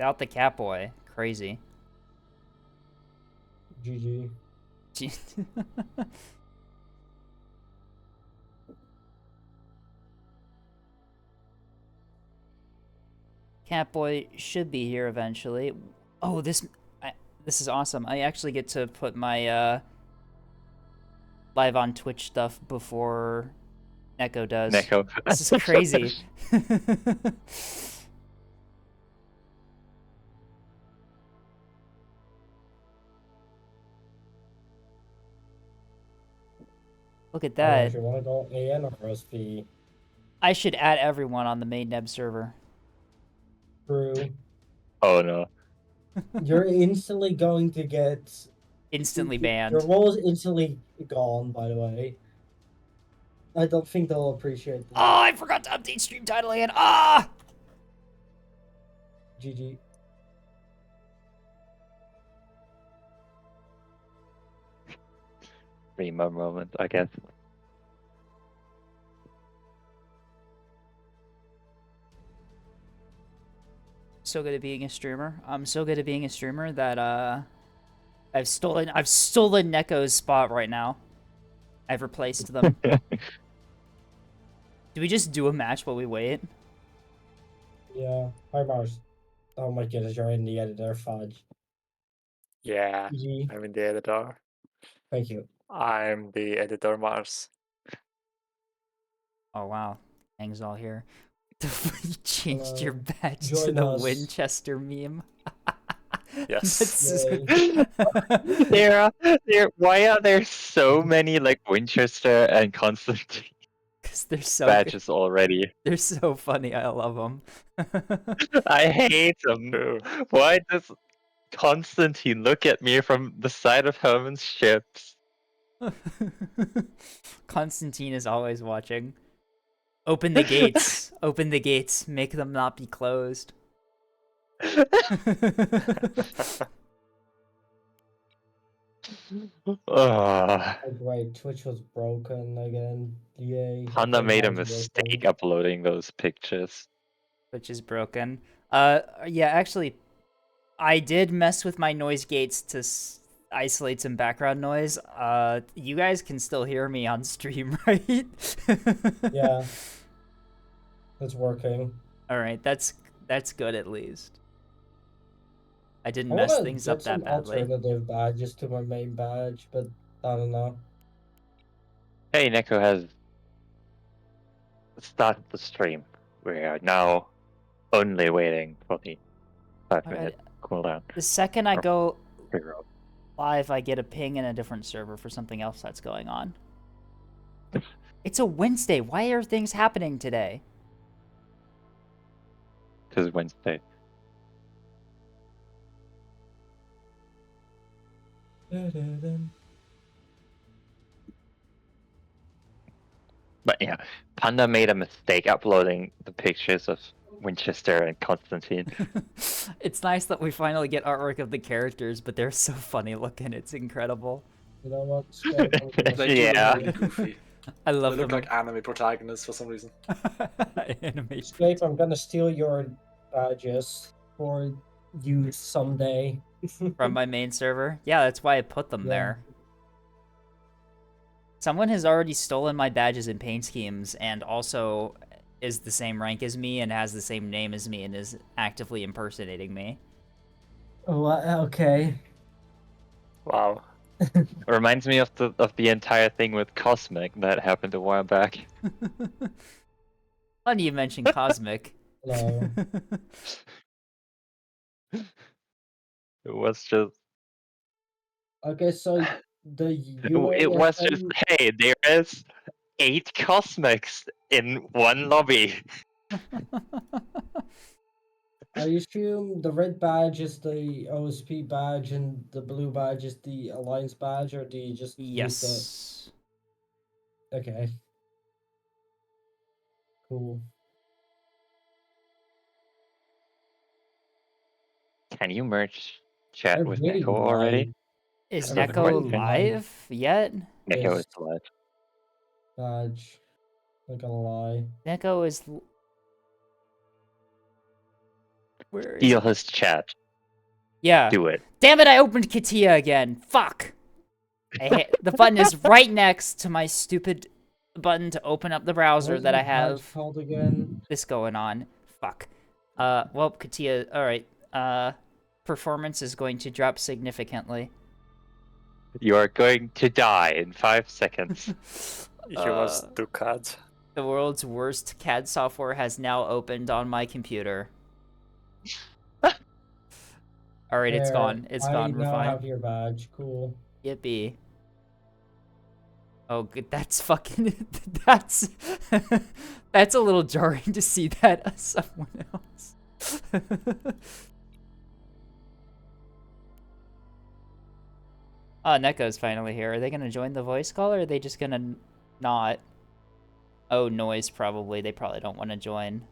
without the Catboy. Crazy. GG. Gee. Catboy should be here eventually. Oh, this is awesome. I actually get to put my live on Twitch stuff before Neko does. Neko. This is crazy. Look at that. If you want to go AN or SP. I should add everyone on the main Neb server. True. Oh no. You're instantly going to get... Instantly banned. Your role is instantly gone, by the way. I don't think they'll appreciate that. Oh, I forgot to update stream title again. Ah! GG. Primo moment, I guess. So good at being a streamer. I'm so good at being a streamer that I've stolen Neko's spot right now. I've replaced them. Do we just do a match while we wait? Yeah. Hi, Mars. Oh my goodness, you're in the editor, fudge. Yeah, GG. I'm in the editor. Thank you. I'm the editor, Mars. Oh wow, Hang's all here. You changed your badge to Join the us. Winchester meme. Yes. Why are there so many like Winchester and Constantine Because they're so badges already? They're so funny. I love them. I hate them. True. Why does Constantine look at me from the side of Herman's ships? Constantine is always watching. Open the gates. Open the gates. Make them not be closed. Ugh. Wait, Twitch was broken again. Yay. Honda made a Mine's mistake broken. uploading those pictures. Which is broken. Yeah, actually, I did mess with my noise gates to isolate some background noise. You guys can still hear me on stream, right? Yeah. It's working. All right, that's good at least. I didn't I mess wanna things get up that some badly. alternative badges to my main badge, but I don't know. Hey, Neko has started the stream. We are now only waiting for the 5-minute cooldown. The second I go Hero. live, I get a ping in a different server for something else that's going on. It's a Wednesday. Why are things happening today? Because Wednesday. But yeah, Panda made a mistake uploading the pictures of Winchester and Constantine. It's nice that we finally get artwork of the characters, but they're so funny looking. It's incredible. You know what? Skype, I'm gonna- They do Yeah. look really goofy. I They love look them. like anime protagonists for some reason. Animation. Skype, I'm gonna steal your badges for you someday. From my main server. Yeah, that's why I put them Yeah. there. Someone has already stolen my badges and paint schemes and also is the same rank as me and has the same name as me and is actively impersonating me. Oh, okay. Wow. It reminds me of the entire thing with Cosmic that happened a while back. Funny you mentioned Cosmic. Hello. It was just Okay, so the it was just UASM, hey, there is 8 Cosmics in one lobby. I assume the red badge is the OSP badge and the blue badge is the Alliance badge, or do you just use Yes. the... Okay. Cool. Can you merge chat I with really Neko already? like Is That's a Neko question. live yet? Neko Yes. is live. badge. Not gonna lie. Neko is... Where is Steal it? his chat. Yeah. Do it. Damn it! I opened Katia again. Fuck. The button is right next to my stupid button to open up the browser What's that the I badge have called again? this going on. Fuck. Well, Katia. All right. Performance is going to drop significantly. You are going to die in 5 seconds. You must do CAD. The world's worst CAD software has now opened on my computer. Alright, it's There, gone. It's I gone. We're now fine. have your badge. Cool. Yippee. Oh, good. That's fucking... That's... That's a little jarring to see that as someone else. Oh, Neko's finally here. Are they gonna join the voice call, or are they just gonna not? Oh, noise, probably. They probably don't want to join.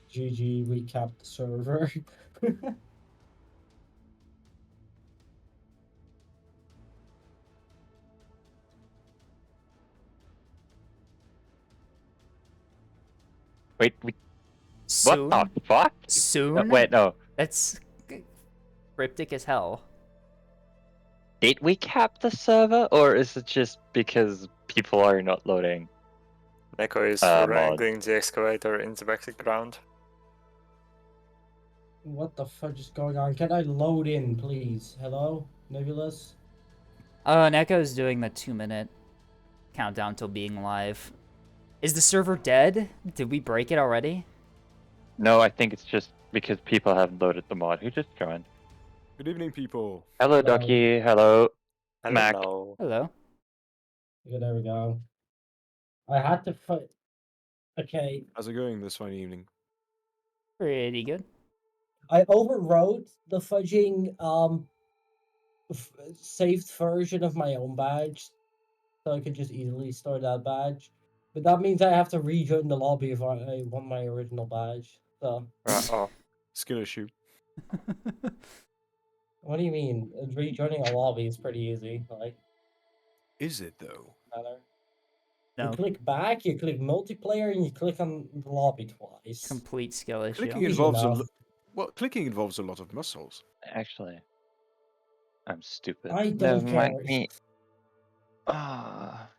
GG, we capped the server. Wait, Soon? what the fuck? Soon? Wait, no. That's cryptic as hell. Did we cap the server, or is it just because people are not loading? Neko is Mod. wrangling the excavator in the background. What the fudge is going on? Can I load in, please? Hello? Nebulous? Neko's doing the 2-minute countdown till being live. Is the server dead? Did we break it already? No, I think it's just because people haven't loaded the mod. Who just joined? Good evening, people. Hello, Hello. Ducky. Hello. Mac. Hello. Hello. Okay, there we go. I had to Okay, How's it going this fine evening? Pretty good. I overwrote the fudging saved version of my own badge, so I could just easily store that badge. But that means I have to rejoin the lobby if I want my original badge. So Oh, Skill issue. what do you mean? Rejoining a lobby is pretty easy. Like, Is it though? matter. No, You click back, you click multiplayer, and you click on the lobby twice. complete skill issue. Clicking Easy involves enough. clicking involves a lot of muscles. Actually, I'm stupid. I Never don't mind care. me. Ah.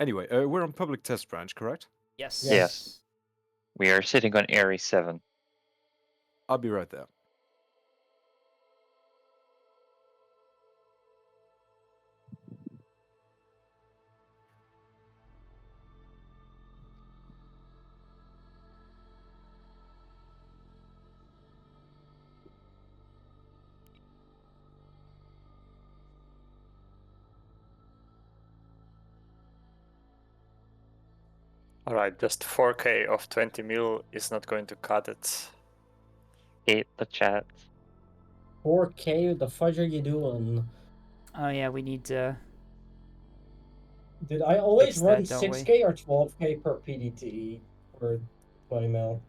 Anyway, we're on public test branch, correct? Yes. Yes. We are sitting on Area 7. I'll be right there. alright, just 4K of 20 mil is not going to cut it. Hate the chat. 4K, what the fudge are you doing? Oh yeah, we need to. Did I always Fix run that, don't we? 6K or 12K per PDT for 20 mil?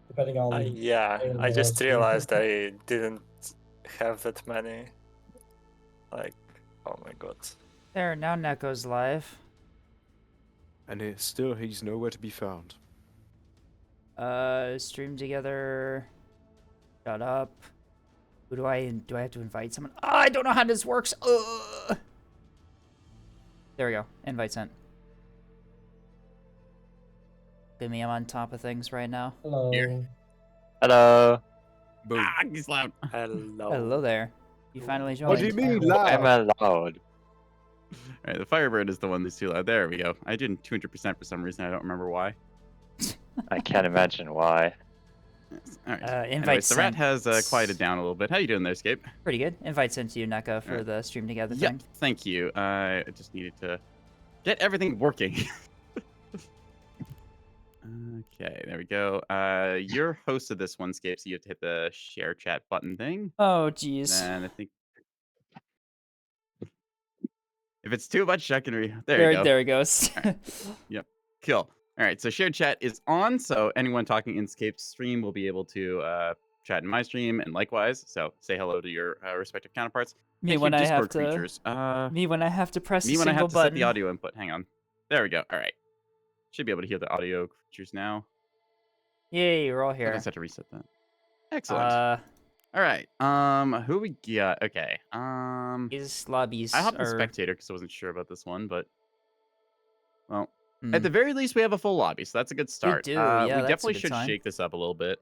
Depending on Yeah, I just velocity. realized I didn't have that many. Like, oh my god. There, now Neko's live. And he's nowhere to be found. Stream together. Shut up. Who do I have to invite someone? Oh, I don't know how this works. Ugh. There we go. Invite sent. Give me, I'm on top of things right now. Hello. Here. Hello. Boom. Ah, he's loud. Hello. Hello there. You finally joined. What do you mean, I'm loud? allowed. Alright, the Firebird is the one that's too loud. There we go. I did 200% for some reason. I don't remember why. I can't imagine why. Yes. Alright. Invite Anyways, the rat sent. has quieted down a little bit. How you doing there, Scape? Pretty good. Invite sent to you, Neko, for Alright. the stream together Yep, thing. thank you. I just needed to get everything working. Okay, there we go. You're host of this one, Scape, so you have to hit the share chat button thing. Oh, jeez. And I think if it's too much, I can there you go. There it goes. Yep. Cool. All right. So shared chat is on. So anyone talking in Scape's stream will be able to chat in my stream and likewise. So say hello to your respective counterparts. Me Thank when you, I have Discord to. creatures. Me when I have to press Me a when I single have to set button. the audio input. Hang on. There we go. All right. Should be able to hear the audio features now. Yay, we're all I here. just had to reset that. Excellent. Uh, All right. Who we got? Okay. these lobbies I hopped on are. spectator because I wasn't sure about this one, but well, Hmm. at the very least, we have a full lobby, so that's a good start. do, yeah, we that's a definitely good should sign. shake this up a little bit.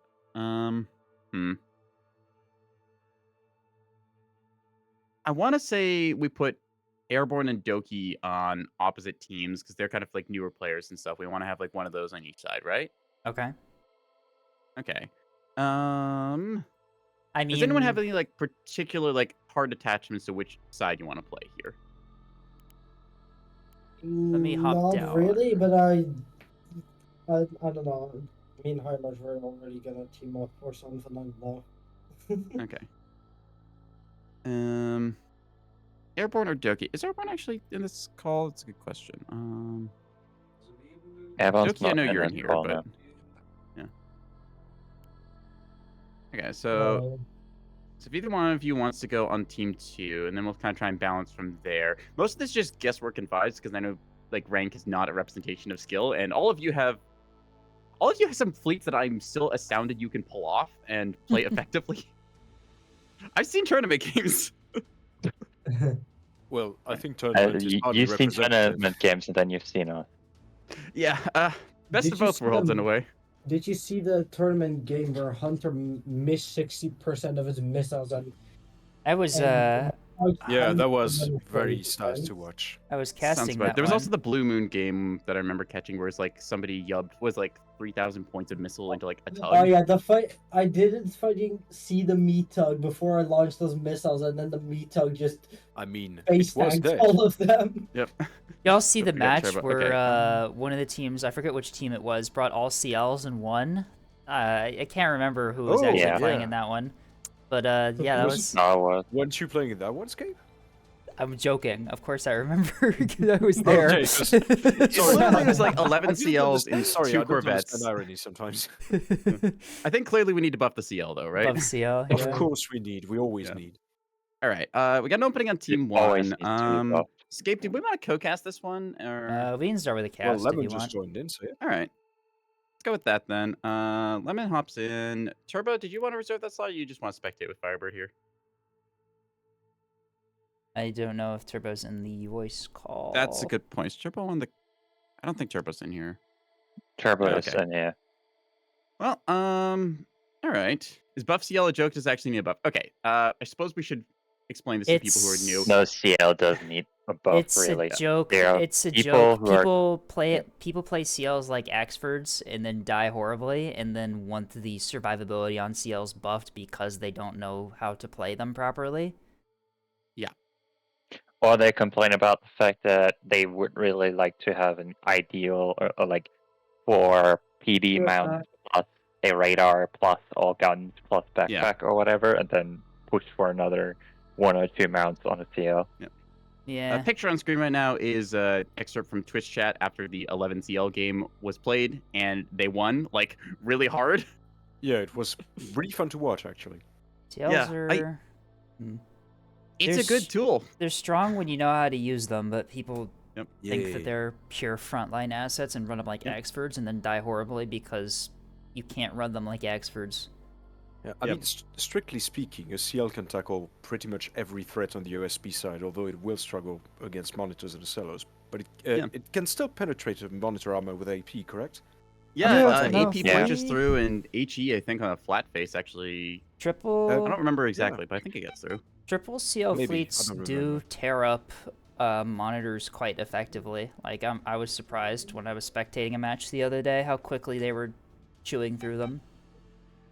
I want to say we put Airborne and Doki on opposite teams because they're kind of like newer players and stuff. We want to have like one of those on each side, right? Okay. Okay. I mean, Does anyone have any like particular like hard attachments to which side you want to play here? Let me hop Not down. really, but I don't know. Me and Heimers were already gonna team up or something, I don't know. Okay. Airborne or Doki? Is Airborne actually in this call? It's a good question. Everyone's Doki, I not know you're this in here, call but now. yeah. Okay, so No. if either one of you wants to go on team 2, and then we'll kind of try and balance from there. Most of this is just guesswork and vibes because I know like rank is not a representation of skill, and all of you have some fleets that I'm still astounded you can pull off and play effectively. I've seen tournament games. Well, I think tournament is hardly You've seen representative. tournament games and then you've seen us. Yeah, best Did of you both see worlds in a them- way. Did you see the tournament game where Hunter missed 60% of his missiles and I was and- Yeah, that and- was and- very sad to watch. I was Sounds casting right. that There was one. also the Blue Moon game that I remember catching, where it's like somebody was like 3,000 points of missile into like a tug. Oh yeah, the fight. I didn't fucking see the meat tug before I launched those missiles, and then the meat tug just I mean, face it was tanked dead. all of them. Yep. Y'all see the Don't forget match Turbo. where Okay. one of the teams, I forget which team it was, brought all CLs and won? I can't remember who was Oh, actually yeah. playing yeah. in that one. But yeah, that was... No, it was. Weren't you playing in that one, Scape? I'm joking. Of course I remember because I was there. Okay, 'cause- It literally was like I 11 didn't CLs in understand- Sorry, I 2 don't Corvettes. understand irony sometimes. I think clearly we need to buff the CL though, right? Above CL, Of yeah. course we need. We always Yeah. need. All right. We got an opening on team always 1. need to be buffed. Scape, did we want to co-cast this one? Or... We can start with a Well, cast if Lemon you just want. joined in, so yeah. All right. Let's go with that then. Lemon hops in. Turbo, did you want to reserve that slot or you just want to spectate with Firebird here? I don't know if Turbo's in the voice call. That's a good point. Is Turbo on the... I don't think Turbo's in here. Turbo is Okay. in here. Well, all right. Is buff CL a joke? Does it actually need a buff? Okay. I suppose we should explain this to people who are new. It's- No CL does need a buff, It's really. a joke. There are It's a people joke. who are- People play CLs like Axfords and then die horribly, and then want the survivability on CLs buffed because they don't know how to play them properly. Or they complain about the fact that they would really like to have an ideal or like 4 PB mount plus a radar plus all guns plus backpack or whatever, and then push for another 1 or 2 mounts on a CL. Yeah. A picture on screen right now is an excerpt from Twitch chat after the 11 CL game was played, and they won like really hard. Yeah, it was really fun to watch, actually. CLs yeah, are... It's There's- a good tool. They're strong when you know how to use them, but people Yep. think that they're pure frontline assets and run them like Axfords and then die horribly because you can't run them like Axfords. Yeah, I mean, strictly speaking, a CL can tackle pretty much every threat on the OSP side, although it will struggle against monitors and Ocellos. But it can still penetrate a monitor armor with AP, correct? Yeah, Yeah, AP yeah. punches through, and HE, I think, on a flat face actually. Triple... I don't remember exactly, but I think it gets through. Triple CL Maybe, I fleets don't do remember. tear up monitors quite effectively. Like, I was surprised when I was spectating a match the other day how quickly they were chewing through them.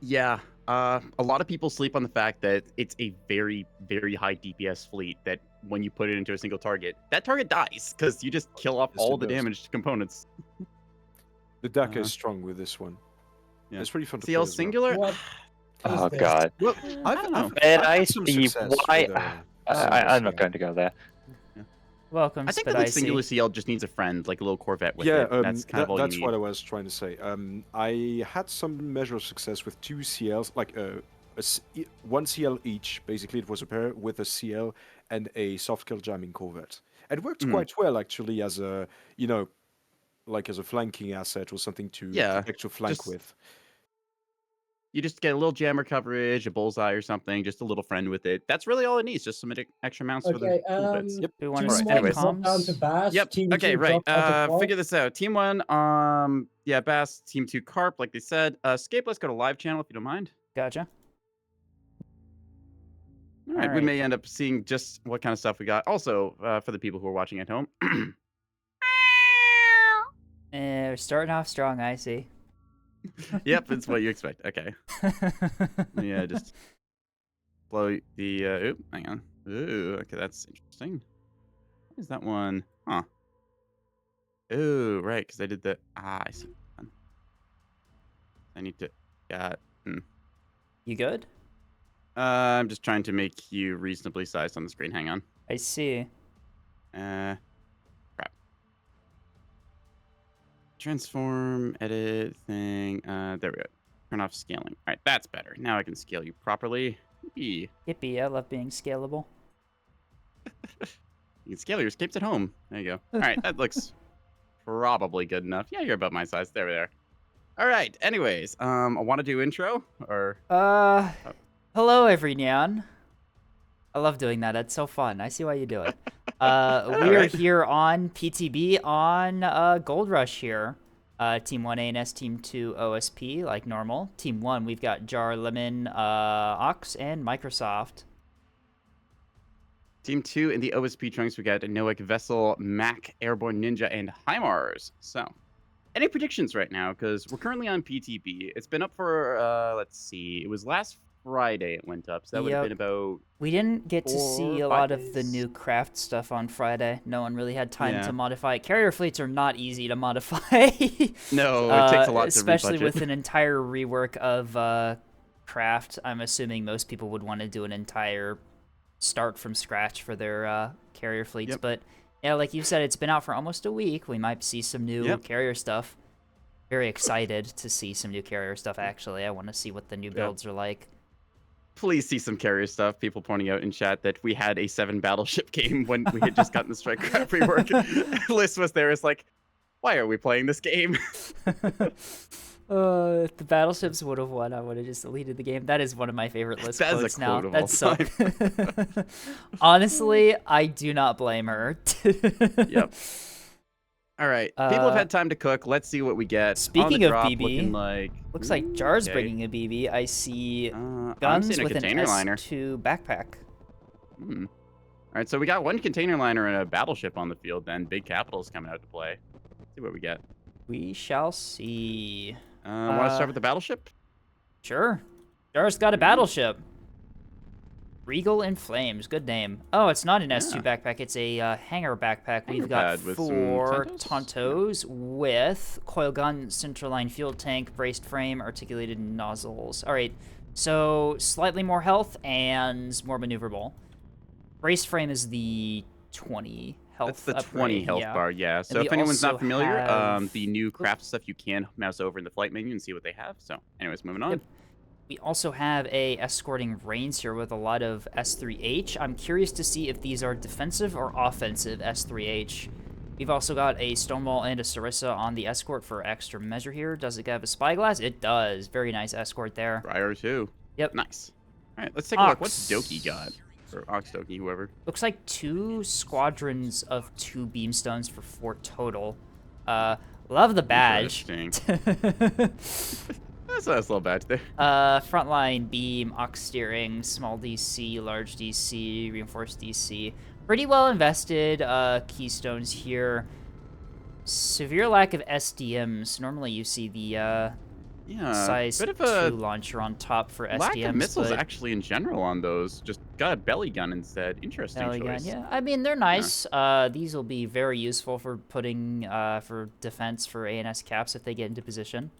Yeah, a lot of people sleep on the fact that it's a very, very high DPS fleet that when you put it into a single target, that target dies because you just kill off Yes, all it the does. damaged components. The DAC Uh-huh. is strong with this one. Yeah. It's pretty fun to play CL as well. singular? What? Oh this? god. Well, I don't know. And I've I had some see success why. with, I'm not CL. going to go there. Welcome, I think that like Spedicy. singular CL just needs a friend, like a little Corvette with Yeah, it. That's kind of all that's you need. what I was trying to say. I had some measure of success with 2 CLs, like one CL each. Basically, it was a pair with a CL and a soft kill jamming Corvette. It worked Mhm. quite well, actually, as a like as a flanking asset or something to Yeah, protect your flank just- with. You just get a little jammer coverage, a bullseye or something, just a little friend with it. That's really all it needs, just some extra mounts for the Okay, cool bits. Yep. Do we want Team to Alright, split one anyways. drop down to comms? Bass. Yep. Team Okay, 2 right. drop down to Figure this out. Team 1, yeah, Bass. Team 2, Carp, like they said. Scape, let's go to live channel if you don't mind. Gotcha. All right, we Alright. may end up seeing just what kind of stuff we got. Also, for the people who are watching at home. We're starting off strong, I see. Yep, it's what you expect. Okay. Yeah, just blow the. Oop, hang on. Ooh, okay, that's interesting. What is that one? Huh. Ooh, right, because I did the. I see. I need to. Got. You good? I'm just trying to make you reasonably sized on the screen. Hang on. I see. Crap. Transform, edit, thing. There we go. Turn off scaling. All right, that's better. Now I can scale you properly. Yippee. Yippee, I love being scalable. You can scale your escapes at home. There you go. All right, that looks probably good enough. Yeah, you're about my size. There we are. All right. Anyways, I want to do intro or. Hello, everyone. I love doing that. That's so fun. I see why you do it. We are here on PTB on Gold Rush here. Team 1 ANS, Team 2 OSP, like normal. Team 1, we've got Jar, Lemon, Ox, and Microsoft. Team 2 in the OSP trunks, we got Noek, Vessel, Mac, Airborne Ninja, and HIMARS. So, any predictions right now? Because we're currently on PTB. It's been up for, let's see, it was last Friday it went up. So that would have been about. We didn't get to see a 4 or 5 lot of the days? new craft stuff on Friday. No one really had time Yeah. to modify it. Carrier fleets are not easy to modify. No, it takes a lot to especially rebudget. with an entire rework of craft. I'm assuming most people would want to do an entire start from scratch for their carrier fleets. Yep. But yeah, like you said, it's been out for almost a week. We might see some new Yep. carrier stuff. Very excited to see some new carrier stuff, actually. I want to see what the new builds are like. Please see some carrier stuff. People pointing out in chat that we had a 7 battleship game when we had just gotten the strike craft rework. List was there. It's like, why are we playing this game? If the battleships would have won, I would have just deleted the game. That is one of my favorite list That is a quotes now. quote of That's all so. Honestly, I do not blame her. Yep. All right. People have had time to cook. Let's see what we get. Speaking On the of drop, BB, looking like. Looks like Jar's okay. bringing a BB. I see I'm guns seeing a with an container liner. S2 backpack. All right, so we got 1 container liner and a battleship on the field. Then big capitals coming out to play. Let's see what we get. We shall see. Want to start with the battleship? Sure. Jar's got a battleship. Regal in Flames. Good name. Oh, it's not an S2 backpack. It's a hangar backpack. We've got pad with some 4 Tontos? Tontos with coil gun, centerline fuel tank, braced frame, articulated nozzles. All right, so slightly more health and more maneuverable. Braced frame is the 20 health. That's the upgrade, 20 health yeah. bar, yeah. So we if anyone's not also familiar, have- the new craft stuff, you can mouse over in the flight menu and see what they have. So anyways, moving on. Yep. We also have a escorting Reigns here with a lot of S3H. I'm curious to see if these are defensive or offensive S3H. We've also got a Stonewall and a Sarissa on the escort for extra measure here. Does it have a spyglass? It does. Very nice escort there. Briar too. Yep. Nice. All right, let's take a look. Ox. What's Doki got? Or Ox Doki, whoever. Looks like 2 squadrons of 2 beamstones for 4 total. Love the badge. Interesting. That's a nice little badge there. Frontline beam, Ox steering, small DC, large DC, reinforced DC. Pretty well invested keystones here. Severe lack of SDMs. Normally you see the size bit of 2 a launcher on top for SDMs. lack of missiles but actually in general on those. Just got a belly gun instead. Interesting belly gun, choice. yeah, I mean they're nice. These will be very useful for putting for defense for ANS caps if they get into position.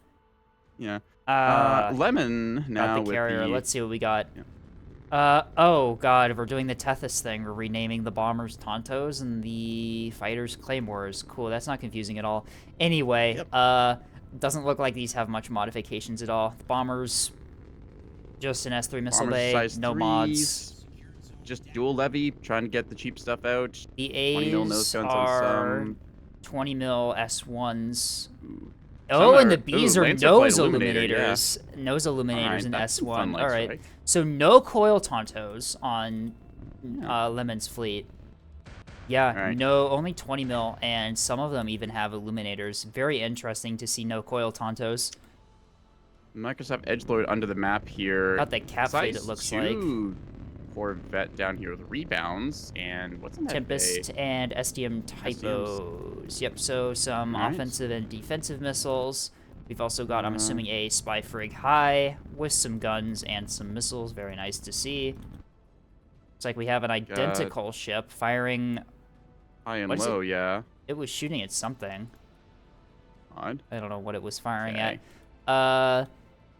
Yeah. Uh, Lemon now got the with carrier. the. Let's see what we got. Yeah. Oh god, we're doing the Tethys thing. We're renaming the bombers Tontos and the fighters Claymores. Cool, that's not confusing at all. Anyway, doesn't look like these have much modifications at all. The bombers, just an S3 missile Bombers bay, size no 3s, mods. Just dual levy, trying to get the cheap stuff out. The 20 mil nose A's guns on are some. 20 mil S1s. Ooh. Oh, Some and the are- Bs ooh, are Lancer Flight nose Illuminator, yeah. illuminators. Nose illuminators Alright, in that's some fun S1. light All right. strike. So no coil Tontos on Yeah. Lemon's fleet. Yeah, Alright. no, only 20 mil, and some of them even have illuminators. Very interesting to see no coil Tontos. Microsoft Edgelord under the map here. Got the cap fleet, it Size looks 2 Corvette down here with rebounds. And what's in that Tempest bay? and SDM typos. Yep, so some Alright. offensive and defensive missiles. We've also got, I'm Uh, assuming, a spy frig high with some guns and some missiles. Very nice to see. Looks like we have an identical ship firing. High and what is low, yeah. It was shooting at something. Odd. I don't know what it was firing Okay. at.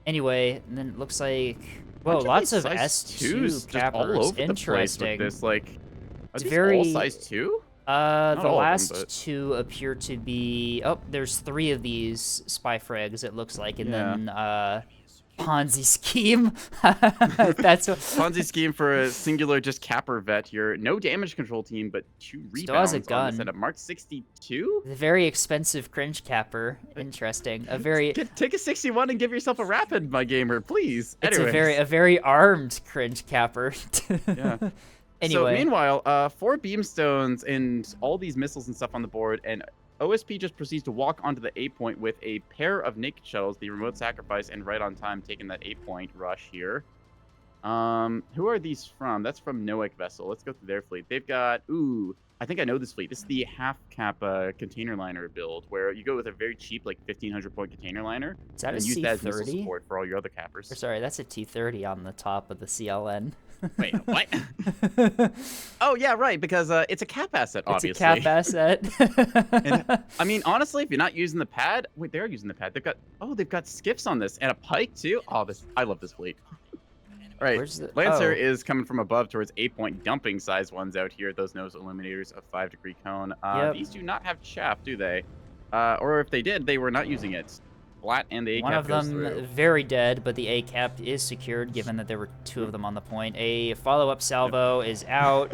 Anyway, and then it looks like, whoa, Bunch lots these of size S2 twos just all cappers. over the place Interesting. with this. Like, are It's these very- all size 2? The all of them, last but- two appear to be. Oh, there's 3 of these spy frags. It looks like, and Yeah. then Ponzi scheme. That's what. Ponzi scheme for a singular just capper vet here. No damage control team, but 2 rebounds Still has a on this gun. setup. Mark 62? The very expensive cringe capper. Interesting. A very. Take a 61 and give yourself a rapid, my gamer, please. It's Anyways. a very armed cringe capper. Yeah. Anyway. So meanwhile, 4 beamstones and all these missiles and stuff on the board, and OSP just proceeds to walk onto the A point with a pair of naked shuttles, the remote sacrifice, and right on time taking that 8-point rush here. Who are these from? That's from Noek Vessel. Let's go through their fleet. They've got, ooh, I think I know this fleet. This is the half cap container liner build, where you go with a very cheap, like 1,500 point container liner, Is that a and use that as missile C30? support for all your other cappers. Or sorry, that's a T30 on the top of the CLN. Wait, what? Oh yeah, right. Because it's a cap asset, obviously. It's a cap asset. And, I mean, honestly, if you're not using the pad, wait, they're using the pad. They've got skiffs on this and a pike too. Oh, I love this fleet. All right, Where's the- Lancer oh. is coming from above towards 8-point dumping size ones out here. Those nose illuminators of 5-degree cone. Yep. These do not have chaff, do they? Or if they did, they were not using it. Flat and the A One cap of goes them through. very dead, but the A cap is secured given that there were 2 of them on the point. A follow-up salvo is out.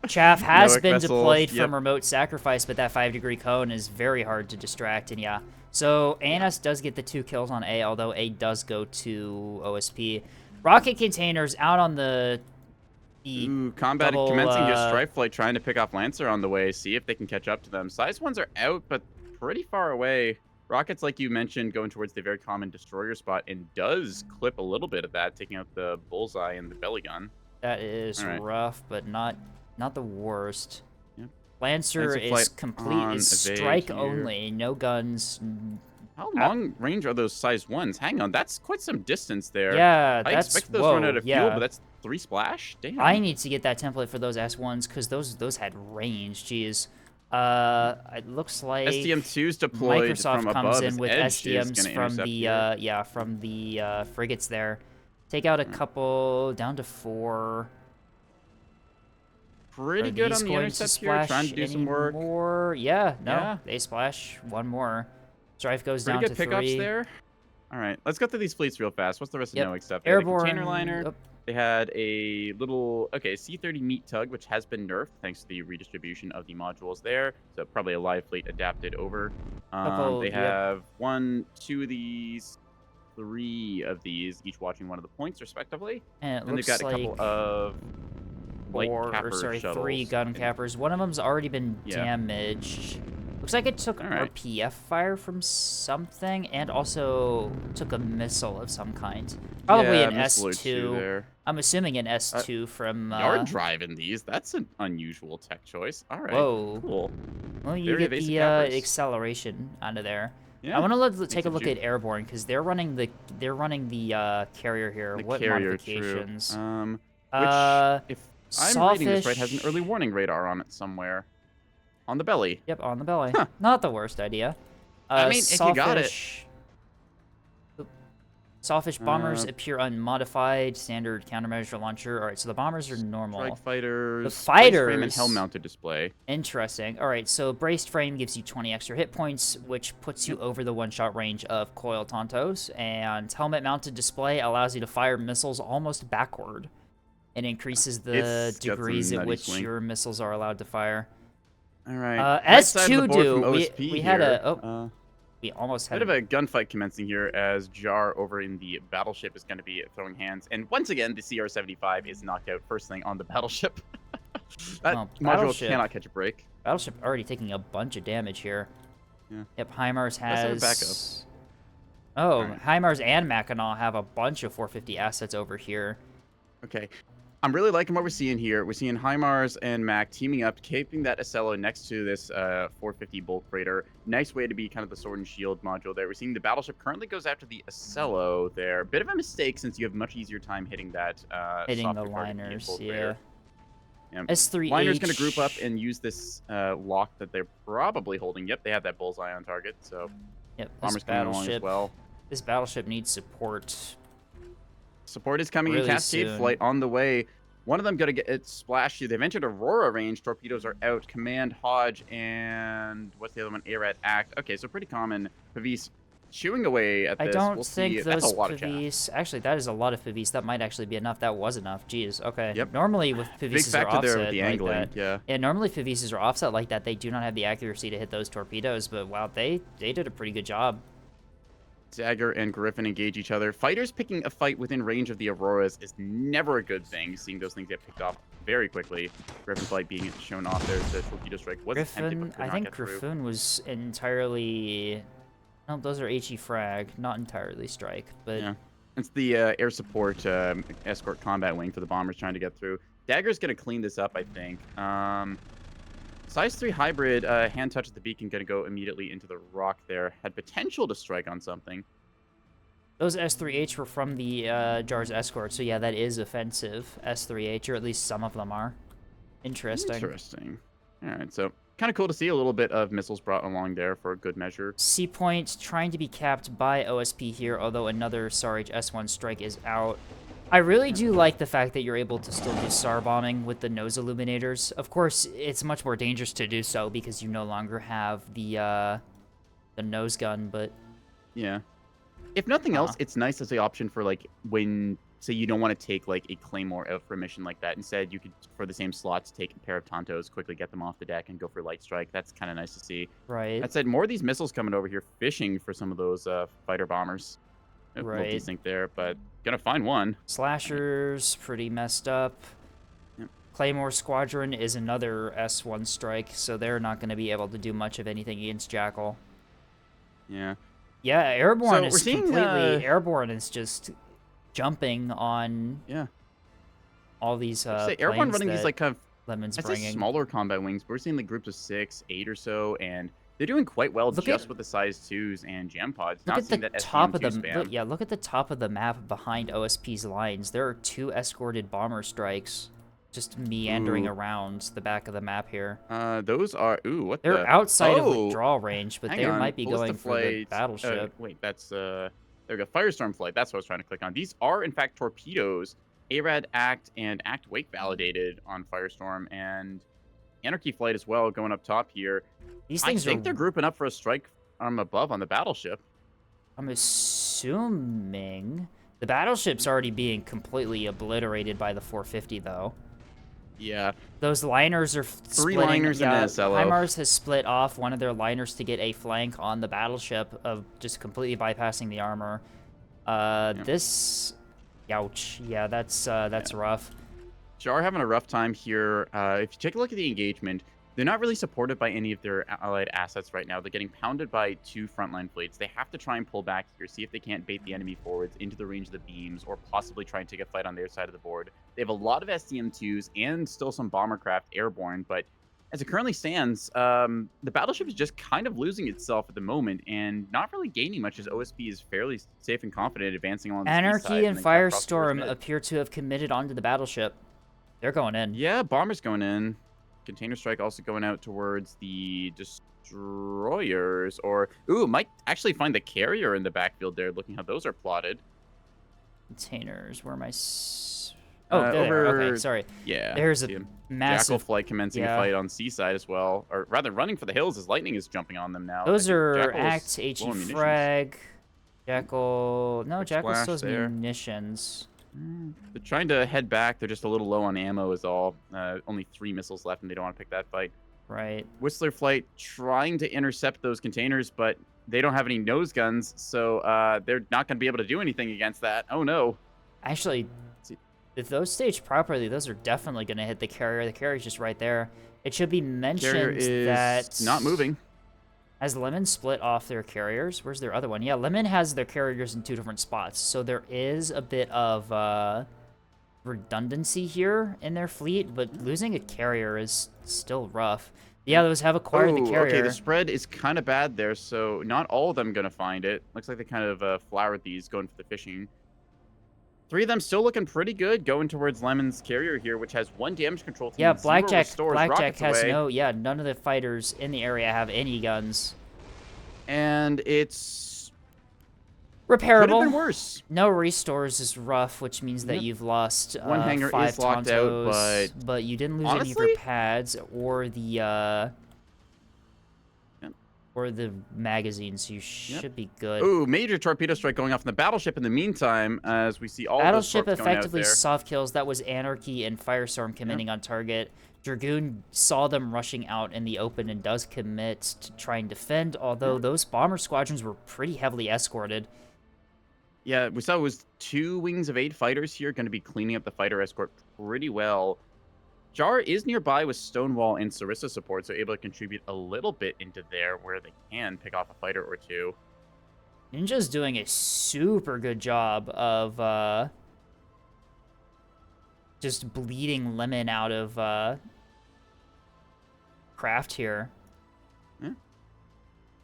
Chaff has Noek been vessels, deployed yep. from remote sacrifice, but that 5-degree cone is very hard to distract, and yeah. So ANS does get the 2 kills on A, although A does go to OSP. Rocket containers out on the Ooh, combat double, commencing your strike flight, trying to pick off Lancer on the way. See if they can catch up to them. Size ones are out, but pretty far away. Rockets, like you mentioned, going towards the very common destroyer spot, and does clip a little bit of that, taking out the bullseye and the belly gun. That is All right. rough, but not the worst. Yep. Lancer Lancer is flight complete, on is evade strike here. only, no guns. How long range are those size ones? Hang on, that's quite some distance there. Yeah, I that's expect those whoa, run out of yeah. fuel, but that's 3 splash? Damn. I need to get that template for those S1s because those had range. Jeez. It looks like SDM2's deployed Microsoft from comes above. in as with Edge is SDMs gonna from intercept the here. from the frigates there. Take out a couple down to 4. Pretty Are good these on the going intercept to here, splash trying to do some work. anymore? Yeah, no, Yeah. they splash one more. Strife goes Pretty down good to pickups 3. there. All right, let's go through these fleets real fast. What's the rest Yep. of Noek stuff? They had a Airborne container liner. oh, They had a little, C-30 meat tug, which has been nerfed thanks to the redistribution of the modules there. So probably a live fleet adapted over. Couple- They yep. have 1, 2 of these, 3 of these, each watching one of the points respectively. and it And they've looks got a like couple of light 3 shuttles. gun and- cappers. One of them's already been Yeah. damaged. Looks like it took All right. RPF fire from something, and also took a missile of some kind. Probably Yeah, an missile or two S2. there. I'm assuming an S2 from. Yard drive in these. That's an unusual tech choice. All right. Whoa. Cool. Well, you Very get evasive the cappers. acceleration onto there. Yeah. I want to take a it look ju- at airborne because they're running the carrier here. The What carrier, modifications? true. Uh, Which, if I'm reading this right, has an Sawfish- early warning radar on it somewhere. On the belly. Yep, on the belly. Huh. Not the worst idea. I mean, if you got it. Sawfish bombers Uh, appear unmodified, standard countermeasure launcher. All right, so the bombers are normal. Strike fighters. The brace frame and fighters- helm-mounted display. Interesting. All right, so braced frame gives you 20 extra hit points, which puts you over the one-shot range of coil Tontos, and helmet-mounted display allows you to fire missiles almost backward, and increases the It's got some degrees at nutty which swing. your missiles are allowed to fire. All right. Right side of the S2 board from do. OSP We had here. a we almost had Bit of a gunfight commencing here as Jar over in the battleship is going to be throwing hands. And once again, the CR-75 is knocked out first thing on the battleship. That Well, module battleship- cannot catch a break. Battleship already taking a bunch of damage here. Yeah. Yep, HIMARS Let's have a has... Oh, Alright. HIMARS and Mackinac have a bunch of 450 assets over here. Okay. I'm really liking what we're seeing here. We're seeing HIMARS and Mac teaming up, keeping that Acello next to this 450 bulk freighter. Nice way to be kind of the sword and shield module there. We're seeing the battleship currently goes after the Acello there. Bit of a mistake since you have much easier time hitting that Hitting the softer target liners, bulk yeah. freighter. Yeah. S3H... Liner's going to group up and use this lock that they're probably holding. Yep, they have that bullseye on target, so Yep, Bomber's coming along as well. This battleship needs support. Support is coming in. Really Cascade soon. flight on the way. One of them going to get it splashed here. They've entered Aurora range. Torpedoes are out. Command, Hodge, and what's the other one? ARAD Act. Okay, so pretty common. Pavis chewing away at this. I don't We'll think see. those That's a lot of chaff. Pavis... Actually, that is a lot of Pavis. That might actually be enough. That was enough. Jeez, okay. Yep. Normally, with Big Pavises are factor offset there with the like angling. that. Yeah. Yeah, normally if Pavises are offset like that, they do not have the accuracy to hit those torpedoes, but wow, they did a pretty good job. Dagger and Griffin engage each other. Fighters picking a fight within range of the Auroras is never a good thing. Seeing those things get picked off very quickly. Griffin flight being shown off there. The torpedo strike was attempted, Griffin, but could I not think get through. Griffin was entirely... No, those are HE frag, not entirely strike, but... Yeah. It's the air support escort combat wing for the bombers trying to get through. Dagger's going to clean this up, I think. Size 3 hybrid hand touch at the beacon going to go immediately into the rock there. Had potential to strike on something. Those S3H were from the Jar's escort, so yeah, that is offensive. S3H, or at least some of them are. Interesting. Interesting. All right, so kind of cool to see a little bit of missiles brought along there for a good measure. C point trying to be capped by OSP here, although another SAR S1 strike is out. I really do like the fact that you're able to still do SAR bombing with the nose illuminators. Of course, it's much more dangerous to do so because you no longer have the nose gun, but... Yeah. If nothing else, it's nice as an option for, like, when, say, you don't want to take, like, a Claymore out for a mission like that. Instead, you could, for the same slots, take a pair of Tontos, quickly get them off the deck, and go for Light Strike. That's kind of nice to see. Right. That said, more of these missiles coming over here, fishing for some of those fighter bombers. Right. Little desync there, but gonna find one. Slashers, pretty messed up. Yep. Claymore Squadron is another S1 strike, so they're not going to be able to do much of anything against Jackal. Yeah. Yeah, Airborne So is we're seeing, completely... Airborne is just jumping on all these Airborne planes running that these, like, kind of, Lemon's I'd say bringing. smaller combat wings, but we're seeing, like, groups of 6, 8 or so, and they're doing quite well Look just at- with the size 2s and jam pods. Look Not at seeing the that top of SDM2 the spam. look at the top of the map behind OSP's lines. There are 2 escorted bomber strikes just meandering Ooh. around the back of the map here. Those are what They're the outside of Oh! withdrawal range, but Hang they on, might be ballista going for the flight, battleship. wait, that's there we go. Firestorm flight. That's what I was trying to click on. These are in fact torpedoes. ARAD Act and Act Wake validated on Firestorm, and Anarchy flight as well going up top here. These I things think are... they're grouping up for a strike from above on the battleship. I'm assuming the battleship's already being completely obliterated by the 450, though. Yeah. Those liners are Three splitting. liners and an SLO. HIMARS has split off one of their liners to get a flank on the battleship of just completely bypassing the armor. This... Ouch. Yeah, that's rough. Jar having a rough time here. If you take a look at the engagement, they're not really supported by any of their allied assets right now. They're getting pounded by 2 frontline fleets. They have to try and pull back here, see if they can't bait the enemy forwards into the range of the beams, or possibly try and take a fight on their side of the board. They have a lot of SDM2s and still some bombercraft airborne, but as it currently stands, the battleship is just kind of losing itself at the moment and not really gaining much as OSP is fairly safe and confident advancing along the east side Anarchy and then kind of cross towards Firestorm mid. appear to have committed onto the battleship. They're going in. Yeah, bombers going in. Container strike also going out towards the destroyers, or might actually find the carrier in the backfield there. Looking how those are plotted. Containers. Where am I? Oh, there. Okay, sorry. Yeah. There's a see 'em. massive... Jackal flight commencing a fight on seaside as well, or rather running for the hills as lightning is jumping on them now. Those are Jackal is Act HE low on munitions. frag. Jackal... No, Quick Jackal splash still has there. munitions. They're trying to head back. They're just a little low on ammo is all. Only 3 missiles left, and they don't want to pick that fight. Right. Whistler Flight trying to intercept those containers, but they don't have any nose guns, so they're not going to be able to do anything against that. Oh, no. Actually, if those staged properly, those are definitely going to hit the carrier. The carrier's just right there. It should be Carrier mentioned is that... not moving. Has Lemon split off their carriers? Where's their other one? Yeah, Lemon has their carriers in 2 different spots. So there is a bit of redundancy here in their fleet, but losing a carrier is still rough. Yeah, those have acquired the carrier. Okay, the spread is kind of bad there, so not all of them going to find it. Looks like they kind of flowered these, going for the fishing. 3 of them still looking pretty good, going towards Lemon's carrier here, which has 1 damage control team. Yeah, Blackjack has away. none of the fighters in the area have any guns. And it's repairable. Could have been worse. No restores is rough, which means that you've lost 1 hangar 5 is locked Tontos, out, but you didn't lose any of honestly, your pads or the magazines, so you should be good. Ooh, major torpedo strike going off in the battleship in the meantime, as we see all Battleship those effectively soft kills. That was Anarchy and Firestorm committing on target. Dragoon saw them rushing out in the open and does commit to try and defend, although those bomber squadrons were pretty heavily escorted. Yeah, we saw it was 2 wings of 8 fighters here going to be cleaning up the fighter escort pretty well. Jar is nearby with Stonewall and Sarissa support, so able to contribute a little bit into there where they can pick off a fighter or 2. Ninja's doing a super good job of just bleeding Lemon out of craft here. Yeah.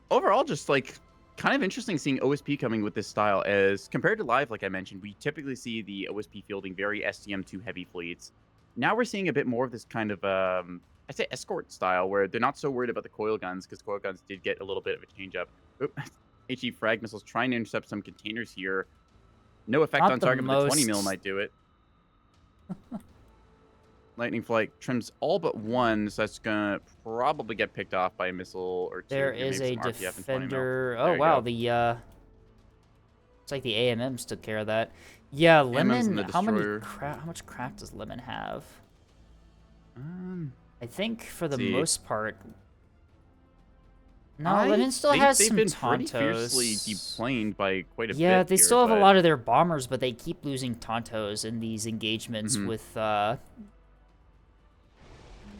Overall, just like kind of interesting seeing OSP coming with this style, as compared to live, like I mentioned, we typically see the OSP fielding very STM2 heavy fleets. Now we're seeing a bit more of this kind of, I'd say escort style, where they're not so worried about the coil guns, because coil guns did get a little bit of a change up. HE frag missiles trying to intercept some containers here. No effect on target, but the 20 mil might do it. Lightning Flight trims all but 1, so that's going to probably get picked off by a missile or 2. There is a defender. Oh, wow. The, it's like the AMMs took care of that. Yeah, Lemon, how much craft does Lemon have? I think for the most part... No, Lemon still has some been Tontos. Pretty fiercely deplaned by quite a bit. Yeah, they still have a lot of their bombers, but they keep losing Tontos in these engagements with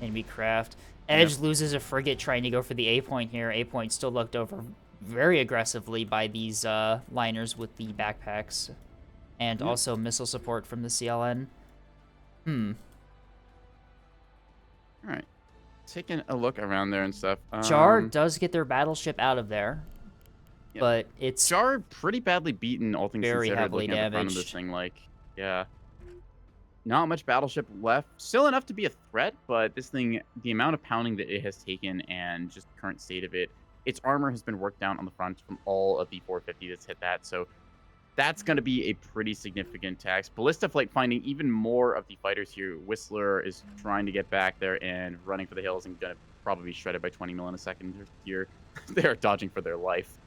enemy craft. Edge loses a frigate trying to go for the A point here. A point still looked over very aggressively by these liners with the backpacks. And also missile support from the CLN. All right. Taking a look around there and stuff. Jar does get their battleship out of there. Yep. But it's... Jar pretty badly beaten, all things very considered, heavily looking at the front of damaged. this thing. Like, yeah. Not much battleship left. Still enough to be a threat, but this thing, the amount of pounding that it has taken and just the current state of it, its armor has been worked down on the front from all of the 450 that's hit that, so that's going to be a pretty significant tax. Ballista Flight finding even more of the fighters here. Whistler is trying to get back there and running for the hills and going to probably be shredded by 20 mil in a second here. They are dodging for their life.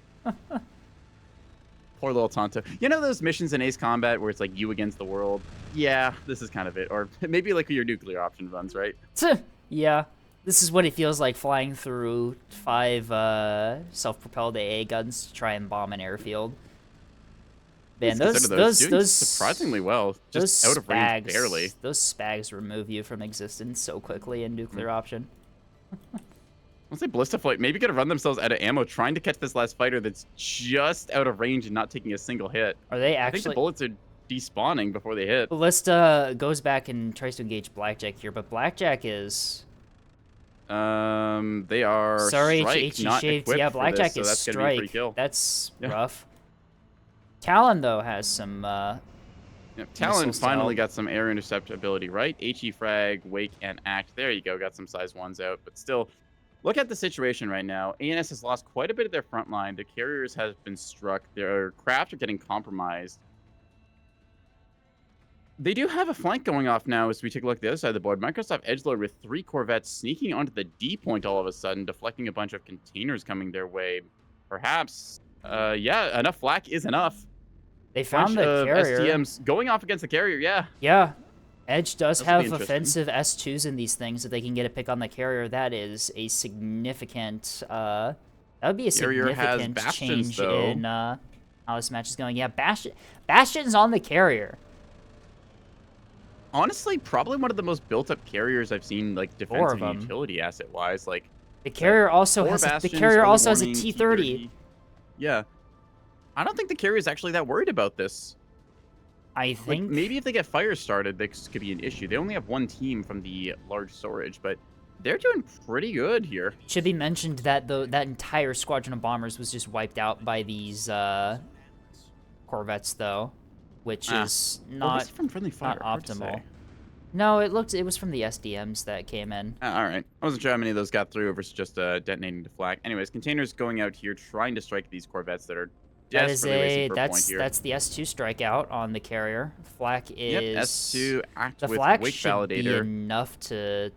Poor little Tonto. You know those missions in Ace Combat where it's like you against the world? Yeah, this is kind of it. Or maybe like your nuclear option runs, right? Yeah. This is what it feels like flying through 5 self-propelled AA guns to try and bomb an airfield. Man, those surprisingly well, just out of range barely. Those spags remove you from existence so quickly in nuclear option. I'll say Ballista Flight maybe gonna run themselves out of ammo trying to catch this last fighter that's just out of range and not taking a single hit. Are they actually? I think the bullets are despawning before they hit. Ballista goes back and tries to engage Blackjack here, but Blackjack is. They are. Sorry, strike, not equipped yeah, for Blackjack this, so is that's gonna be a free strike. kill. That's rough. Talon though has some. Talon finally got some air intercept ability, right? HE frag, wake, and act. There you go. Got some size 1s out, but still. Look at the situation right now. ANS has lost quite a bit of their front line. The carriers have been struck. Their craft are getting compromised. They do have a flank going off now as we take a look at the other side of the board. Microsoft Edgelord with 3 corvettes sneaking onto the D point all of a sudden, deflecting a bunch of containers coming their way. Perhaps, yeah, enough flak is enough. They found the carrier. STMs going off against the carrier, yeah. Yeah. Edge does This will be have interesting. offensive S2s in these things. If they can get a pick on the carrier, that is a significant. That would be a Carrier has significant Bastions, change though. in how this match is going. Yeah, Bastion's on the carrier. Honestly, probably one of the most built-up carriers I've seen, like, Four of defensive and them. utility asset-wise. Like, The carrier also four has the Bastions, carrier early also has a warning, T30. Yeah. I don't think the carrier is actually that worried about this. I Like, think maybe if they get fire started, this could be an issue. They only have one team from the large storage, but they're doing pretty good here. should be mentioned that that entire squadron of bombers was just wiped out by these corvettes, though, which is Or not was it from friendly fire? not Hard to optimal. say. No, it was from the SDMs that came in. All right. I wasn't sure how many of those got through versus just detonating to flak. Anyways, containers going out here trying to strike these corvettes that are That is desperately racing for a point here. that's the S2 strikeout on the carrier. Flak is Yep, S2 act the with flak Wake should be Validator. enough to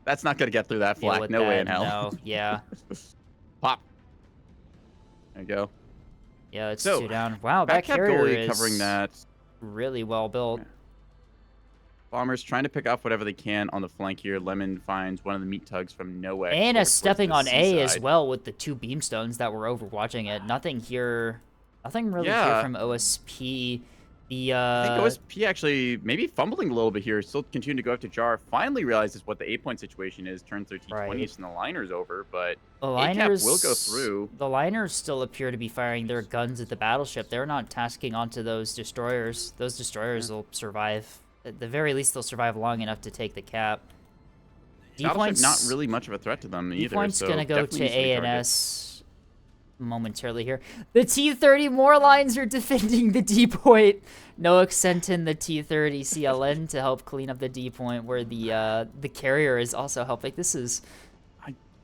That's not going to get through that deal flak. with No that. way in hell. No, yeah, Pop. There you go. yeah, it's So, two down. Wow, that Back-cap carrier goalie is covering that. really well built. Yeah. Bombers trying to pick off whatever they can on the flank here. Lemon finds one of the meat tugs from nowhere. And towards stepping the on A as seaside. well with the two beamstones that were overwatching it. Nothing here. Nothing really here Yeah. from OSP. The I think OSP actually maybe fumbling a little bit here. Still continuing to go up to Jar. Finally realizes what the 8-point situation is. Turns their T20s Right. and the liners over, but the ACAP liners will go through. The liners still appear to be firing their guns at the battleship. They're not tasking onto those destroyers. Those destroyers will survive. At the very least, they'll survive long enough to take the cap. D Battleship points not really much of a threat to them D either. point's so gonna go definitely to needs be A and targeted. S momentarily here. The T30 more lines are defending the D point. Noak sent in the T30 CLN to help clean up the D point, where the carrier is also helping. This is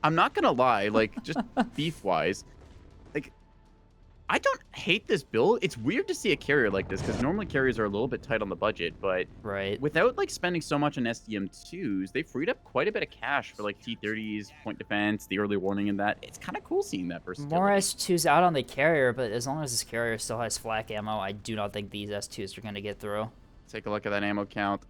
I'm not gonna lie, like just beef wise, like I don't hate this build. It's weird to see a carrier like this because normally carriers are a little bit tight on the budget, but right. without like spending so much on SDM2s, they freed up quite a bit of cash for like T30s, point defense, the early warning, and that. It's kind of cool seeing that versatility. More S2s out on the carrier, but as long as this carrier still has flak ammo, I do not think these S2s are going to get through. Take a look at that ammo count.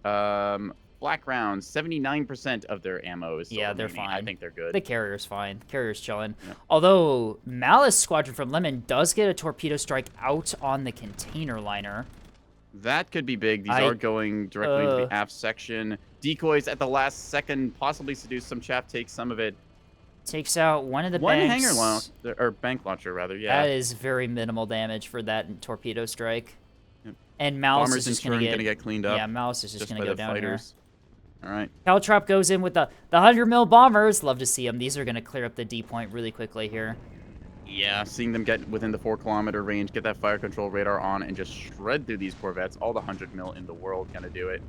Black rounds, 79% of their ammo is still Yeah, they're remaining. fine. I think they're good. The carrier's fine. Carrier's chilling. Yeah. Although Malice Squadron from Lemon does get a torpedo strike out on the container liner. That could be big. These are going directly into the aft section. Decoys at the last second, possibly seduce some chaff, take some of it. Takes out one of the One banks. hanger launch, or bank launcher rather, yeah. That is very minimal damage for that torpedo strike. Yep. And Malice Bombers is in just turn going gonna get cleaned up. Yeah, Malice is just going by to go the down fighters. All right. here. Caltrop goes in with the 100 mil bombers. Love to see them. These are going to clear up the D point really quickly here. Yeah, seeing them get within the 4-kilometer range, get that fire control radar on, and just shred through these corvettes. All the 100 mil in the world gonna do it.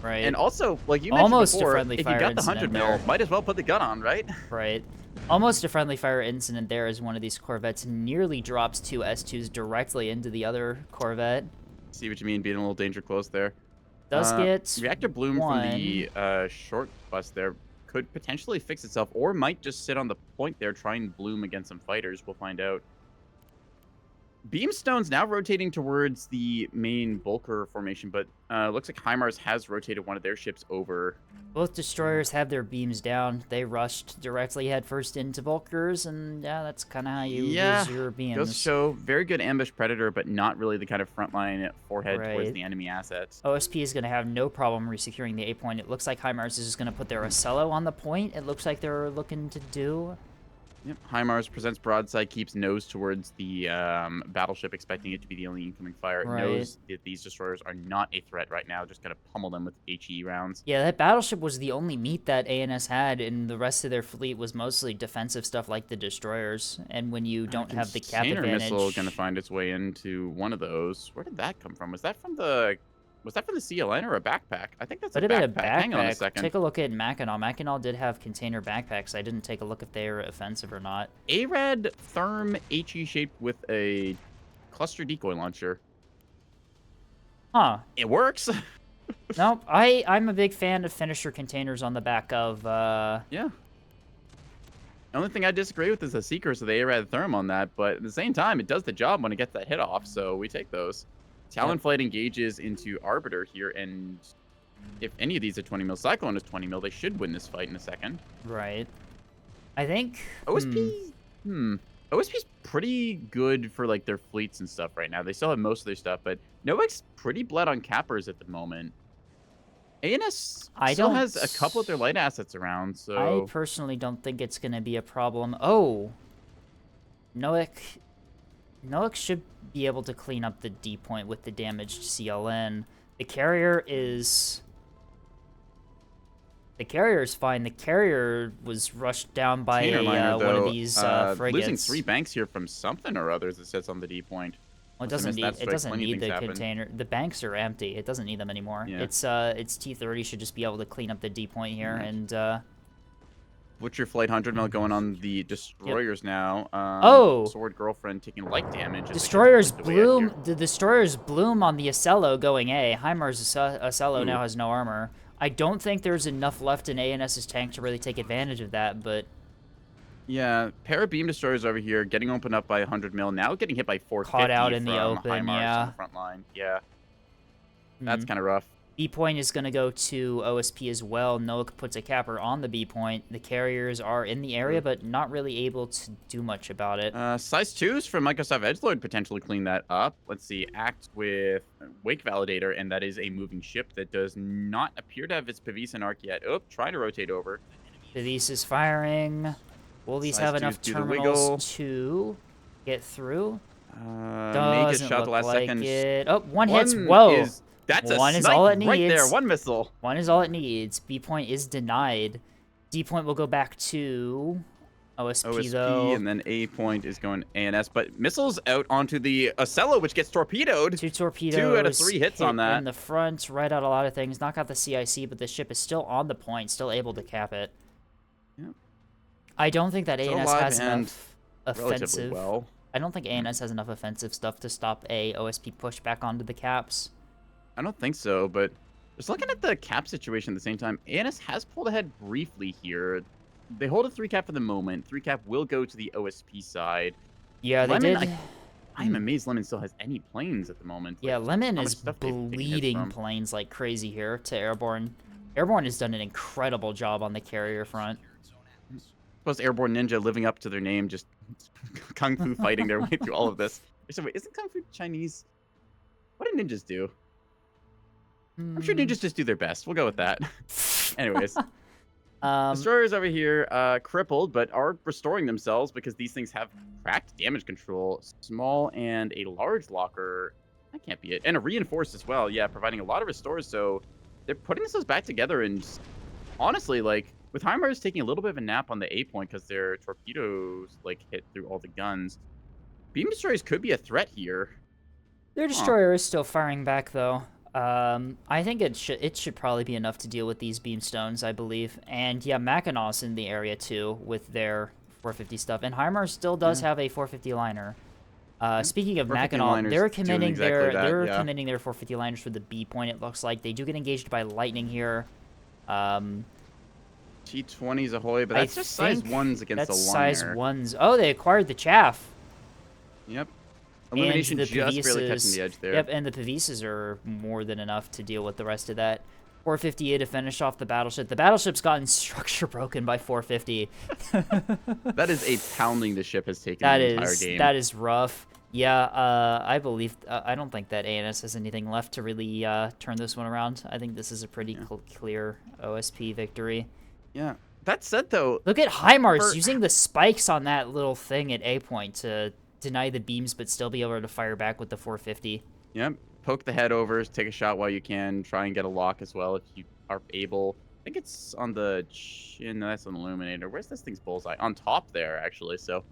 Right. And also, like you mentioned Almost a before, friendly if you fire got the 100 incident mil, there. might as well put the gun on, right? Right. Almost a friendly fire incident there as one of these corvettes nearly drops two S2s directly into the other corvette. See what you mean, being a little danger close there. Does get Reactor Bloom one. from the short bus there could potentially fix itself, or might just sit on the point there, try and bloom against some fighters. We'll find out. Beamstone's now rotating towards the main Bulker formation, but looks like HIMARS has rotated one of their ships over. Both destroyers have their beams down. They rushed directly headfirst into Bulkers, and yeah, that's kind of how you lose your beams. Goes to show very good ambush predator, but not really the kind of frontline forehead towards Right. the enemy assets. OSP is going to have no problem resecuring the A point. It looks like HIMARS is just going to put their Ocello on the point. It looks like they're looking to do. Yep. HIMARS presents broadside, keeps nose towards the battleship, expecting it to be the only incoming fire. It Right. knows that these destroyers are not a threat right now, just kind of pummel them with HE rounds. Yeah, that battleship was the only meat that ANS had, and the rest of their fleet was mostly defensive stuff like the destroyers. And when you don't have the cap Container advantage, missile going to find its way into one of those. Where did that come from? Was that from the CLN or a backpack? I think that's Could a have been backpack. a backpack. Hang on a second. Take a look at Mackinac. Mackinac did have container backpacks. I didn't take a look if they were offensive or not. ARAD Therm HE shaped with a cluster decoy launcher. Huh. It works. Nope. I'm a big fan of finisher containers on the back of. Yeah. The only thing I disagree with is the Seekers of the ARAD Therm on that, but at the same time, it does the job when it gets that hit off, so we take those. Talonflight engages into Arbiter here, and if any of these are 20 mil, Cyclone is 20 mil, they should win this fight in a second. Right. I think... OSP... OSP's pretty good for, like, their fleets and stuff right now. They still have most of their stuff, but Novak's pretty bled on cappers at the moment. ANS still has a couple of their light assets around, so... I personally don't think it's going to be a problem. Oh! Noak should be able to clean up the D point with the damaged CLN. The carrier is fine. The carrier was rushed down by Liner, one of these frigates. Losing 3 banks here from something or others, it says on the D point. Well, it doesn't need the container. The banks are empty. It doesn't need them anymore. Yeah. It's T30 should just be able to clean up the D point here and Butcher Flight 100 mil going on the destroyers now. Sword Girlfriend taking light damage. Destroyers bloom. The destroyers bloom on the Acello going A. Heimer's Acello now has no armor. I don't think there's enough left in ANS's tank to really take advantage of that, but... Yeah, pair of beam destroyers over here, getting opened up by 100 mil, now getting hit by 450 caught out in the open, on the front line. Yeah, that's kind of rough. B point is going to go to OSP as well. Noak puts a capper on the B point. The carriers are in the area, but not really able to do much about it. Size 2s from Microsoft Edgelord potentially clean that up. Let's see, act with Wake Validator, and that is a moving ship that does not appear to have its Pavis and Arc yet. Oh, trying to rotate over. Pavis is firing. Will these have enough terminals to get through? Make a shot the last second. Oh, one hits. Whoa. That's one a is all it needs. Right there, one missile. One is all it needs. B point is denied. D point will go back to OSP though. And then A point is going ANS. But missiles out onto the Acello, which gets torpedoed. 2 torpedoes. 2 out of 3 hits on that. In the front, right out a lot of things. Knock out the CIC, but the ship is still on the point, still able to cap it. Yep. I don't think that ANS has enough offensive. Well. I don't think ANS has enough offensive stuff to stop a OSP push back onto the caps. I don't think so, but just looking at the cap situation at the same time, ANS has pulled ahead briefly here. They hold a 3 cap for the moment. 3 cap will go to the OSP side. Yeah, they did. I'm amazed Lemon still has any planes at the moment. Yeah, Lemon is bleeding planes like crazy here to Airborne. Airborne has done an incredible job on the carrier front. Plus, Airborne Ninja living up to their name, just kung fu fighting their way through all of this. So wait, isn't kung fu Chinese? What do ninjas do? I'm sure ninjas just do their best. We'll go with that. Anyways. Destroyers over here, crippled, but are restoring themselves because these things have cracked damage control. Small and a large locker. That can't be it. And a reinforced as well. Yeah, providing a lot of restores. So they're putting themselves back together. And honestly, like, with HIMARS taking a little bit of a nap on the A point because their torpedoes, like, hit through all the guns. Beam destroyers could be a threat here. Their destroyer is still firing back, though. I think it should probably be enough to deal with these beamstones, I believe. And yeah, Mackinaw's in the area too with their 450 stuff. And HIMARS still does have a 450 liner. Speaking of Mackinac, they're committing committing their 450 liners for the B point. It looks like they do get engaged by lightning here. T20s ahoy, but that's just size 1s against the liner. That's size 1s. Oh, they acquired the chaff. Yep. Illumination just barely catching the edge there. Yep, and the Pavises are more than enough to deal with the rest of that. 450A to finish off the battleship. The battleship's gotten structure broken by 450. That is a pounding the ship has taken the entire game. That is rough. Yeah, I believe... I don't think that ANS has anything left to really turn this one around. I think this is a pretty clear OSP victory. Yeah. That said, though... Look at HIMARS using the spikes on that little thing at A point to deny the beams but still be able to fire back with the 450. Yep. Poke the head over, take a shot while you can, try and get a lock as well if you are able. I think it's on the chin. No, that's an illuminator. Where's this thing's bullseye? On top there, actually, so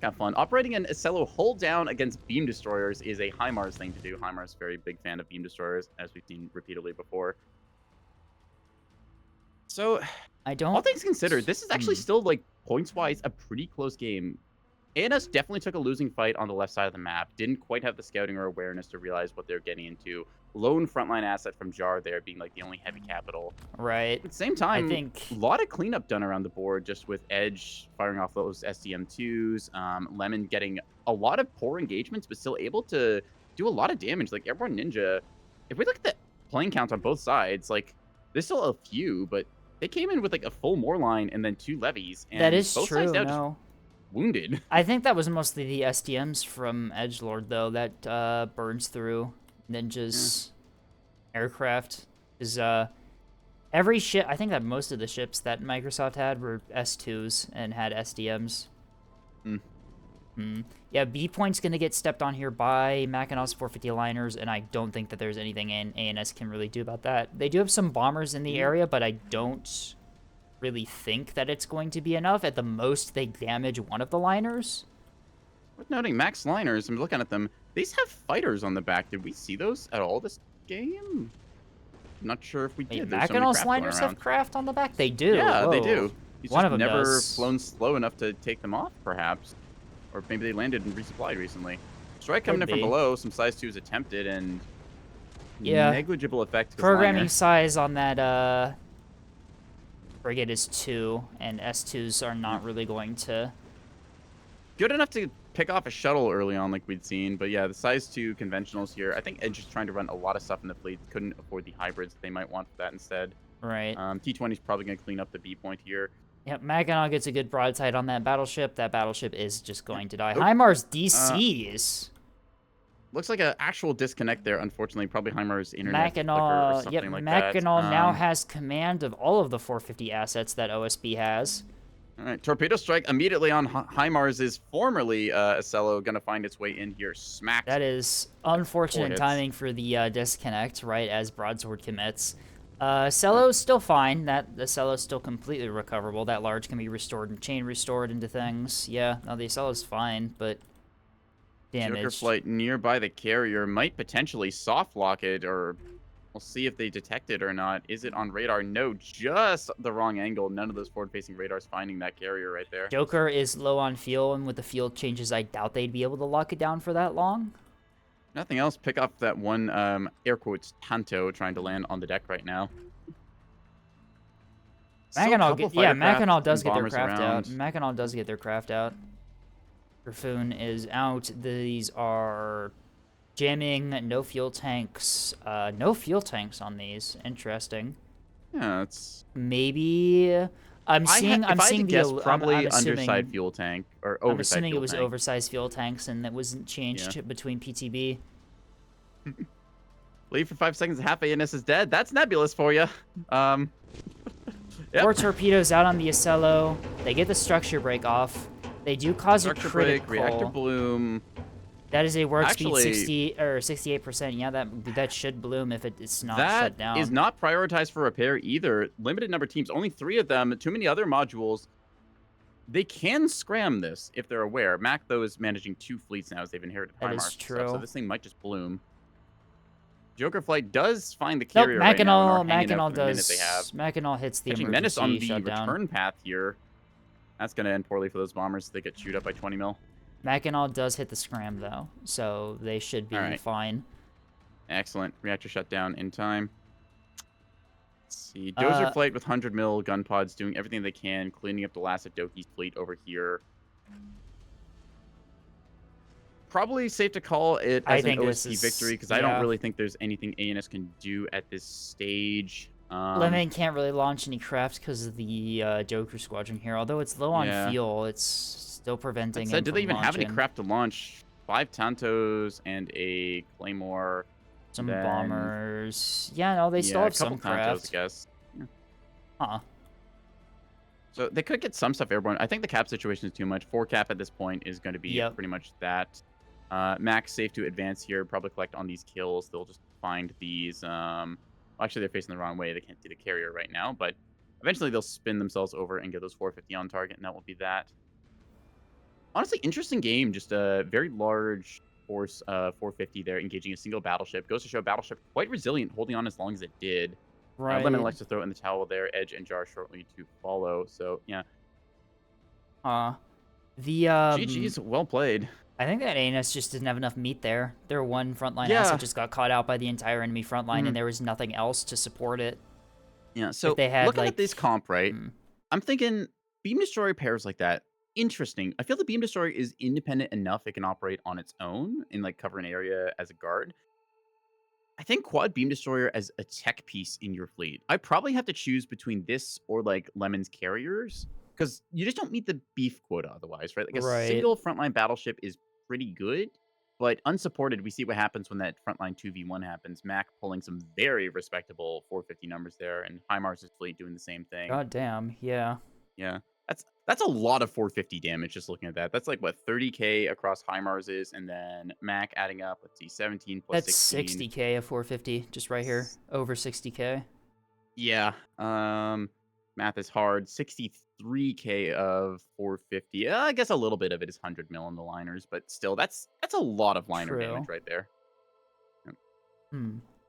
kind of fun. Operating an Acello hold down against beam destroyers is a HIMARS thing to do. HIMARS is a very big fan of beam destroyers, as we've seen repeatedly before. So, all things considered, this is actually still, like, points-wise, a pretty close game. ANS definitely took a losing fight on the left side of the map. Didn't quite have the scouting or awareness to realize what they're getting into. Lone frontline asset from Jar there being like the only heavy capital. Right. At the same time, I think a lot of cleanup done around the board just with Edge firing off those SDM2s. Lemon getting a lot of poor engagements but still able to do a lot of damage. Like Airborne Ninja, if we look at the plane counts on both sides. Like, there's still a few, but they came in with like a full Moor line and then 2 levies. And That is both true, sides now just no. wounded. I think that was mostly the SDMs from Edgelord, though, that burns through Ninja's aircraft. Is every ship, I think that most of the ships that Microsoft had were S2s and had SDMs. Yeah, B Point's going to get stepped on here by Mackinaw's 450 liners, and I don't think that there's anything ANS can really do about that. They do have some bombers in the area, but I don't really think that it's going to be enough. At the most, they damage one of the liners. Worth noting, Max liners, I'm looking at them. These have fighters on the back. Did we see those at all this game? I'm not sure if we did. Wait, Mackinaw's liners have craft on the back? They do. Yeah, Whoa. they do. He's One just of them never does. flown slow enough to take them off, perhaps. Or maybe they landed and resupplied recently. Strike coming in from below, some size 2s attempted, and negligible effect. Programming size on that frigate is 2, and S2s are not really going to... Good enough to pick off a shuttle early on like we'd seen, but yeah, the size 2 conventionals here. I think Edge is trying to run a lot of stuff in the fleet. Couldn't afford the hybrids. They might want that instead. Right. T-20 is probably going to clean up the B point here. Yep, Mackinac gets a good broadside on that battleship. That battleship is just going to die. HIMARS DCs. Looks like an actual disconnect there, unfortunately. Probably HIMARS internet Mackinac, or something like that. Mackinac now has command of all of the 450 assets that OSB has. All right, torpedo strike immediately on HIMARS is formerly Acello going to find its way in here. Smacked. That is unfortunate timing for the disconnect, right as broadsword commits. Cello's still fine. The Cello's still completely recoverable. That large can be restored and chain restored into things. Yeah, no, the Cello's fine, but damaged. Joker flight nearby the carrier might potentially soft lock it, or we'll see if they detect it or not. Is it on radar? No, just the wrong angle. None of those forward-facing radars finding that carrier right there. Joker is low on fuel, and with the field changes, I doubt they'd be able to lock it down for that long. Nothing else. Pick up that one, air quotes, Tanto trying to land on the deck right now. Mackinac does get their craft out. Mackinac does get their craft out. Griffon is out. These are jamming. No fuel tanks. No fuel tanks on these. Interesting. Yeah, it's maybe. I'm seeing the probably underside fuel tank or oversized. I'm assuming fuel it was tank. Oversized fuel tanks, and that wasn't changed between PTB. Leave for 5 seconds. Half ANS is dead. That's nebulous for you. Yep. 4 torpedoes out on the Acello. They get the structure break off. They do cause a critical. Reactor bloom. That is a work speed 60 or 68%. Yeah, that should bloom if it's not shut down. That is not prioritized for repair either. Limited number of teams, only 3 of them. Too many other modules. They can scram this if they're aware. Mac though is managing 2 fleets now as they've inherited HIMARS. That is true. So this thing might just bloom. Joker flight does find the carrier right now. Mackinac does. Mackinac hits the emergency Menace on the shutdown. return path here. That's going to end poorly for those bombers. They get chewed up by 20 mil. Mackinac does hit the scram, though, so they should be fine. Excellent. Reactor shutdown in time. Let's see. Dozer flight with 100 mil gun pods doing everything they can, cleaning up the last of Doki's fleet over here. Probably safe to call it as an OSP victory, because I don't really think there's anything ANS can do at this stage. Lemon can't really launch any craft because of the Joker squadron here. Although it's low on fuel, it's still preventing him do they even launching. have any craft to launch? 5 Tantos and a Claymore. Some bombers. Yeah, no, they still have some craft. Tantos, I guess. Yeah. Huh. So they could get some stuff airborne. I think the cap situation is too much. 4 cap at this point is going to be pretty much that. Max safe to advance here. Probably collect on these kills. They'll just find these... actually, they're facing the wrong way. They can't see the carrier right now, but eventually they'll spin themselves over and get those 450 on target, and that will be that. Honestly, interesting game. Just a very large force 450 there, engaging a single battleship. Goes to show battleship quite resilient, holding on as long as it did. Right. Lemon likes to throw it in the towel there. Edge and Jar shortly to follow. So, yeah. GG's well played. I think that ANS just didn't have enough meat there. Their one frontline asset just got caught out by the entire enemy frontline, and there was nothing else to support it. Yeah, so they had, looking at this comp, right, I'm thinking beam destroyer pairs like that, interesting. I feel the beam destroyer is independent enough it can operate on its own and like cover an area as a guard. I think Quad Beam Destroyer as a tech piece in your fleet. I probably have to choose between this or like Lemon's carriers because you just don't meet the beef quota otherwise, right? Like a Right. single frontline battleship is pretty good, but unsupported, we see what happens when that frontline 2v1 happens. Mac pulling some very respectable 450 numbers there, and HIMARS' fleet doing the same thing. God damn, yeah. Yeah. That's a lot of 450 damage just looking at that. That's like what 30k across HIMARS is, and then Mac adding up, let's see, 17 plus That's 16. 60k of 450, just right here. Over 60k. Yeah. Math is hard. 63k of 450. I guess a little bit of it is 100 mil in the liners, but still, that's a lot of liner damage right there. Yep.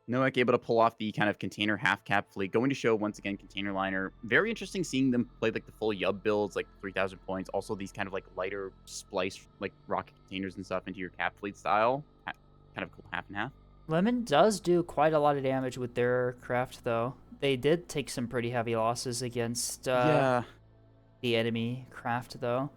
Noak able to pull off the kind of container half cap fleet. Going to show once again container liner. Very interesting seeing them play like the full Yub builds, like 3,000 points. Also these kind of like lighter splice like rocket containers and stuff into your cap fleet style. Kind of cool half and half. Lemon does do quite a lot of damage with their craft, though. They did take some pretty heavy losses against the enemy craft, though.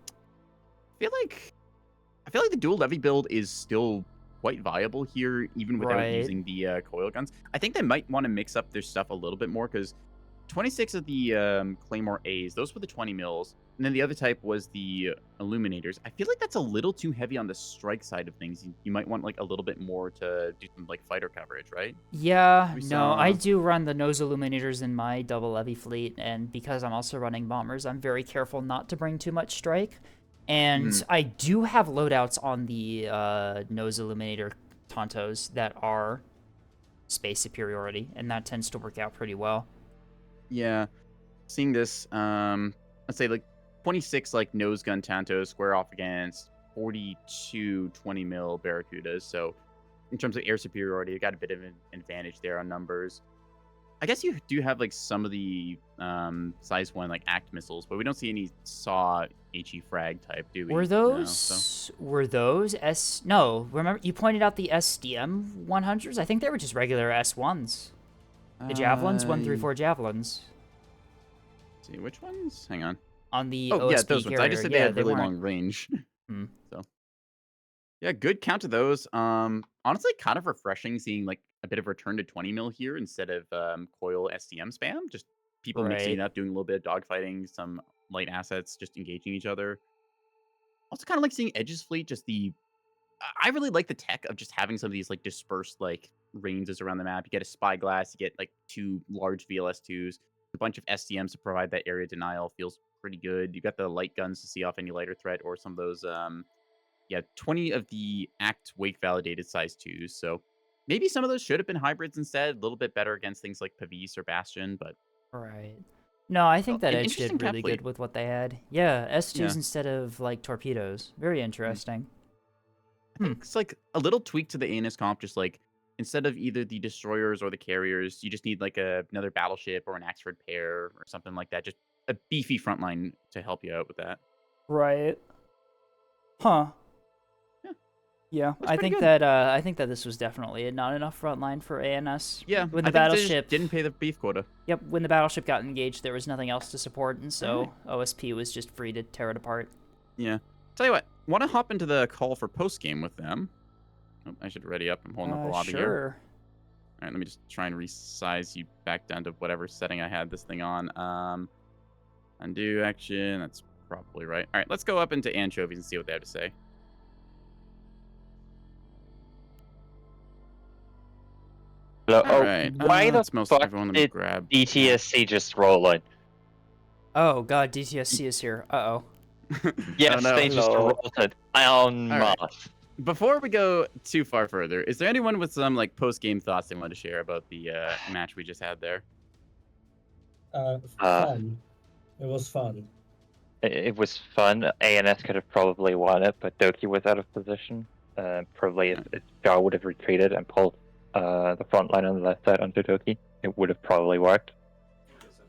I feel like the dual levy build is still quite viable here, even without using the coil guns. I think they might want to mix up their stuff a little bit more because 26 of the Claymore A's, those were the 20 mils. And then the other type was the Illuminators. I feel like that's a little too heavy on the strike side of things. You might want like a little bit more to do some like fighter coverage, right? Yeah, no, I do run the nose Illuminators in my double levy fleet, and because I'm also running bombers, I'm very careful not to bring too much strike. And I do have loadouts on the nose Illuminator Tontos that are space superiority, and that tends to work out pretty well. Yeah, seeing this, let's say like 26 like nose gun Tantos square off against 42 20 mil Barracudas. So in terms of air superiority, you got a bit of an advantage there on numbers. I guess you do have like some of the size 1 like ACT missiles, but we don't see any SAW HE frag type, do we? Were those No, remember you pointed out the SDM 100s? I think they were just regular S1s. The javelins, 134 javelins. Let's see which ones? Hang on. On the OSP yeah, those ones. I just said they had really long range. So yeah, good count to those. Honestly, kind of refreshing seeing like a bit of return to 20 mil here instead of coil SDM spam. Just people mixing it up, doing a little bit of dogfighting, some light assets, just engaging each other. Also, kind of like seeing Edge's fleet. I really like the tech of just having some of these like dispersed like ranges around the map. You get a spyglass, you get like 2 large VLS2s, a bunch of SDMs to provide that area denial. Feels pretty good. You got the light guns to see off any lighter threat or some of those 20 of the ACT wake validated size 2s. So maybe some of those should have been hybrids instead. A little bit better against things like Pavis or Bastion, but no, I think that Edge did really good with what they had. Yeah, S2s instead of like torpedoes. Very interesting. I think it's like a little tweak to the ANS comp, just like instead of either the destroyers or the carriers, you just need like another battleship or an Axford pair or something like that. Just a beefy frontline to help you out with that. Right. Huh. Yeah, I think that this was definitely not enough frontline for ANS. Yeah, when the battleship didn't pay the beef quota. Yep, when the battleship got engaged, there was nothing else to support, and so OSP was just free to tear it apart. Yeah. Tell you what, want to hop into the call for post game with them? Oh, I should ready up. I'm holding up the lobby here. All right, let me just try and resize you back down to whatever setting I had this thing on. Undo action. That's probably right. All right, let's go up into anchovies and see what they have to say. Hello. All right. Why the fuck everyone. did DTSC just roll in? Oh god, DTSC is here. Uh-oh. Yes, they just rolled it en masse. Right. Before we go too far further, is there anyone with some like post-game thoughts they want to share about the match we just had there? Fun. It was fun. It was fun. ANS could have probably won it, but Doki was out of position. Probably if Jar would have retreated and pulled the front line on the left side onto Doki, it would have probably worked.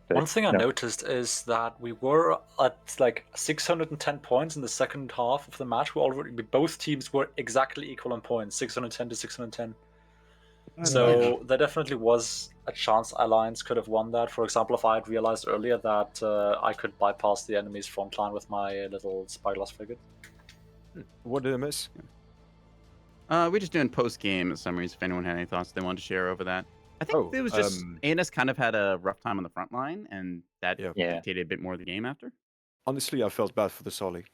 But one thing I noticed is that we were at like 610 points in the second half of the match. Both teams were exactly equal in points, 610 to 610. So there definitely was a chance Alliance could have won that. For example, if I had realized earlier that I could bypass the enemy's front line with my little spyglass frigate. What did I miss? We're just doing post-game summaries. If anyone had any thoughts they wanted to share over that, I think Oh, it was just ANS kind of had a rough time on the front line, and that Yeah. dictated a bit more of the game after. Honestly, I felt bad for the Solly.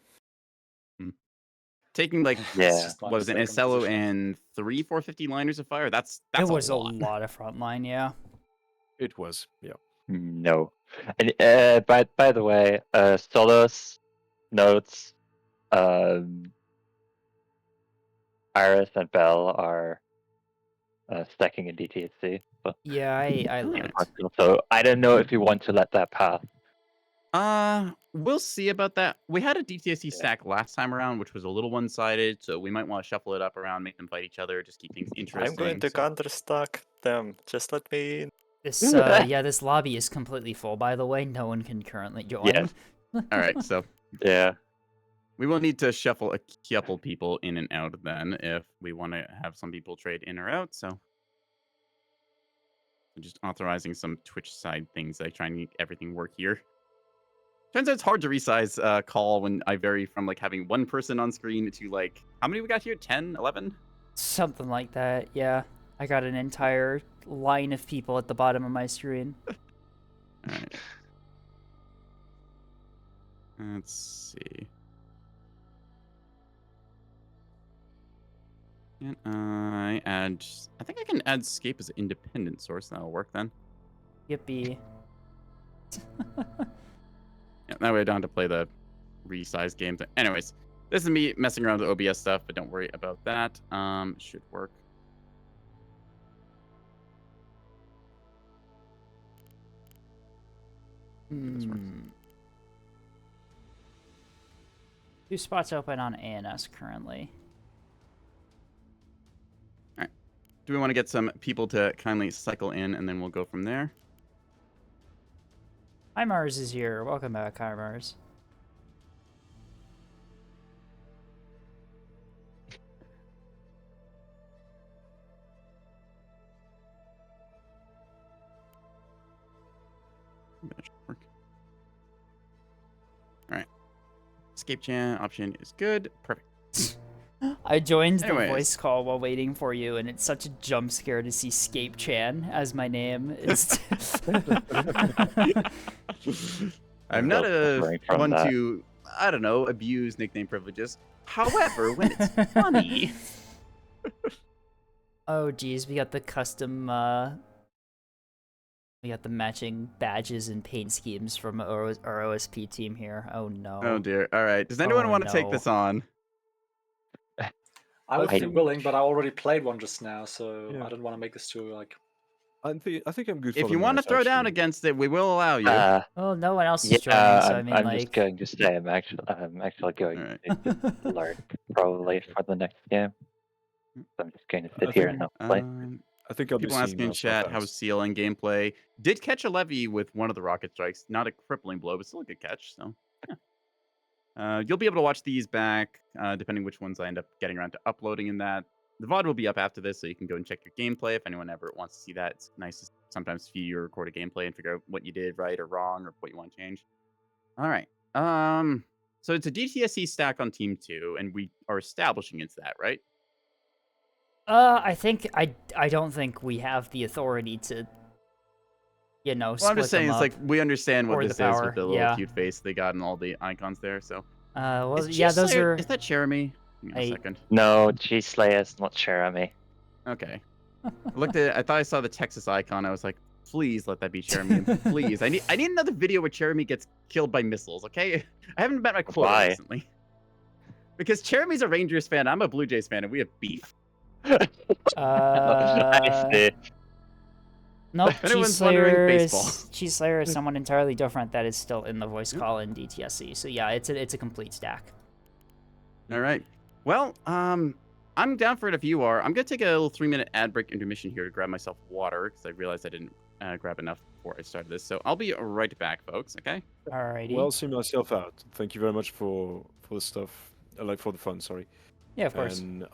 Taking like It's Yeah. just my was it mistake on Ansello position. and 3 450 liners of fire? That's It was a lot. a lot of front line, yeah. It was, yeah. No. And by the way, Solos notes, Iris and Bell are stacking in DTSC. But Yeah, I Alright. looked. so I don't know if you want to let that pass. We'll see about that. We had a DTSC Yeah. stack last time around, which was a little one-sided, so we might want to shuffle it up around, make them fight each other, just keep things interesting. I'm going to counter-stack them. Just let me in. This yeah, this lobby is completely full, by the way. No one can currently join. Yes. All right, so Yeah. we will need to shuffle a couple people in and out then if we want to have some people trade in or out. So just authorizing some Twitch side things. I try and make everything work here. Turns out it's hard to resize call when I vary from like having one person on screen to like, how many we got here? 10, 11? Something like that, yeah. I got an entire line of people at the bottom of my screen. All right. Let's see. Can I add... I think I can add Scape as an independent source. That'll work then. Yippee. Yeah, that way I don't have to play the resize games. Anyways, this is me messing around with OBS stuff, but don't worry about that. Should work. Two spots open on ANS currently. All right. Do we want to get some people to kindly cycle in, and then we'll go from there? Hi, Mars is here. Welcome back, hi, Mars. That should work. All right. Escape chat option is good. Perfect. I joined the Anyways. voice call while waiting for you, and it's such a jump scare to see Scape Chan as my name. It's I'm not Suffering a from one that. to, I don't know, abuse nickname privileges. However, when it's funny... Oh geez, we got the custom we got the matching badges and paint schemes from our OSP team here. Oh no. Oh dear. All right. Does anyone Oh, want to take no. this on? I would I be don't- willing, but I already played one just now, so Yeah. I don't want to make this too like. I think I'm good for If the you want to minutes, throw down actually. against it, we will allow you. Well, no one else is Yeah, joining, so I I'm, mean, I'm like. just going to say I'm actually going All right. to learn probably for the next game. So I'm just going to sit here and not play. I think I'll People be asking in seeing chat how's Seal and gameplay. Did catch a levy with one of the rocket strikes. Not a crippling blow, but still a good catch. So, yeah. You'll be able to watch these back, depending which ones I end up getting around to uploading in that. The VOD will be up after this, so you can go and check your gameplay if anyone ever wants to see that. It's nice to sometimes see your recorded gameplay and figure out what you did right or wrong or what you want to change. All right. So it's a DTSC stack on Team 2, and we are establishing into that, right? I think I don't think we have the authority to, you know, Well, I'm just saying, it's like we understand what or the this is power, with the little yeah. cute face they got and all the icons there. So, well, Is yeah, those G-Slayer- are. Is that Jeremy? Hang on a I- second. No, G Slayer's not Jeremy. Okay. I thought I saw the Texas icon. I was like, please let that be Jeremy. Please, I need another video where Jeremy gets killed by missiles. Okay, I haven't met my quota Why? recently. Because Jeremy's a Rangers fan, I'm a Blue Jays fan, and we have beef. I see. Nope, If anyone's wondering, baseball. Cheese Slayer is someone entirely different that is still in the voice Yep. call in DTSC. So yeah, it's a complete stack. All right. Well, I'm down for it if you are. I'm gonna take a little 3-minute ad break intermission here to grab myself water because I realized I didn't grab enough before I started this. So I'll be right back, folks. Okay. Alrighty. Well, see myself out. Thank you very much for the stuff, like for the fun. Sorry. yeah, of course. And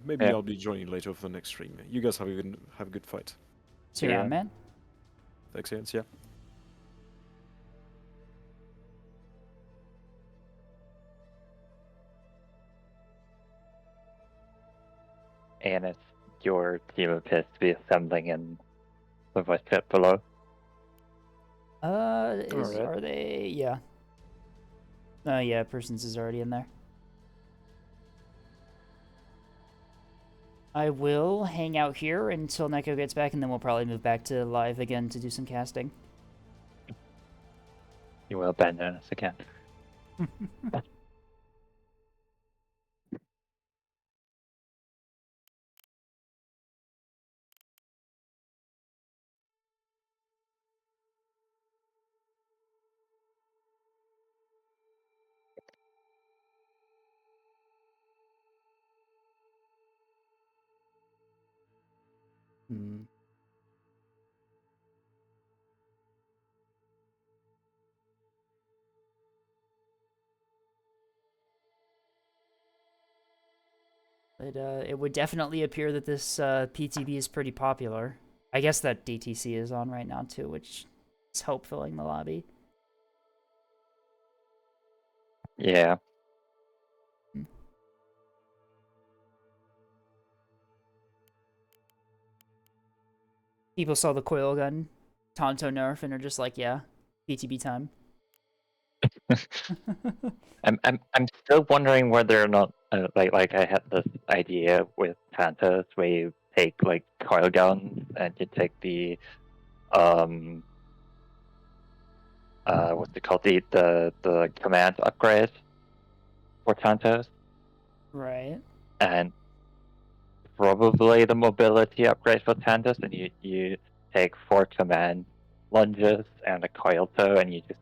maybe Yeah. I'll be joining later for the next stream. You guys have a good fight. So yeah, yeah. man. Thanks, Jens. Yeah. units your team appears to be assembling in the voice chat below. Alright. Are they? Yeah. Oh yeah, Persons is already in there. I will hang out here until Neko gets back, and then we'll probably move back to live again to do some casting. You will abandon us again. Hmm. But it would definitely appear that this PTB is pretty popular. I guess that DTC is on right now too, which is hope filling the lobby. Yeah. People saw the coil gun, Tonto nerf, and are just like, yeah, PTB time. I'm still wondering whether or not like I had this idea with Tantas where you take like coil guns and you take the what's it called, the command upgrade for Tantas, Right. and probably the mobility upgrade for Tantas, and you take 4 command lunges and a coil toe, and you just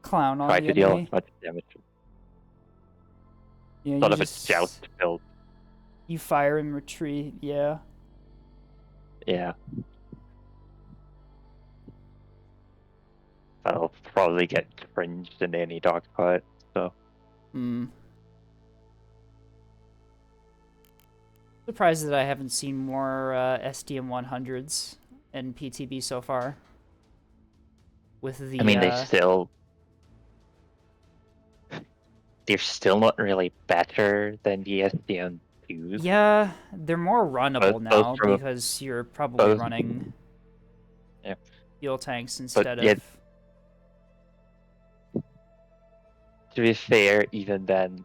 Clown on try the to deal enemy. as much damage. Yeah, Sort you of a just joust build. you fire and retreat. Yeah. Yeah. That'll probably get cringed in any dogfight, so. Hmm. Surprised that I haven't seen more SDM 100s in PTB so far. With the I mean, they're still not really better than the SDM2s. yeah, they're more runnable both now from a- because you're probably both- running Yeah. fuel tanks instead yet- of. To be fair, even then,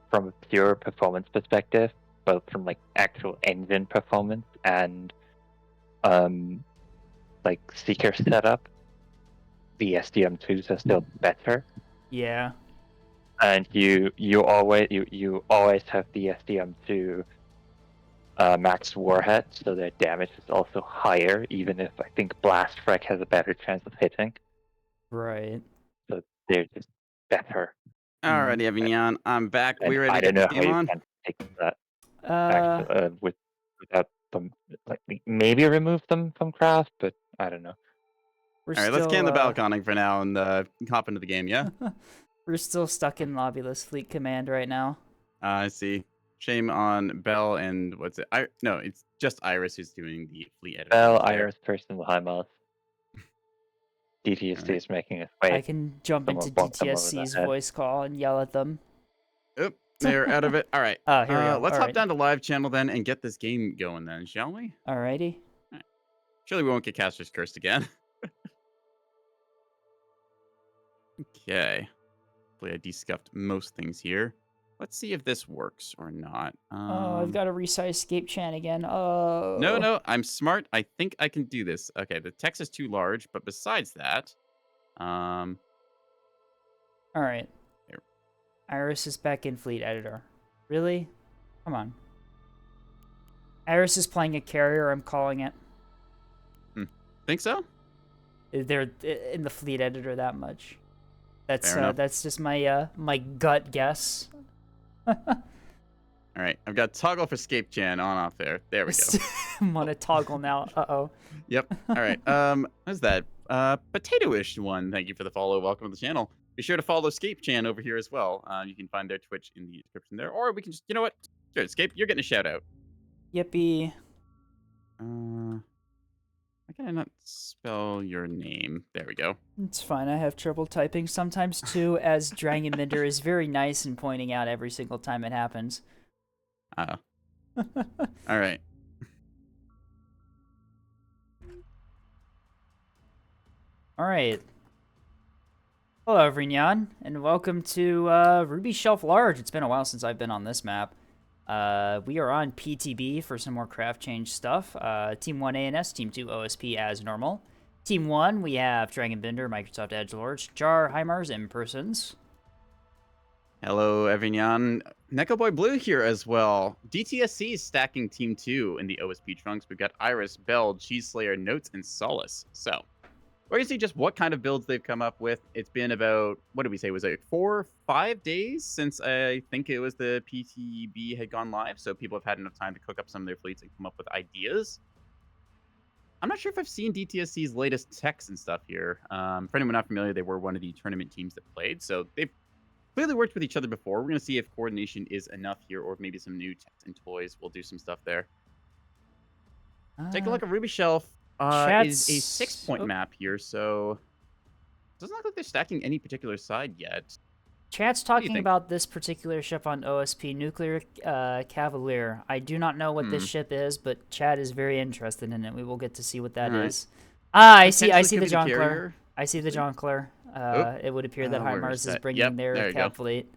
from a pure performance perspective, both from like actual engine performance and like seeker setup, the SDM2s are still better. Yeah. And you always have the SDM2 max warhead, so their damage is also higher, even if I think Blast Frag has a better chance of hitting. Right. So they're just better. Alrighty, Avignon, I'm back. And We ready I to don't get know this how game you on? can take that Uh, without them, like maybe remove them from craft, but I don't know. we're Alright, still, let's can the balconing for now and hop into the game, yeah? we're still stuck in lobbyless fleet command right now. I see. Shame on Bell and what's it? No, it's just Iris who's doing the fleet editor. Bell, over there. Iris, Person, Behemoth. DTSC Alright. is making its I way. can jump Someone into bumped them over the DTSC's head. voice call and yell at them. Oop, they're out of it. All right. Oh, here we go. Let's All hop right. down to live channel then and get this game going then, shall we? Alrighty. Surely we won't get Caster's Cursed again. Okay. Hopefully I de-scuffed most things here. Let's see if this works or not. Oh, I've got to resize Escape Chan again. Oh. No, I'm smart. I think I can do this. Okay, the text is too large, but besides that, All right. Here. Iris is back in Fleet Editor. Really? Come on. Iris is playing a carrier. I'm calling it. think so? They're in the Fleet Editor that much. That's Fair enough. that's just my my gut guess. All right, I've got toggle for Escape Chan on off there. There we go. I'm on a toggle now. Uh-oh. Yep. All right. What's that? Potato-ish one. Thank you for the follow. Welcome to the channel. Be sure to follow Escape Chan over here as well. You can find their Twitch in the description there, or we can just, you know what? Sure, Escape, you're getting a shout out. Yippee. Why can I not spell your name? There we go. It's fine. I have trouble typing sometimes too, as Dragonbender is very nice in pointing out every single time it happens. All right. All right. Hello, Vrignan, and welcome to Ruby Shelf Large. It's been a while since I've been on this map. We are on PTB for some more craft change stuff. Team 1 ANS, Team 2 OSP as normal. Team 1, we have Dragonbender, Microsoft Edgelords, Jar, Heimars, and Persons. Hello, Evignon. NekoboyBlue here as well. DTSC is stacking Team 2 in the OSP trunks. We've got Iris, Bell, Cheeseslayer, Notes, and Solace. So, we're going to see just what kind of builds they've come up with. It's been about, what did we say, was it 4 or 5 days since I think it was the PTB had gone live. So people have had enough time to cook up some of their fleets and come up with ideas. I'm not sure if I've seen DTSC's latest techs and stuff here. For anyone not familiar, they were one of the tournament teams that played. So they've clearly worked with each other before. We're going to see if coordination is enough here or maybe some new techs and toys will do some stuff there. Take a look at Ruby Shelf. Is a 6-point map here, so it doesn't look like they're stacking any particular side yet. Chat's talking about this particular ship on OSP, Nuclear Cavalier. I do not know what this ship is, but Chat is very interested in it. We will get to see what that is. Ah, I see the Jongleur. I see the Jongleur. It would appear that Heimars is bringing their cap fleet.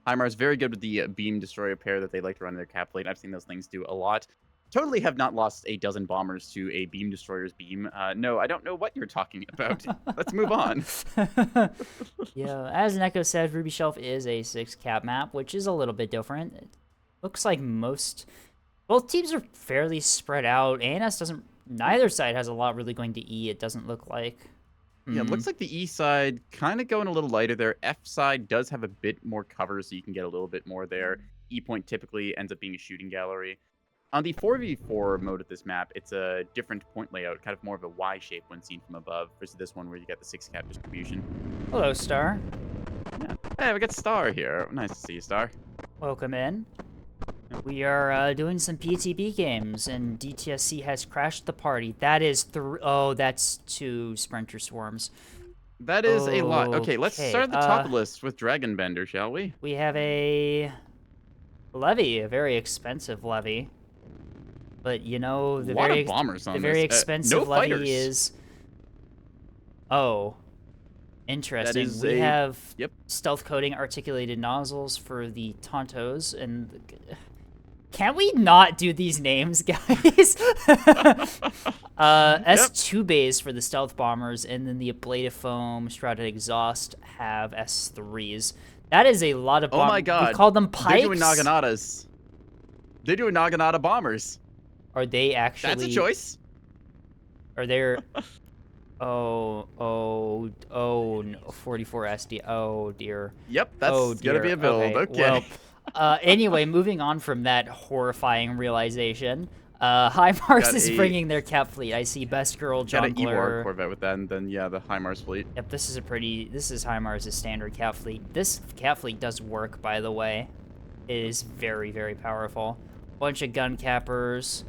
Heimars very good with the beam destroyer pair that they like to run in their cap fleet. I've seen those things do a lot. Totally have not lost a dozen bombers to a beam destroyer's beam. No, I don't know what you're talking about. Let's move on. Yeah, as Neko said, Ruby Shelf is a 6-cap map, which is a little bit different. It looks like both teams are fairly spread out. ANS doesn't, neither side has a lot really going to E, it doesn't look like. Yeah, it looks like the E side kind of going a little lighter there. F side does have a bit more cover, so you can get a little bit more there. E point typically ends up being a shooting gallery. On the 4v4 mode of this map, it's a different point layout, kind of more of a Y shape when seen from above, versus this one where you get the 6-cap distribution. Hello, Star. Yeah. Hey, we got Star here. Nice to see you, Star. Welcome in. We are doing some PTB games, and DTSC has crashed the party. That is that's 2 Sprinter Swarms. That is a lot. Okay, let's start at the top of the list with Dragonbender, shall we? We have a levy, a very expensive levy. But you know, the very expensive levy is. Oh, interesting. We have stealth coating articulated nozzles for the Tontos, and can we not do these names, guys? S2 bays for the stealth bombers, and then the ablative foam shrouded exhaust have S3s. That is a lot of bombers. Oh my god! We call them pipes. They're doing Naganatas. They're doing Naganata bombers. Are they actually? That's a choice. Are there? Oh, no, 44 SD. Oh dear. Yep, that's gonna be a build. Okay. Well, anyway, moving on from that horrifying realization, Heimars is bringing their cap fleet. I see Best Girl, Got an Jongleur. Ewar Corvette with that, and then yeah, the Heimars fleet. Yep, this is Heimars' standard cap fleet. This cap fleet does work, by the way. It is very, very powerful. Bunch of gun cappers.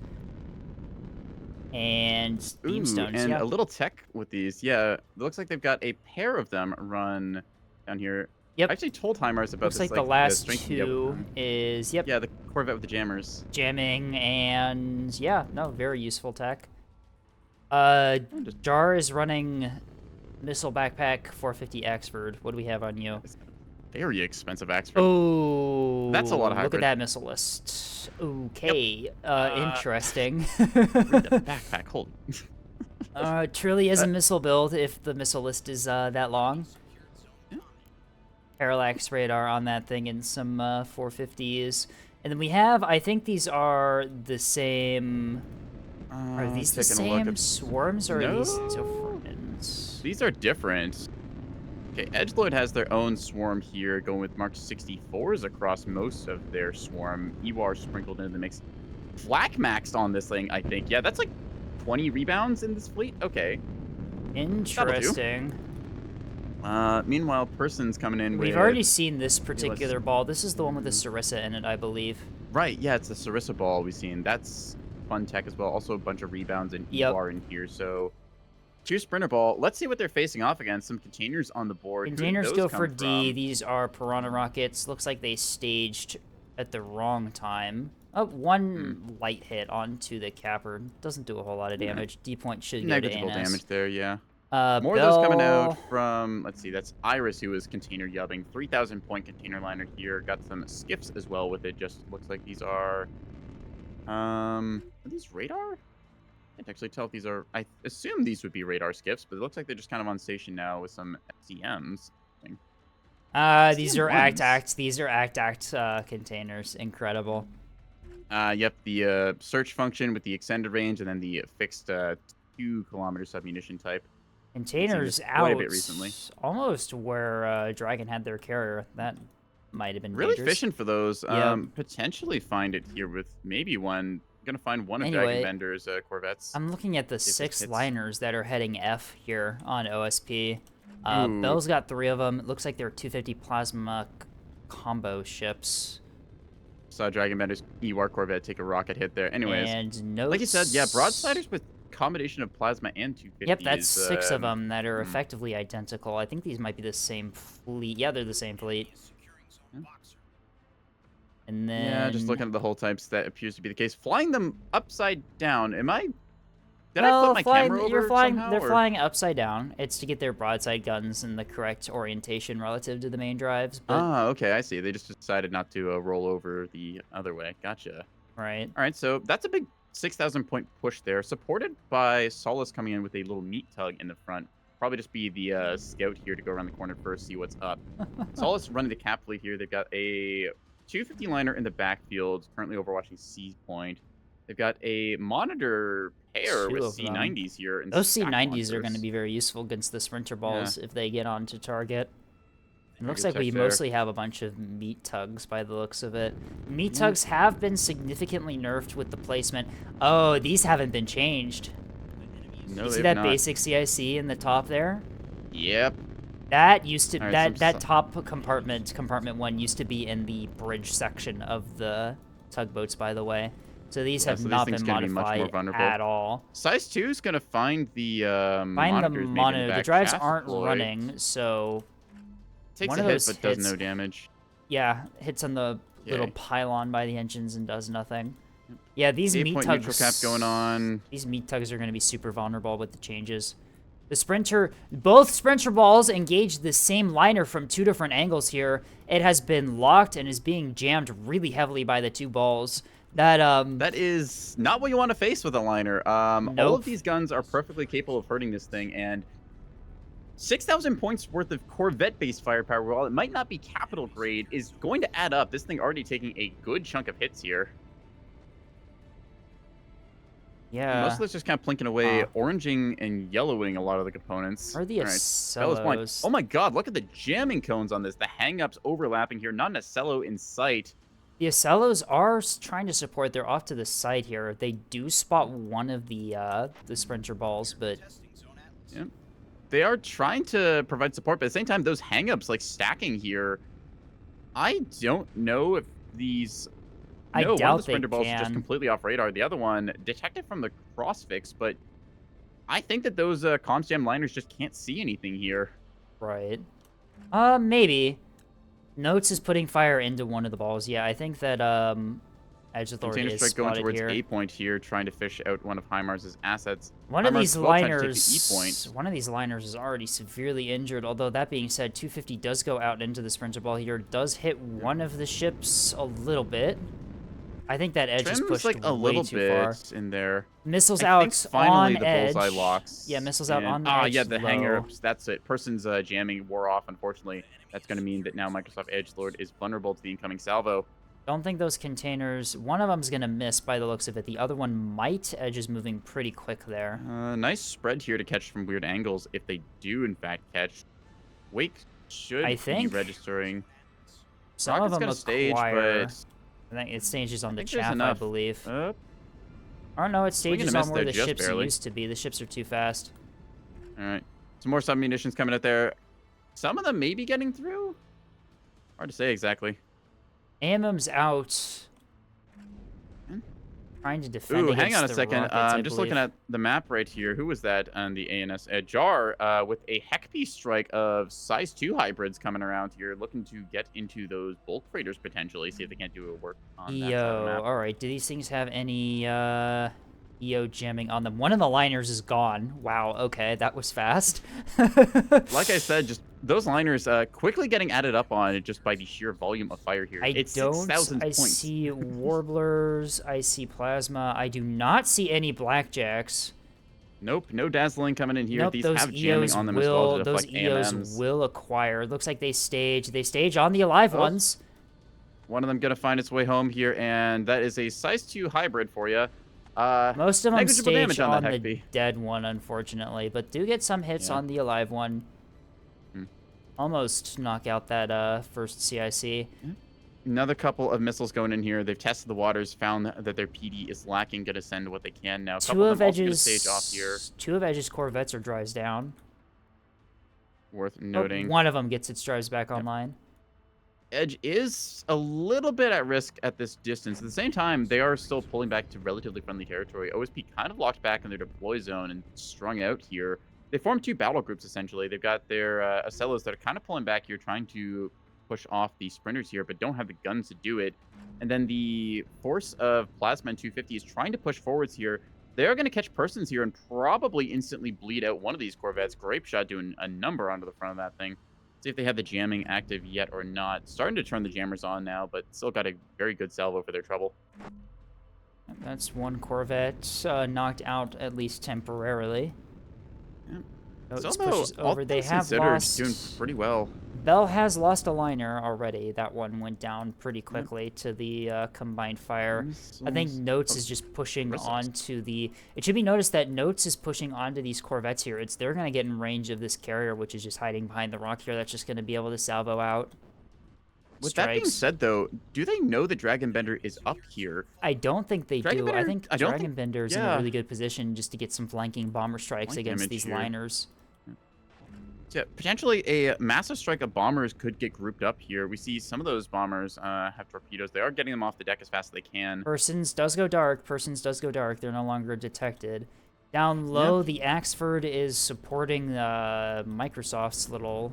And beamstones, and a little tech with these. Yeah, it looks like they've got a pair of them run down here. Yep. I actually told Heimars about looks this. Like the last 2 is, Yeah, the Corvette with the jammers. Jamming, and yeah, no, very useful tech. Jar is running missile backpack 450 Axford. What do we have on you? Very expensive Axford. Oh, that's a lot of hybrid. Look at that missile list. Okay, interesting. The backpack, hold. Truly is a missile build if the missile list is that long. Yeah. Parallax radar on that thing and some 450s. And then we have, I think these are the same. Are these the same swarms or are these different? These are different. Okay, Edgelord has their own swarm here, going with Mark 64s across most of their swarm. Ewar sprinkled into the mix. Flak maxed on this thing, I think. Yeah, that's like 20 rebounds in this fleet. Okay. Interesting. Meanwhile, Person's coming in with... We've already seen this particular ball. This is the one with the Sarissa in it, I believe. Right, yeah, it's the Sarissa ball we've seen. That's fun tech as well. Also a bunch of rebounds and Ewar in here, so... 2 Sprinter ball. Let's see what they're facing off against. Some containers on the board. Containers go for D. These are Piranha rockets. Looks like they staged at the wrong time. One light hit onto the capper. Doesn't do a whole lot of damage. D point should go to Negligible ANS. damage there, yeah. Bell... More of those coming out from, let's see, that's Iris who is container yubbing. 3,000 point container liner here. Got some skiffs as well with it. Just looks like these are these radar? Can't actually tell if these are, I assume these would be radar skiffs, but it looks like they're just kind of on station now with some FCMs. These are act. These are act containers. Incredible. Yep, the search function with the extended range and then the fixed 2 kilometer submunition type. Containers out quite a bit recently. Almost where Dragon had their carrier. That might have been really dangerous. fishing for those. Yep. Potentially find it here with maybe one. Gonna find one of Anyway, Dragon Bender's corvettes. I'm looking at the 6 liners that are heading F here on OSP. Ooh. Bell's got 3 of them. It looks like they're 250 plasma combo ships. Saw Dragon Bender's Ewar corvette take a rocket hit there. Anyways, and notes... like you said, yeah, broadsiders with combination of plasma and 250. Yep, that's 6 of them that are effectively identical. I think these might be the same fleet. Yeah, they're the same fleet. Yeah. And then... Yeah, just looking at the hull types, that appears to be the case. Flying them upside down, am I... Did I flip my camera over somehow, They're or... flying upside down. It's to get their broadside guns in the correct orientation relative to the main drives. But... Ah, okay, I see. They just decided not to roll over the other way. Gotcha. Right. All right, so that's a big 6,000 point push there, supported by Solace coming in with a little meat tug in the front. Probably just be the scout here to go around the corner first, see what's up. Solace running the cap fleet here. They've got a 250 liner in the backfield, currently overwatching C point. They've got a monitor pair with C90s here. Those C90s are going to be very useful against the sprinter balls if they get onto target. It looks like we mostly have a bunch of meat tugs by the looks of it. Meat tugs have been significantly nerfed with the placement. Oh, these haven't been changed. No, you see that basic CIC in the top there? Yep. That used to that top compartment 1 used to be in the bridge section of the tugboats, by the way. So these have not been modified at all. Size 2 is going to find the the drives aren't running, so takes one a of hit those but hits, does no damage. Yeah, hits on the little pylon by the engines and does nothing. Yeah, these meat tugs. Neutral cap going on. These meat tugs are going to be super vulnerable with the changes. Both sprinter balls engage the same liner from 2 different angles here. It has been locked and is being jammed really heavily by the 2 balls. That is not what you want to face with a liner. Nope. All of these guns are perfectly capable of hurting this thing, and 6,000 points worth of Corvette-based firepower, while it might not be capital grade, is going to add up. This thing already taking a good chunk of hits here. Yeah. Most of this just kind of plinking away, oranging and yellowing a lot of the components. Are the Acellos? Oh my god, look at the jamming cones on this. The hang-ups overlapping here, not an Acello in sight. The Acellos are trying to support. They're off to the side here. They do spot one of the sprinter balls, but... Yeah. They are trying to provide support, but at the same time, those hang-ups, like, stacking here, I don't know if these... I doubt one of the sprinter they balls is just completely off radar. The other one, detected from the crossfix, but I think that those comms jam liners just can't see anything here. Right. Maybe. Notes is putting fire into one of the balls. Yeah, I think that Edge Authority is spotted going towards here. A point here, trying to fish out one of HIMARS' assets. One of these liners is already severely injured, although that being said, 250 does go out into the sprinter ball here, does hit one of the ships a little bit. I think that Edge is pushed like a way little too bit far. In there. Missiles I out think finally on the Edge. bullseye locks. Yeah, missiles out on Edge. Yeah, the low. hanger-ups. That's it. Person's jamming wore off, unfortunately. That's going to mean that now Microsoft Edgelord is vulnerable to the incoming salvo. Don't think those containers... One of them's going to miss by the looks of it. The other one might. Edge is moving pretty quick there. Nice spread here to catch from weird angles if they do, in fact, catch. Wake should be registering. Some of them look stage, quieter. but... I think it stages on the chaff, I believe. Or no, it stages on where the ships used to be. The ships are too fast. All right. Some more submunitions coming out there. Some of them may be getting through. Hard to say exactly. AMM's out. Trying to defend Ooh, against hang on a the second. rockets, I I'm just looking believe. at the map right here. Who was that on the ANS? Jar with a heck piece strike of size 2 hybrids coming around here, looking to get into those bulk freighters potentially. See if they can't do a work on that side of the EO. map. All right. Do these things have any EO jamming on them? One of the liners is gone. Wow. Okay, that was fast. Like I said, just those liners quickly getting added up on it just by the sheer volume of fire here. It's 6,000 I points. see warblers. I see plasma. I do not see any blackjacks. Nope, no dazzling coming in here. Nope, These those have jamming EOs on them as well to those deflect EOs AMMs. will acquire. It looks like they stage on the alive ones. One of them gonna find its way home here, and that is a size 2 hybrid for you. Most of them negligible stage damage on that on the Heckby. dead one, unfortunately, but do get some hits Yeah. on the alive one. Almost knock out that first CIC. Another couple of missiles going in here. They've tested the waters, found that their PD is lacking. Gonna send what they can now. Two of Edge's stage off here. Two of Edge's corvettes are drives down. Worth Oh, noting. one of them gets its drives back online. Edge is a little bit at risk at this distance. At the same time, they are still pulling back to relatively friendly territory. OSP kind of locked back in their deploy zone and strung out here. They formed 2 battle groups, essentially. They've got their Acellos that are kind of pulling back here, trying to push off the sprinters here, but don't have the guns to do it. And then the force of Plasma and 250 is trying to push forwards here. They're going to catch persons here and probably instantly bleed out one of these corvettes. Grape Shot doing a number onto the front of that thing. See if they have the jamming active yet or not. Starting to turn the jammers on now, but still got a very good salvo for their trouble. That's one corvette knocked out, at least temporarily. Yeah. Oh, this Somehow, pushes all over. They things have considered, lost. doing pretty well. Bell has lost a liner already. That one went down pretty quickly to the combined fire. I think Notes is just pushing onto the... It should be noticed that Notes is pushing onto these corvettes here. They're going to get in range of this carrier, which is just hiding behind the rock here. That's just going to be able to salvo out. With that being said, though, do they know the Dragon Bender is up here? I don't think they do. I think Dragon Bender's in a yeah. really good position just to get some flanking bomber strikes against these liners. Yeah, potentially a massive strike of bombers could get grouped up here. We see some of those bombers have torpedoes. They are getting them off the deck as fast as they can. Persons does go dark. They're no longer detected. Down low, the Axford is supporting Microsoft's little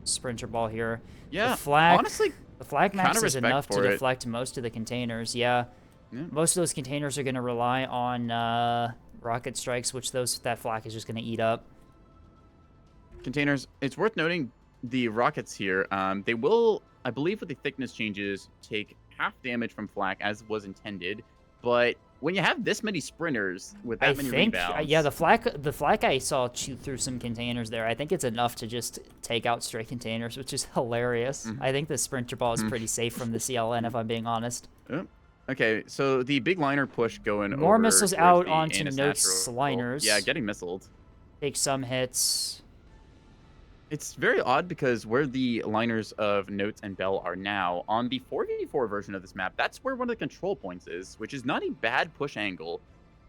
sprinter ball here. Yeah, the flag, honestly, the flag max is enough to it. deflect most of the containers. Yeah. Most of those containers are going to rely on rocket strikes, which that flak is just going to eat up. Containers. It's worth noting the rockets here. They will, I believe, with the thickness changes, take half damage from flak as was intended. But when you have this many sprinters with that many rebounds, yeah, the flak I saw shoot through some containers there. I think it's enough to just take out straight containers, which is hilarious. I think the sprinter ball is pretty safe from the CLN, if I'm being honest. Okay, so the big liner push going more over missiles out onto Notes liners. Yeah, getting missiled. Take some hits. It's very odd because where the liners of Notes and Bell are now, on the 4v4 version of this map, that's where one of the control points is, which is not a bad push angle.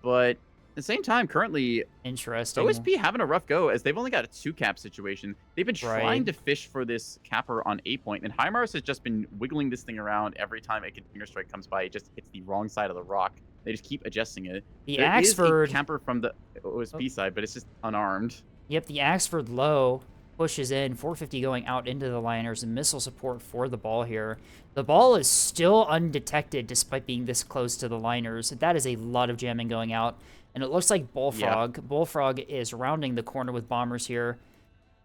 But at the same time, currently, interesting. OSP having a rough go as they've only got a 2-cap situation. They've been trying to fish for this capper on A point, and HIMARS has just been wiggling this thing around every time a container strike comes by. It just hits the wrong side of the rock. They just keep adjusting it. The there Axford is a camper from the OSP side, but it's just unarmed. Yep, the Axford low pushes in, 450 going out into the liners, and missile support for the ball here. The ball is still undetected despite being this close to the liners. That is a lot of jamming going out. And it looks like Bullfrog. Yeah. Bullfrog is rounding the corner with bombers here.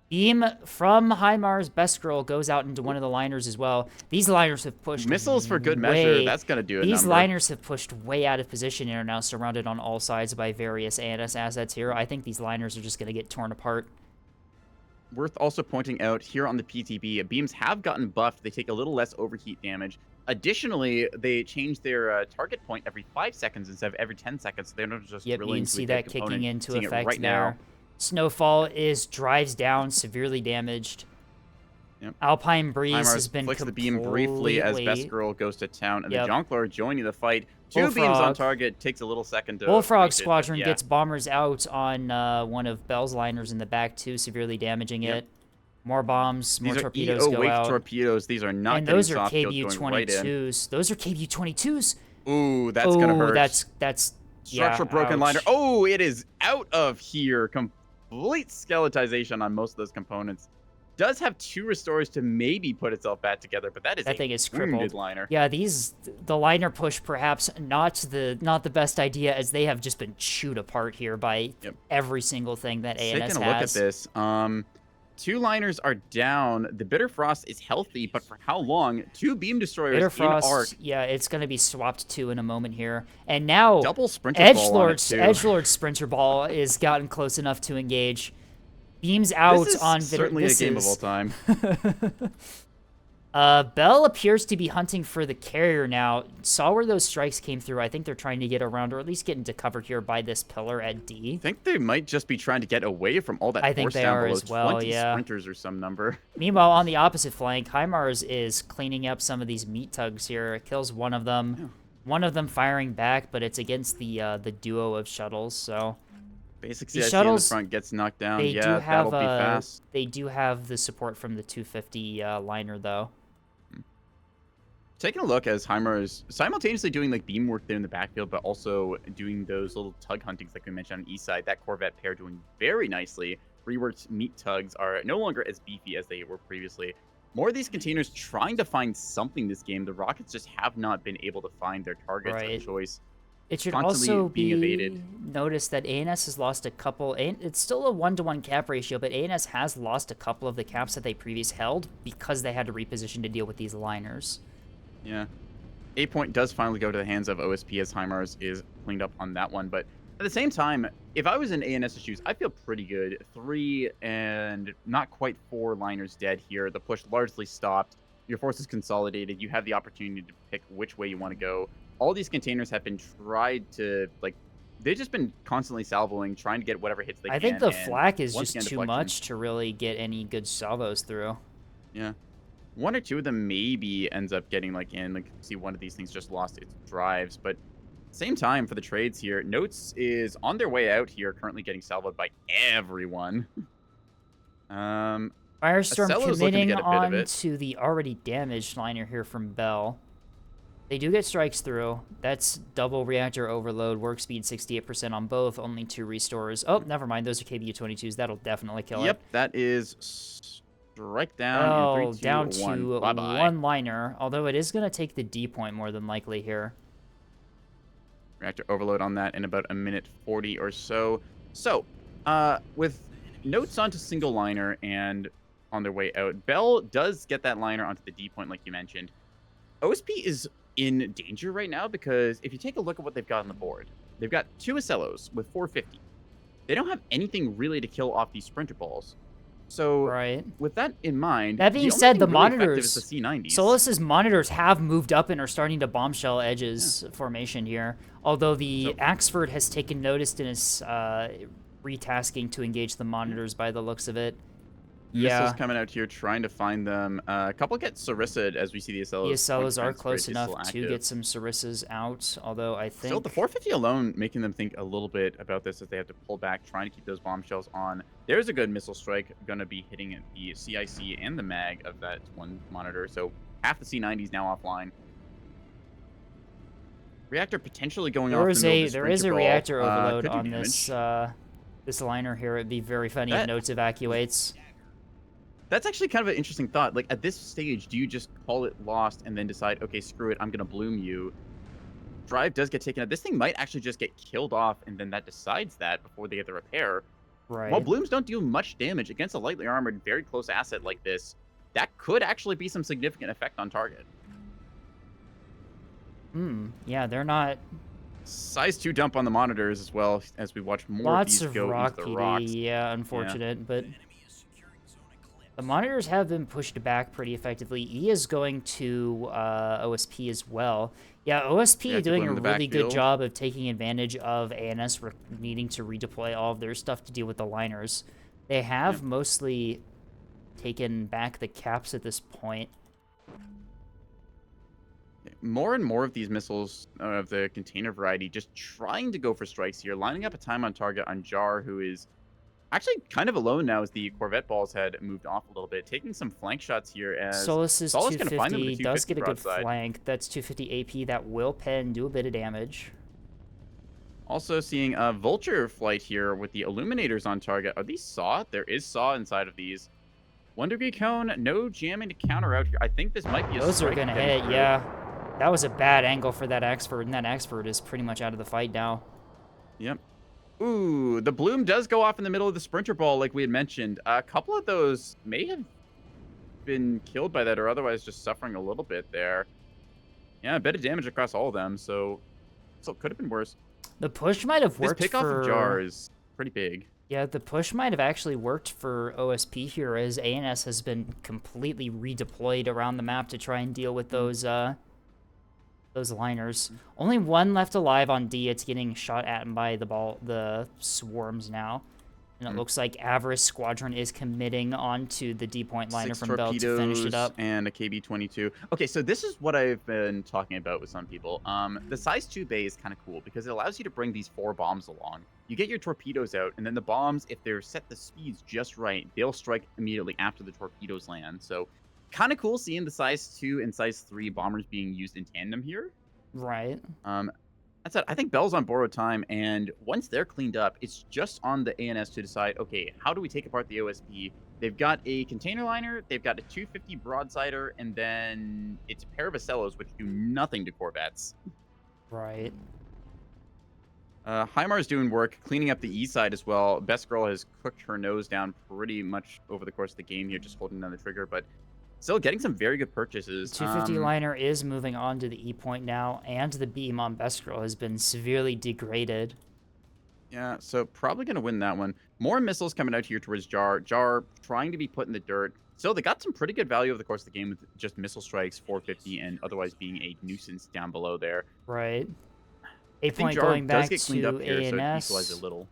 Beam from HIMARS Best Girl goes out into one of the liners as well. These liners have pushed missiles for good measure. That's going to do it. These liners have pushed way out of position and are now surrounded on all sides by various ANS assets here. I think these liners are just going to get torn apart. Worth also pointing out here on the PTB, beams have gotten buffed. They take a little less overheat damage. Additionally, they change their target point every 5 seconds instead of every 10 seconds. So they're not just you can see that kicking into effect right there. Now. Snowfall drives down, severely damaged. Yep. Alpine Breeze HIMARS has been flicks the beam briefly as Best Girl goes to town, and the Jonkler joining the fight. Two beams on target, takes a little second to... Bullfrog Squadron gets bombers out on one of Bell's liners in the back too, severely damaging it. More bombs, more torpedoes go out. torpedoes. These are not and those are KBU-22s. Those are KBU-22s. Ooh, that's gonna hurt. That's Structural yeah, broken liner. ouch. Oh, it is out of here. Complete skeletization on most of those components. Does have 2 restores to maybe put itself back together, but that is That a thing is wounded crippled. liner. Yeah, the liner push perhaps not the best idea, as they have just been chewed apart here by every single thing that ANS has. Taking a look at this, 2 liners are down. The Bitter Frost is healthy, but for how long? 2 beam destroyers Bitter in Frost, arc. yeah, it's gonna be swapped to in a moment here, and now Double Sprinter Ball on it too. Edgelord's Sprinter Ball is gotten close enough to engage. Beams out this is on certainly a game of all time. Bell appears to be hunting for the carrier now. Saw where those strikes came through. I think they're trying to get around, or at least get into cover here by this pillar at D. I think they might just be trying to get away from all that I think force they down are below. as well, 20 yeah. sprinters or some number. Meanwhile, on the opposite flank, HIMARS is cleaning up some of these meat tugs here. It kills one of them. Yeah. One of them firing back, but it's against the duo of shuttles, so... Basic These CIC shuttles, in the front gets knocked down. They Yeah, do have, that'll be fast. They do have the support from the 250 liner, though. Taking a look as Heimer is simultaneously doing like beam work there in the backfield, but also doing those little tug huntings like we mentioned on the east side. That Corvette pair doing very nicely. Reworked meat tugs are no longer as beefy as they were previously. More of these containers trying to find something this game. The Rockets just have not been able to find their targets of choice. It should Constantly also being be evaded. noticed that ANS has lost a couple. It's still a 1-to-1 cap ratio, but ANS has lost a couple of the caps that they previously held because they had to reposition to deal with these liners. Yeah. 8 point does finally go to the hands of OSP as HIMARS is cleaned up on that one. But at the same time, if I was in ANS's shoes, I feel pretty good. 3 and not quite 4 liners dead here. The push largely stopped. Your forces consolidated. You have the opportunity to pick which way you want to go. All these containers have been tried to, like, they've just been constantly salvoing, trying to get whatever hits they can. I think the flak is once just again, too deflection. much to really get any good salvos through. Yeah. 1 or 2 of them maybe ends up getting, like, in. Like, see, one of these things just lost its drives. But same time for the trades here. Notes is on their way out here, currently getting salvoed by everyone. Firestorm Acello's looking to committing get a bit of on it. to the already damaged liner here from Bell. They do get strikes through. That's double reactor overload, work speed 68% on both, only 2 restores. Oh, never mind. Those are KBU-22s. That'll definitely kill it. Yep, that is strike down in 3, 2, down 1. to Bye-bye. 1 liner, although it is going to take the D point more than likely here. Reactor overload on that in about 1:40 or so. So, with Notes onto single liner and on their way out, Bell does get that liner onto the D point like you mentioned. OSP is in danger right now because if you take a look at what they've got on the board, they've got 2 Acellos with 450. They don't have anything really to kill off these sprinter balls. So with that in mind, that being the said, only the thing really effective monitors, is the C90s. Solus's monitors have moved up and are starting to bombshell edges formation here. Although the Axford has taken notice and is retasking to engage the monitors by the looks of it. Missiles coming out here trying to find them. A couple get Sarissa'd as we see the Acellos. The Acellos are close enough to get some Sarissas out, although I think... Still, the 450 alone making them think a little bit about this as they have to pull back, trying to keep those bombshells on. There's a good missile strike going to be hitting the CIC and the mag of that one monitor, so half the C90 is now offline. Reactor potentially going off in the middle of the There is a ball. reactor overload Could do on damage. this liner here. It'd be very funny if Notes evacuates. That's actually kind of an interesting thought. Like, at this stage, do you just call it lost and then decide, okay, screw it, I'm going to bloom you? Drive does get taken out. This thing might actually just get killed off, and then that decides that before they get the repair. Right. While blooms don't do much damage against a lightly armored, very close asset like this, that could actually be some significant effect on target. Yeah, they're not... Size 2 dump on the monitors as well, as we watch more of these go into the rocks. Yeah, unfortunate, but... The monitors have been pushed back pretty effectively. E is going to OSP as well. Yeah, OSP doing a really good job of taking advantage of ANS needing to redeploy all of their stuff to deal with the liners. They have mostly taken back the caps at this point. More and more of these missiles of the container variety just trying to go for strikes here, lining up a time on target on Jar, who is Actually, kind of alone now as the Corvette balls had moved off a little bit, taking some flank shots here as Solus is Solus gonna find them with 250, a does get a good broadside. flank. That's 250 AP. That will pen, do a bit of damage. Also seeing a Vulture flight here with the Illuminators on target. Are these Saw? There is Saw inside of these. 1 degree cone, no jamming to counter out here. I think this might be a Those are strike gonna getting hit, through. yeah. That was a bad angle for that expert, and that expert is pretty much out of the fight now. Yep. Ooh, the bloom does go off in the middle of the sprinter ball, like we had mentioned. A couple of those may have been killed by that, or otherwise just suffering a little bit there. Yeah, a bit of damage across all of them, so it could have been worse. The push might have This worked pick off for... of Jar is pretty big. Yeah, the push might have actually worked for OSP here, as ANS has been completely redeployed around the map to try and deal with those liners. Only one left alive on D. It's getting shot at by the swarms now. And it looks like Avarice Squadron is committing onto the D-point liner 6 from Bell to finish it up. And a KB-22. Okay, so this is what I've been talking about with some people. The size 2 bay is kind of cool because it allows you to bring these 4 bombs along. You get your torpedoes out, and then the bombs, if they're set the speeds just right, they'll strike immediately after the torpedoes land. So kind of cool seeing the size 2 and size 3 bombers being used in tandem here. Right. That's it. I think Bell's on borrowed time, and once they're cleaned up, it's just on the ANS to decide, okay, how do we take apart the OSP? They've got a container liner, they've got a 250 broadsider, and then it's a pair of Acellos, which do nothing to Corvettes. Right. Heimar's doing work, cleaning up the E side as well. Best Girl has cooked her nose down pretty much over the course of the game here, just holding down the trigger, but still getting some very good purchases. 250 liner is moving on to the E point now, and the beam on Best Girl has been severely degraded. Yeah, so probably going to win that one. More missiles coming out here towards Jar. Jar trying to be put in the dirt. So they got some pretty good value over the course of the game with just missile strikes, 450, and otherwise being a nuisance down below there. Right. A I think point Jar going back does get cleaned to up here, so it ANS. equalizes a little.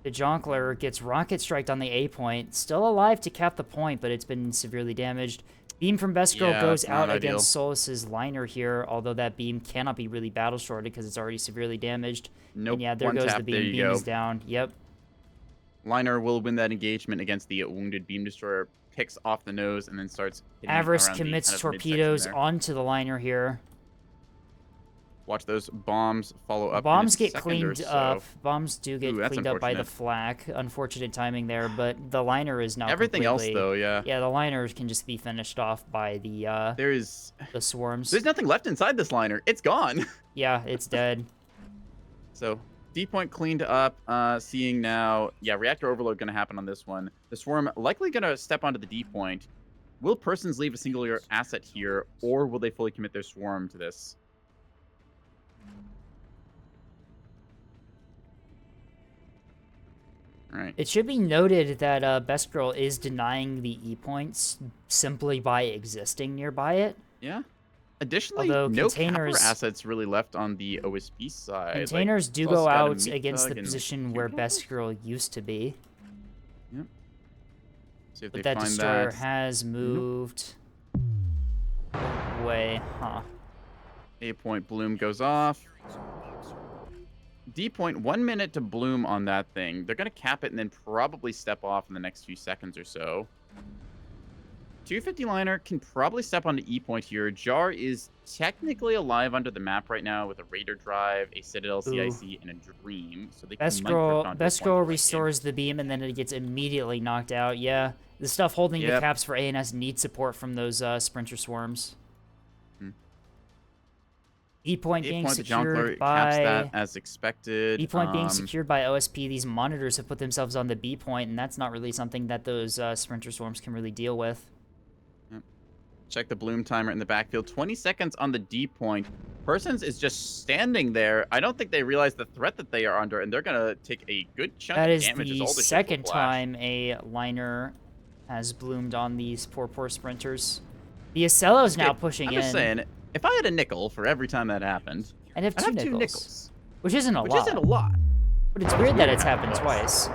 The Jonkler gets rocket striked on the A point. Still alive to cap the point, but it's been severely damaged. Beam from Best Girl Yeah, goes it's not out ideal. against Solus's liner here, although that beam cannot be really battle shorted because it's already severely damaged. Nope, And yeah, there one goes tap, the beam. there you Beam go. is down. Yep. Liner will win that engagement against the wounded beam destroyer. Picks off the nose and then starts hitting Avarice around the commits kind of midsection torpedoes there. onto the liner here. Watch those bombs follow up. Bombs in a get second or cleaned so. up. Bombs do get Ooh, that's cleaned up by the unfortunate. flak. Unfortunate timing there, but the liner is now Everything else, completely... though, yeah. Yeah, the liner can just be finished off by the There's swarms. nothing left inside this liner. It's gone. Yeah, it's dead. So D point cleaned up. Seeing now, yeah, reactor overload going to happen on this one. The swarm likely going to step onto the D point. Will persons leave a singular asset here, or will they fully commit their swarm to this? All right. It should be noted that Best Girl is denying the E points simply by existing nearby it. Yeah. Additionally, Although no containers- capper assets really left on the OSP side. Like, Containers do it's also go got a out meat against tug the and position cube where level? Best Girl used to be. Yep. See if But they that find destroyer that. has moved away, huh? A point bloom goes off. D point 1 minute to bloom on that thing. They're gonna cap it and then probably step off in the next few seconds or so. 250 liner can probably step onto E point here. Jar is technically alive under the map right now with a Raider drive, a Citadel CIC, and a Dream. So they Best might drift Girl, onto a Best point Girl right in. restores the beam and then it gets immediately knocked out. Yeah, the stuff holding the Yep. caps for ANS needs support from those Sprinter swarms. E point A being point, the Jonkler secured caps by that as expected. B point being secured by OSP. These monitors have put themselves on the B point, and that's not really something that those Sprinter swarms can really deal with. Check the bloom timer in the backfield. 20 seconds on the D point. Persons is just standing there. I don't think they realize the threat that they are under, and they're going to take a good chunk That of is damage as the all the ships will second flash. time a liner has bloomed on these poor Sprinters. The Acello's now Okay, pushing I'm in. just saying, if I had a nickel for every time that happened, I'd have I'd two have nickels, two nickels. which isn't a Which lot. isn't a lot. But it's weird that it's happened twice.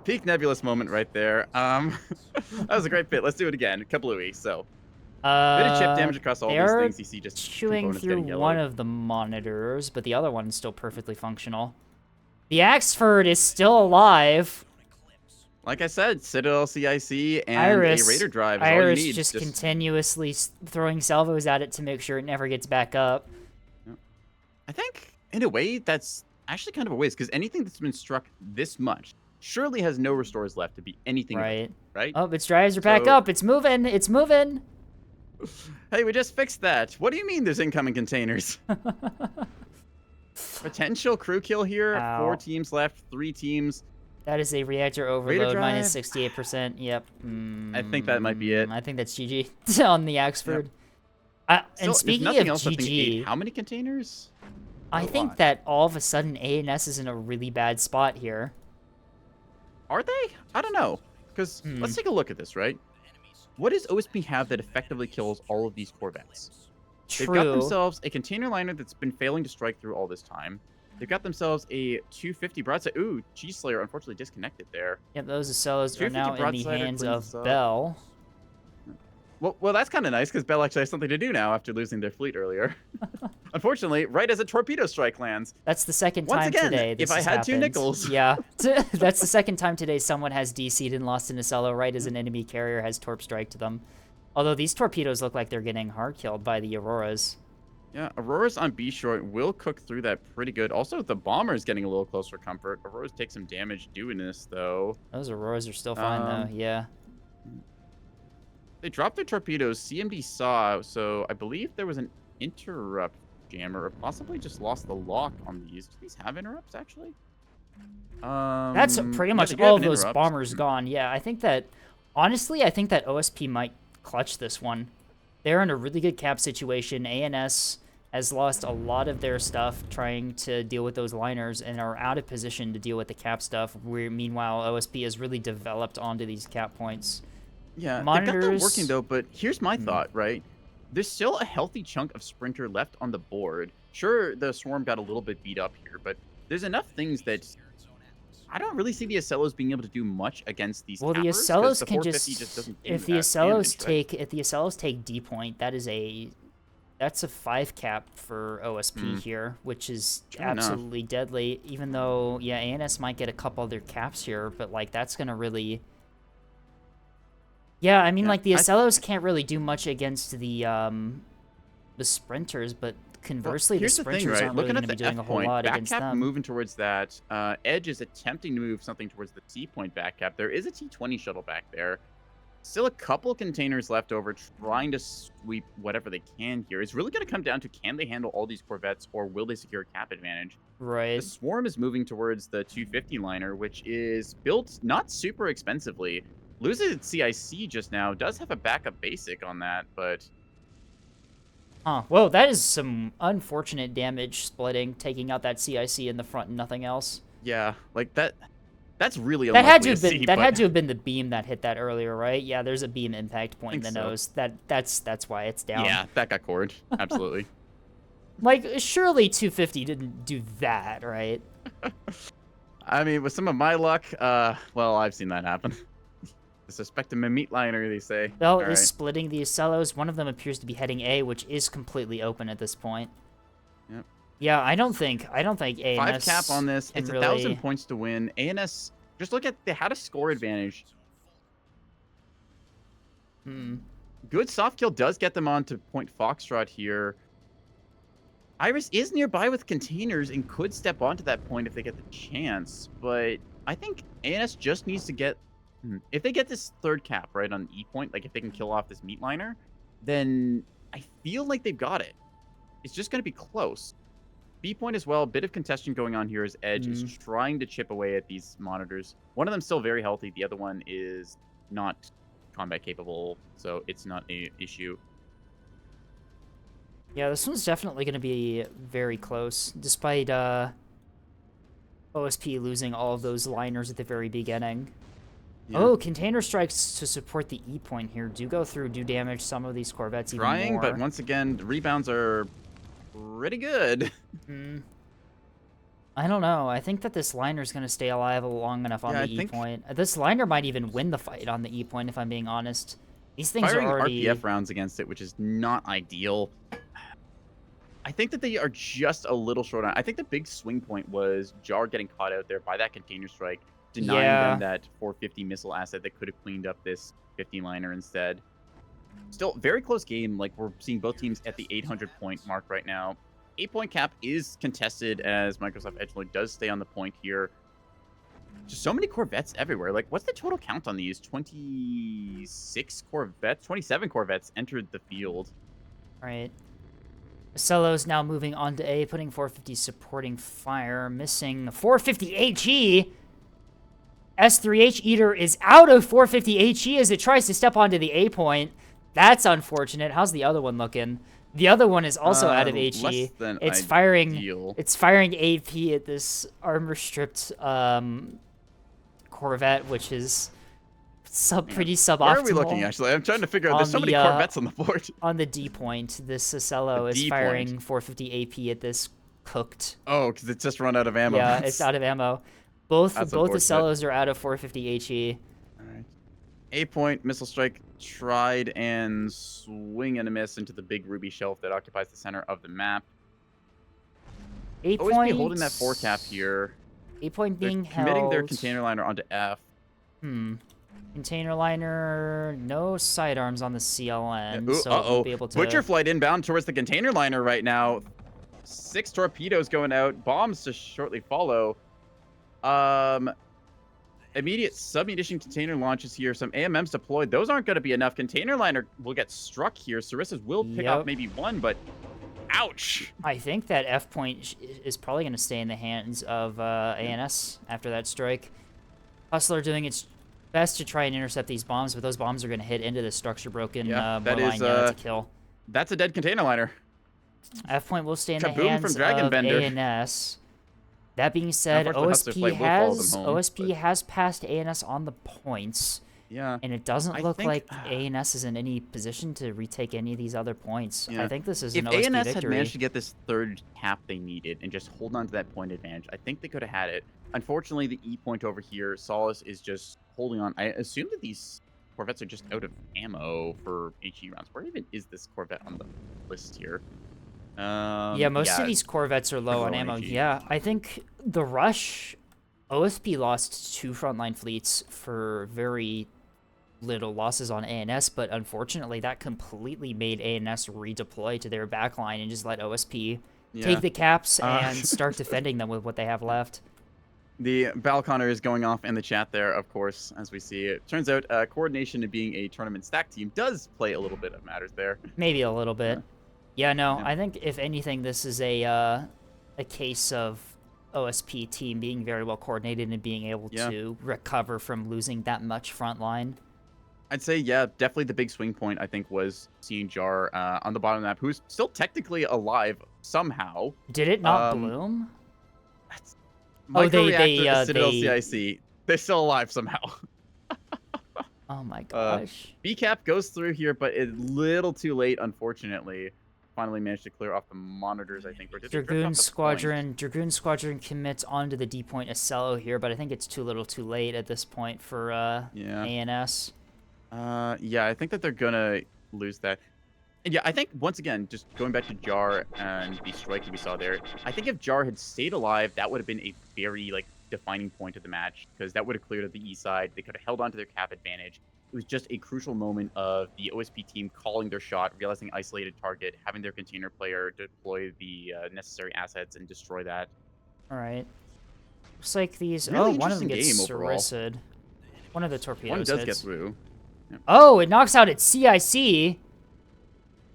Peak nebulous moment right there. That was a great bit. Let's do it again. Kablooey. So, Bit of chip damage across all these they're things. You see just chewing components through getting yellowed. one of the monitors, but the other one's still perfectly functional. The Axford is still alive. Like I said, Citadel CIC and Iris, a Raider drive is Iris all you need. just continuously throwing salvos at it to make sure it never gets back up. I think, in a way, that's actually kind of a waste, because anything that's been struck this much surely has no restores left to be anything of it, right? Oh, its drives are back So- up. It's moving. It's moving. Hey, we just fixed that. What do you mean there's incoming containers? Potential crew kill here. Ow. 4 teams left, 3 teams. That is a reactor overload, minus 68%. Yep. I think that might be it. I think that's GG on the Axford. Still, And if speaking nothing of else, I think GG, 8. How many containers? I think that all of a sudden ANS is in a really bad spot here. Are they? I don't know. Because let's take a look at this, right? What does OSP have that effectively kills all of these Corvettes? True. They've got themselves a container liner that's been failing to strike through all this time. They've got themselves a 250 broadside. Ooh, G-Slayer unfortunately disconnected there. Yep, those Acellos are 250 now in the broadside hands cleans of this up. Bell. Well, that's kind of nice, because Bell actually has something to do now after losing their fleet earlier. Unfortunately, right as a torpedo strike lands. That's the second Once time again, today this if I has had 2 happened. nickels. Yeah, that's the second time today someone has DC'd and lost an Acello right as an enemy carrier has torp strike to them. Although these torpedoes look like they're getting hard killed by the Auroras. Yeah, Auroras on B short will cook through that pretty good. Also, the bomber's getting a little closer comfort. Auroras take some damage doing this, though. Those Auroras are still fine, though. Yeah. They dropped their torpedoes. CMD saw, so I believe there was an interrupt jammer, or possibly just lost the lock on these. Do these have interrupts, actually? That's pretty yeah, much they do have all an of those interrupt. bombers gone. Yeah, I think that, honestly, I think that OSP might clutch this one. They're in a really good cap situation. ANS has lost a lot of their stuff trying to deal with those liners and are out of position to deal with the cap stuff, where meanwhile OSP has really developed onto these cap points. Yeah, they've got Monitors- that working, though, but here's my thought, right? There's still a healthy chunk of Sprinter left on the board. Sure, the Swarm got a little bit beat up here, but there's enough things that I don't really see the Acellos being able to do much against these Well, the cappers, 'cause Acellos the can 450 just doesn't do if the that Acellos damage, right? take D point, that's a 5 cap for OSP here, which is True enough. absolutely deadly. Even though, yeah, ANS might get a couple other caps here, but like that's gonna really. Yeah, I mean, Yeah, like the I- Acellos can't really do much against the Sprinters, but conversely, the Here's the Sprinters thing, right? aren't really Looking going at to be the doing a F whole point, lot back against cap them. moving towards that. Edge is attempting to move something towards the C point back cap. There is a T20 shuttle back there. Still a couple containers left over, trying to sweep whatever they can here. It's really going to come down to, can they handle all these Corvettes, or will they secure a cap advantage? Right. The Swarm is moving towards the 250 liner, which is built not super expensively. Losing its CIC just now does have a backup basic on that, but Huh. Whoa, that is some unfortunate damage splitting, taking out that CIC in the front and nothing else. yeah, like that's really That had unlikely to have been see, that but- had to have been the beam that hit that earlier, right? Yeah, there's a beam impact point in the Think so. nose. That's why it's down. Yeah, that got cored. Absolutely. Like surely 250 didn't do that, right? I mean, with some of my luck, well, I've seen that happen. I suspect a meat liner, they say. Bell All is right. splitting the Acellos. One of them appears to be heading A, which is completely open at this point. Yep. Yeah, I don't think ANS 5 cap on this. can It's really... 1,000 points to win. ANS, just look at, they had a score advantage. Good soft kill does get them on to Point Foxtrot here. Iris is nearby with containers and could step onto that point if they get the chance, but I think ANS just needs to get, if they get this 3rd cap right on E point, like if they can kill off this meat liner, then I feel like they've got it. It's just going to be close. B point as well, a bit of contention going on here as Edge is trying to chip away at these monitors. One of them's still very healthy, the other one is not combat capable, so it's not an issue. Yeah, this one's definitely going to be very close, despite OSP losing all of those liners at the very beginning. Yeah. Oh, container strikes to support the E point here do go through, do damage some of these Corvettes even Trying, more. but once again, the rebounds are pretty good. I don't know. I think that this liner's going to stay alive long enough on Yeah, the I E think- point. This liner might even win the fight on the E point, if I'm being honest. These things firing are already... RPF rounds against it, which is not ideal. I think that they are just a little short on. I think the big swing point was Jar getting caught out there by that container strike, denying them that 450 missile asset that could have cleaned up this 50-liner instead. Still, very close game. Like, we're seeing both teams at the 800-point mark right now. 8-point cap is contested as Microsoft Edgelord does stay on the point here. Just so many Corvettes everywhere. Like, what's the total count on these? 26 Corvettes? 27 Corvettes entered the field. Right. Cello's now moving on to A, putting 450 supporting fire, missing 450 HE. S3H Eater is out of 450 HE as it tries to step onto the A point. That's unfortunate. How's the other one looking? The other one is also out of HE. It's firing AP at this armor stripped Corvette, which is pretty suboptimal. Where are we looking, actually? I'm trying to figure out. There's so many Corvettes on the board. On the D point, this Cello is firing 450 AP at this cooked. Oh, because it's just run out of ammo. Yeah, it's out of ammo. Both the Cellos are out of 450 HE. All right. A-point missile strike tried and swing and a miss into the big ruby shelf that occupies the center of the map. A-point OSP holding that 4 cap here. A-point being held. Committing their container liner onto F. Container liner, no sidearms on the CLN, Ooh, so we'll be able to... Butcher flight inbound towards the container liner right now. 6 torpedoes going out. Bombs to shortly follow. Immediate submunition container launches here. Some AMMs deployed. Those aren't going to be enough. Container liner will get struck here. Sarissa's will pick off maybe one, but ouch. I think that F point is probably going to stay in the hands of ANS after that strike. Hustler doing its best to try and intercept these bombs, but those bombs are going to hit into the structure broken to kill. That's a dead container liner. F point will stay in the hands of ANS. That being said, OSP has passed ANS on the points. Yeah. And it doesn't look like ANS is in any position to retake any of these other points. Yeah. I think this is an OSP victory. If ANS had managed to get this 3rd cap they needed and just hold on to that point advantage, I think they could have had it. Unfortunately, the E point over here, Solace is just holding on. I assume that these Corvettes are just out of ammo for HE rounds. Where even is this Corvette on the list here? Most of these Corvettes are low on ammo. Yeah, I think the rush, OSP lost 2 frontline fleets for very little losses on ANS, but unfortunately that completely made ANS redeploy to their backline and just let OSP take the caps and start defending them with what they have left. The Balconer is going off in the chat there, of course, as we see. It turns out coordination and being a tournament stack team does play a little bit of matters there. Maybe a little bit. Yeah, no, I think if anything, this is a case of OSP team being very well coordinated and being able to recover from losing that much front line. I'd say, definitely the big swing point, I think, was seeing Jar on the bottom of the map, who's still technically alive somehow. Did it not bloom? Citadel CIC. They're still alive somehow. Oh my gosh. B-cap goes through here, but a little too late, unfortunately. Finally managed to clear off the monitors, I think. Dragoon Squadron commits onto the D point Acello here, but I think it's too late at this point for ANS. I think that they're gonna lose that. And yeah, I think once again, just going back to Jar and the strike that we saw there, I think if Jar had stayed alive, that would have been a very defining point of the match, because that would have cleared up the E side. They could have held on to their cap advantage. It was just a crucial moment of the OSP team calling their shot, realizing isolated target, having their container player deploy the necessary assets and destroy that. All right. Looks like these... Really one of them gets Sarissa'd. One of the torpedoes One does get through. Yep. Oh, it knocks out its CIC.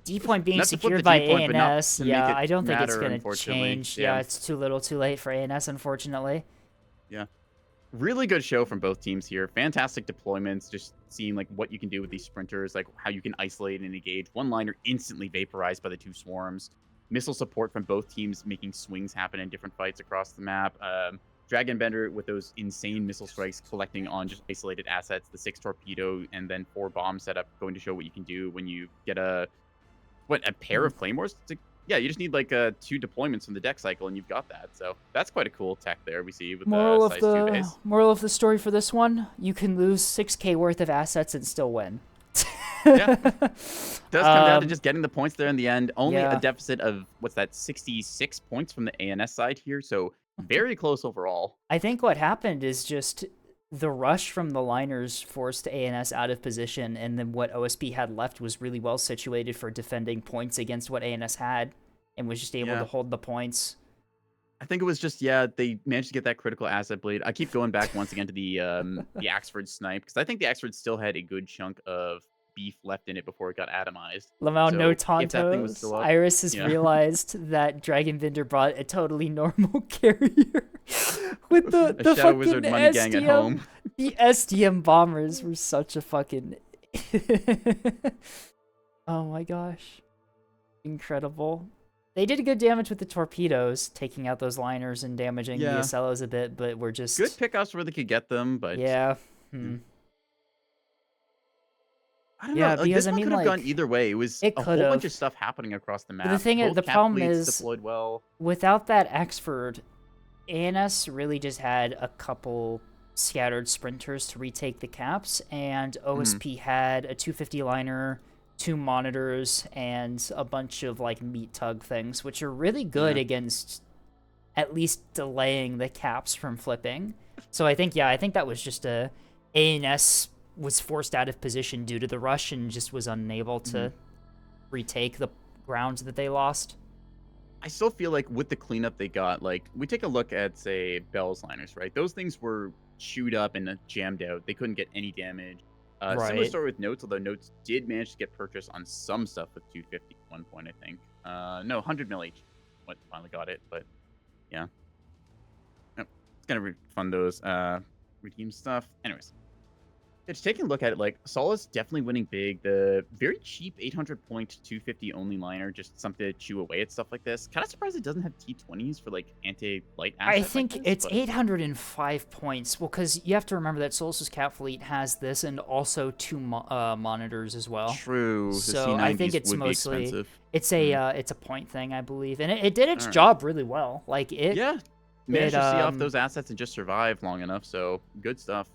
D point being secured by ANS. Yeah, I don't think it's going to change. Yeah, it's too little too late for ANS, unfortunately. Yeah. Really good show from both teams here. Fantastic deployments, just seeing what you can do with these sprinters, how you can isolate and engage. One liner instantly vaporized by the 2 swarms. Missile support from both teams making swings happen in different fights across the map. Dragon Bender with those insane missile strikes collecting on just isolated assets. The 6 torpedo and then 4 bomb setup going to show what you can do when you get a pair of claymores. You just need 2 deployments from the deck cycle, and you've got that. So that's quite a cool tech there we see with the size 2 base. Moral of the story for this one: you can lose 6K worth of assets and still win. Yeah. Does come down to just getting the points there in the end. Only yeah. a deficit of, what's that, 66 points from the ANS side here. So very close overall. I think what happened is just the rush from the liners forced ANS out of position, and then what OSP had left was really well situated for defending points against what ANS had, and was just able to hold the points. I think it was just, they managed to get that critical asset blade. I keep going back once again to the Axford snipe, because I think the Axford still had a good chunk of beef left in it before it got atomized. Lamau, So no if that thing was Tontos. still up, Iris has realized that Dragonbinder brought a totally normal carrier with the Shadow fucking Wizard money gang at home. The SDM bombers were such a fucking... Oh my gosh. Incredible. They did good damage with the torpedoes, taking out those liners and damaging the Acellos a bit, but we're just... Good pickups where they could get them, but... Yeah. I don't know. Like, because this one could have gone either way. It was a whole bunch of stuff happening across the map. But the thing is, the problem is, deployed well. Without that Axford, ANS really just had a couple scattered sprinters to retake the caps, and OSP had a 250 liner, 2 monitors, and a bunch of like meat tug things, which are really good against at least delaying the caps from flipping. So I think that was just ANS was forced out of position due to the rush and just was unable to retake the grounds that they lost. I still feel like with the cleanup they got, like, we take a look at, say, Bell's liners, right? Those things were chewed up and jammed out. They couldn't get any damage. Similar story with Notes, although Notes did manage to get purchased on some stuff with 250 at one point, I think. No, 100 mil each. What finally got it, but yeah. Nope. It's gonna refund those redeem stuff. Anyways. Just taking a look at it, like, Solace definitely winning big. The very cheap 800-point 250 only liner, just something to chew away at stuff like this. Kind of surprised it doesn't have T20s for, like, anti-light assets. I think like this, it's 805 points. Well, because you have to remember that Solace's cap fleet has this and also 2 monitors as well. True. So I think it's mostly it's a point thing, I believe, and it did its job really well. Like it. Yeah. Managed to see off those assets and just survive long enough. So good stuff.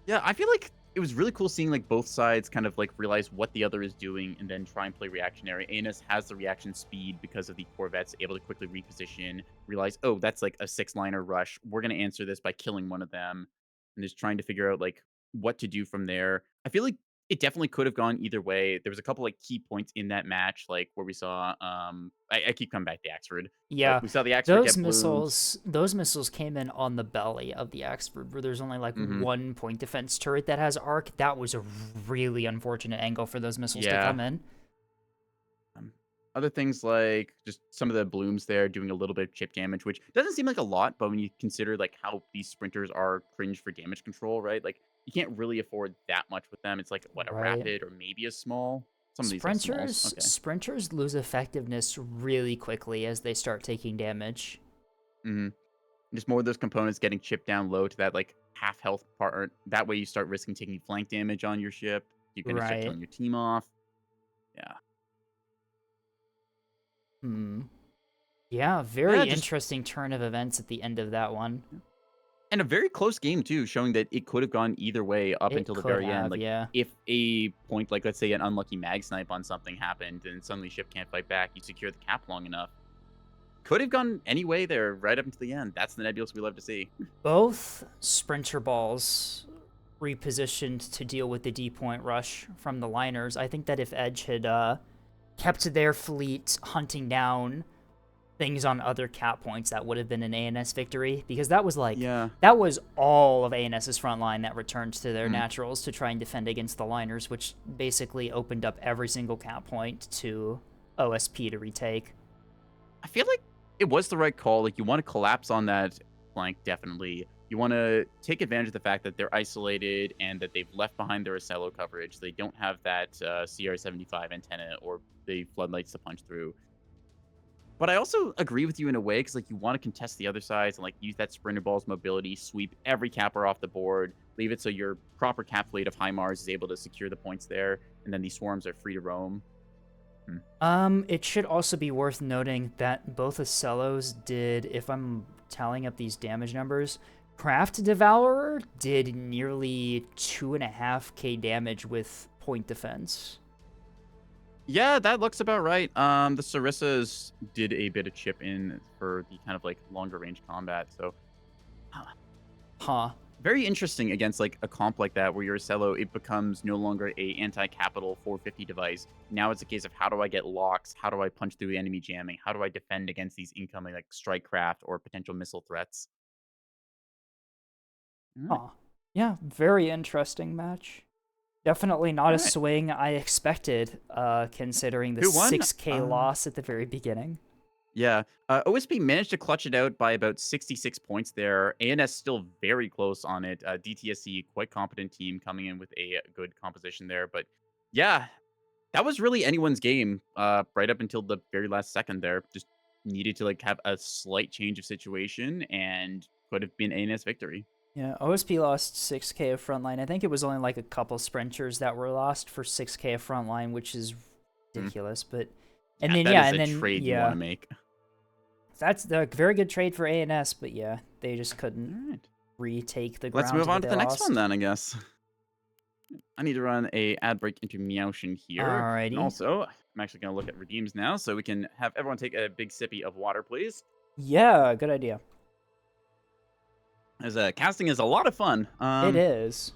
Yeah, I feel like it was really cool seeing like both sides kind of like realize what the other is doing and then try and play reactionary. ANS has the reaction speed because of the Corvettes, able to quickly reposition, realize, oh, that's like a 6-liner rush. We're going to answer this by killing one of them, and just trying to figure out like what to do from there. I feel like it definitely could have gone either way. There was a couple like key points in that match, like where we saw I keep coming back to Axford. Yeah, we saw the Axford those get missiles. Those missiles came in on the belly of the Axford, where there's only like 1 point defense turret that has arc. That was a really unfortunate angle for those missiles to come in. Other things like just some of the blooms there doing a little bit of chip damage, which doesn't seem like a lot, but when you consider like how these sprinters are cringe for damage control, right? Like you can't really afford that much with them. It's like what a rapid or maybe a small. Some of these sprinters lose effectiveness really quickly as they start taking damage. Just more of those components getting chipped down low to that like half health part. That way you start risking taking flank damage on your ship. You're gonna start killing your team off. Yeah. Yeah, very interesting turn of events at the end of that one. And a very close game, too, showing that it could have gone either way up until the very end. Like, if a point, like, let's say an unlucky mag snipe on something happened and suddenly ship can't fight back, you secure the cap long enough. Could have gone any way there right up until the end. That's the nebulous we love to see. Both sprinter balls repositioned to deal with the D-point rush from the liners. I think that if Edge had kept their fleet hunting down things on other cap points, that would have been an ANS victory, because that was like that was all of ANS's front line that returned to their naturals to try and defend against the liners, which basically opened up every single cap point to OSP to retake. I feel like it was the right call. Like, you want to collapse on that flank, definitely. You want to take advantage of the fact that they're isolated and that they've left behind their Acello coverage. They don't have that CR75 antenna or the floodlights to punch through. But I also agree with you in a way, because like you want to contest the other sides and like use that sprinter ball's mobility, sweep every capper off the board, leave it so your proper cap fleet of HIMARS is able to secure the points there, and then these swarms are free to roam. It should also be worth noting that both Acellos did, if I'm tallying up these damage numbers, Craft Devourer did nearly 2.5k damage with point defense. Yeah, that looks about right. The Sarissas did a bit of chip in for the kind of like longer range combat, so Huh. very interesting against like a comp like that where your Cello, it becomes no longer a anti-capital 450 device. Now it's a case of how do I get locks? How do I punch through enemy jamming? How do I defend against these incoming like strike craft or potential missile threats? Huh. Yeah, very interesting match. Definitely not a swing I expected, considering the Who won? 6k loss at the very beginning. Yeah, OSP managed to clutch it out by about 66 points there. ANS still very close on it. DTSC, quite competent team coming in with a good composition there. But yeah, that was really anyone's game right up until the very last second there. Just needed to like have a slight change of situation and could have been ANS victory. Yeah, OSP lost 6k of frontline. I think it was only like a couple sprinters that were lost for 6k of frontline, which is ridiculous. But and then that is and a then trade you want to make. That's a very good trade for ANS, but yeah, they just couldn't retake the ground. Let's move on to the next lost. one then, I guess. I need to run a ad break into Meowshin here. Alrighty. And also, I'm actually going to look at redeems now, so we can have everyone take a big sippy of water, please. Yeah, good idea. As casting is a lot of fun. It is.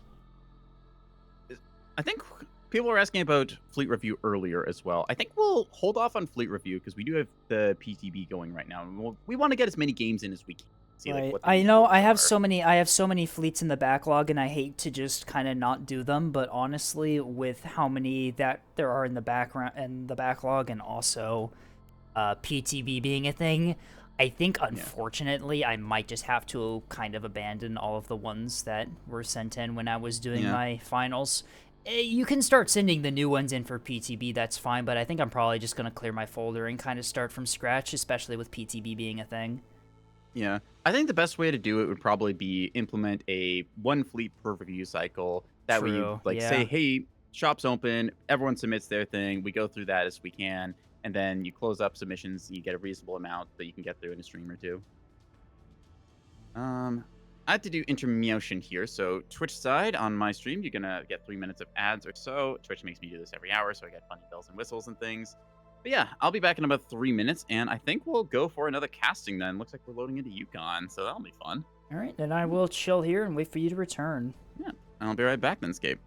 I think people were asking about Fleet Review earlier as well. I think we'll hold off on Fleet Review because we do have the PTB going right now. We want to get as many games in as we can. See, right. like, what I know I have so many fleets in the backlog, and I hate to just kind of not do them. But honestly, with how many that there are in the background and the backlog, and also PTB being a thing, I think unfortunately I might just have to kind of abandon all of the ones that were sent in when I was doing my finals. You can start sending the new ones in for PTB, that's fine, but I think I'm probably just going to clear my folder and kind of start from scratch, especially with PTB being a thing. Yeah, I think the best way to do it would probably be implement a one fleet per review cycle. That way you say, hey, shop's open, everyone submits their thing, we go through that as we can, and then you close up submissions, and you get a reasonable amount that you can get through in a stream or two. I have to do intermission here, so Twitch side, on my stream, you're gonna get 3 minutes of ads or so. Twitch makes me do this every hour, so I get funny bells and whistles and things. But yeah, I'll be back in about 3 minutes, and I think we'll go for another casting then. Looks like we're loading into Yukon, so that'll be fun. All right, then I will chill here and wait for you to return. Yeah, I'll be right back then, Scape.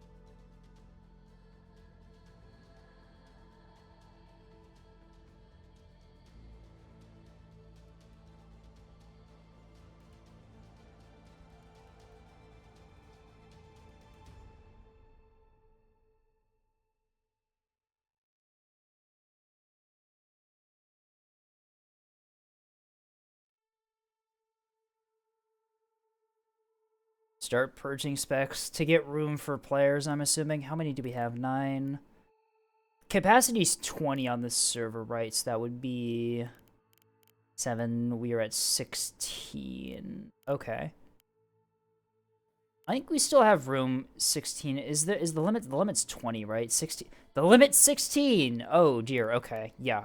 Start purging specs to get room for players, I'm assuming. How many do we have? 9. Capacity's 20 on this server, right? So that would be 7. We are at 16. Okay. I think we still have room. 16 is the limit. The limit's 20, right? 16. The limit's 16. Oh dear. Okay. Yeah.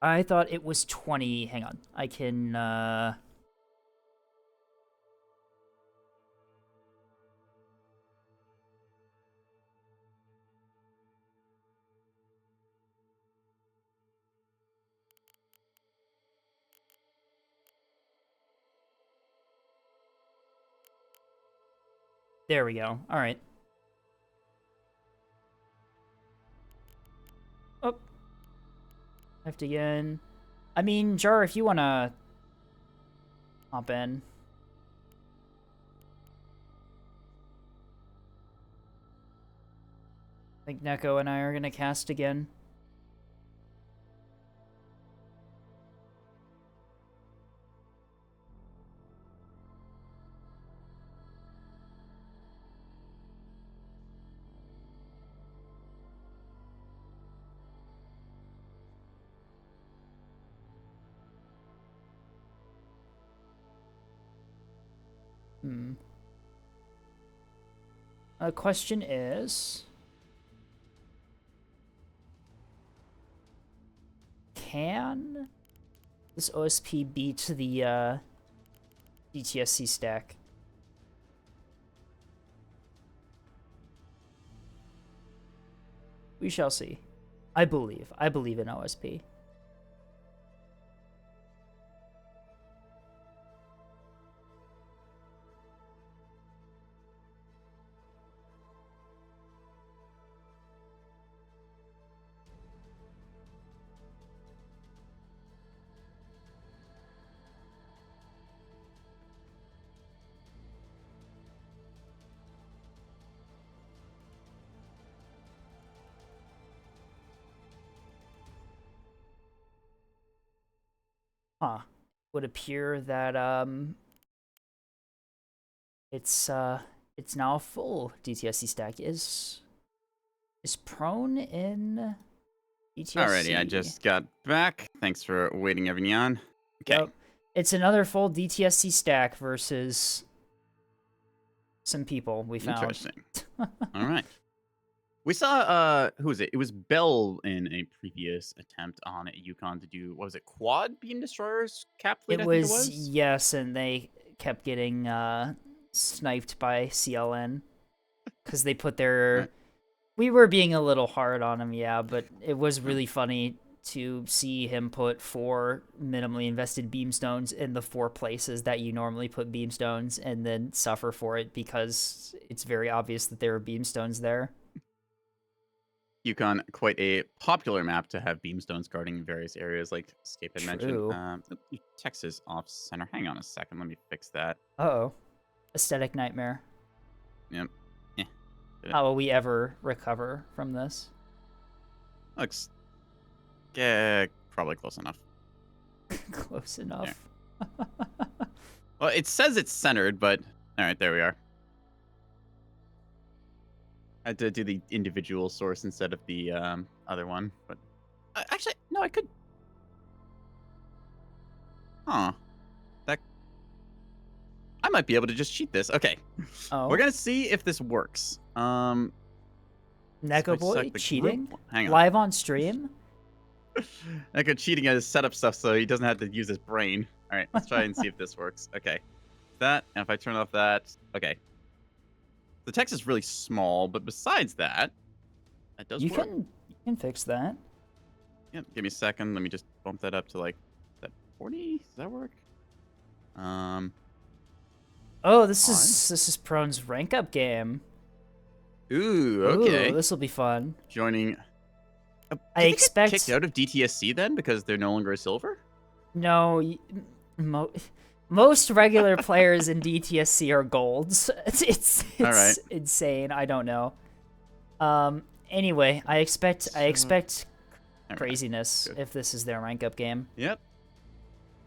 I thought it was 20. Hang on. I can, There we go. All right. Oh. Left again. I mean, Jar, if you want to hop in. I think Neko and I are going to cast again. The question is, can this OSP beat the DTSC stack? We shall see. I believe in OSP. Huh. Would appear that it's now full. DTSC stack is prone in DTSC. Alrighty, I just got back. Thanks for waiting, Evignon. Okay. Yep. It's another full DTSC stack versus some people we found. Interesting. All right. We saw, who was it? It was Bell in a previous attempt on Yukon to do, what was it, quad beam destroyers cap fleet, It I think was, yes, and they kept getting sniped by CLN because they put their... Right. We were being a little hard on him, yeah, but it was really funny to see him put 4 minimally invested beamstones in the 4 places that you normally put beamstones and then suffer for it because it's very obvious that there are beamstones there. Yukon, quite a popular map to have beamstones guarding various areas, like Escape had True. mentioned. Text is off center. Hang on a second, let me fix that. Uh-oh. Aesthetic nightmare. Yep. Yeah. How will we ever recover from this? Looks, probably close enough. Close enough. Well, it says it's centered, but all right, there we are. I had to do the individual source instead of the other one, but actually, no, I could. Huh. That I might be able to just cheat this. Okay. Oh. We're gonna see if this works. Nekoboy cheating? Hang on. Live on stream? Neko cheating at his setup stuff so he doesn't have to use his brain. All right, let's try and see if this works. Okay. That, and if I turn off that, okay. The text is really small, but besides that, that does work. You can fix that. Yep, give me a second. Let me just bump that up to like, is that 40? Does that work? Oh, this is Prone's rank up game. Ooh, okay. Ooh, this will be fun. Joining. I expect kicked out of DTSC then because they're no longer a silver. No, most regular players in DTSC are golds. It's All right. insane. I don't know. Anyway, I expect craziness if this is their rank up game. Yep.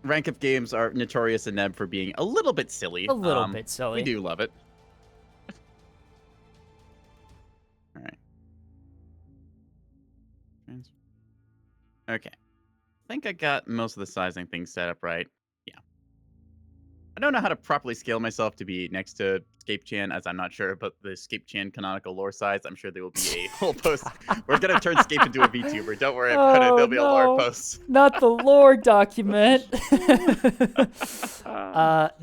Rank up games are notorious in them for being a little bit silly. A little bit silly. We do love it. All right. Okay. I think I got most of the sizing things set up right. Yeah. I don't know how to properly scale myself to be next to Scape Chan, as I'm not sure about the Scape Chan canonical lore size. I'm sure there will be a whole post. We're going to turn Scape into a VTuber. Don't worry about it. There'll be a lore post. Not the lore document.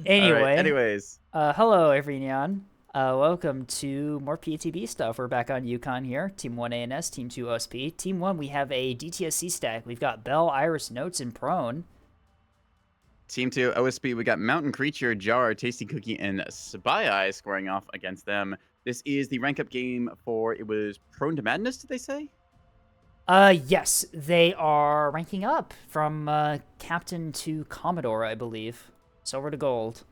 Anyway. Right, anyways. Hello, Evignon. Welcome to more PTB stuff. We're back on Yukon here. Team 1 ANS, Team 2 OSP. Team 1, we have a DTSC stack. We've got Bell, Iris, Notes, and Prone. Team 2 OSP, we got Mountain Creature, Jar, Tasty Cookie, and Spy Eye scoring off against them. This is the rank up game for, it was Prone to Madness, did they say? Yes, they are ranking up from Captain to Commodore, I believe. Silver to Gold.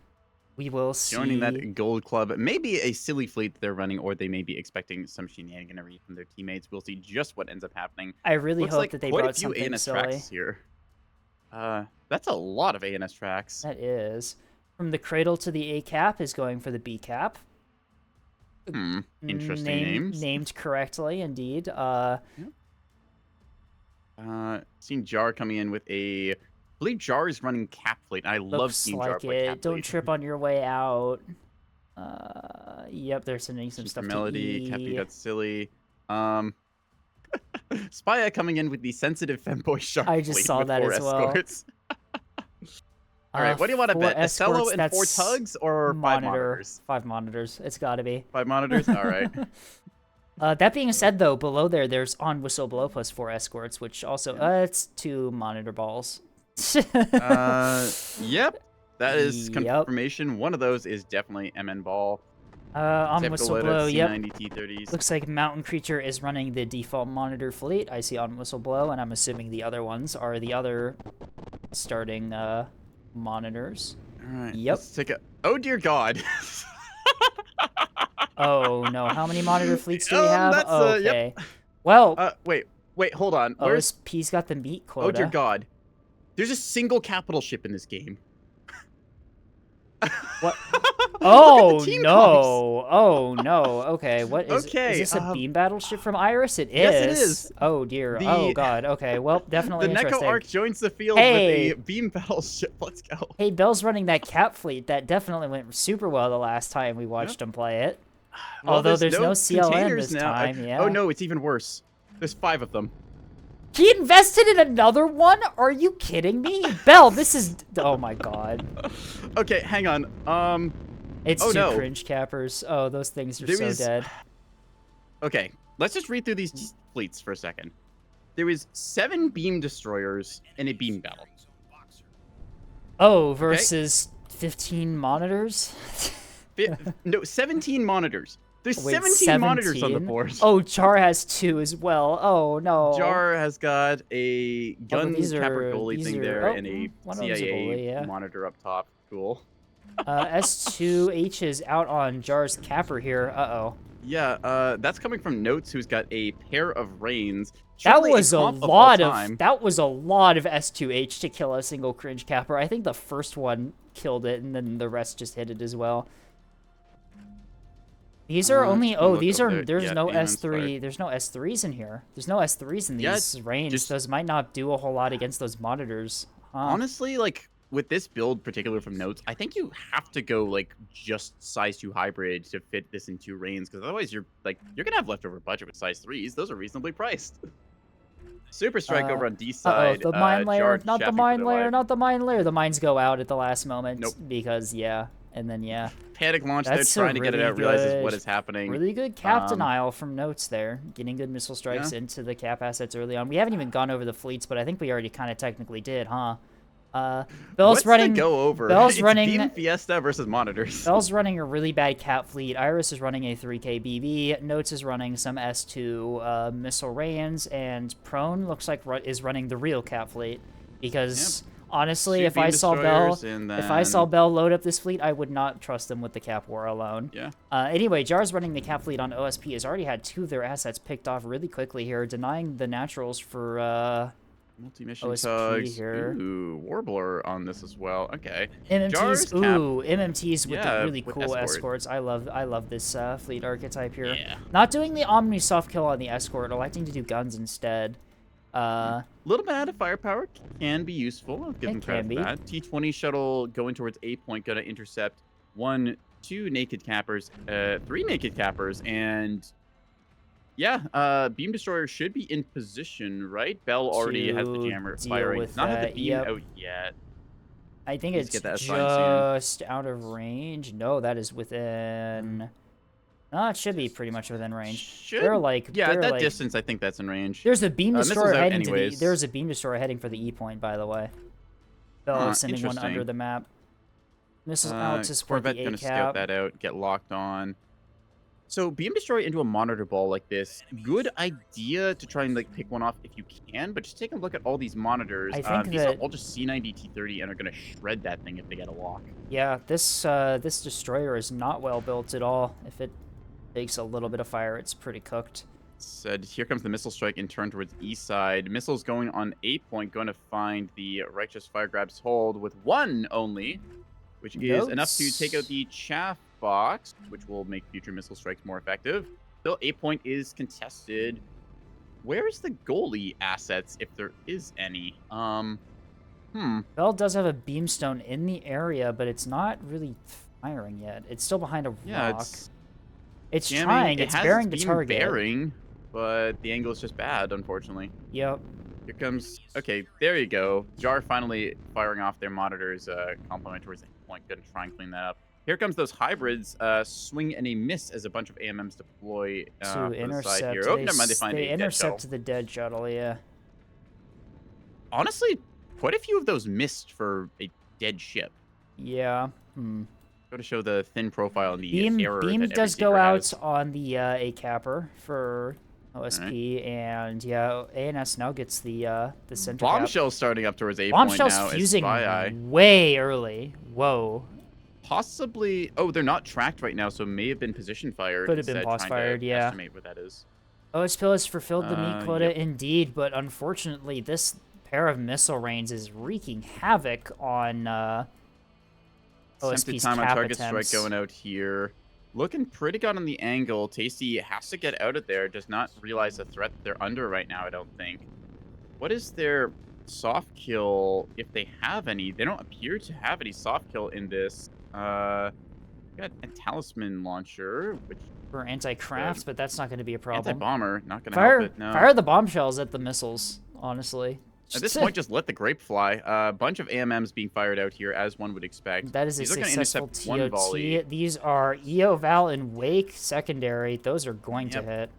We will see. Joining that gold club. Maybe a silly fleet they're running, or they may be expecting some shenaniganery from their teammates. We'll see just what ends up happening. I really Looks hope like that they quite brought a few something ANS silly. tracks here. That's a lot of ANS tracks. That is. From the Cradle to the A cap is going for the B cap. Interesting names. Named correctly, indeed. Seen Jar coming in with a... I believe Jar is running cap fleet. I love seeing Jar play cap Don't fleet. trip on your way out. Yep, they're sending some stuff Melody, to E. Cappy, that's silly. Spia coming in with the sensitive femboy shark I just fleet saw with that 4 as well. escorts. All right, what do you want to 4 bet? A cello escorts, and that's 4 tugs or 5 monitors? 5 monitors. It's got to be. 5 monitors? All right. That being said, though, below there's on whistle below plus 4 escorts, which also it's 2 monitor balls. Yep. That is Yep. confirmation. One of those is definitely MN ball. On Typical whistle loadout blow, yep. C90 T30s. Looks like Mountain Creature is running the default monitor fleet. I see on whistle blow, and I'm assuming the other ones are the other starting monitors. All right. Yep. Let's take a. Oh dear God. Oh no, how many monitor fleets do we have? That's, Okay. yep. Well, Wait, hold on. Where's? OSP's got the meat quota. Oh dear God. There's a single capital ship in this game. What? Look Oh at the team no! comps. Oh no! Okay, what is? Okay, Is this a beam battleship from Iris? It is. Yes, it is. Oh dear. The- Oh god. Okay. Well, definitely The Neko interesting. Arc joins the field Hey. with a beam battleship. Let's go. Hey, Bell's running that cap fleet. That definitely went super well the last time we watched him play it. Well, Although there's no CLN containers this now. time. Yeah. Oh no, it's even worse. There's 5 of them. He invested in another one? Are you kidding me? Bell, this is... Oh my god. Okay, hang on. It's Oh, 2 no. cringe cappers. Oh, those things are There so is- dead. Okay, let's just read through these fleets for a second. There was 7 beam destroyers in a beam battle. Oh, versus 15 monitors? No, 17 monitors. There's Wait, 17 monitors on the 17? board. Oh, Jar has 2 as well. Oh, no. Jar has got a gun these capper are- goalie these thing are- there oh, and a one of them's a CIA goalie, yeah. monitor up top. Cool. S2H is out on Jar's capper here. Uh-oh. Yeah, that's coming from Notes, who's got a pair of reins. That Surely was a comp lot all of time. that was a lot of S2H to kill a single cringe capper. I think the first one killed it, and then the rest just hit it as well. These are only just gonna look these over are there. there's Yeah, no Demon S3 Spire. there's no S3s in here. There's no S3s in Yeah, these range. just- Those might not do a whole lot against those monitors. Huh? Honestly, like with this build, particular from Notes, I think you have to go like just size 2 hybrid to fit this in 2 reins, because otherwise you're gonna have leftover budget with size 3s. Those are reasonably priced. Super Strike over on D side. the mine layer, Jar not the chaffing for mine their layer, life. not the mine layer. The mines go out at the last moment Nope. because yeah, and then yeah. Panic launch. That's They're a trying to get it really out. Realizes what good- is happening. Really good cap Um, denial from Notes there, getting good missile strikes Yeah. into the cap assets early on. We haven't even gone over the fleets, but I think we already kind of technically did, huh? Bell's What's running. the go over? Bell's It's running. Beam Fiesta versus monitors. Bell's running a really bad cap fleet. Iris is running a 3K BB. Notes is running some S2 missile reins, and Prone looks like is running the real cap fleet. Because honestly, 2 if beam I saw Bell, destroyers, and if I saw then- Bell load up this fleet, I would not trust them with the cap war alone. Yeah. Anyway, Jar's running the cap fleet on OSP. Has already had 2 of their assets picked off really quickly here, denying the naturals for Multi-mission OSP tugs. here. Ooh, Warbler on this as well. Okay. MMTs. Jar's cap- Ooh, MMTs with Yeah, the really with cool escort. escorts. I love this fleet archetype here. Yeah. Not doing the Omni soft kill on the escort, electing to do guns instead. Little bit of firepower can be useful. I'll give It them credit can for be. that. T-20 shuttle going towards A point, gonna intercept 1, 2 naked cappers, 3 naked cappers, and yeah, beam destroyer should be in position, right? Bell already has the To jammer deal firing. with Does not have the that, beam yep. out yet. I think Let's it's get that assigned just out of range. No, that is within. No, it should be pretty much within range. Should They're like yeah, at they're that like, distance, I think that's in range. There's a beam missiles destroyer out heading to the. anyways. There's a beam destroyer heading for the E point, by the way. Bell is sending one under interesting. the map. Missiles out to support Corvette the A gonna cap. scout that out, get locked on. So beam destroy into a monitor ball like this, good idea to try and like pick one off if you can, but just take a look at all these monitors. I think these are that- all just C90 T30 and are gonna shred that thing if they get a lock. Yeah, this this destroyer is not well built at all. If it takes a little bit of fire, it's pretty cooked. Said here comes the missile strike and turn towards east side. Missiles going on A point, going to find the righteous fire grabs hold with 1 only, which is enough to take out the chaff box, which will make future missile strikes more effective. Still, A point is contested. Where is the goalie assets, if there is any? Bell does have a beamstone in the area, but it's not really firing yet. It's still behind a Yeah, rock. it's It's jamming. trying. It It's has bearing the beam target. bearing, but the angle is just bad, unfortunately. Yep. Here comes... Okay, there you go. Jar finally firing off their monitors, complement towards the point. Gonna try and clean that up. Here comes those hybrids, swing and a miss as a bunch of AMMs deploy To for the intercept. side here. Oh, never mind, they find they a dead shuttle. intercept the dead shuttle, yeah. Honestly, quite a few of those missed for a dead ship. Yeah. Go to show the thin profile and the error Beam that every does go seeker out has. on the A capper for OSP, and yeah, ANS now gets the center cap. Bombshell starting up towards A point Bombshell's now. fusing Spy way early. Whoa. Possibly. Oh, they're not tracked right now, so may have been position fired. Could have been instead, pause trying fired, to yeah. Estimate what that is. OSP has fulfilled the meat quota Yep. indeed, but unfortunately, this pair of missile range is wreaking havoc on Attempted OSP's time on cap target attempts. strike going out here. Looking pretty good on the angle. Tasty has to get out of there. Does not realize the threat that they're under right now, I don't think. What is their soft kill, if they have any? They don't appear to have any soft kill in this. Got a talisman launcher, which For anti-craft, but that's not going to be a problem. anti-bomber, not going to help it. No. Fire the bombshells at the missiles, honestly. At this point, just let the grape fly. A bunch of AMMs being fired out here, as one would expect. That is a These are gonna successful intercept one volley. TOT. These are EO, Val, and Wake secondary. Those are going to hit.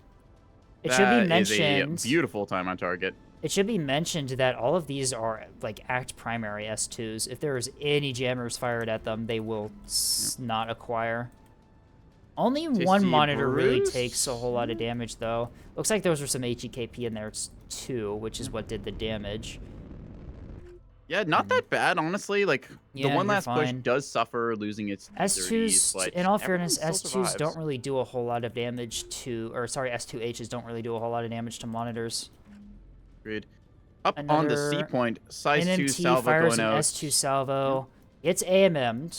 It should be mentioned. Is a beautiful time on target. It should be mentioned that all of these are like act primary S2s. If there is any jammers fired at them, they will not acquire. Only one monitor really takes a whole lot of damage, though. Looks like those were some HEKP in there too, which is what did the damage. Yeah, not that bad, honestly. Like, Yeah, the one you're last push fine. does suffer losing its S2s, but in all everything fairness, still S2s don't survives. really do a whole lot of damage to, or sorry, S2Hs don't really do a whole lot of damage to monitors. Agreed. Up on the C Another point, size 2 NMT salvo fires going an out. S2 salvo. It's AMM'd.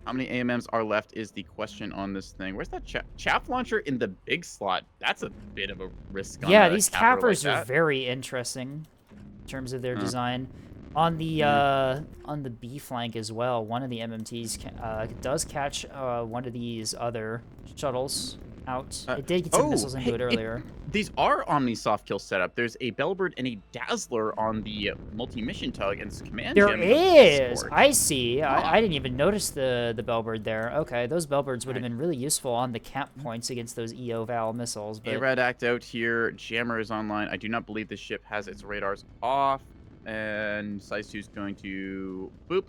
How many AMMs are left is the question on this thing. Where's that chaff launcher in the big slot? That's a bit of a risk on Yeah, a these capper cappers like are that. very interesting in terms of their design. On the B flank as well, one of the MMTs does catch one of these other shuttles out. It did get some missiles into it earlier. These are Omni soft kill setup. There's a Bellbird and a Dazzler on the multi-mission tug and command There gem is! escort. I see. I didn't even notice the Bellbird there. Okay, those Bellbirds would have been really useful on the cap points against those EO Val missiles. But A-Rad act out here. Jammer is online. I do not believe this ship has its radars off. And size 2 is going to boop,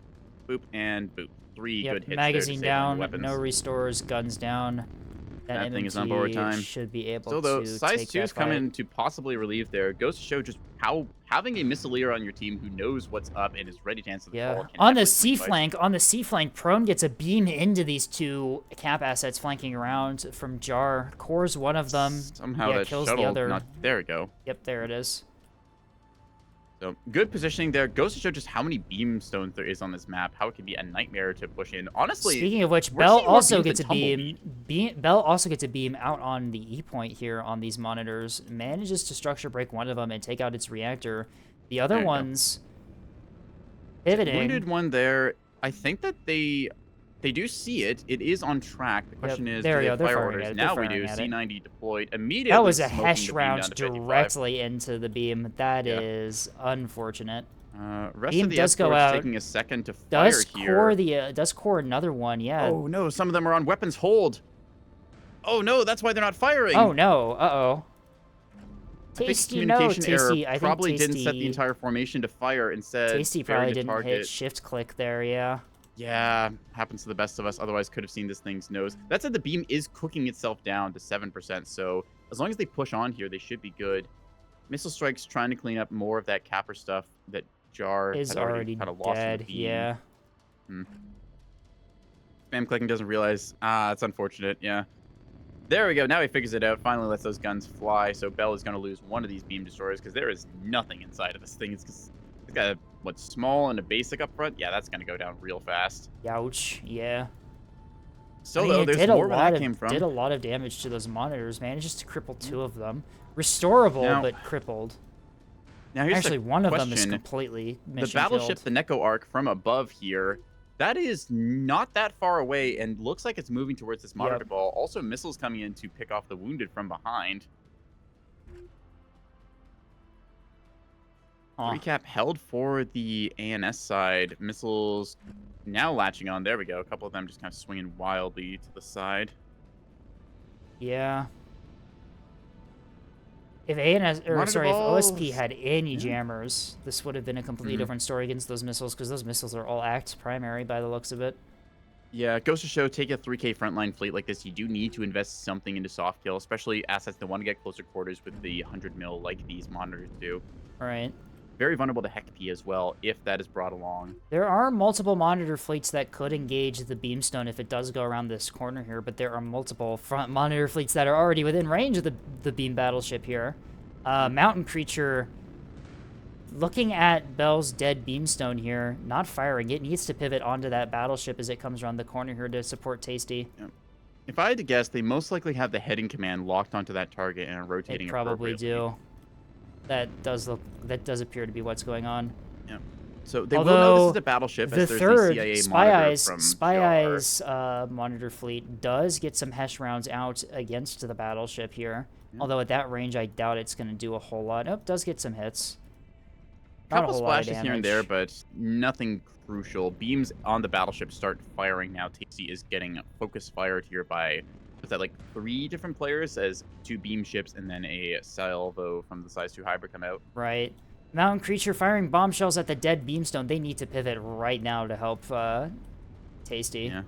boop, and boop. Three good hits magazine there to save on down, weapons. no restores, guns down. That thing is on MMT borrowed time. should be able Still, though, to size take 2 that is fight. coming to possibly relieve there. Goes to show just how having a missileer on your team who knows what's up and is ready to answer the call. Can On the definitely C swing fights. flank, Prone gets a beam into these two cap assets flanking around from Jar. Cores one of them. Somehow that kills shuttle, the other. not, there we go. Yep, there it is. So good positioning there. Goes to show just how many beam stones there is on this map. How it can be a nightmare to push in. Honestly, Speaking of which, we're Bell seeing more also beams gets a than beam. Bell also gets a beam out on the E point here on these monitors. Manages to structure break one of them and take out its reactor. The other There you go. ones pivoting. Wounded one there. I think that they do see it. It is on track. The question is, there do we they go. have They're fire firing orders? at it. Now They're we do. firing at it. C90 deployed immediately. That was a smoking hash the beam round down to 55. directly into the beam. That is unfortunate. Rest Beam of the does go escorts out. taking a second to fire Does here. core the does core another one? Yeah. Oh no, some of them are on weapons hold. Oh no, that's why they're not firing. Oh no. Uh-oh. I think Tasty, no. communication error Tasty, I think probably didn't set the Tasty- entire formation to fire. Instead, Tasty burying probably the didn't target. hit shift click there, yeah. Yeah, happens to the best of us. Otherwise, could have seen this thing's nose. That said, the beam is cooking itself down to 7%. So as long as they push on here, they should be good. Missile strikes trying to clean up more of that capper stuff that Jar Is had already kind of lost in the dead, beam. yeah. Spam clicking doesn't realize. It's unfortunate. Yeah. There we go. Now he figures it out. Finally lets those guns fly. So Bell is going to lose one of these beam destroyers because there is nothing inside of this thing. It's got a small and a basic up front. Yeah, that's going to go down real fast. Youch, yeah. Still, I mean, though, it there's did a more where lot that of, came from. did a lot of damage to those monitors. Manages to cripple two of them. Restorable, Now- but crippled. Now here's Actually, the one of them is question. completely The mission battleship, killed. the Neko Arc, from above here, That is not that far away and looks like it's moving towards this monitor ball. Also, missiles coming in to pick off the wounded from behind. Recap held for the ANS side. Missiles now latching on. There we go. A couple of them just kind of swinging wildly to the side. Yeah. If ANS, or Monitor sorry, if balls. OSP had any jammers, this would have been a completely Mm-hmm. different story against those missiles, because those missiles are all act primary by the looks of it. Yeah, it goes to show, take a 3K frontline fleet like this, you do need to invest something into soft kill, especially assets that want to get closer quarters with the 100 mil like these monitors do. Right. Very vulnerable to HECP as well, if that is brought along. There are multiple monitor fleets that could engage the beamstone if it does go around this corner here, but there are multiple front monitor fleets that are already within range of the beam battleship here. Mountain Creature, looking at Bell's dead beamstone here, not firing. It needs to pivot onto that battleship as it comes around the corner here to support Tasty. Yep. If I had to guess, they most likely have the heading command locked onto that target and are rotating They probably appropriately. do. That does appear to be what's going on. Yeah. So they will know this is Although a battleship, the as there's third the CIA Spy monitor Eyes, from Spy GR. Eyes monitor fleet does get some HESH rounds out against the battleship here. Yeah. Although at that range, I doubt it's going to do a whole lot. Oh, it does get some hits. Not a Couple whole lot of splashes here and there, damage. but nothing crucial. Beams on the battleship start firing now. Tasty is getting focus fired here by, was that like 3 different players, as 2 beam ships and then a salvo from the size 2 hybrid come out. Right. Mountain Creature firing bombshells at the dead beamstone. They need to pivot right now to help Tasty. Yeah.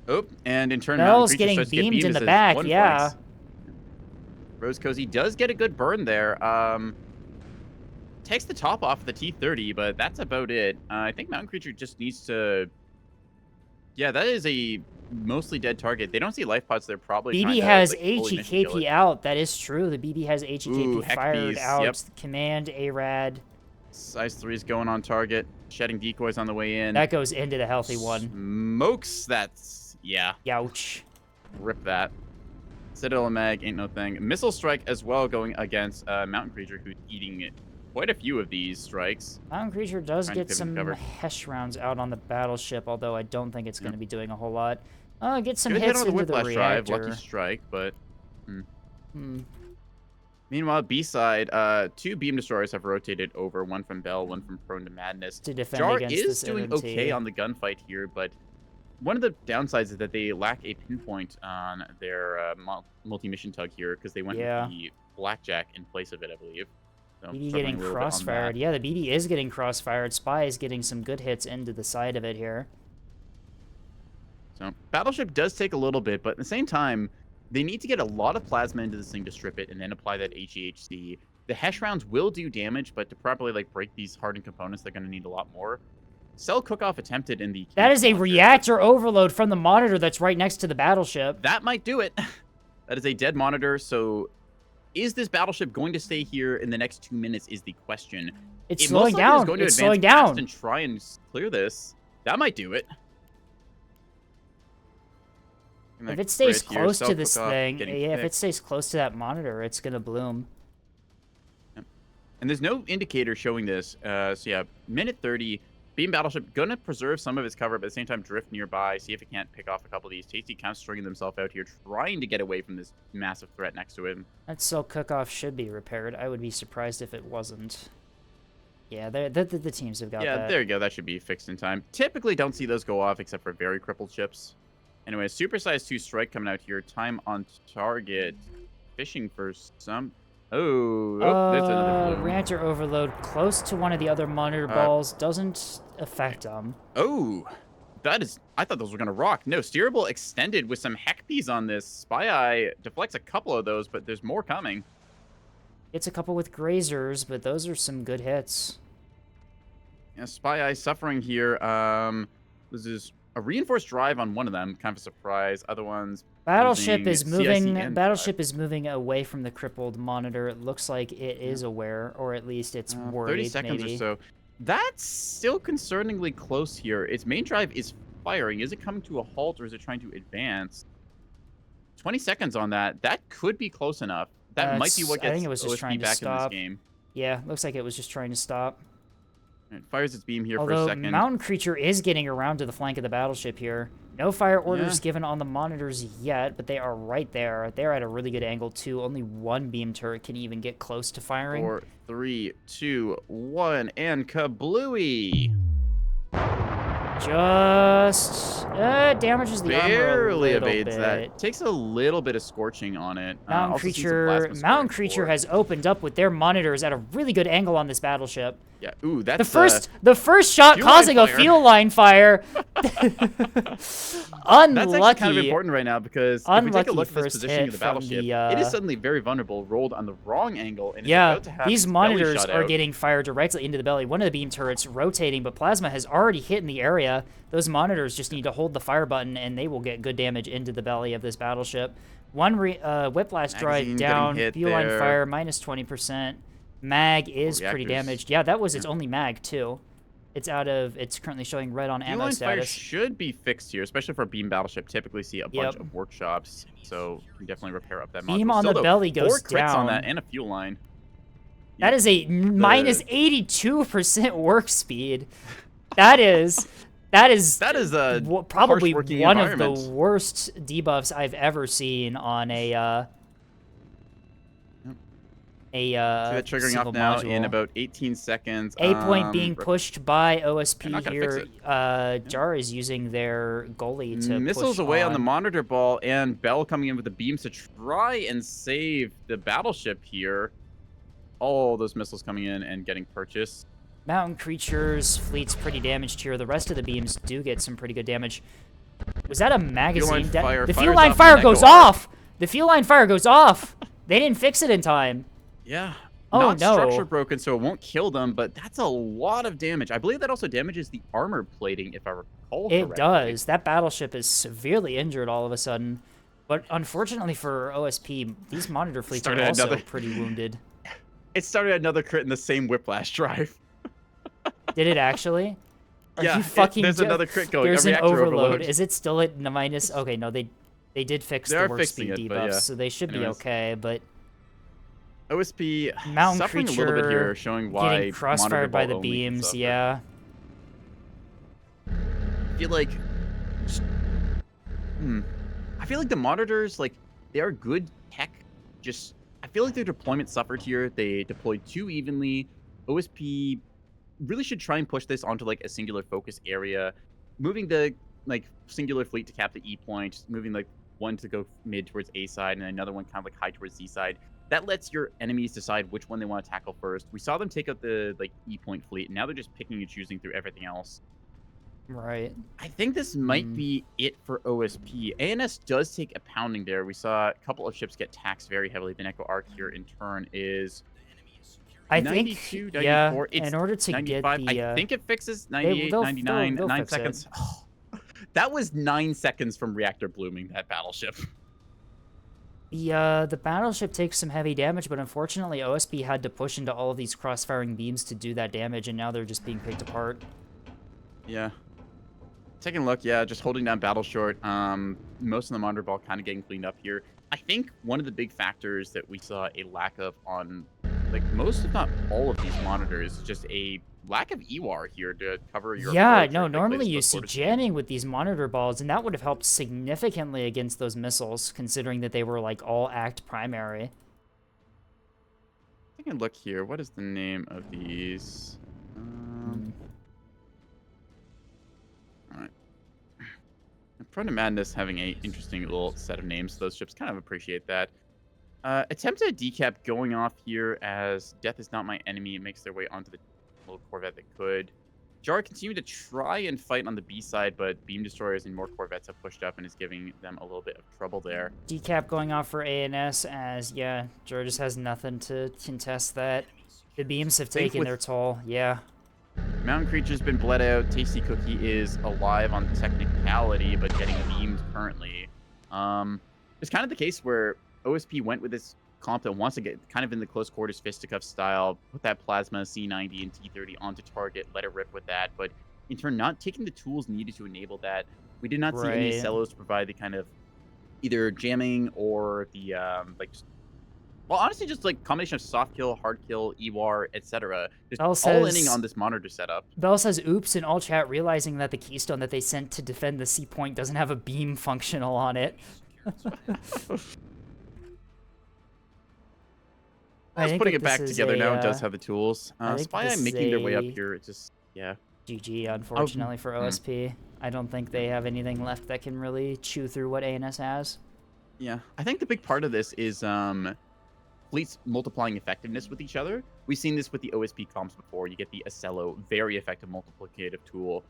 Oh, and in turn, Bell's Mountain Creature getting starts to get beamed in beamed the as back, one yeah. flanks. Rose Cozy does get a good burn there. Takes the top off the T-30, but that's about it. I think Mountain Creature just needs to... Yeah, that is a mostly dead target. They don't see life pods. They're probably trying BB to, has like, fully mission kill HEKP it. out. That is true. The BB has HEKP Ooh, fired Hekpies, out. yep. Command, ARAD. Size 3 is going on target. Shedding decoys on the way in. That goes into the healthy one. Smokes. That's... Yeah. Youch. Rip that. Citadel and Mag ain't no thing. Missile strike as well going against Mountain Creature, who's eating quite a few of these strikes. Mountain Creature does Trying to get pivot some cover. HESH rounds out on the battleship, although I don't think it's going to be doing a whole lot. Get some Good hit hits on the into the whiplash drive. reactor. Lucky strike, but... Hmm. Meanwhile, B-side, 2 beam destroyers have rotated over, one from Bell, one from Prone to Madness. To defend Jar against is this doing MMT. okay on the gunfight here, but one of the downsides is that they lack a pinpoint on their multi-mission tug here, because they went Yeah. with the Blackjack in place of it, I believe. So, BB struggling getting a little bit on crossfired. that. Yeah, the BB is getting crossfired. Spy is getting some good hits into the side of it here. So, Battleship does take a little bit, but at the same time, they need to get a lot of plasma into this thing to strip it and then apply that HEHC. The HESH rounds will do damage, but to properly break these hardened components, they're going to need a lot more. Cell Cook-Off attempted in the... That is a launcher. reactor overload from the monitor that's right next to the battleship. That might do it. That is a dead monitor, so is this battleship going to stay here in the next 2 minutes is the question. It's It slowing most likely is down. going to It's advance slowing fast down. and try and clear this. That might do it. If it stays Grid here, close Cell to this Cook-Off thing, getting yeah, if it fixed. stays close to that monitor, it's gonna bloom. And there's no indicator showing this. So yeah, minute 30. Beam Battleship gonna preserve some of its cover, but at the same time drift nearby, see if it can't pick off a couple of these. Tasty kind of stringing themselves out here, trying to get away from this massive threat next to him. That cell cook-off should be repaired. I would be surprised if it wasn't. Yeah, the teams have got Yeah, that. there you go. That should be fixed in time. Typically don't see those go off except for very crippled ships. Anyway, Super Size 2 strike coming out here. Time on target. Fishing for some... Oh, there's another bloom. Reactor overload close to one of the other monitor balls doesn't affect them. Oh, that is... I thought those were going to rock. No, steerable extended with some Hekpies on this. Spy Eye deflects a couple of those, but there's more coming. Gets a couple with grazers, but those are some good hits. Yeah, Spy Eye suffering here. This is a reinforced drive on one of them. Kind of a surprise. Other ones... Battleship is CIC moving. and Battleship is moving away from the crippled monitor. It looks like it is aware, or at least it's worried. 30 seconds maybe. or so. That's still concerningly close here. Its main drive is firing. Is it coming to a halt or is it trying to advance? 20 seconds on that. That could be close enough. That might be what I gets think it was just OSP trying to back in this stop. game. Yeah, looks like it was just trying to stop. It fires its beam here for Although a second. Mountain Creature is getting around to the flank of the battleship here. No fire orders Yeah. given on the monitors yet, but they are right there. They're at a really good angle, too. Only one beam turret can even get close to firing. 4, 3, 2, 1, and kablooey! Just damages the armor a Barely little evades bit. that. Takes a little bit of scorching on it. Mountain Also sees some Creature, plasma Mountain scoring Creature forward. has opened up with their monitors at a really good angle on this battleship. Yeah, ooh, that's The first shot fuel line causing a fire. fuel line fire. Unlucky. That's actually kind of important right now because if we take a Unlucky look at this first positioning hit of the from battleship, the, it is suddenly very vulnerable, rolled on the wrong angle, and Yeah, it's about to have these its belly monitors shot are out. getting fired directly into the belly. One of the beam turrets rotating, but plasma has already hit in the area. Those monitors just need to hold the fire button, and they will get good damage into the belly of this battleship. One whiplash Magazine drive getting down, hit fuel line there. fire minus 20%. Mag is pretty reactors. damaged. Yeah, that was its only mag too. It's currently showing red on Fuel ammo line fire status. should be fixed here, especially for a beam battleship. Typically see a bunch Yep. of workshops, so you can definitely repair up that module. Beam on Still, the though, belly goes 4 crits on down. that and a fuel line. That is a minus 82% work speed. That is That is a probably harsh working one of the environment. worst debuffs I've ever seen on a See that triggering single off now module. in about 18 seconds. A point being pushed by OSP not gonna fix here. Jar is using their goalie to missiles push away on the monitor ball, and Bell coming in with the beams to try and save the battleship here. All those missiles coming in and getting purchased. Mountain Creature's fleet's pretty damaged here. The rest of the beams do get some pretty good damage. Was that a magazine? line fire The fires fuel line off fire the goes Neko off! The fuel line fire goes off! They didn't fix it in time. Yeah. Oh, Not no. structure broken, so it won't kill them, but that's a lot of damage. I believe that also damages the armor plating, if I recall correctly. It does. That battleship is severely injured all of a sudden. But unfortunately for OSP, these monitor fleets are Started also another- pretty wounded. It started another crit in the same whiplash drive. Did it actually? Are Yeah, you fucking there's another crit going. There's a an reactor overload. Is it still at the minus? Okay, no, they did fix They the are work fixing speed it, but debuffs, yeah. so they should be Anyways. okay. But OSP Mountain suffering Creature a little bit here, showing why getting crossfired monitor by ball the only can beams, suffer. yeah. I feel like I feel like the monitors, like, they are good tech. Just I feel like their deployment suffered here. They deployed too evenly. OSP really should try and push this onto like a singular focus area, moving the like singular fleet to cap the E point, moving like one to go mid towards A side and another one kind of like high towards Z side. That lets your enemies decide which one they want to tackle first. We saw them take out the like E point fleet, and now they're just picking and choosing through everything else. Right. I think this might be it for OSP. ANS does take a pounding there. We saw a couple of ships get taxed very heavily. The Neko Arc here in turn is I 92, think, 94. yeah, It's in order to 95. get the... I think it fixes 98, they'll- 99, they'll 9 fix it. seconds. That was 9 seconds from reactor blooming, that battleship. The battleship takes some heavy damage, but unfortunately OSP had to push into all of these cross-firing beams to do that damage, and now they're just being picked apart. Yeah. Taking a look, yeah, just holding down battle short. Most of the monitor ball kind of getting cleaned up here. I think one of the big factors that we saw a lack of on, like, most if not all of these monitors, just a lack of EWAR here to cover your Yeah, approach or no, take normally place you close see quarters. jamming with these monitor balls, and that would have helped significantly against those missiles, considering that they were, like, all act primary. Taking a look here, what is the name of these? Alright. Front of Madness having a interesting little set of names, so those ships kind of appreciate that. Attempted decap going off here as Death is Not My Enemy makes their way onto the little corvette that could. Jar continued to try and fight on the B side, but beam destroyers and more corvettes have pushed up and is giving them a little bit of trouble there. Decap going off for ANS as, yeah, Georges has nothing to contest that. The beams have taken their toll, yeah. Mountain Creature's been bled out. Tasty Cookie is alive on technicality, but getting beamed currently. It's kind of the case where OSP went with this comp that wants to get kind of in the close quarters fisticuff style, put that plasma C90 and T30 onto target, let it rip with that, but in turn not taking the tools needed to enable that. We did not see any Right. cellos provide the kind of either jamming or the like Well, honestly, just like combination of soft kill, hard kill, EWAR, etc. Just Bell all inning says- on this monitor setup. Bell says, oops, in all chat, realizing that the keystone that they sent to defend the C point doesn't have a beam functional on it. Just putting it back together now, it does have the tools. I think Spy this making their way up is a- here, it just, yeah. GG, unfortunately, for OSP. I don't think they have anything left that can really chew through what ANS has. Yeah, I think the big part of this is fleets multiplying effectiveness with each other. We've seen this with the OSP comps before. You get the Acello, very effective multiplicative tool.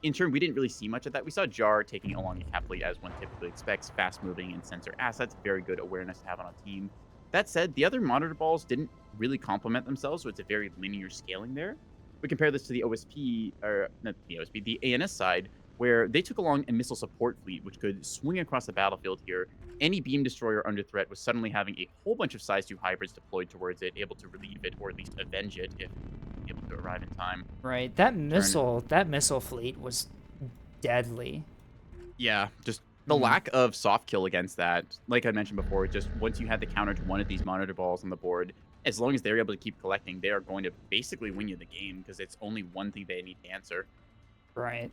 In turn, we didn't really see much of that. We saw Jar taking along a cap fleet as one typically expects, fast-moving and sensor assets, very good awareness to have on a team. That said, the other monitor balls didn't really complement themselves, so it's a very linear scaling there. We compare this to the OSP, or not the OSP, the ANS side, where they took along a missile support fleet, which could swing across the battlefield here. Any beam destroyer under threat was suddenly having a whole bunch of size 2 hybrids deployed towards it, able to relieve it or at least avenge it if able to arrive in time. Right, that missile fleet was deadly. Yeah, just the lack of soft kill against that, like I mentioned before, just once you had the counter to one of these monitor balls on the board, as long as they're able to keep collecting, they are going to basically win you the game because it's only one thing they need to answer. Right.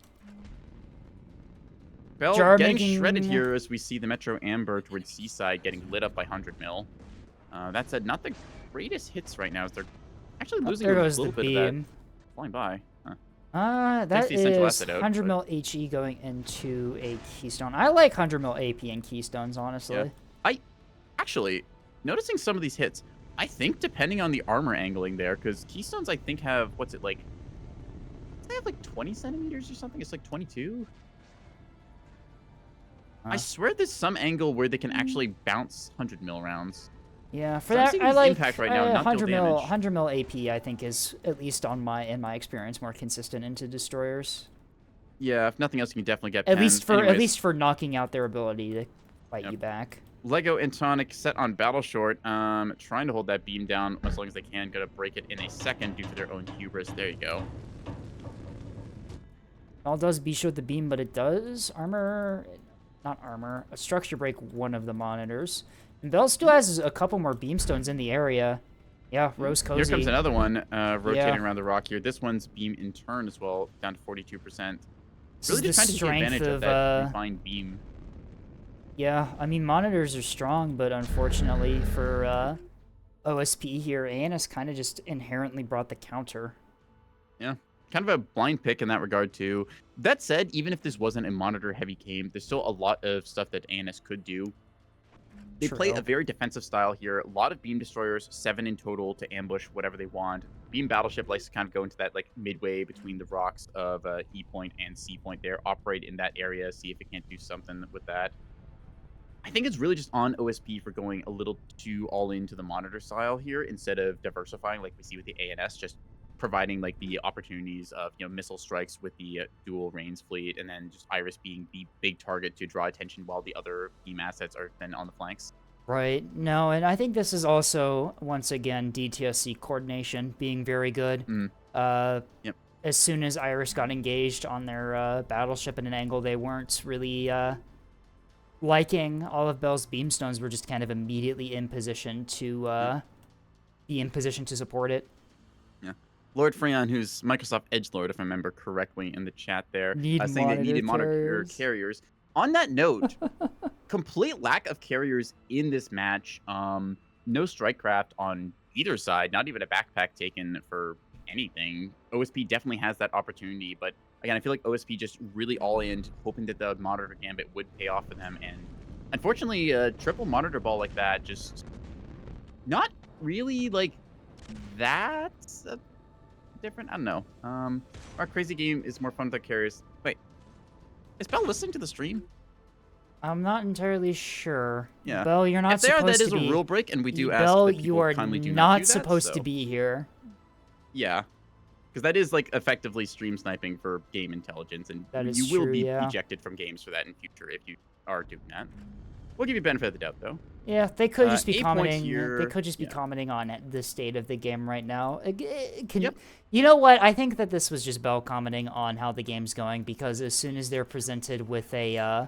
Bell Jar getting making- shredded here as we see the Metro Amber towards Seaside getting lit up by 100 mil. That said, not the greatest hits right now as they're actually losing there a goes the little bit of that beam. flying by. That the essential is asset out, 100 but- mil HE going into a keystone. I like 100 mil AP and keystones, honestly. Yeah. Actually, noticing some of these hits, I think depending on the armor angling there, because keystones I think have, what's it like? They have like 20 centimeters or something. It's like 22. I swear there's some angle where they can actually bounce 100 mil rounds. Yeah, for So I'm that seeing I this like impact right now, not deal 100 mil. damage. 100 mil AP, I think, is at least in my experience more consistent into destroyers. Yeah, if nothing else, you can definitely get At pens. least for knocking out their ability to fight Yep. you back. Lego and Tonic set on battle short, trying to hold that beam down as long as they can. Gonna break it in a second due to their own hubris. There you go. All it does be short the beam, but it does not armor, a structure break one of the monitors. And Bell still has a couple more beamstones in the area. Yeah, Rose Cozy. Here comes another one rotating Yeah. around the rock here. This one's beam in turn as well, down to 42%. This Really is just trying to take strength advantage of that refined beam. Yeah, I mean, monitors are strong, but unfortunately for OSP here, ANS kind of just inherently brought the counter. Yeah, kind of a blind pick in that regard too. That said, even if this wasn't a monitor-heavy game, there's still a lot of stuff that ANS could do. They play True. a very defensive style here. A lot of beam destroyers, 7 in total to ambush whatever they want. Beam battleship likes to kind of go into that like midway between the rocks of E point and C point there, operate in that area, see if it can't do something with that. I think it's really just on OSP for going a little too all into the monitor style here instead of diversifying like we see with the ANS, just providing like the opportunities of missile strikes with the dual Reigns fleet, and then just Iris being the big target to draw attention while the other beam assets are then on the flanks. Right. No, and I think this is also, once again, DTSC coordination being very good. Yep. As soon as Iris got engaged on their battleship in an angle they weren't really liking, all of Bell's beamstones were just kind of immediately in position to be in position to support it. Yeah. Lord Freon, who's Microsoft Edgelord, if I remember correctly in the chat there, saying they needed monitor carriers. On that note, complete lack of carriers in this match. No strike craft on either side, not even a backpack taken for anything. OSP definitely has that opportunity, but again, I feel like OSP just really all in, hoping that the monitor gambit would pay off for them. And unfortunately, a triple monitor ball like that, just not really like that different. I don't know. Our crazy game is more fun with the carriers. Wait, is Bell listening to the stream? I'm not entirely sure. Yeah. Bell, you're not if they are, supposed that is to a be. rule break, and we do ask Bell, that people you are kindly do not do that, supposed to so- be here. Yeah, because that is like effectively stream sniping for game intelligence, and That is you will true, be yeah. ejected from games for that in future if you are doing that. We'll give you benefit of the doubt, though. Yeah, they could just be 8 points commenting. They here, could just be yeah. commenting on the state of the game right now. Yep. You know what? I think that this was just Bell commenting on how the game's going, because as soon as they're presented with a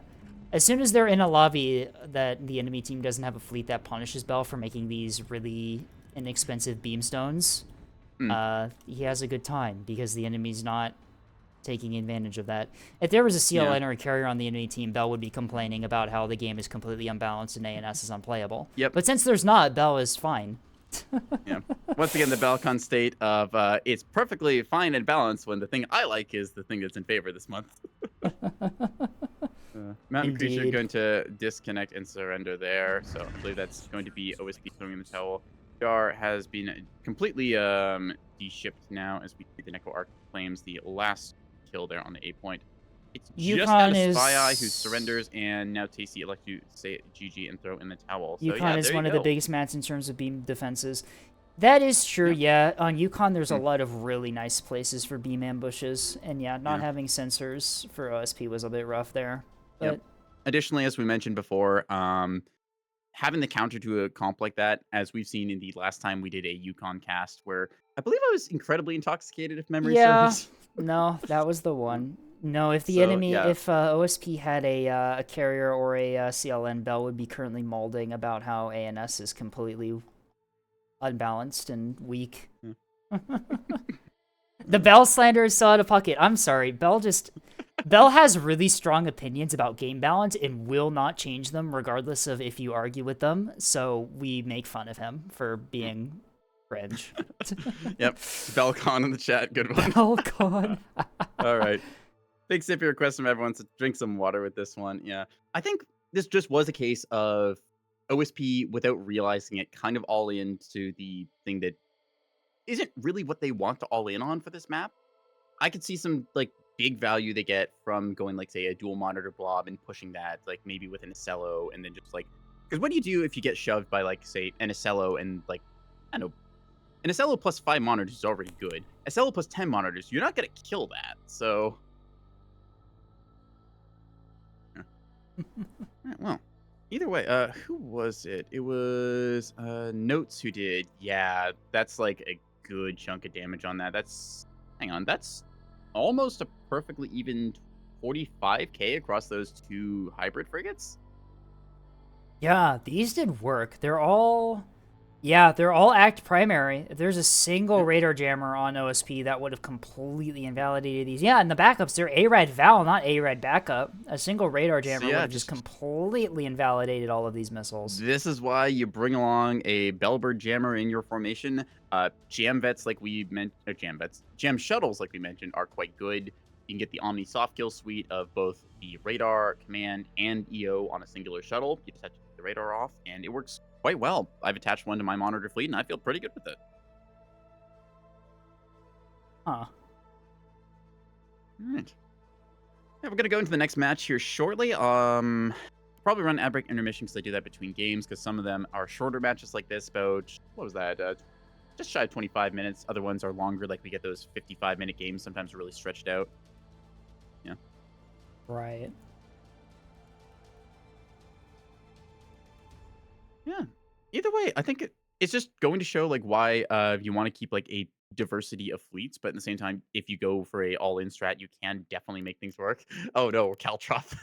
As soon as they're in a lobby that the enemy team doesn't have a fleet that punishes Bell for making these really inexpensive beamstones, he has a good time because the enemy's not taking advantage of that. If there was a CLN or a carrier on the enemy team, Bell would be complaining about how the game is completely unbalanced and ANS is unplayable. Yep. But since there's not, Bell is fine. Yeah. Once again, the Balcon state of it's perfectly fine and balanced when the thing I like is the thing that's in favor this month. Mountain Creature Indeed. going to disconnect and surrender there, so I believe that's going to be OSP throwing in the towel. Jar has been completely de-shipped now as we see the Neko Arc claims the last kill there on the A point. It's just Yukon down to is... Spy-Eye who surrenders, and now Tasty elect to say GG and throw in the towel. So, Yukon yeah, is there one you of the go. biggest maps in terms of beam defenses. That is true, yeah. On Yukon, there's a lot of really nice places for beam ambushes. And yeah, not having sensors for OSP was a bit rough there. But Additionally, as we mentioned before, having the counter to a comp like that, as we've seen in the last time we did a Yukon cast, where I believe I was incredibly intoxicated, if memory serves. No, that was the one. No, if the enemy, if OSP had a carrier or a CLN, Bell would be currently molding about how ANS is completely unbalanced and weak. The Bell slander is still out of pocket. I'm sorry, Bell has really strong opinions about game balance and will not change them regardless of if you argue with them. So we make fun of him for being cringe. Yep, Belcon in the chat, good one. Belcon. All right. Big sip request from everyone to drink some water with this one. Yeah. I think this just was a case of OSP, without realizing it, kind of all into the thing that isn't really what they want to all in on for this map. I could see some, like, big value they get from going, like, say, a dual monitor blob and pushing that, like, maybe with an Acello, and then just, like... Because what do you do if you get shoved by, like, say, an Acello and, like, I don't know, an Acello plus 5 monitors is already good. Acello plus 10 monitors, you're not going to kill that, so... Right, well, either way, who was it? It was Notes who did. Yeah, that's like a good chunk of damage on that. That's, hang on, that's almost a perfectly even 45k across those two hybrid frigates. Yeah, these did work. They're all act primary. If there's a single radar jammer on OSP, that would have completely invalidated these. Yeah, and the backups, they're ARAD Val, not ARAD backup. A single radar jammer would have just completely invalidated all of these missiles. This is why you bring along a Bellbird jammer in your formation. Jam vets, like we mentioned, jam shuttles, like we mentioned, are quite good. You can get the Omni soft kill suite of both the radar, command, and EO on a singular shuttle. You just have to take the radar off, and it works quite well. I've attached one to my monitor fleet, and I feel pretty good with it. Huh. All right. Yeah, we're going to go into the next match here shortly. Probably run ad break intermission because I do that between games because some of them are shorter matches like this, about, what was that, just shy of 25 minutes. Other ones are longer, like we get those 55-minute games, sometimes really stretched out. Yeah. Right. Yeah. Either way, I think it's just going to show like why you want to keep like a diversity of fleets, but at the same time, if you go for a all-in strat, you can definitely make things work. Oh no, Caltrop.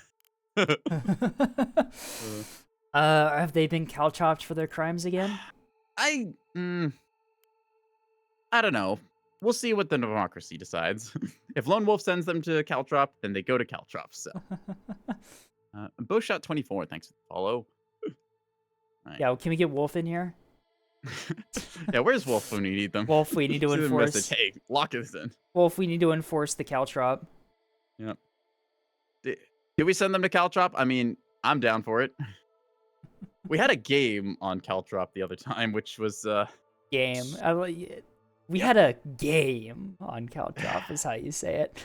Have they been calchopped for their crimes again? I don't know. We'll see what the democracy decides. If Lone Wolf sends them to Caltrop, then they go to Caltrop. So, Bowshot 24, thanks for the follow. Right. Yeah, well, can we get Wolf in here? Yeah, where's Wolf when we need them? Wolf, we need to Send them a enforce. message, hey, lock this in. Wolf, we need to enforce the Caltrop. Yep. Did we send them to Caltrop? I mean, I'm down for it. We had a game on Caltrop the other time, which was Game. We had a game on Caltrop, is how you say it.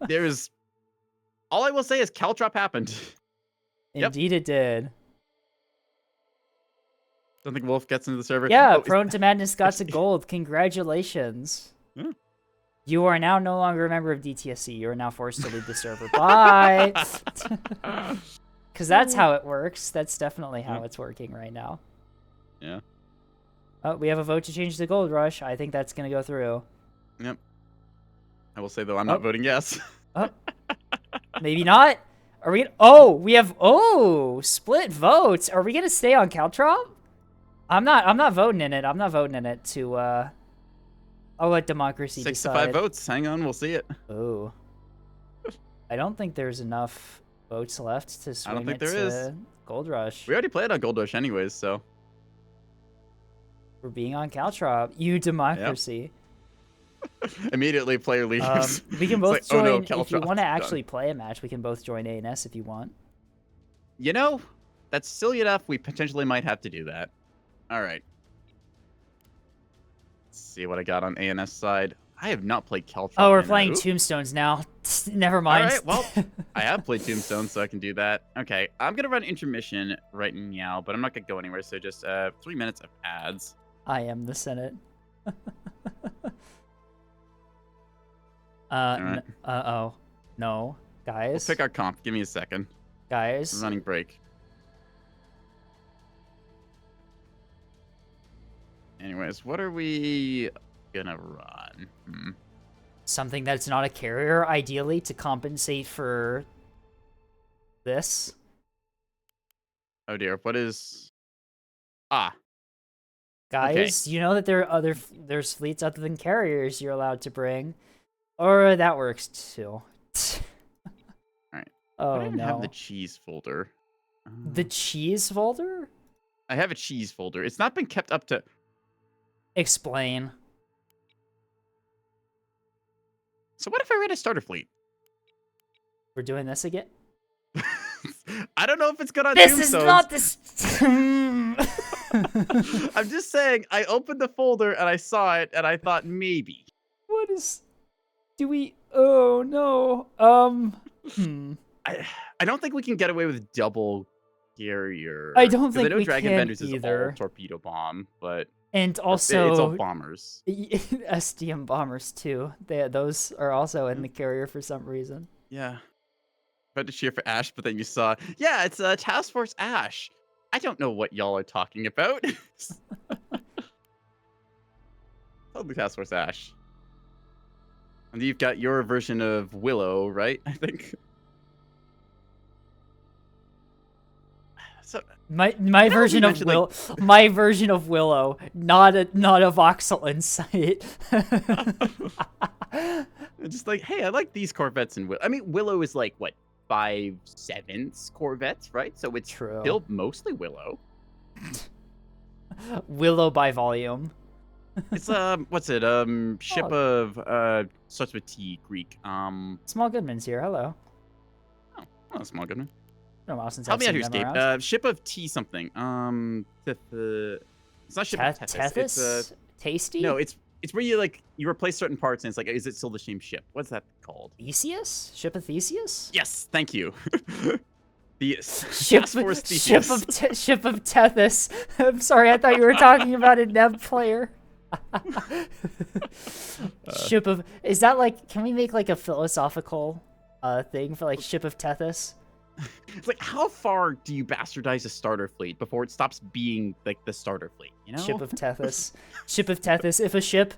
There's... All I will say is Caltrop happened. Indeed it did. Don't think Wolf gets into the server. Yeah, Oh, Prone to Madness got to gold. Congratulations. Yeah. You are now no longer a member of DTSC. You are now forced to leave the server. Bye! Because that's how it works. That's definitely how it's working right now. Yeah. Oh, we have a vote to change the gold rush. I think that's going to go through. Yep. I will say, though, I'm not voting yes. Maybe not. Are we? Oh, we have split votes. Are we gonna stay on Caltrop? I'm not voting in it. I'm not voting in it to. I'll let democracy 6 decide. to 5 votes. Hang on, we'll see it. Oh. I don't think there's enough votes left to swing think it there to is. Gold Rush. We already played on Gold Rush anyways, so. We're being on Caltrop. You democracy. Immediately player leaves. We can It's both like, oh join no, if you Caltrop's want to done. actually play a match. We can both join ANS if you want. You know, that's silly enough. We potentially might have to do that. All right. Let's see what I got on ANS side. I have not played Caltrop. Oh, we're in playing oop. Tombstones now. Never mind. All right, well, I have played Tombstone, so I can do that. Okay, I'm going to run intermission right now, but I'm not going to go anywhere, so just 3 minutes of ads. I am the Senate. Alright. Uh-oh. No. We'll Guys. pick our comp. Give me a second. Guys. Running break. Anyways, what are we gonna run? Something that's not a carrier, ideally, to compensate for this. Oh dear, what is... Ah, Guys, you know that there are there's fleets other than carriers you're allowed to bring. Or that works too. Alright. Oh I don't even no. have the cheese folder. The cheese folder? I have a cheese folder. It's not been kept up to... Explain. So what if I ran a starter fleet? We're doing this again? I don't know if it's good on This is Tombstones. not this. I'm just saying, I opened the folder and I saw it and I thought maybe. What is... Do we... Oh, no. I don't think we can get away with double carrier. I don't 'Cause think I know we Dragon can Benders is either. all torpedo bomb, but And it's also... all bombers. SDM bombers, too. Those are also in the carrier for some reason. Yeah. Tried to cheer for Ash, but then you saw, yeah, it's Task Force Ash. I don't know what y'all are talking about. Totally Task Force Ash. And you've got your version of Willow, right? I think. So My you version of mentioned, my version of Willow, not a voxel insight. just like, hey, I like these Corvettes in Willow. I mean, Willow is like what, 5/7 Corvettes, right? So it's True. still mostly Willow. Willow by volume. It's what's it? Ship of starts with T, Greek. Small Goodman's here. Hello. Oh, small Goodman. No, well, since Help me I've out here, seen them Escape. around. Ship of T something. It's not Ship of Tethys. It's Tethys? Tasty? no, it's where you like you replace certain parts and it's like, is it still the same ship? What's that called? Theseus? Ship of Theseus? Yes, thank you. The Ship Task Force of Theseus. Ship of Tethys. I'm sorry, I thought you were talking about a Neb player. Ship of... Is that like... Can we make like a philosophical thing for like Ship of Tethys? It's like, how far do you bastardize a starter fleet before it stops being like the starter fleet? You know? Ship of Tethys. Ship of Tethys. If a ship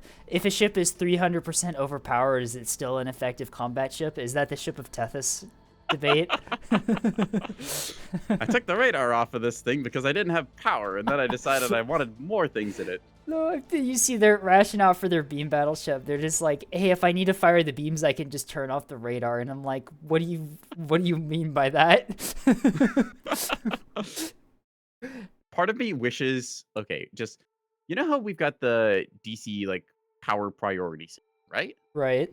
is 300% overpowered, is it still an effective combat ship? Is that the Ship of Tethys debate? I took the radar off of this thing because I didn't have power, and then I decided I wanted more things in it. No, you see their rationale for their beam battleship. They're just like, hey, if I need to fire the beams, I can just turn off the radar. And I'm like, what do you mean by that? Part of me wishes, okay, just, you know how we've got the DC like power priorities, right? Right.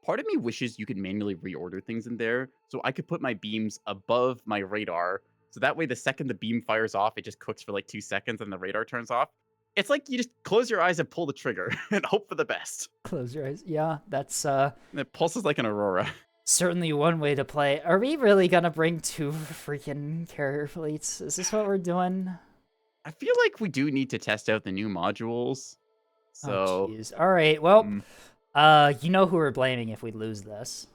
Part of me wishes you could manually reorder things in there so I could put my beams above my radar. So that way, the second the beam fires off, it just cooks for like 2 seconds and the radar turns off. It's like you just close your eyes and pull the trigger and hope for the best. Close your eyes. Yeah, that's And it pulses like an aurora. certainly one way to play. Are we really gonna bring 2 freaking carrier fleets? Is this what we're doing? I feel like we do need to test out the new modules. So, jeez. All right. Well, you know who we're blaming if we lose this.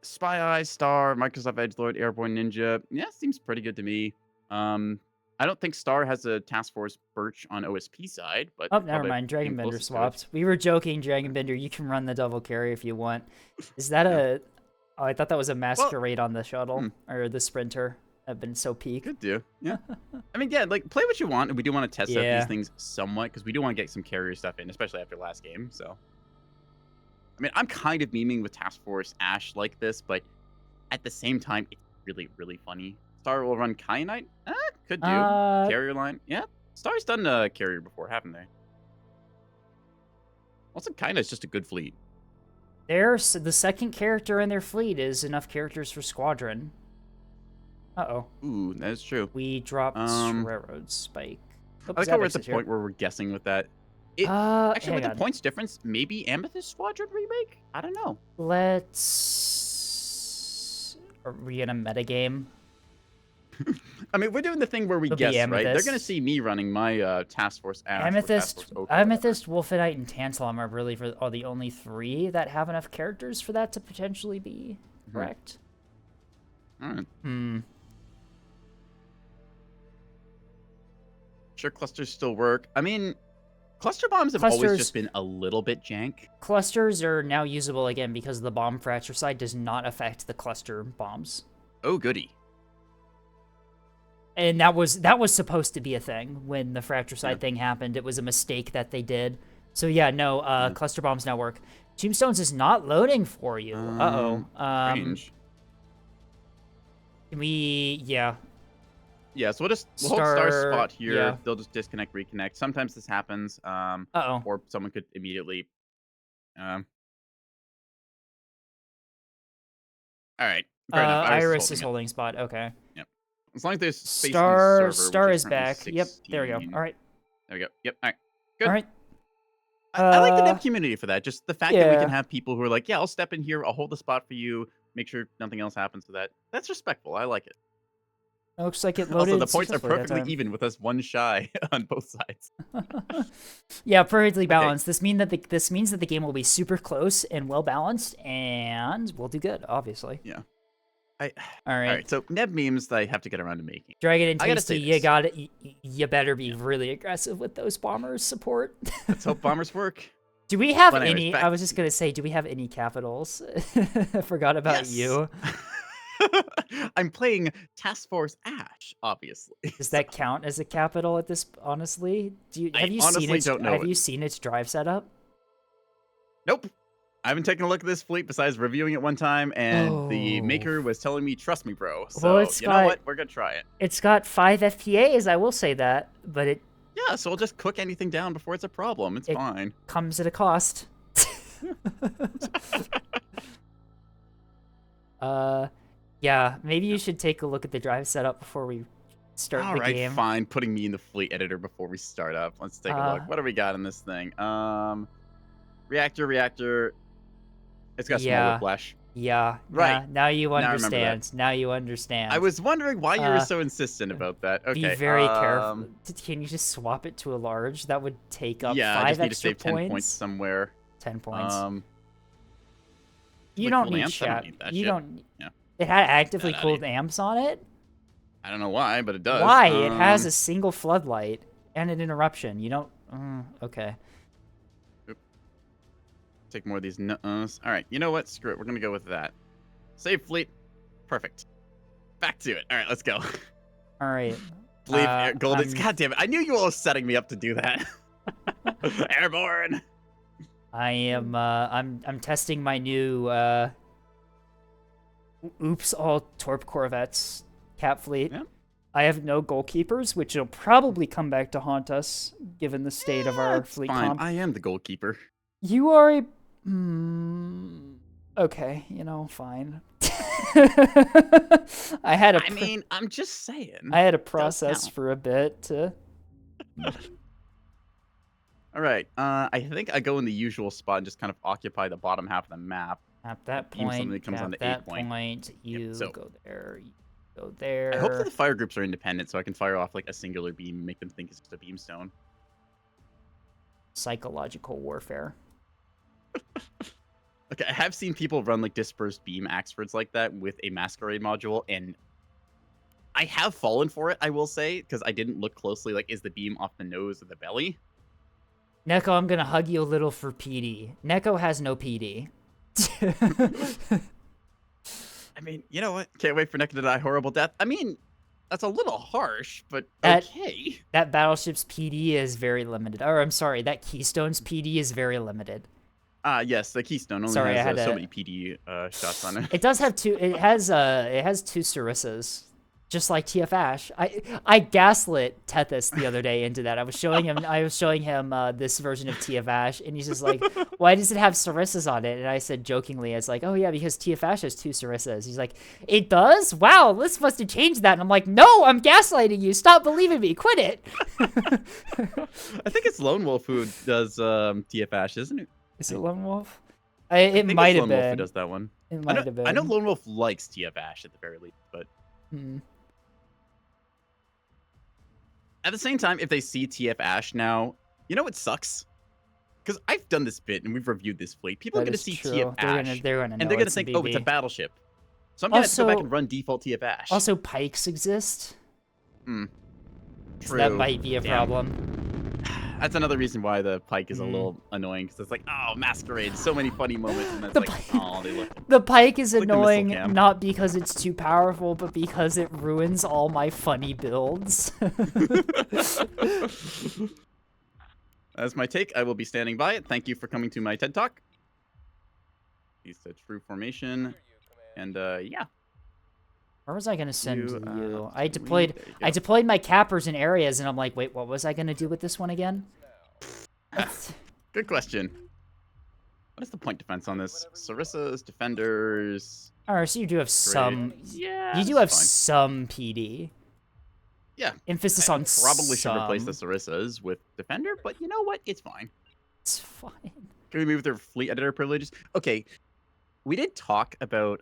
Spy Eye, Star, Microsoft Edgelord, Airborne Ninja. Yeah, seems pretty good to me. I don't think Star has a Task Force Birch on OSP side, but Oh, never mind. Dragon Bender swapped. We were joking, Dragon Bender. You can run the double carry if you want. Is that a Oh, I thought that was a masquerade on the shuttle or the sprinter. I've been so peak. Could do. Yeah. I mean, yeah, like play what you want. We do want to test out Yeah. these things somewhat because we do want to get some carrier stuff in, especially after last game. So, I mean, I'm kind of memeing with Task Force Ash like this, but at the same time, it's really, really funny. Star will run Kyanite? Could do. Carrier line? Yeah. Star's done a carrier before, haven't they? Also, Kyanite's just a good fleet. There's the second character in their fleet is enough characters for Squadron. Uh-oh. Ooh, that is true. We dropped Railroad Spike. I like how we're at the point where we're guessing with that. Actually, with the points difference, maybe Amethyst Squadron remake? I don't know. Let's... Are we gonna metagame? I mean, we're doing the thing where we guess, right? They're gonna see me running my Task Force Ash. Amethyst, Wolfenite, and Tantalum are really are the only 3 that have enough characters for that to potentially be correct. Alright. Sure, clusters still work. I mean, cluster bombs have always just been a little bit jank. Clusters are now usable again because the bomb fratricide does not affect the cluster bombs. Oh, goody. And that was supposed to be a thing when the fratricide thing happened. It was a mistake that they did. So yeah, no, cluster bombs now work. Tombstones is not loading for you. Strange. Can we, yeah, so we'll hold Star's spot here. Yeah. They'll just disconnect, reconnect. Sometimes this happens. Or someone could immediately. All right. Fair enough. Iris is holding spot. Okay. Yep. As long as there's space on the server, Star is back. 16. Yep. There we go. All right. There we go. Yep. All right. Good. All right. I like the dev community for that. Just the fact that we can have people who are like, yeah, I'll step in here. I'll hold the spot for you. Make sure nothing else happens to that. That's respectful. I like it. It looks like it loaded. Also, the points are perfectly even with us one shy on both sides. Yeah, perfectly balanced. This means that the game will be super close and well balanced, and we'll do good. Obviously. Yeah. All right. So Neb memes that I have to get around to making. Dragon and Tasty, you better be really aggressive with those bombers support. Let's hope bombers work. Do we have any? I was just gonna say, do we have any capitals? I forgot about you. I'm playing Task Force Ash, obviously. Does that count as a capital at this? Honestly, have you seen its drive setup? Nope. I haven't taken a look at this fleet besides reviewing it one time, and the maker was telling me, "Trust me, bro." So you know what? We're gonna try it. It's got 5 FPAs. I will say that, but it. Yeah, so we'll just cook anything down before it's a problem. It's fine. Comes at a cost. Yeah, maybe you should take a look at the drive setup before we start the game. Alright, fine. Putting me in the fleet editor before we start up. Let's take a look. What do we got in this thing? Reactor. It's got small whiplash. Yeah. Right. Now you understand. Now you understand. I was wondering why you were so insistent about that. Okay. Be very careful. Can you just swap it to a large? That would take up 5 extra points. Yeah, I just need to save 10 points somewhere. 10 points. You don't need chat. You don't. Yeah. It had actively cooled amps on it. I don't know why, but it does. Why? It has a single floodlight and an interruption. You don't. Okay. Take more of these nuts. All right, you know what? Screw it. We're gonna go with that. Save fleet. Perfect. Back to it. All right, let's go. All right. Fleet golden. God damn it! I knew you all were setting me up to do that. Airborne. I am. I'm testing my new. Oops! All Torp Corvettes cap fleet. Yeah. I have no goalkeepers, which will probably come back to haunt us given the state of our fleet comp. I am the goalkeeper. You are a. Okay, fine. I mean, I'm just saying. I had a process for a bit to. All right. I think I go in the usual spot and just kind of occupy the bottom half of the map. At that point, you go there. You go there. I hope that the fire groups are independent, so I can fire off like a singular beam and make them think it's just a beamstone. Psychological warfare. Okay, I have seen people run like dispersed beam Axfords like that with a masquerade module, and I have fallen for it, I will say, because I didn't look closely. Like, is the beam off the nose or the belly? Neko, I'm gonna hug you a little for PD. Neko has no PD. I mean, you know what? Can't wait for Neko to die horrible death. I mean, that's a little harsh, but That- okay. That battleship's PD is very limited. Or I'm sorry, that Keystone's PD is very limited. Yes, the Keystone only Sorry, I has had so to- many PD shots on it. It does have two. It has two Sarissas, just like TF Ash. I gaslit Tethys the other day into that. I was showing him this version of TF Ash, and he's just like, "Why does it have Sarissas on it?" And I said jokingly, "It's like, oh yeah, because TF Ash has two Sarissas." He's like, "It does? Wow, this must have changed that." And I'm like, "No, I'm gaslighting you. Stop believing me. Quit it." I think it's Lone Wolf who does TF Ash, isn't it? Is it Lone Wolf? I It think might it's have Lone Wolf who been. does that one. It might have been. I know Lone Wolf likes TF Ash at the very least, but at the same time, if they see TF Ash now, you know what sucks? Because I've done this bit and we've reviewed this fleet. People are That going to is see true. TF Ash, They're gonna know and they're going to it's a think, oh, it's a BB. battleship. So I'm going to have to go back Also- and run default TF Ash. Also, pikes exist. Hmm. So that True. might be a Damn. problem. That's another reason why the Pike is a little annoying, because it's like, oh, Masquerade, so many funny moments, and then it's The like, Pike- oh, they look. The pike is Like the missile annoying cam. not because it's too powerful, but because it ruins all my funny builds. As my take, I will be standing by it. Thank you for coming to my TED Talk. He's a true formation, and yeah. Where was I gonna send You, you? there you I go. deployed my cappers in areas, and I'm like, wait, what was I gonna do with this one again? Good question. What is the point defense on this? Sarissas, defenders. Alright, so you do have some. Yeah. You do have some PD. Yeah. Emphasis I on probably should replace the some. Sarissas with defender, but you know what? It's fine. It's fine. Can we move their fleet editor privileges? Okay. We did talk about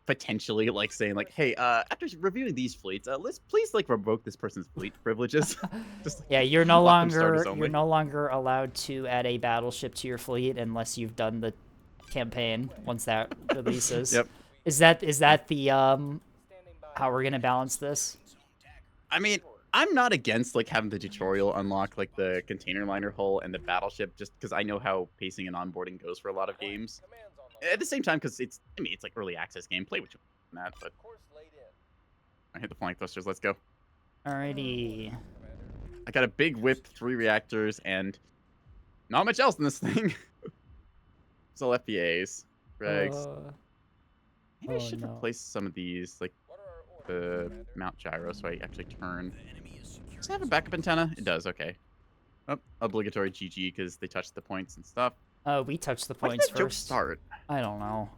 potentially like saying like, hey, after reviewing these fleets, let's please like revoke this person's fleet privileges. Just like, Yeah, you're no lock them starters longer only. you're no longer allowed to add a battleship to your fleet unless you've done the campaign once that releases. Yep. Is that the how we're gonna balance this? I mean, I'm not against like having the tutorial unlock like the container liner hull and the battleship, just because I know how pacing and onboarding goes for a lot of games. At the same time, because it's like early access gameplay, which that, but I hit the flying thrusters. Let's go. Alrighty. I got a big whip, 3 reactors, and not much else in this thing. It's all FPAs. Regs. Maybe I oh, should no. replace some of these, like the mount gyro, so I actually turn. Does it have a backup antenna? It does. Okay. Oh, obligatory GG because they touched the points and stuff. We touched the Why did points that joke first. start? I don't know.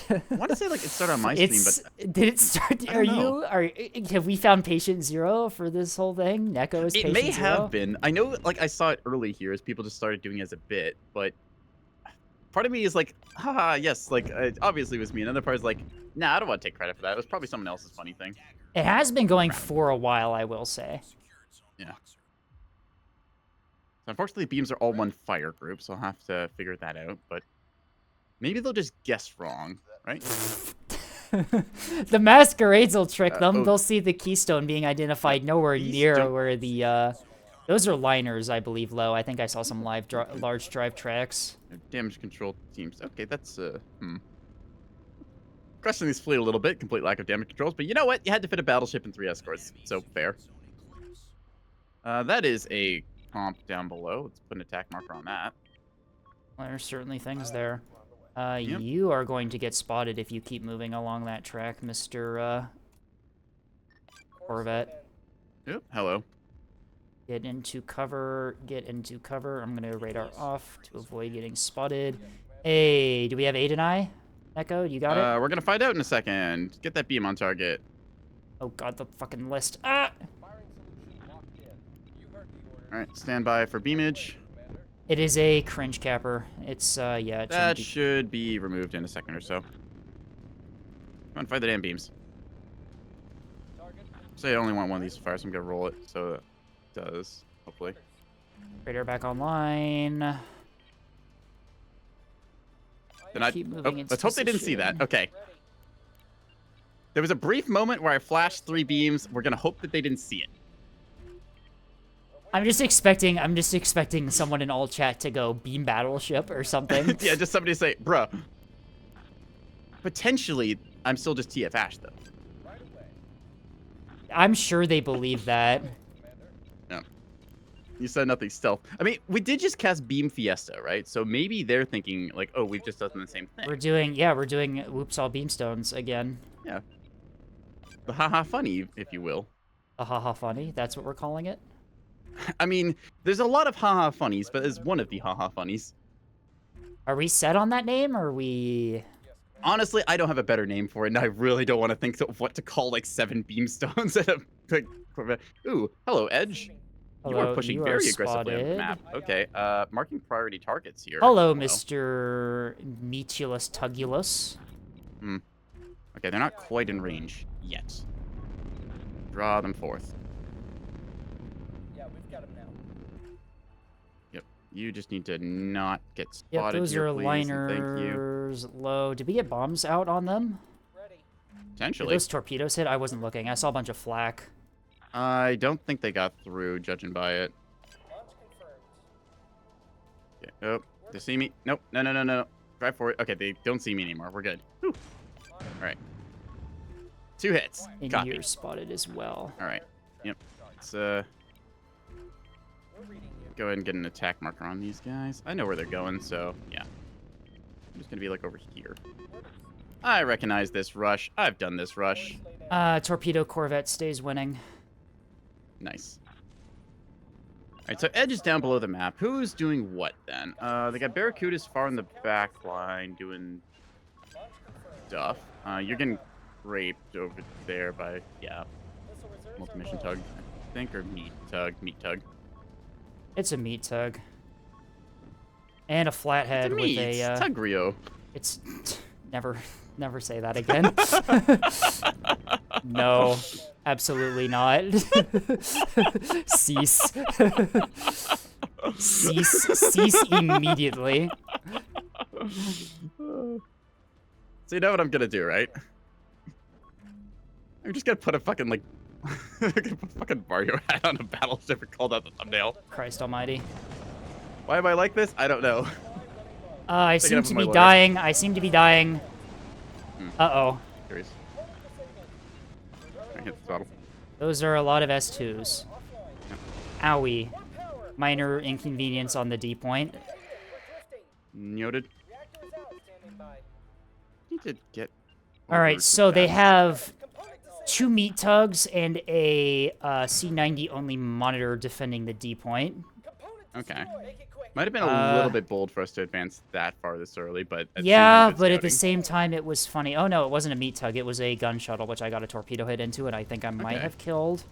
I want to say like it started on my stream, but did it start? I don't know. Have we found patient 0 for this whole thing? Neko is it patient may 0? have been. I know, like I saw it early here as people just started doing it as a bit, but part of me is like, haha, yes, like it obviously was me. Another part is like, nah, I don't want to take credit for that. It was probably someone else's funny thing. It has been going for a while, I will say. Yeah. So unfortunately, beams are all one fire group, so I'll have to figure that out. But maybe they'll just guess wrong, right? The masquerades will trick them. oh. They'll see the keystone being identified nowhere These near don't- where the those are liners, I believe, low. I think I saw some large drive tracks. Damage control teams. Okay, that's questioning this fleet a little bit. Complete lack of damage controls, but you know what? You had to fit a battleship and 3 escorts, so fair. That is a comp down below. Let's put an attack marker on that. There's certainly things there. Yep. You are going to get spotted if you keep moving along that track, Mr. Corvette. Yep. Hello. Get into cover. Get into cover. I'm going to radar off to avoid getting spotted. Hey, do we have Aiden I? Neko, you got it? We're gonna find out in a second. Get that beam on target. Oh god, the fucking list. Ah! All right, stand by for beamage. It is a cringe capper. It's, yeah, it That shouldn't be... should be removed in a second or so. Come on, find the damn beams. Say I only want one of these to fire, so I'm gonna roll it. So it does, hopefully. Radar back online. Then I, Keep oh, moving into let's hope they didn't see that. position. Okay. There was a brief moment where I flashed 3 beams. We're gonna hope that they didn't see it. I'm just expecting someone in all chat to go beam battleship or something. Yeah, just somebody say, bruh. potentially, I'm still just TF Ash, though. I'm sure they believe that. No. You said nothing stealth. I mean, we did just cast Beam Fiesta, right? So maybe they're thinking, like, oh, we've just done the same thing. We're doing Whoops All Beamstones again. Yeah. The haha funny, if you will. The haha funny, that's what we're calling it? I mean, there's a lot of haha funnies, but it's one of the haha funnies. Are we set on that name, or are we... Honestly, I don't have a better name for it, and I really don't want to think of what to call, like, 7 Beamstones at a... Like, ooh, hello, Edge. Hello, you are pushing very aggressively on the spotted. map. Okay, marking priority targets here. Hello, Mr. Metulus Tugulus. Okay, they're not quite in range yet. Draw them forth. Yeah, we've got him now. Yep, you just need to not get spotted Yep, those here, are please, and thank you. liners low. Did we get bombs out on them? Ready. Did Potentially. those torpedoes hit? I wasn't looking. I saw a bunch of flak. I don't think they got through, judging by it. Launch confirmed. Okay. Oh, they see me? Nope. No. Drive for it. Okay, they don't see me anymore. We're good. Whew. All right. 2 hits. And Copy. you're spotted as well. All right. Yep. Let's We're reading you. go ahead and get an attack marker on these guys. I know where they're going, so yeah. I'm just gonna be like over here. I recognize this rush. I've done this rush. Torpedo Corvette stays winning. Nice. All right, so Edge is down below the map. Who's doing what then? They got Barracudas far in the back line doing stuff. You're getting raped over there by, yeah, multi-mission tug, I think, or meat tug. It's a meat tug. And a flathead with a... Tug Rio. It's... Never say that again. No, absolutely not. Cease. Cease immediately. So you know what I'm gonna do, right? I'm just gonna put a fucking, like, I'm gonna put a fucking Mario hat on a battleship and call that the thumbnail. Christ almighty. Why am I like this? I don't know. I Take it seem up to with be my dying. I seem to be dying. Uh-oh. Curious. I hit the throttle. Those are a lot of S2s. Owie. Minor inconvenience on the D point. Noted. Reactor is out. Standing by. Need to get. All over right, to so they that. have 2 meat tugs and a C-90 only monitor defending the D point. Okay. Make it quick. Might have been a little bit bold for us to advance that far this early, but Yeah, but at the same time, it was funny. Oh no, it wasn't a meat tug. It was a gun shuttle, which I got a torpedo hit into, and I think I might Okay. have killed.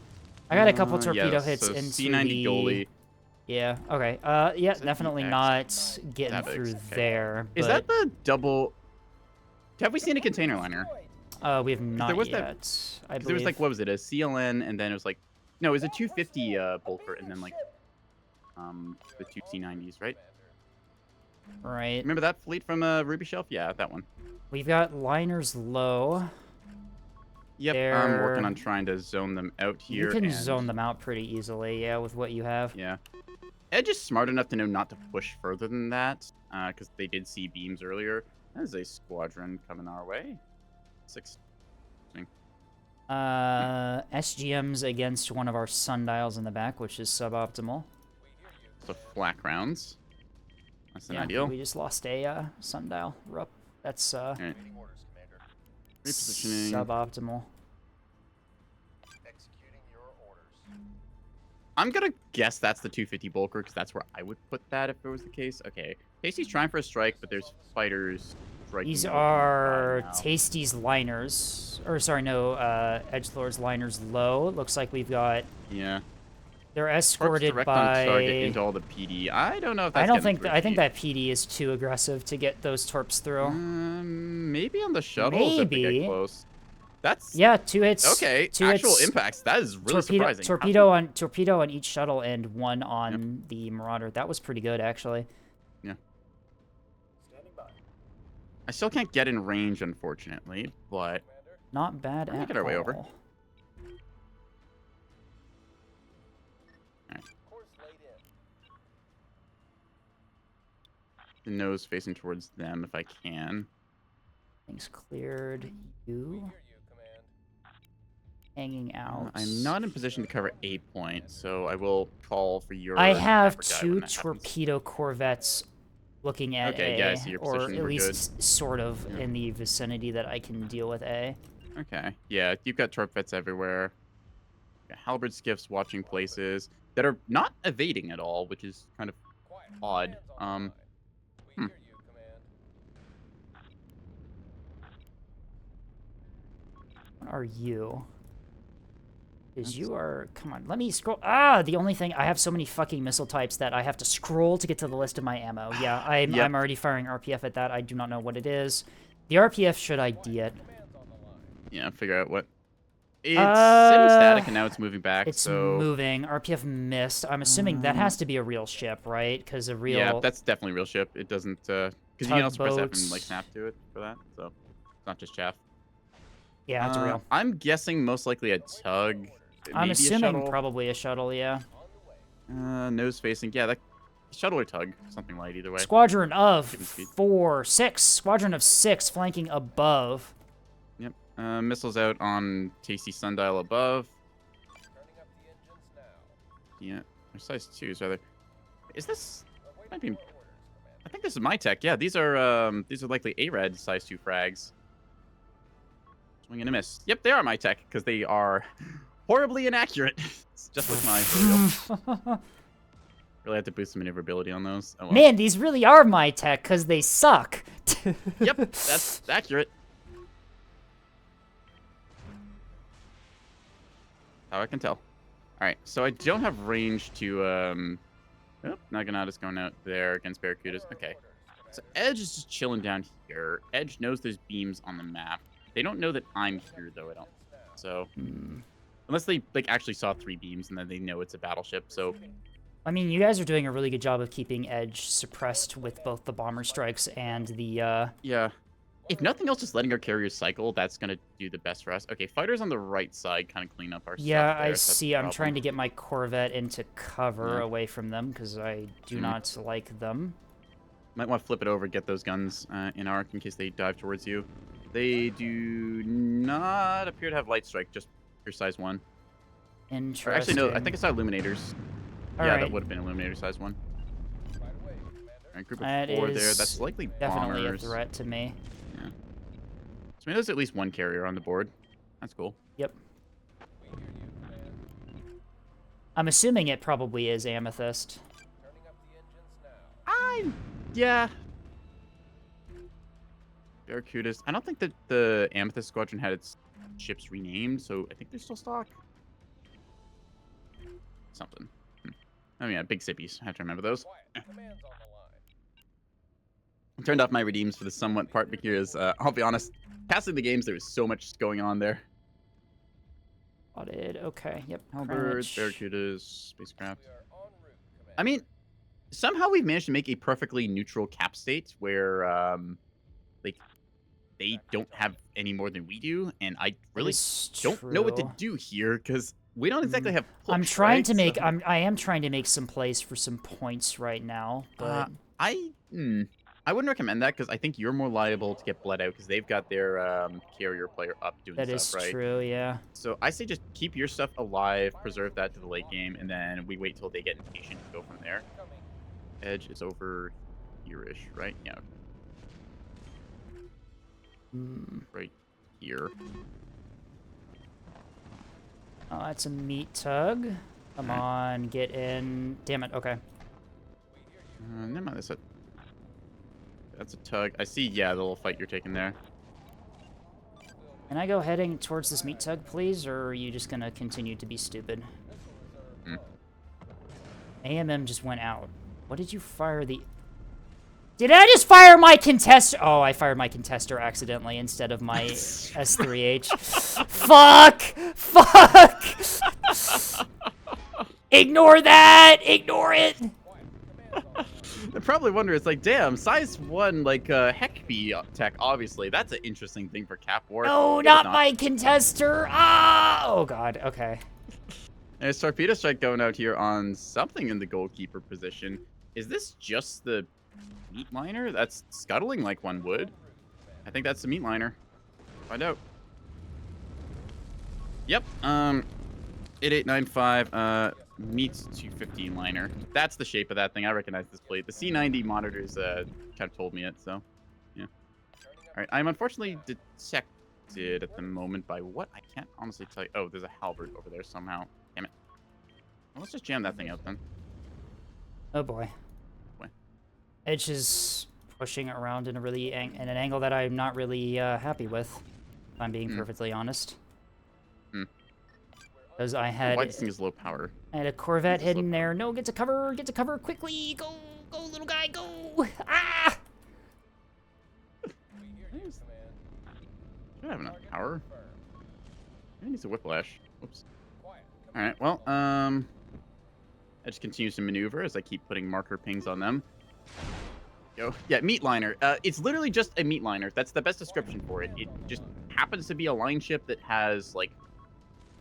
I got a couple torpedo yeah, hits so into C90 the... goalie. Yeah. Okay. Yeah, that definitely the not X? getting That through X, okay. there. Is but, that the double? Have we seen a container liner? we have not was yet. that- I believe. There was like, what was it? A CLN, and then it was like, no, it was a 250 Bulker, and then like, the 2 C90s, right? Right. Remember that fleet from Ruby Shelf? Yeah, that one. We've got liners low. Yep, I'm working They're- on trying to zone them out here. You can and- zone them out pretty easily, yeah, with what you have. Yeah. Edge is smart enough to know not to push further than that, because they did see beams earlier. There's a squadron coming our way. 6. SGM's against one of our sundials in the back, which is suboptimal. So flak rounds. That's an Yeah, ideal. we just lost a sundial. Rup. That's Alright. Repositioning. suboptimal. I'm gonna guess that's the 250 Bulker, because that's where I would put that if it was the case. Okay. Casey's trying for a strike, but there's fighters striking. These over are now. Tasty's liners. Or, sorry, no, Edgelord's liners low. It looks like we've got... Yeah. They're Torps escorted direct on target by... into all the PD. I don't know if that's I don't getting think... through I think PD. that PD is too aggressive to get those torps through. Maybe on the shuttles if they Maybe. get close. That's Yeah, 2 hits. okay. 2 Actual hits. impacts. That is really surprising. Torpedo on each shuttle and 1 on the Marauder. That was pretty good, actually. Yeah. I still can't get in range, unfortunately, but Not bad We're at making our way over. all. the nose facing towards them if I can. Things cleared. You hanging out. I'm not in position to cover a point, so I will call for your. I have Africa when 2 that happens. torpedo corvettes looking at Okay, A, yeah, I see your or position. at We're least sort of Yeah. in the vicinity that I can deal with A. Okay, yeah, you've got torpedoes everywhere. Yeah, halberd skiffs watching places that are not evading at all, which is kind of odd. What are you? Because you are... Come on, let me scroll... Ah! The only thing... I have so many fucking missile types that I have to scroll to get to the list of my ammo. Yeah, I'm already firing RPF at that. I do not know what it is. The RPF should ID it. Yeah, figure out what... It's sitting static, and now it's moving back, It's so... moving. RPF missed. I'm assuming that has to be a real ship, right? Because a real... Yeah, that's definitely a real ship. It doesn't, because you can also press F and, Tugboats. like, snap to it for that, so... It's not just chaff. Yeah, it's real. I'm guessing most likely a tug. I'm maybe assuming a shuttle. probably a shuttle, yeah. Nose facing. Yeah, that shuttle or tug. Something light either way. Squadron of Given speed. 6. Squadron of 6 flanking above. Yep. Missiles out on Tasty Sundial above. Yeah. Or size 2s, rather. Is this... Might be... I think this is my tech. Yeah, these are likely A-Red size 2 frags. Swing and a miss. Yep, they are my tech, because they are horribly inaccurate. It's just like mine, for real. Really have to boost the maneuverability on those. Oh, well. Man, these really are my tech, because they suck. Yep, that's accurate. How I can tell. Alright, so I don't have range to, Oh, Naginata's going out there against Barracudas. Okay. So Edge is just chilling down here. Edge knows there's beams on the map. They don't know that I'm here, though, I don't. So, unless they, like, actually saw 3 beams, and then they know it's a battleship, so... I mean, you guys are doing a really good job of keeping Edge suppressed with both the bomber strikes and the, Yeah. If nothing else, just letting our carriers cycle, that's gonna do the best for us. Okay, fighters on the right side kind of clean up our Yeah, stuff there, I so that's see. a I'm problem. trying to get my Corvette into cover Yeah. away from them, because I do not like them. Might want to flip it over, get those guns in arc in case they dive towards you. They do not appear to have light strike, just your size 1. Interesting. Or actually, no, I think I saw illuminators. All yeah, right. that would have been illuminator size 1. Alright, group of That 4 there. is That's likely definitely bombers. a threat to me. Yeah. So I mean, there's at least 1 carrier on the board. That's cool. Yep. I'm assuming it probably is Amethyst. Yeah. Barracudas. I don't think that the Amethyst Squadron had its ships renamed, so I think they're still stock. Something. I mean, yeah, big sippies. I have to remember those. I turned off my redeems for the somewhat part because, I'll be honest, passing the games, there was so much going on there. Spotted. Okay. Yep. Halberds, Greenwich. Barracudas, spacecraft. I mean, somehow we've managed to make a perfectly neutral cap state where, like, they don't have any more than we do, and I really don't know what to True. do here because we don't exactly have. I'm push, trying right? to make. So, I am trying to make some plays for some points right now, but I wouldn't recommend that because I think you're more liable to get bled out because they've got their carrier player up doing that stuff, is right? true. Yeah. So I say just keep your stuff alive, preserve that to the late game, and then we wait till they get impatient to go from there. Edge is over here-ish, right? Yeah. Right here. Oh, that's a meat tug. Come on, get in. Damn it. Okay. Never mind. That's a tug. I see. Yeah, the little fight you're taking there. Can I go heading towards this meat tug, please, or are you just gonna continue to be stupid? AMM just went out. What did you fire the... Did I just fire my contester? Oh, I fired my contester accidentally instead of my S3H. Fuck! Fuck! Ignore that! Ignore it! I probably wonder, it's like, damn, size 1, like, Heckby tech, obviously. That's an interesting thing for Cap War. No, It not was my contester! Ah! Oh, God. Okay. There's Torpedo Strike going out here on something in the goalkeeper position. Is this just the meat miner that's scuttling like one would? I think that's the meat liner. Find out. Yep. 8895. Meets 250 liner. That's the shape of that thing. I recognize this plate. The C90 monitors kind of told me it. So, yeah. All right. I'm unfortunately detected at the moment by what I can't honestly tell you. Oh, there's a halberd over there somehow. Damn it. Well, let's just jam that thing out then. Oh boy. Boy. Edge is pushing around in a really in an angle that I'm not really happy with, if I'm being perfectly honest. Because I had Why this thing is low power? I had a Corvette hidden there. No, get to cover quickly. Go, little guy, go! Ah! Should have enough power. Maybe needs a whiplash. Whoops. All right. Well, Edge continues to maneuver as I keep putting marker pings on them. Go. Yeah, meat liner. It's literally just a meat liner. That's the best description for it. It just happens to be a line ship that has like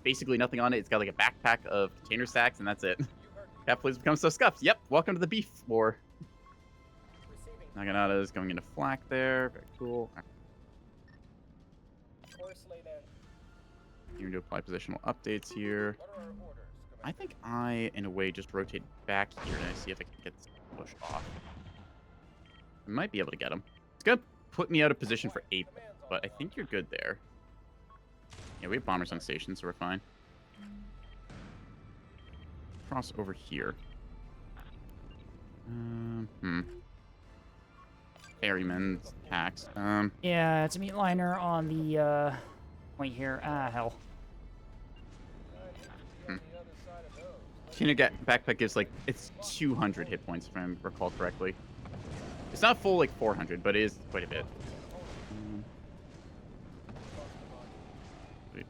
basically nothing on it. It's got like a backpack of container sacks, and that's it. Cap plates become so scuffed. Yep. Welcome to the beef war. Naginata is going into flak there. Very cool. You're going to apply positional updates here. I think I, in a way, just rotate back here and I see if I can get this push off. I might be able to get him. It's going to put me out of position for 8, but I think you're good there. Yeah, we have bombers on station, so we're fine. Cross over here. Ferryman's tax. Yeah, it's a meat liner on the point here. Ah, hell. Backpack gives like it's 200 hit points if I recall correctly. It's not full like 400, but it is quite a bit. Wait.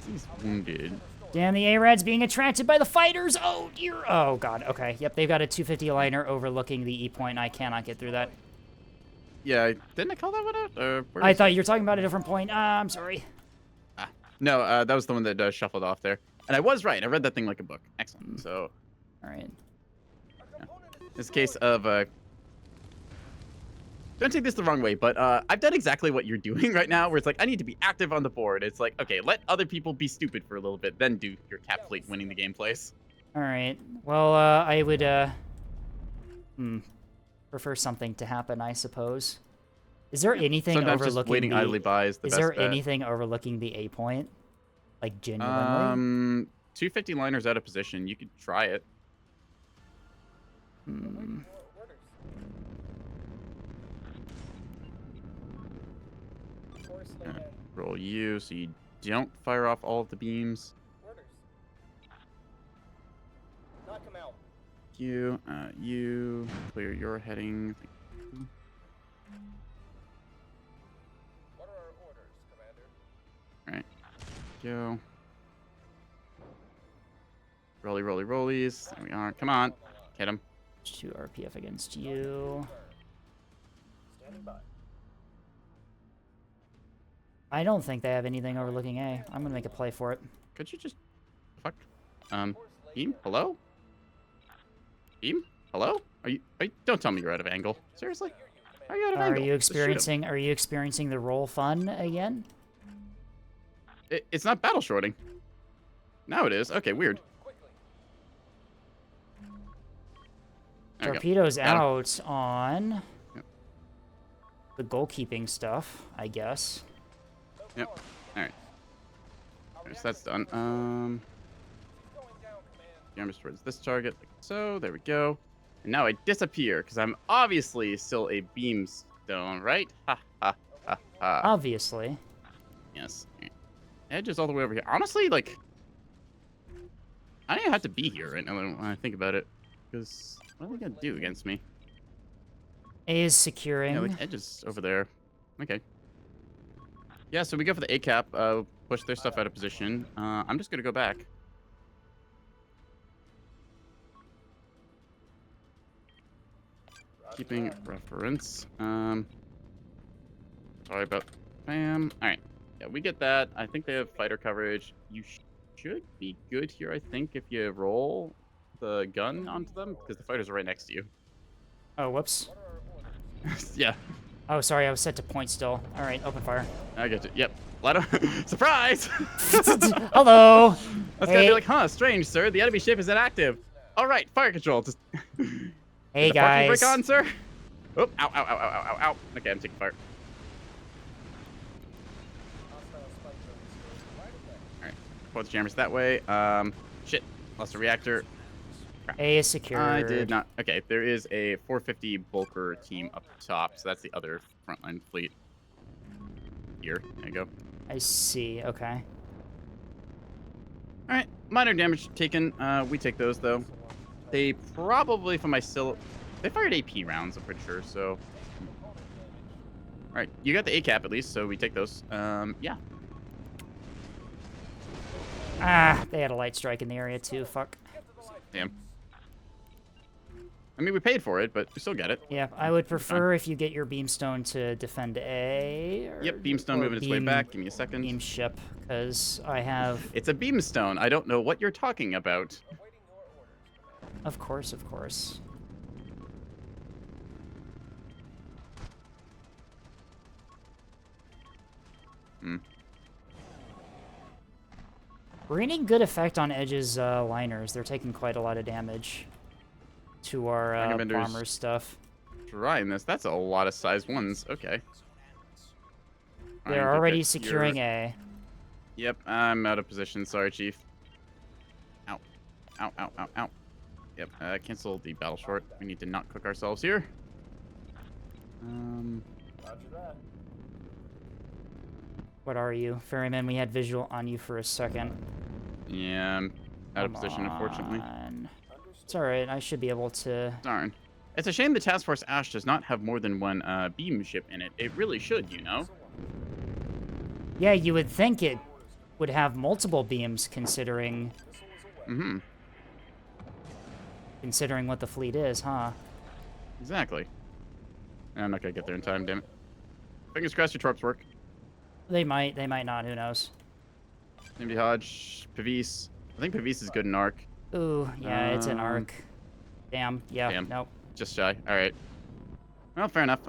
He's wounded. Damn, the ARAD's being attracted by the fighters. Oh, dear. Oh, God. Okay. Yep, they've got a 250 liner overlooking the E point. I cannot get through that. Yeah, didn't I call that one out? I thought you were talking about a different point. I'm sorry. No, that was the one that shuffled off there. And I was right. I read that thing like a book. Excellent. So, all right. Yeah. It's a case of don't take this the wrong way, but I've done exactly what you're doing right now, where it's like I need to be active on the board. It's like, okay, let other people be stupid for a little bit, then do your cap fleet winning the game place. All right. Well, I would prefer something to happen, I suppose. Is there anything Sometimes overlooking just waiting idly by is the best there bet. anything overlooking the A point? Like genuinely? 250 liners out of position. You could try it. Roll you so you don't fire off all of the beams. Knock him out. You clear your heading. What are our orders, Commander? Alright. Go. Rollies. There we are. Come on. Hit him. 2 RPF against you. Standing by. I don't think they have anything overlooking A. I'm gonna make a play for it. Could you just... Fuck. Beam? Hello? Beam? Hello? Are you... Don't tell me you're out of angle. Seriously? Are you out of angle? Are you experiencing the roll fun again? It's not battle shorting. Now it is. Okay, weird. There we go. Torpedoes Got him. out on the goalkeeping stuff, I guess. Yep. Alright. So that's done. Jammers towards this target, like so. There we go. And now I disappear, because I'm obviously still a beamstone, right? Ha, ha, ha, ha. Obviously. Yes. Edge is all the way over here. Honestly, like... I don't even have to be here right now when I think about it. Because what are they going to do against me? A is securing. Yeah, like Edge is over there. Okay. Yeah, so we go for the A cap, push their stuff out of position. I'm just gonna go back. Keeping reference. Sorry about spam. Alright. Yeah, we get that. I think they have fighter coverage. You should be good here, I think, if you roll. the gun onto them because the fighters are right next to you. Oh, whoops. Yeah. Oh, sorry, I was set to point still. All right, open fire. I get you. Yep. Surprise! Hello. I was gonna Hey. be like, huh, strange, sir. The enemy ship is inactive. All right, fire control. Just Hey, the parking brake guys. on, sir? Oh, ow, ow, ow, ow, ow, ow. Okay, I'm taking fire. All right, point the jammers that way. Shit, lost a reactor. Crap. A is secured. I did not. Okay, there is a 450 Bulker team up top, so that's the other frontline fleet. Here, there you go. I see. Okay. All right, minor damage taken. We take those though. They probably, from my they fired AP rounds. I'm pretty sure. So, all right, you got the A cap at least, so we take those. Yeah. Ah, they had a light strike in the area too. Fuck. Damn. I mean, we paid for it, but we still get it. Yeah, I would prefer if you get your beamstone to defend A. Yep, beamstone moving its way back. Give me a second. Beam ship, because I have. It's a beamstone. I don't know what you're talking about. Of course, of course. We're getting good effect on Edge's liners. They're taking quite a lot of damage to our bomber stuff. Trying this. That's a lot of size ones. Okay. They're already securing A. Yep, I'm out of position. Sorry, Chief. Ow. Ow, ow, ow, ow. Yep, cancel the battle short. We need to not cook ourselves here. Roger that. What are you? Ferryman, we had visual on you for a second. Yeah, I'm out of position, unfortunately. It's alright, I should be able to... Darn. It's a shame the Task Force Ash does not have more than one beam ship in it. It really should, you know? Yeah, you would think it would have multiple beams, considering... Mm-hmm. Considering what the fleet is, huh? Exactly. I'm not gonna get there in time, damn it. Fingers crossed your torps work. They might not, who knows. Nimby Hodge, Pavis. I think Pavis is good in Arc. Ooh, yeah, it's an arc. Damn, yeah, Damn. nope. Just shy. Alright. Well, fair enough.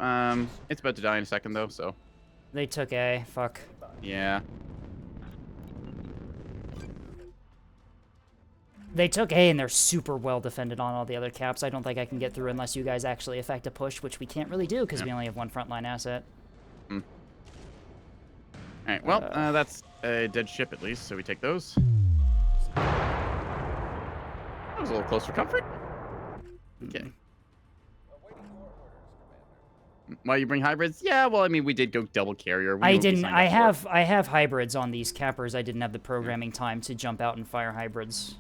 It's about to die in a second, though, so... They took A, fuck. Yeah. They took A and they're super well defended on all the other caps. I don't think I can get through unless you guys actually effect a push, which we can't really do because we only have one frontline asset. Alright, well, that's a dead ship at least, so we take those. That was a little close for comfort. Okay. Why you bring hybrids? Yeah, well, I mean, we did go double carrier. I didn't. I have hybrids on these cappers. I didn't have the programming time to jump out and fire hybrids.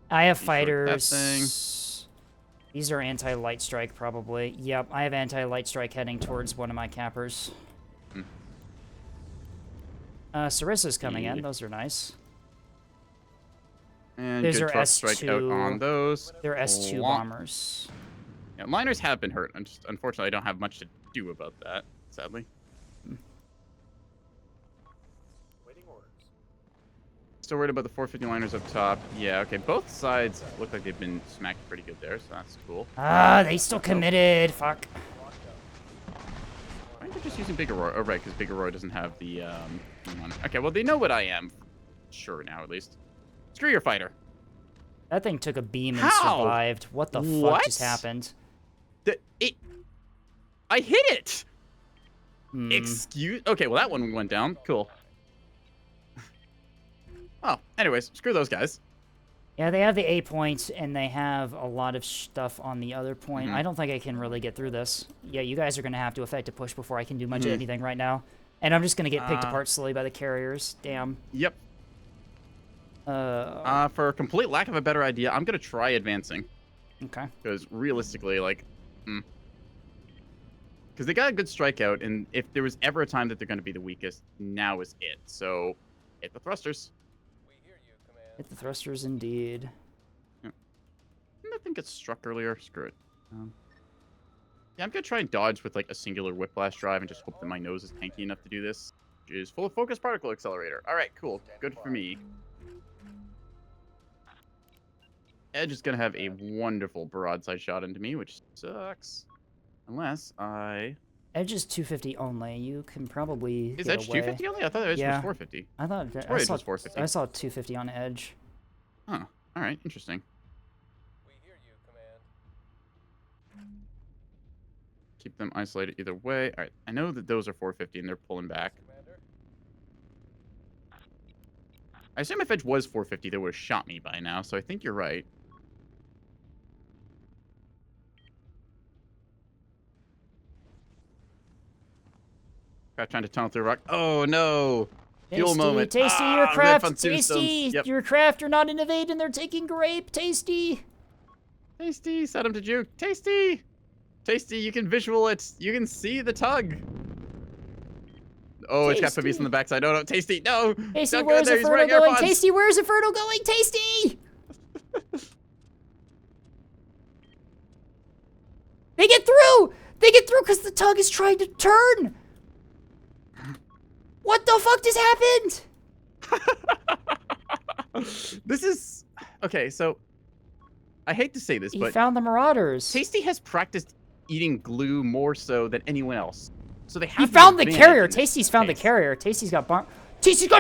I have fighters. These are anti-light strike, probably. Yep, I have anti-light strike heading towards one of my cappers. Sarissa's coming in. Those are nice. And Those good are thrust strike out on S2. those. They're S2 bombers. Yeah, liners have been hurt. Unfortunately, I don't have much to do about that, sadly. Waiting orders. Still worried about the 450 liners up top. Yeah, okay. Both sides look like they've been smacked pretty good there, so that's cool. Ah, they still committed. Fuck. Why aren't they just using Big Aurora? Oh, right, because Big Aurora doesn't have the one. Okay, well, they know what I am. Sure, now, at least. Screw your fighter. That thing took a beam and How? survived. What the fuck just happened? I hit it! Excuse... Okay, well, that one went down. Cool. Oh, anyways, screw those guys. Yeah, they have the A point, and they have a lot of stuff on the other point. I don't think I can really get through this. Yeah, you guys are going to have to effect a push before I can do much of anything right now. And I'm just going to get picked apart slowly by the carriers. Damn. Yep. For complete lack of a better idea, I'm going to try advancing. Okay. Because realistically, like... Because they got a good strikeout, and if there was ever a time that they're going to be the weakest, now is it. So, hit the thrusters. We hear you, Command. Hit the thrusters, indeed. Yep. Nothing gets struck earlier. Screw it. Yeah, I'm going to try and dodge with, like, a singular whiplash drive and just hope that my nose is tanky enough to do this. Which is full of focus particle accelerator. All right, cool. Good for me. Edge is gonna have a wonderful broadside shot into me, which sucks. Unless I... Edge is 250 only. You can probably Is get Edge away. 250 only? I thought Edge was 450. I thought Edge was 450. I saw 250 on Edge. Huh. Alright, interesting. We hear you, Command. Keep them isolated either way. Alright, I know that those are 450 and they're pulling back. Commander. I assume if Edge was 450, they would have shot me by now, so I think you're right. Trying to tunnel through a rock. Oh no! Fuel moment. Tasty, your Rip craft. on tombstones. Tasty, Yep. your craft are not innovative and they're taking grape. Tasty. Tasty, set him to juke. Tasty! Tasty, you can visual it. You can see the tug. Oh, it's got Tasty. Fabius on the backside. No, no, Tasty, no! Tasty, Don't go where's there. He's Inferno wearing going? AirPods. Tasty, where's Inferno going? Tasty! They get through! They get through because the tug is trying to turn! What the fuck just happened? This is... Okay, so... I hate to say this, He but found the Marauders. Tasty has practiced eating glue more so than anyone else. So they have He the found the advantage carrier. in this Tasty's found the case. carrier. Tasty's got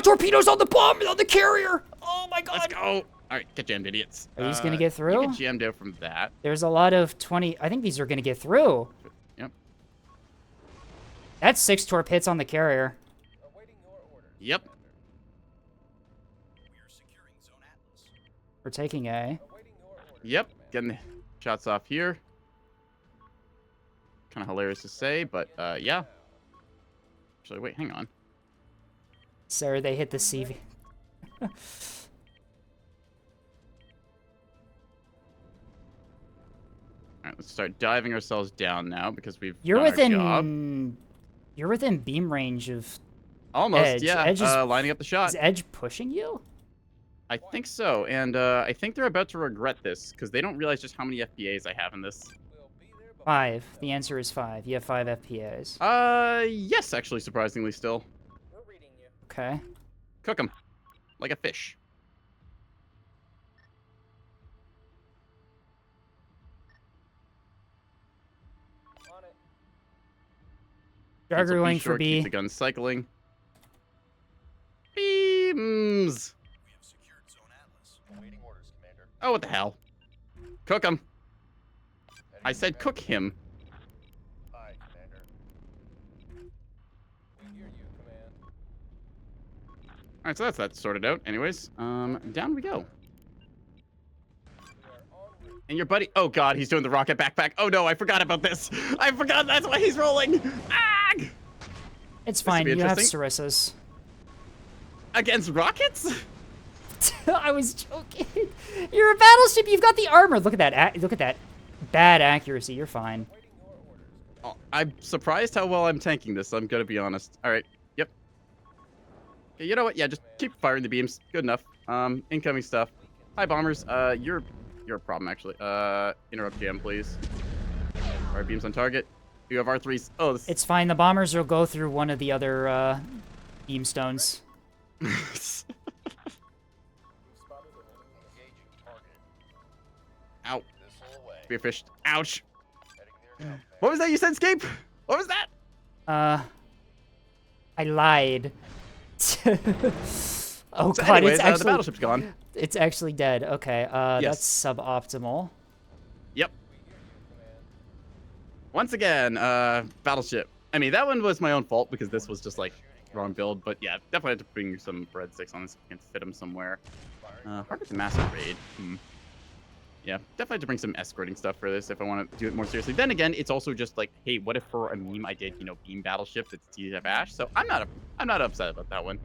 torpedoes on the bomb on the carrier. Oh my god. Let's go! Alright, get jammed, idiots. Are these gonna get You through? get jammed out from that. There's a lot of 20. I think these are gonna get through. Yep. That's 6 torp hits on the carrier. Awaiting your orders. Yep. We're taking A. Awaiting your orders. Yep. Getting the shots off here. Kind of hilarious to say, but yeah. Actually, wait, hang on. Sarah, they hit the CV. Alright, let's start diving ourselves down now because we've You're done our job. within. You're within beam range of. Almost, Edge. yeah. Edge is- Lining up the shot. Is Edge pushing you? I think so, and I think they're about to regret this because they don't realize just how many FPAs I have in this. We'll be there before 5. The answer is 5. You have 5 FPAs. Yes, actually, surprisingly still. we're reading you. Okay. Cook them like a fish. On it. And so Jagger going be sure for to keep B. the gun cycling. Beams. Awaiting orders, Commander. Oh, what the hell? Cook him. I said cook him. Aye, Commander. We hear you, Command. All right, so that's that sorted out. Anyways, down we go. We are en route. And your buddy, oh god, he's doing the rocket backpack. Oh no, I forgot about this. I forgot that's why he's rolling. Ah! It's This will fine. be You have interesting. Sarissas. Against rockets? I was joking. You're a battleship. You've got the armor. Look at that. Look at that. Bad accuracy. You're fine. Awaiting your orders. Oh, I'm surprised how well I'm tanking this, I'm gonna be honest. All right, yep. Okay, you know what? Yeah, just keep firing the beams. Good enough. Incoming stuff. Hi, bombers. You're a problem, actually. Interrupt jam, please. All right, beams on target. You have R3s. Oh, this... It's fine. The bombers will go through one of the other beam stones. We've spotted an enemy. Engaging target. Ow. Missile away. Spearfish. Ouch. Heading there now, What was that you said, Scape? What was that? I lied. Oh So god, anyways, it's actually the battleship's gone. it's actually dead. Okay, Yes. that's suboptimal. Yep. We hear you, Command. Once again, battleship. I mean, that one was my own fault because this was just like wrong build, but yeah, definitely had to bring some breadsticks on this and fit them somewhere. Hard to massive raid. Yeah, definitely had to bring some escorting stuff for this if I want to do it more seriously. Then again, it's also just like, hey, what if for a meme I did, beam battleship that's TF Ash? So I'm not upset about that one.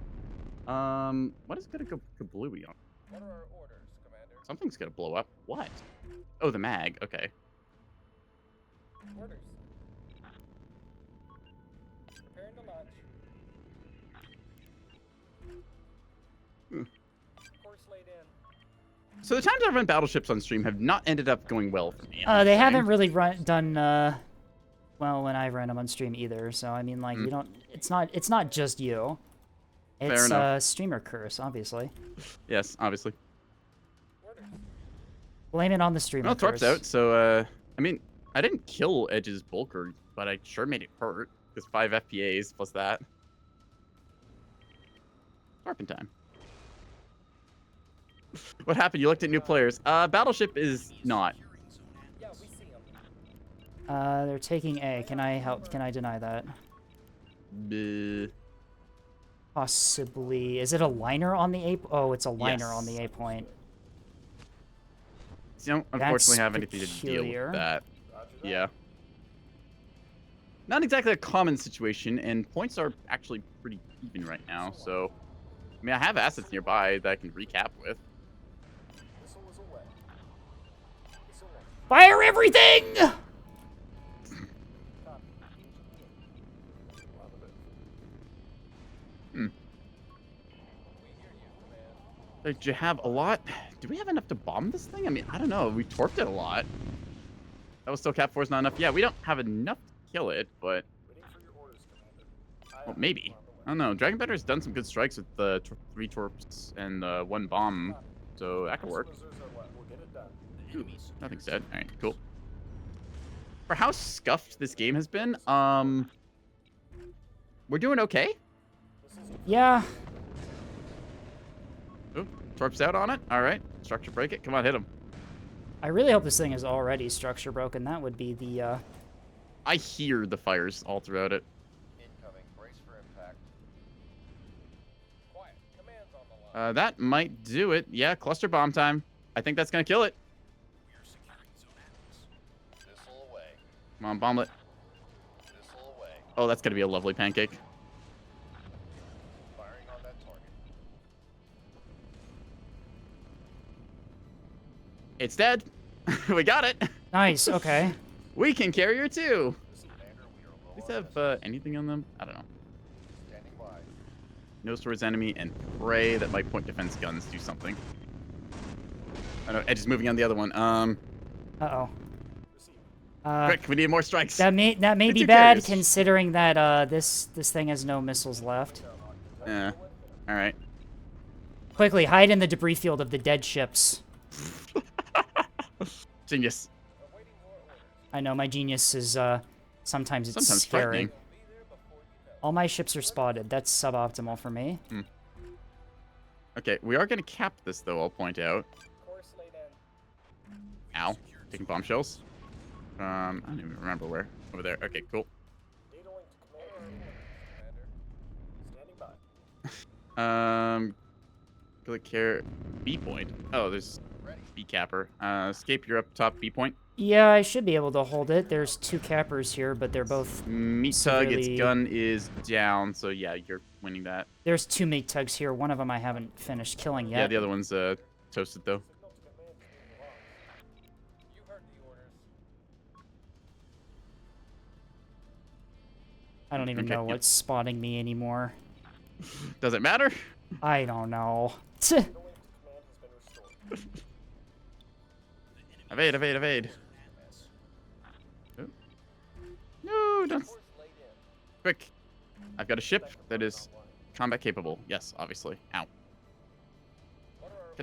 What is gonna go kablooey on? What are our orders, Commander? Something's gonna blow up. What? Oh, the mag. Okay. Orders. Preparing to launch. Course laid in. So the times I've run battleships on stream have not ended up going well for me. They haven't really done well when I ran them on stream either. So I mean, like, you don't. It's not just you. It's Fair enough. streamer curse, obviously. Yes, obviously. Orders. Blame it on the stream. Well, Torp's out, so I mean, I didn't kill Edge's Bulker, but I sure made it hurt. Because 5 FPAs plus that. Torping time. What happened? You looked at new players. Battleship is not. Yeah, we see them. They're taking A. Can I help? Can I deny that? Possibly. Is it a liner on the A? Oh, it's a liner on the A point. You don't unfortunately That's have anything to deal peculiar. with that. Yeah. Not exactly a common situation, and points are actually pretty even right now, so... I mean, I have assets nearby that I can recap with. Missile is away. Missile away. Fire everything! Copy. Hmm. We hear you, command. Like, do you have a lot? Do we have enough to bomb this thing? I mean, I don't know. We torped it a lot. That was still Cap 4's not enough. Yeah, we don't have enough to kill it, but... Waiting for your orders, Commander. Well, maybe. I don't know. Dragon Better has done some good strikes with the 3 torps and 1 bomb, so that could work. We'll get it done. Ooh, nothing said. All right, cool. For how scuffed this game has been, we're doing okay. Yeah. Ooh, torps out on it. All right, structure break it. Come on, hit him. I really hope this thing is already structure broken. That would be the, I hear the fires all throughout it. Incoming. Brace for impact. Quiet. Command's on the line. That might do it. Yeah, cluster bomb time. I think that's gonna kill it. We are securing zone Atlas. Missile away. Come on, bomb it. Missile away. Oh, that's gonna be a lovely pancake. Firing on that target. It's dead. We got it. nice, okay. We can carrier too. Listen, Commander, we are low These on have anything on them? I don't know. standing by. Nose towards enemy and pray that my point defense guns do something. I know Edge is moving on the other one. Uh-oh. Quick, we need more strikes. That may It's be your bad carriers. considering that this thing has no missiles left. Yeah. All right. Quickly, hide in the debris field of the dead ships. Genius. I know my genius is sometimes it's Sometimes scary. frightening. All my ships are spotted. That's suboptimal for me. Okay, we are gonna cap this though. I'll point out. Course laid in. Ow. Taking bombshells. I don't even remember where. Over there. Okay, cool. Data link to Commander. Commander. Standing by. Click here. B point. Oh, there's B capper. Escape, you're up top. B point. Yeah, I should be able to hold it. There's 2 cappers here, but they're both... Meat tug, its severely- gun is down, so yeah, you're winning that. There's 2 meat tugs here. One of them I haven't finished killing yet. Yeah, the other one's toasted though. You heard the orders. I don't even Okay, know yep. what's spotting me anymore. Does it matter? I don't know. Data link to command has been restored. Evade, evade, evade. Oh. No, don't. Course laid in. Quick. I've got a ship that is combat capable. Yes, obviously. Ow.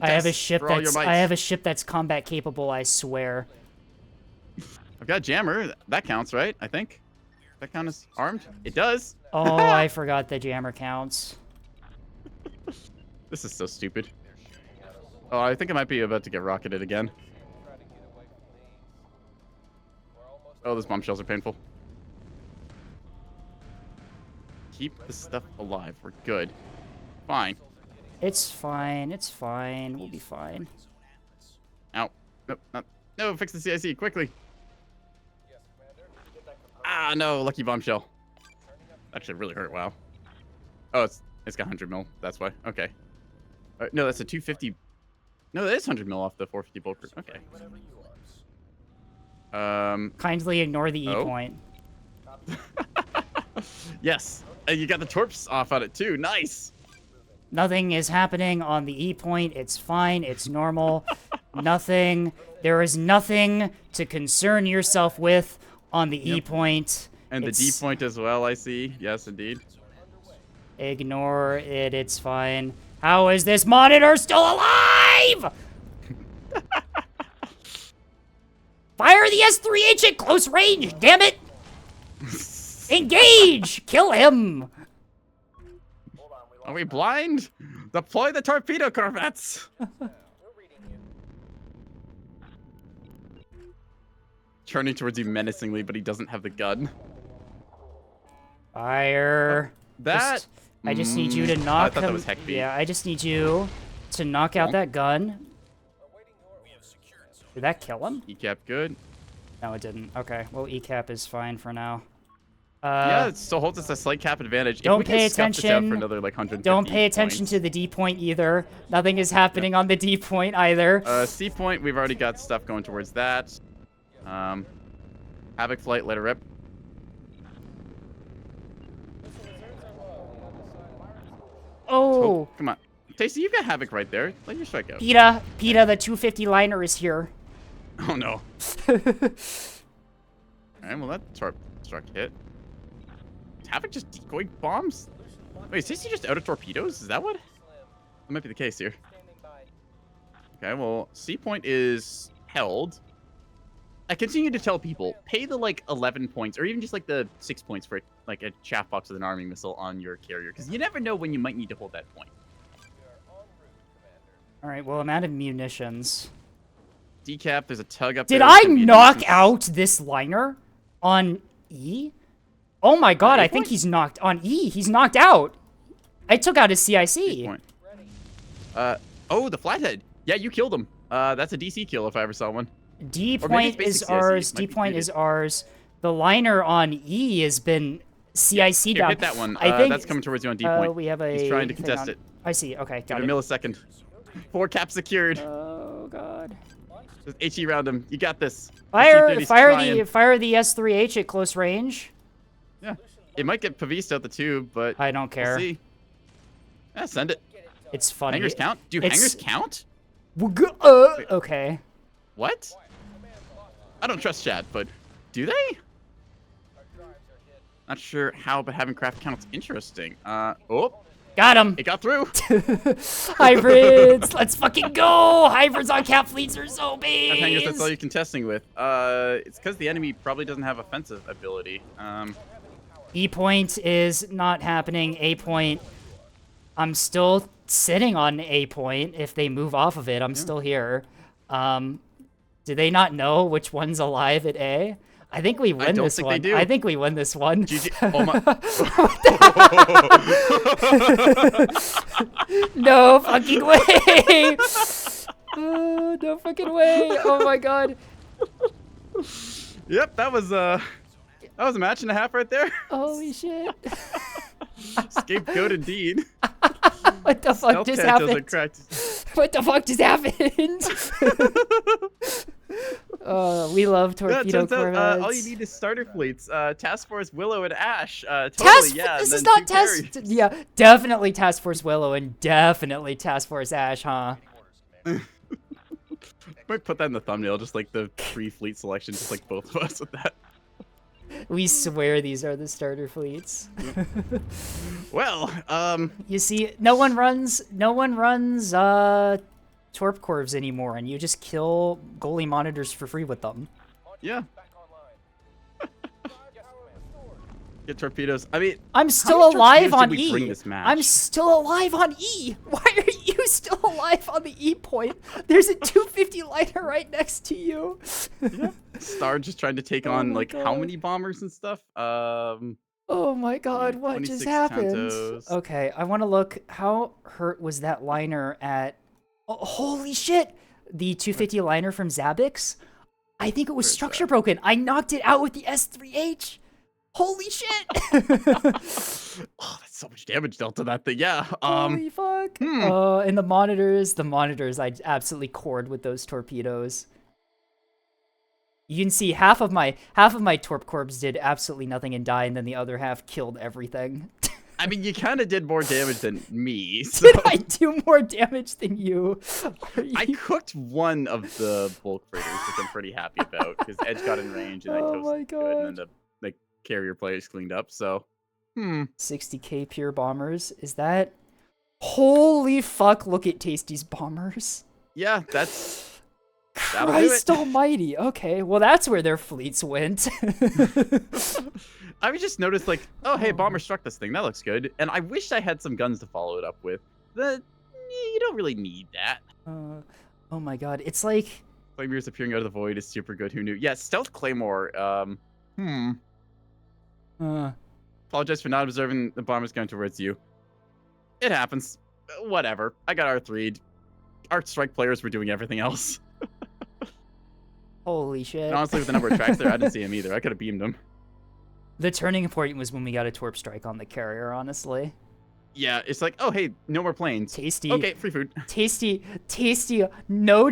I have a Contest ship for all your that's might. I have a ship that's combat capable, I swear. I've got jammer. That counts, right? I think. That count as armed? It does. Oh, I forgot the jammer counts. This is so stupid. Oh, I think I might be about to get rocketed again. Try to get away from these. We're almost Oh, those bombshells are painful. Keep the stuff alive. We're good. Fine. It's fine. It's fine. We'll be fine. Ow. No, not. No, fix the CIC quickly. Yes, Commander. Get that confirmed. Ah, no, lucky bombshell. Actually, really hurt. Wow. Oh, it's got 100 mil. That's why. Okay. No, that's a 250. No, that is 100 mil off the 450 bulk. Okay. Whenever you are. Kindly ignore the E Oh. point. Yes. And you got the torps off on it too. Nice. Nothing is happening on the E point. It's fine. It's normal. Nothing. There is nothing to concern yourself with on the E Yep. point. And the D It's- point as well, I see. Yes, indeed. Ignore it. It's fine. How is this monitor still alive? Fire the S3H at close range, damn it! Engage! Kill him! Are we blind? Deploy the torpedo corvettes! Turning towards you menacingly, but he doesn't have the gun. Fire. That... I just need you to knock I thought him. that was Heck B. Yeah, I just need you to knock out that gun. Did that kill him? ECAP good. No, it didn't. Okay, well, ECAP is fine for now. Yeah, it still holds us a slight cap advantage. Don't if we pay can scuff this out attention. for another, like, 150 Don't pay attention points. to the D point either. Nothing is happening on the D point either. C point, we've already got stuff going towards that. Havoc flight, let it rip. Oh, Come on. Tasty, you've got Havoc right there. Let your strike out. PETA, the 250 liner is here. Oh no. Alright, well that struck hit. Is Havoc just decoy bombs? Wait, is Tasty just out of torpedoes? Is that what? That might be the case here. Okay, well, C point is held. I continue to tell people, pay the, like, 11 points, or even just, like, the 6 points for, like, a chaff box with an arming missile on your carrier, because you never know when you might need to hold that point. All right, well, I'm out of munitions. Decap, there's a tug up Did there. I It's gonna be a knock nuisance. out this liner on E? Oh my god, A I think point? he's knocked on E. He's knocked out. I took out his C CIC. point. Oh, the flathead. Yeah, you killed him. That's a DC kill if I ever saw one. D Or maybe point it's basic is CIC, ours. might D be point muted. is ours. The liner on E has been CIC Here, down. hit that one. I think That's coming towards you on D point. we have a. He's trying to thing contest on- it. I see. Okay, Give got it it. a millisecond. 4 caps secured. Oh god. Just HE round him. You got this. Fire! C-30's Fire trying. the S3H at close range. Yeah. It might get Pavista out the tube, but I don't care. we'll see. Yeah, send it. It's funny. Hangers count? Do It's- hangers count? Okay. What? I don't trust chat, but do they? Not sure how, but having craft counts interesting. Oh, Got him. it got through. Hybrids. Let's fucking go. Hybrids on cap fleets are so big. Hangers, that's all you're contesting with. It's because the enemy probably doesn't have offensive ability. E point is not happening. A point. I'm still sitting on A point. If they move off of it, I'm still here. Do they not know which one's alive at A? I think we win don't this think one. they do. I think we win this one. GG. Oh my. No fucking way. Oh, no fucking way. Oh my god. Yep, that was a match and a half right there. Holy shit. Scapegoat indeed. What the fuck Stealth just chat doesn't happened? crack. What the fuck just happened? We love Yeah, torpedo turns out, corvettes. all you need is starter fleets. Task Force Willow and Ash. Totally, yeah. This and is then not 2 task. carries. Yeah, definitely Task Force Willow and definitely Task Force Ash, huh? Might put that in the thumbnail, just like the free fleet selection, just like both of us with that. We swear these are the starter fleets. Well, You see, no one runs Torp Corvs anymore, and you just kill goalie monitors for free with them. yeah. Get torpedoes. I mean, I'm many still alive torpedoes on did we E. bring this match? I'm still alive on E. Why are you still alive on the E point? There's a 250 liner right next to you. Star just trying to take Oh on my like how God. many bombers and stuff. Oh my god, what just 26 happened? Tantos. Okay, I want to look. How hurt was that liner at... Oh, holy shit! The 250 liner from Zabix? I think it was Where's structure that? broken. I knocked it out with the S3H. Holy shit! Oh, that's so much damage dealt to that thing. Yeah. Holy fuck. And the monitors, I absolutely cored with those torpedoes. You can see half of my Torp Corps did absolutely nothing and died, and then the other half killed everything. I mean, you kind of did more damage than me. So Did I do more damage than you? I cooked one of the bulk freighters, which I'm pretty happy about because Edge got in range and I Oh toasted my good, God. and then the carrier players cleaned up. So, 60k pure bombers. Is that? Holy fuck! Look at Tasty's bombers. yeah, that's That'll do Christ it. almighty. Okay, well, that's where their fleets went. I just noticed, like, oh, hey, bomber struck this thing. That looks good. And I wish I had some guns to follow it up with. You don't really need that. Oh my god, it's like... Flamebeers appearing out of the void is super good. Who knew? Yeah, Stealth Claymore. Apologize for not observing the bombers going towards you. It happens. Whatever. I got R3'd. Our strike players were doing everything else. Holy shit. And honestly, with the number of tracks there, I didn't see him either. I could have beamed him. The turning point was when we got a torp strike on the carrier, honestly. Yeah, it's like, oh, hey, no more planes. Tasty. Okay, free food. Tasty. No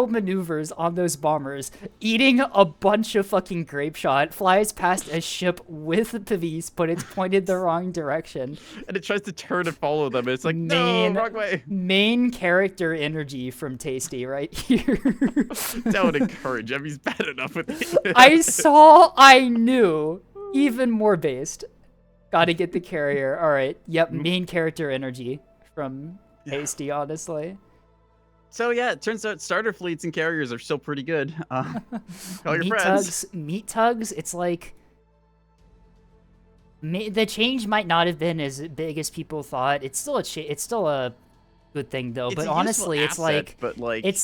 maneuvers on those bombers. Eating a bunch of fucking grape shot. Flies past a ship with Pavis, but it's pointed the wrong direction. And it tries to turn and follow them. It's like, no, wrong way. Main character energy from Tasty right here. Don't encourage him. He's bad enough with it. I knew. Even more based. Gotta get the carrier. All right. Yep. Main character energy from Tasty, honestly. So yeah, it turns out starter fleets and carriers are still pretty good. Call your friends. Meat tugs. It's like the change might not have been as big as people thought. It's still a good thing though. But honestly, it's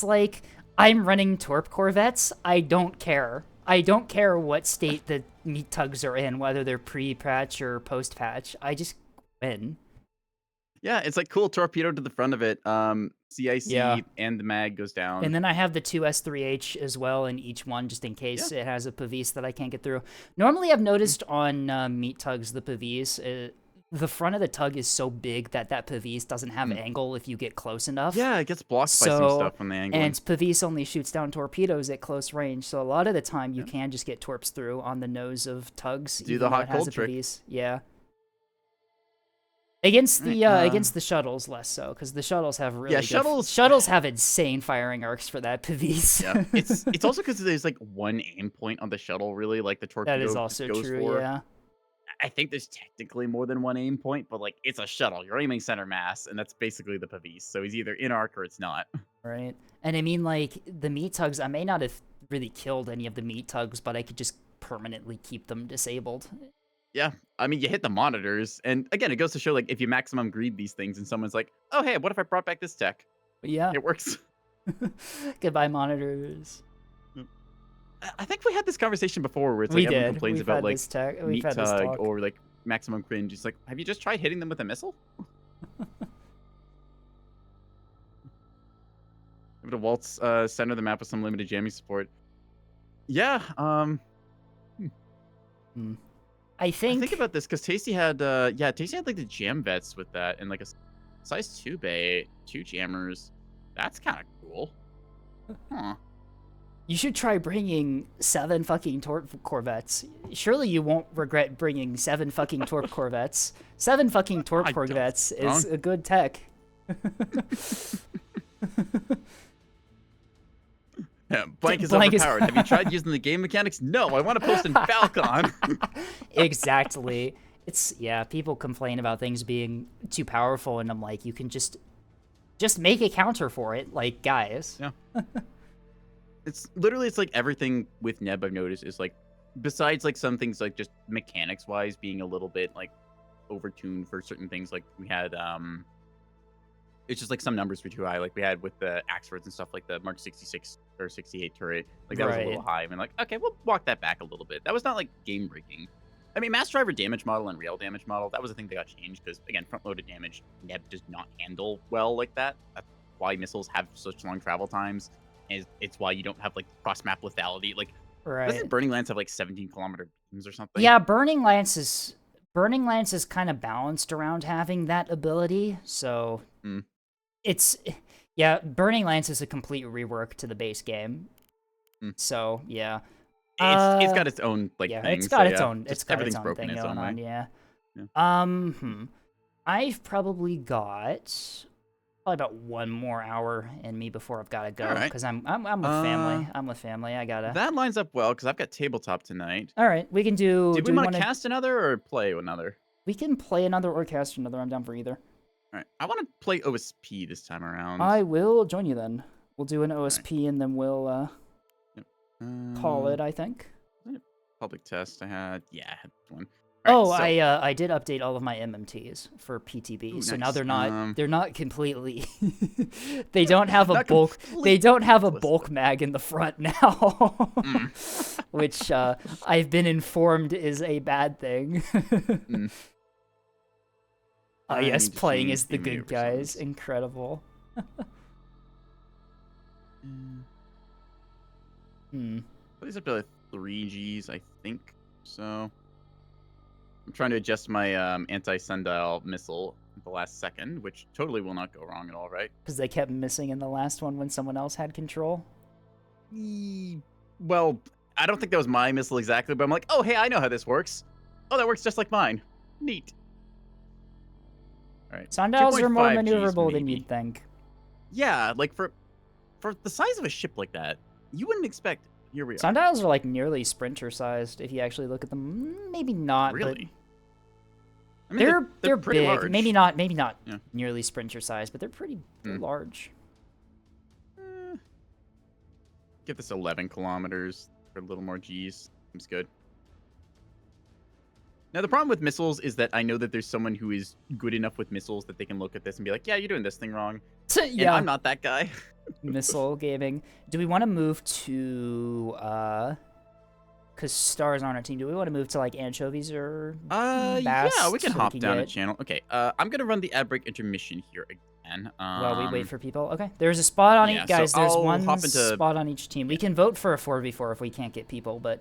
like I'm running Torp Corvettes. I don't care. I don't care what state the meat tugs are in, whether they're pre-patch or post-patch. I just win. Yeah, it's like cool torpedo to the front of it. CIC and the mag goes down. And then I have the 2S3H as well in each one, just in case it has a Pavis that I can't get through. Normally, I've noticed on meat tugs, the Pavis, the front of the tug is so big that Pavis doesn't have angle if you get close enough. Yeah, it gets blocked by some stuff when they angle. And Pavis only shoots down torpedoes at close range, so a lot of the time you can just get torps through on the nose of tugs. Do the hot cold trick. Pavis. Yeah. Against the shuttles, less so, because the shuttles have really shuttles have insane firing arcs for that Pavis. Yeah, it's also because there's like one aim point on the shuttle, really, like the torpedo. That is also goes true. For. Yeah. I think there's technically more than one aim point, but like it's a shuttle. You're aiming center mass, and that's basically the Pavis. So he's either in arc or it's not. Right. And I mean, like the meat tugs, I may not have really killed any of the meat tugs, but I could just permanently keep them disabled. Yeah, I mean, you hit the monitors, and again, it goes to show like if you maximum greed these things, and someone's like, "Oh, hey, what if I brought back this tech?" Yeah, it works. Goodbye, monitors. I think we had this conversation before where it's like everyone complains about like meat tug or like maximum cringe. It's like, have you just tried hitting them with a missile? Give it a waltz center of the map with some limited jamming support. Yeah. I think about this because Tasty had Tasty had like the jam vets with that and like a size 2 bay, 2 jammers. That's kind of cool. Huh. You should try bringing 7 fucking Torp Corvettes. Surely you won't regret bringing 7 fucking Torp Corvettes. 7 fucking Torp Corvettes is a good tech. Yeah, Blank is overpowered. Have you tried using the game mechanics? No, I want to post in Falcon. Exactly. People complain about things being too powerful, and I'm like, you can just make a counter for it, like, guys. Yeah. It's like everything with Neb I've noticed is like, besides like some things like just mechanics wise being a little bit like overtuned for certain things, like we had it's just like some numbers were too high, like we had with the Axfords and stuff, like the Mark 66 or 68 turret, like that was a little high. I mean, like, okay, we'll walk that back a little bit. That was not like game breaking. I mean, mass driver damage model and rail damage model, that was a thing that got changed because again, front loaded damage Neb does not handle well like that. That's why missiles have such long travel times. And it's why you don't have like cross map lethality. Like, doesn't Burning Lance have like 17-kilometer beams or something? Yeah, Burning Lance is kind of balanced around having that ability. So Burning Lance is a complete rework to the base game. So yeah, it's got its own like thing. It's got its own. It's got its own thing going on. Yeah. I've probably got about 1 more hour in me before I've got to go because I'm with family. I'm with family. I gotta. That lines up well because I've got tabletop tonight. All right, we can do. Do we want to cast another or play another? We can play another or cast another. I'm down for either. All right, I want to play OSP this time around. I will join you then. We'll do an OSP and then we'll call it, I think. Public test. I had one. Oh, Alright, so- I did update all of my MMTs for PTB, Ooh, so now nice. they're not completely. They don't have a Not bulk. They don't have a completely. bulk mag in the front now, which I've been informed is a bad thing. Oh I yes, need to playing change as the the good guys, sounds. incredible. These are probably 3Gs, I think. So I'm trying to adjust my anti-sundial missile at the last second, which totally will not go wrong at all, right? Because they kept missing in the last one when someone else had control. Well, I don't think that was my missile exactly, but I'm like, oh, hey, I know how this works. Oh, that works just like mine. Neat. All right. Sundials are more 2.5 Gs maneuverable than maybe. you'd think. Yeah, like for the size of a ship like that, you wouldn't expect. Here we are. Sundials are like nearly sprinter sized if you actually look at them. Maybe not, Really? I but mean, they're pretty big. large. Maybe not Yeah. nearly sprinter sized, but they're pretty large. Get this 11 kilometers for a little more Gs. Seems good. Now, the problem with missiles is that I know that there's someone who is good enough with missiles that they can look at this and be like, yeah, you're doing this thing wrong. And Yeah, I'm not that guy. missile gaming. Do we want to move to because Star's on our team? Do we want to move to like anchovies or Yeah, Bast we can so hop down a get- channel. Okay, I'm going to run the ad break intermission here again. While we wait for people. Okay, there's a spot on yeah, each guys. so There's I'll one hop into- spot on each team. We can vote for a 4v4 if we can't get people, but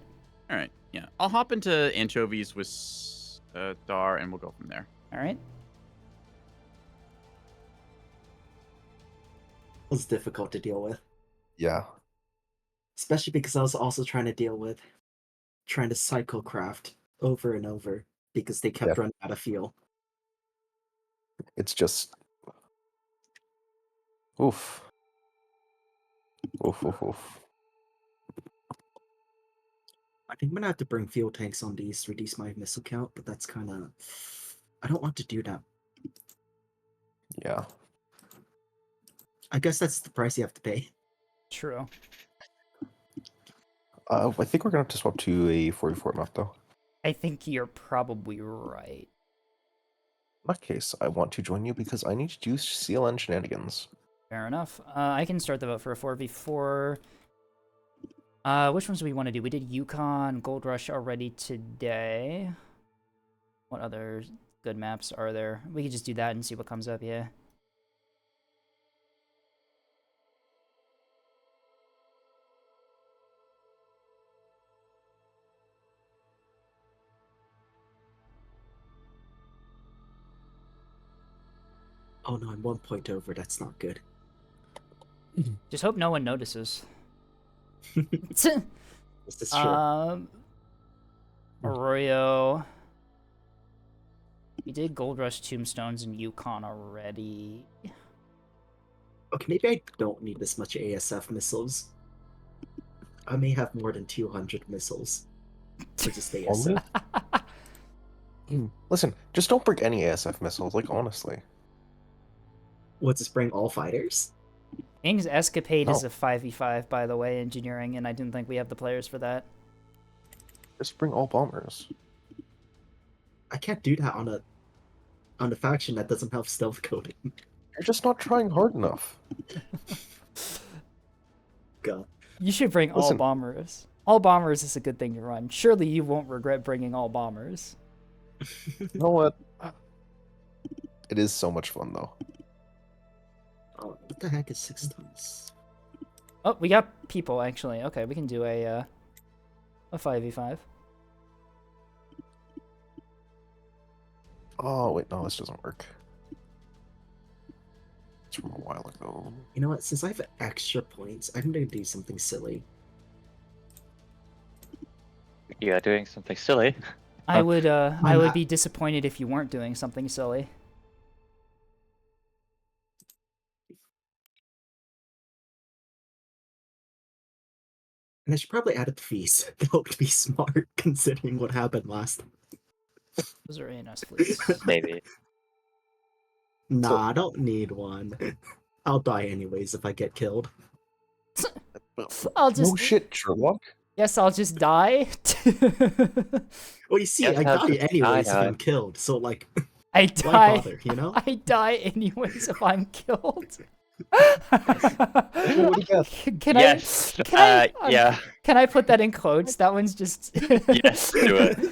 All right, yeah. I'll hop into anchovies with Star, and we'll go from there. all right. It was difficult to deal with, Yeah. especially because I was also trying to cycle craft over and over because they kept running out of fuel. It's just. Oof. Oof, oof, oof. I think I'm gonna have to bring fuel tanks on these to reduce my missile count, but that's kind of. I don't want to do that. Yeah. I guess that's the price you have to pay. True. I think we're gonna have to swap to a 44 map though. I think you're probably right. In that case, I want to join you because I need to do CLN shenanigans. Fair enough. I can start the vote for a 4v4. Which ones do we want to do? We did Yukon, Gold Rush already today. What other good maps are there? We could just do that and see what comes up, yeah. Oh no, I'm 1 point over. That's not good. Just hope no one notices. This is true. Arroyo. We did Gold Rush Tombstones and Yukon already. Okay, maybe I don't need this much ASF missiles. I may have more than 200 missiles. Or just ASF. Listen, just don't bring any ASF missiles, like honestly. What's this, bring all fighters? King's Escapade is No. a 5v5, by the way, engineering, and I didn't think we have the players for that. Just bring all bombers. I can't do that on a faction that doesn't have stealth coding. You're just not trying hard enough. God. You should bring all Listen. bombers. All bombers is a good thing to run. Surely you won't regret bringing all bombers. You know what? It is so much fun though. Oh, what the heck is 6 tons? Oh, we got people, actually. Okay, we can do a 5v5. Oh wait, no, this doesn't work. It's from a while ago. You know what? Since I have extra points, I'm gonna do something silly. You are doing something silly. I would My would map- be disappointed if you weren't doing something silly. And I should probably add the fees. That would be smart considering what happened last time. Those are ANS fleets. Maybe. Nah, I don't need one. I'll die anyways if I get killed. I'll just. No shit, Sherlock. Guess I'll just die. Well, you see, Yes, I I'll die just anyways if die. I'm killed. So like, I why die. bother? You know? I die anyways if I'm killed. What do you got? Can Yes. Yeah. Can I put that in quotes? That one's just. Yes. Do it.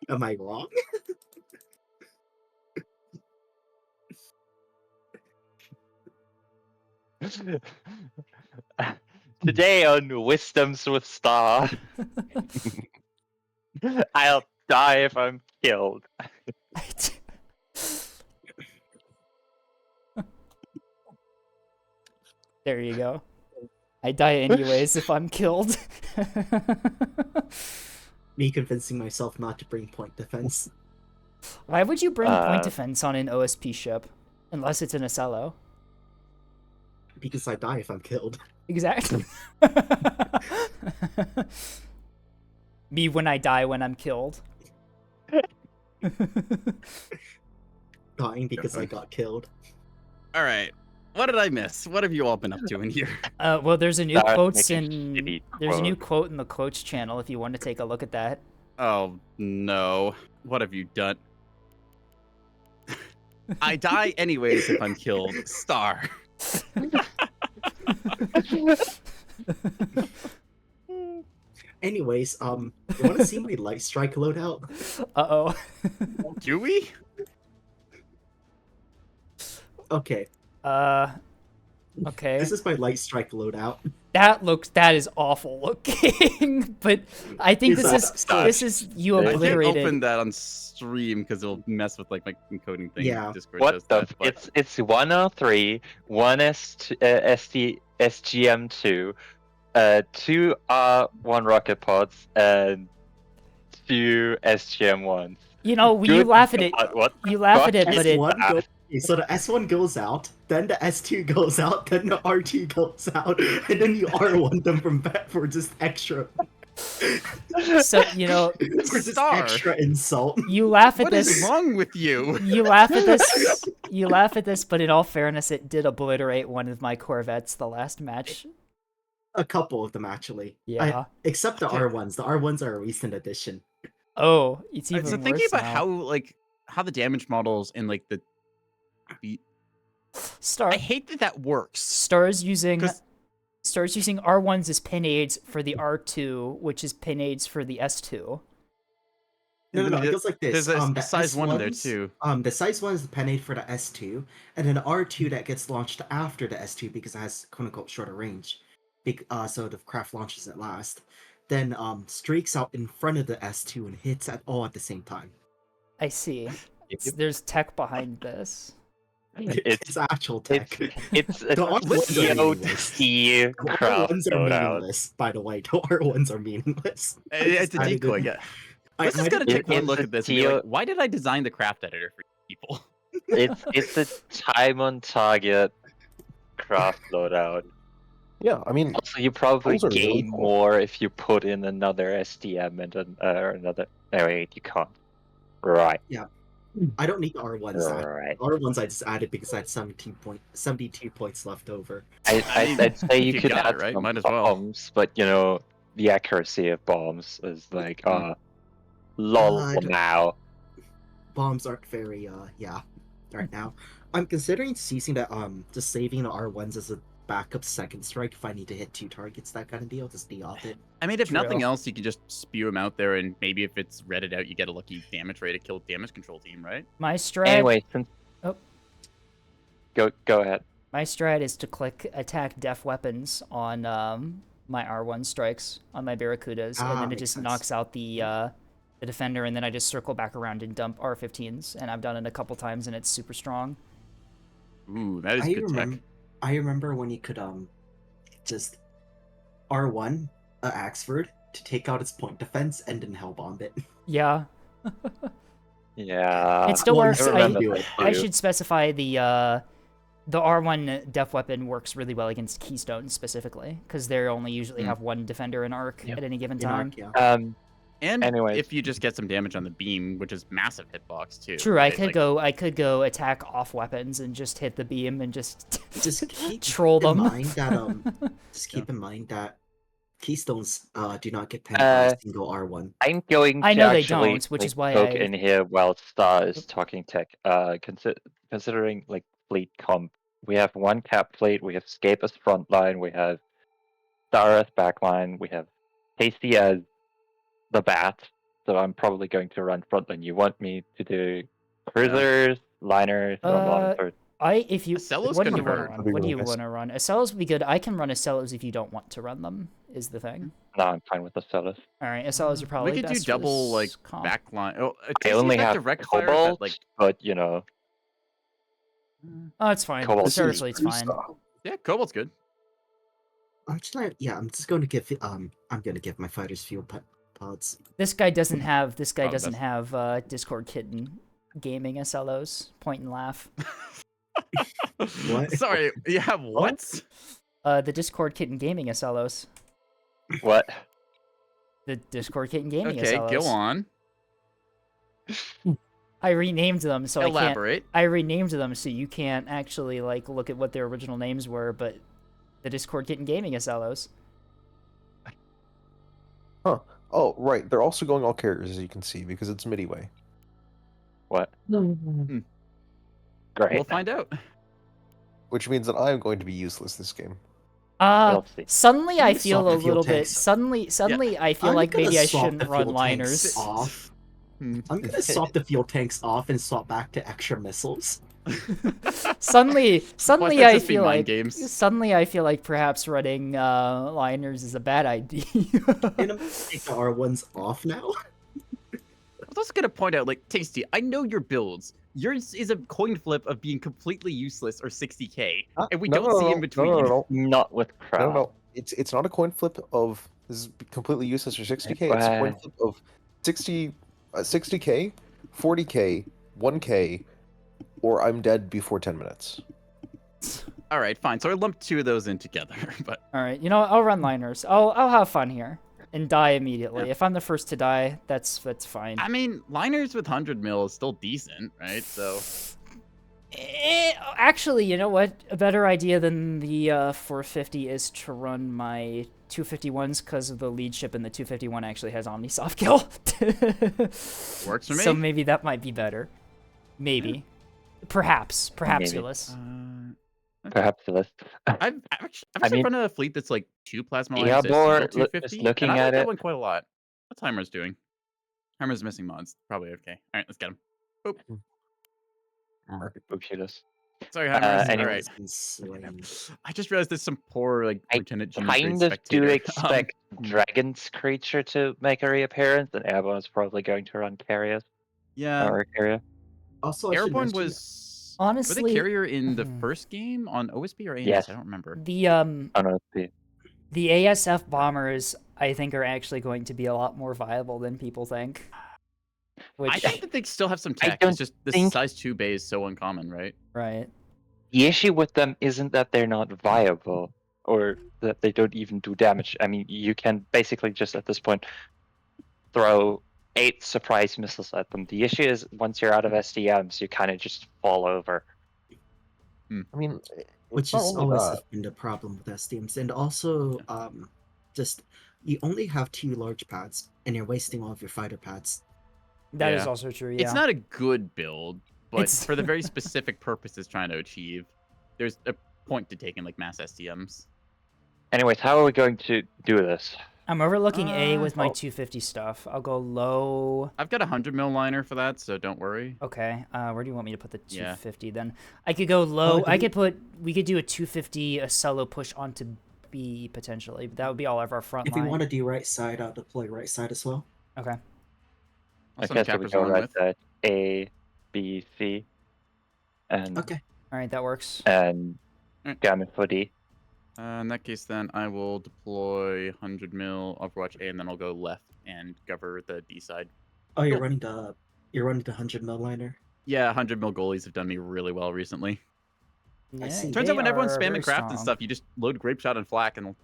Am I wrong? Today on Wisdoms with Star, I'll die if I'm killed. There you go. I die anyways if I'm killed. Me convincing myself not to bring point defense. Why would you bring point defense on an OSP ship? Unless it's an Acello. Because I die if I'm killed. Exactly. Me when I die when I'm killed. Dying because I got killed. All right. What did I miss? What have you all been up to in here? Well, there's a new Start quotes making in shitty there's a new quotes. quote in the coach channel if you want to take a look at that. Oh no. What have you done? I die anyways if I'm killed. Star. Anyways, you want to see my light strike loadout? Uh-oh. Do we? Okay, Okay. this is my light strike loadout. That is awful looking. But I think Is this is you I can't I can't obliterated. open that on stream because it'll mess with like my encoding thing. Yeah. Discord What does the? that, but... It's 103, one SGM2, 2 R1 rocket pods, and 2 SGM1s. You know, you Good laugh at it. God, what the You laugh fuck at it, but is it. S1 goes, okay, so the S1 goes out, then the S2 goes out, then the R2 goes out, and then you R1 them from back for just extra. So you know, for just Star. extra insult. you laugh at What this. is wrong with you? You laugh at this. You laugh at this, but in all fairness, it did obliterate one of my Corvettes the last match. A couple of them actually. Yeah. Except the Okay. R1s. The R1s are a recent addition. Oh, it's even So worse thinking about now. how the damage models and like the Star I hate that works. Star's using 'Cause- R1s as pin aids for the R2, which is pin aids for the S2. No, it goes like this. There's a The size 1 in there S1s too. The size 1 is the pen aid for the S2, and then the R2 that gets launched after the S2 because it has quote unquote shorter range. So the craft launches at last. Then streaks out in front of the S2 and hits at all at the same time. I see. There's tech behind this. It's actual tech. It's a The R1s are meaningless. TOT The crowd R1s are loadout. meaningless, by the way. The R1s are meaningless. It's a I decoy, didn't- yeah. I Let's just gotta didn't- take one it's look a at this and be like, why did I design the craft editor for people? It's a time on target craft loadout. Yeah, I mean, Also, you probably those are really gain cool. more if you put in another SDM and another. No, wait, you can't. Right. I don't need the R1s. Right. R1s I just added because I had 72 points left over. I'd say you You could got add it, right? some Might as well. bombs, but you know the accuracy of bombs is like lol I for don't- now. Bombs aren't very right now. I'm considering ceasing that just saving the R1s as a backup second strike if I need to hit 2 targets, that kind of deal. Just de-off it. I mean, if nothing True. else, you can just spew them out there, and maybe if it's redded out, you get a lucky damage rate to kill damage control team, right? My strat. Anyway, since Oh. go ahead. My strat is to click attack def weapons on my R1 strikes on my Barracudas, and then it makes just sense. knocks out the defender, and then I just circle back around and dump R15s, and I've done it a couple times, and it's super strong. Ooh, that is I good remember, tech. I remember when you could just R1 Axford to take out its point defense and then hellbomb it. Yeah. Yeah. It still Well, you works. still I, do it, I too. should specify the R1 def weapon works really well against Keystones specifically, because they only usually have one defender in arc Yep. at any given In time. arc, yeah. And Anyways. if you just get some damage on the beam, which is massive hitbox too. True, right? I could go attack off weapons and just hit the beam and just keep troll in them. mind that just keep in mind that keystones do not get pinned by a single R1. I'm going to I know they actually don't, which is why poke I- in here while Star is talking tech. Considering like fleet comp, we have one cap fleet, we have Scape as frontline, we have Star as backline, we have Tasty as the bat. So I'm probably going to run frontline. You want me to do cruisers, liners, or launchers? If you Acellos what do could you want to hurt. run? That'd be What do really you nice. want to run? Acellos would be good. I can run Acellos if you don't want to run them. Is the thing. No, I'm fine with the Celis. All right, Acellos are probably We could do best for double like this comp. backline. Oh, I only have direct fire, but, Cobalt, like but you know, Oh, it's fine. Cobalt Seriously, it's fine. yeah, Cobalt's good. Actually, yeah, I'm just going to give my fighters fuel pods. This guy doesn't have. This guy Oh, doesn't that's- have Discord Kitten gaming Acellos. Point and laugh. What? Sorry, you have what? The Discord Kitten gaming Acellos. what? The Discord Kitten gaming Okay, Acellos. go on. I renamed them so Elaborate. I renamed them so you can't actually like look at what their original names were, but the Discord Kitten gaming Acellos. Huh. Oh, right. They're also going all carriers, as you can see, because it's Midway. What? Hmm. Great. We'll find out. Which means that I'm going to be useless this game. We'll see. Suddenly I You feel swap a the fuel little bit. tanks. Suddenly I feel I'm like gonna maybe I swap shouldn't the run fuel tanks liners. off. Hmm. I'm gonna swap the fuel tanks off and swap back to extra missiles. Suddenly Why I just be feel mind like games? suddenly I feel like perhaps running liners is a bad idea. And I'm gonna take the R1s off now. I was also gonna point out, like, Tasty, I know your builds. Yours is a coin flip of being completely useless or 60k, and we don't see in between. No. Not with crowd. No. It's not a coin flip of this is completely useless or 60k. It's a coin flip of 60k, 40k, 1k, or I'm dead before 10 minutes. All right, fine. So I lumped two of those in together, but All right, you know what? I'll run liners. I'll have fun here and die immediately. If I'm the first to die, that's fine. I mean, liners with 100 mil is still decent, right? So Actually, you know what? A better idea than the 450 is to run my 251s because of the lead ship, and the 251 actually has Omni soft kill. Works for me. So maybe that might be better. Maybe. Perhaps, Maybe. Phyllis. Perhaps the list. I've actually run a fleet that's like 2 plasma lines. Yeah, a single Bor, 250, looking and I like at that it. one quite a lot. What's Heimer's doing? Heimer's missing mods. Probably okay. All right, let's get him. Oop. Oopsies. Sorry, Heimer's. All anyways. right. I just realized there's some poor like I Lieutenant G kind grade of do spectator. expect Dragon's creature to make a reappearance, and Airborne is probably going to run carriers. Yeah. Or carrier. Also, I should Airborne mention- was Honestly, were they carrier in the first game on OSB or ANS? Yes. I don't remember. the Honestly. the ASF bombers, I think, are actually going to be a lot more viable than people think. Which, I think that they still have some I tech. don't It's just the think- size 2 bay is so uncommon, right? right. The issue with them isn't that they're not viable, or that they don't even do damage. I mean, you can basically just at this point throw 8 surprise missiles at them. The issue is once you're out of SDMs, you kind of just fall over. I mean, which not is only always that. been the problem with SDMs, and also just you only have 2 large pads, and you're wasting all of your fighter pads. That is Yeah. also true. Yeah. It's not a good build, but It's- for the very specific purpose it's trying to achieve, there's a point to taking like mass SDMs. Anyways, how are we going to do this? I'm overlooking A with my oh. 250 stuff. I'll go low. I've got a 100 mil liner for that, so don't worry. Okay. Where do you want me to put the Yeah. 250 then? I could go low. I think- We could do a 250 a solo push onto B potentially. But that would be all of our front If line. you want to do right side, I'll deploy right side as well. Okay. Also, Okay, so we Capper's go rolling right with. side A, B, C, and Okay. All right, that works. Gamma for D. In that case, then I will deploy 100 mil Overwatch A, and then I'll go left and cover the D side. Oh, you're Cool. running the 100 mil liner. Yeah, 100 mil goalies have done me really well recently. Yeah, see. Turns they out when everyone's are very spamming craft and strong. stuff, you just load grape shot and flak and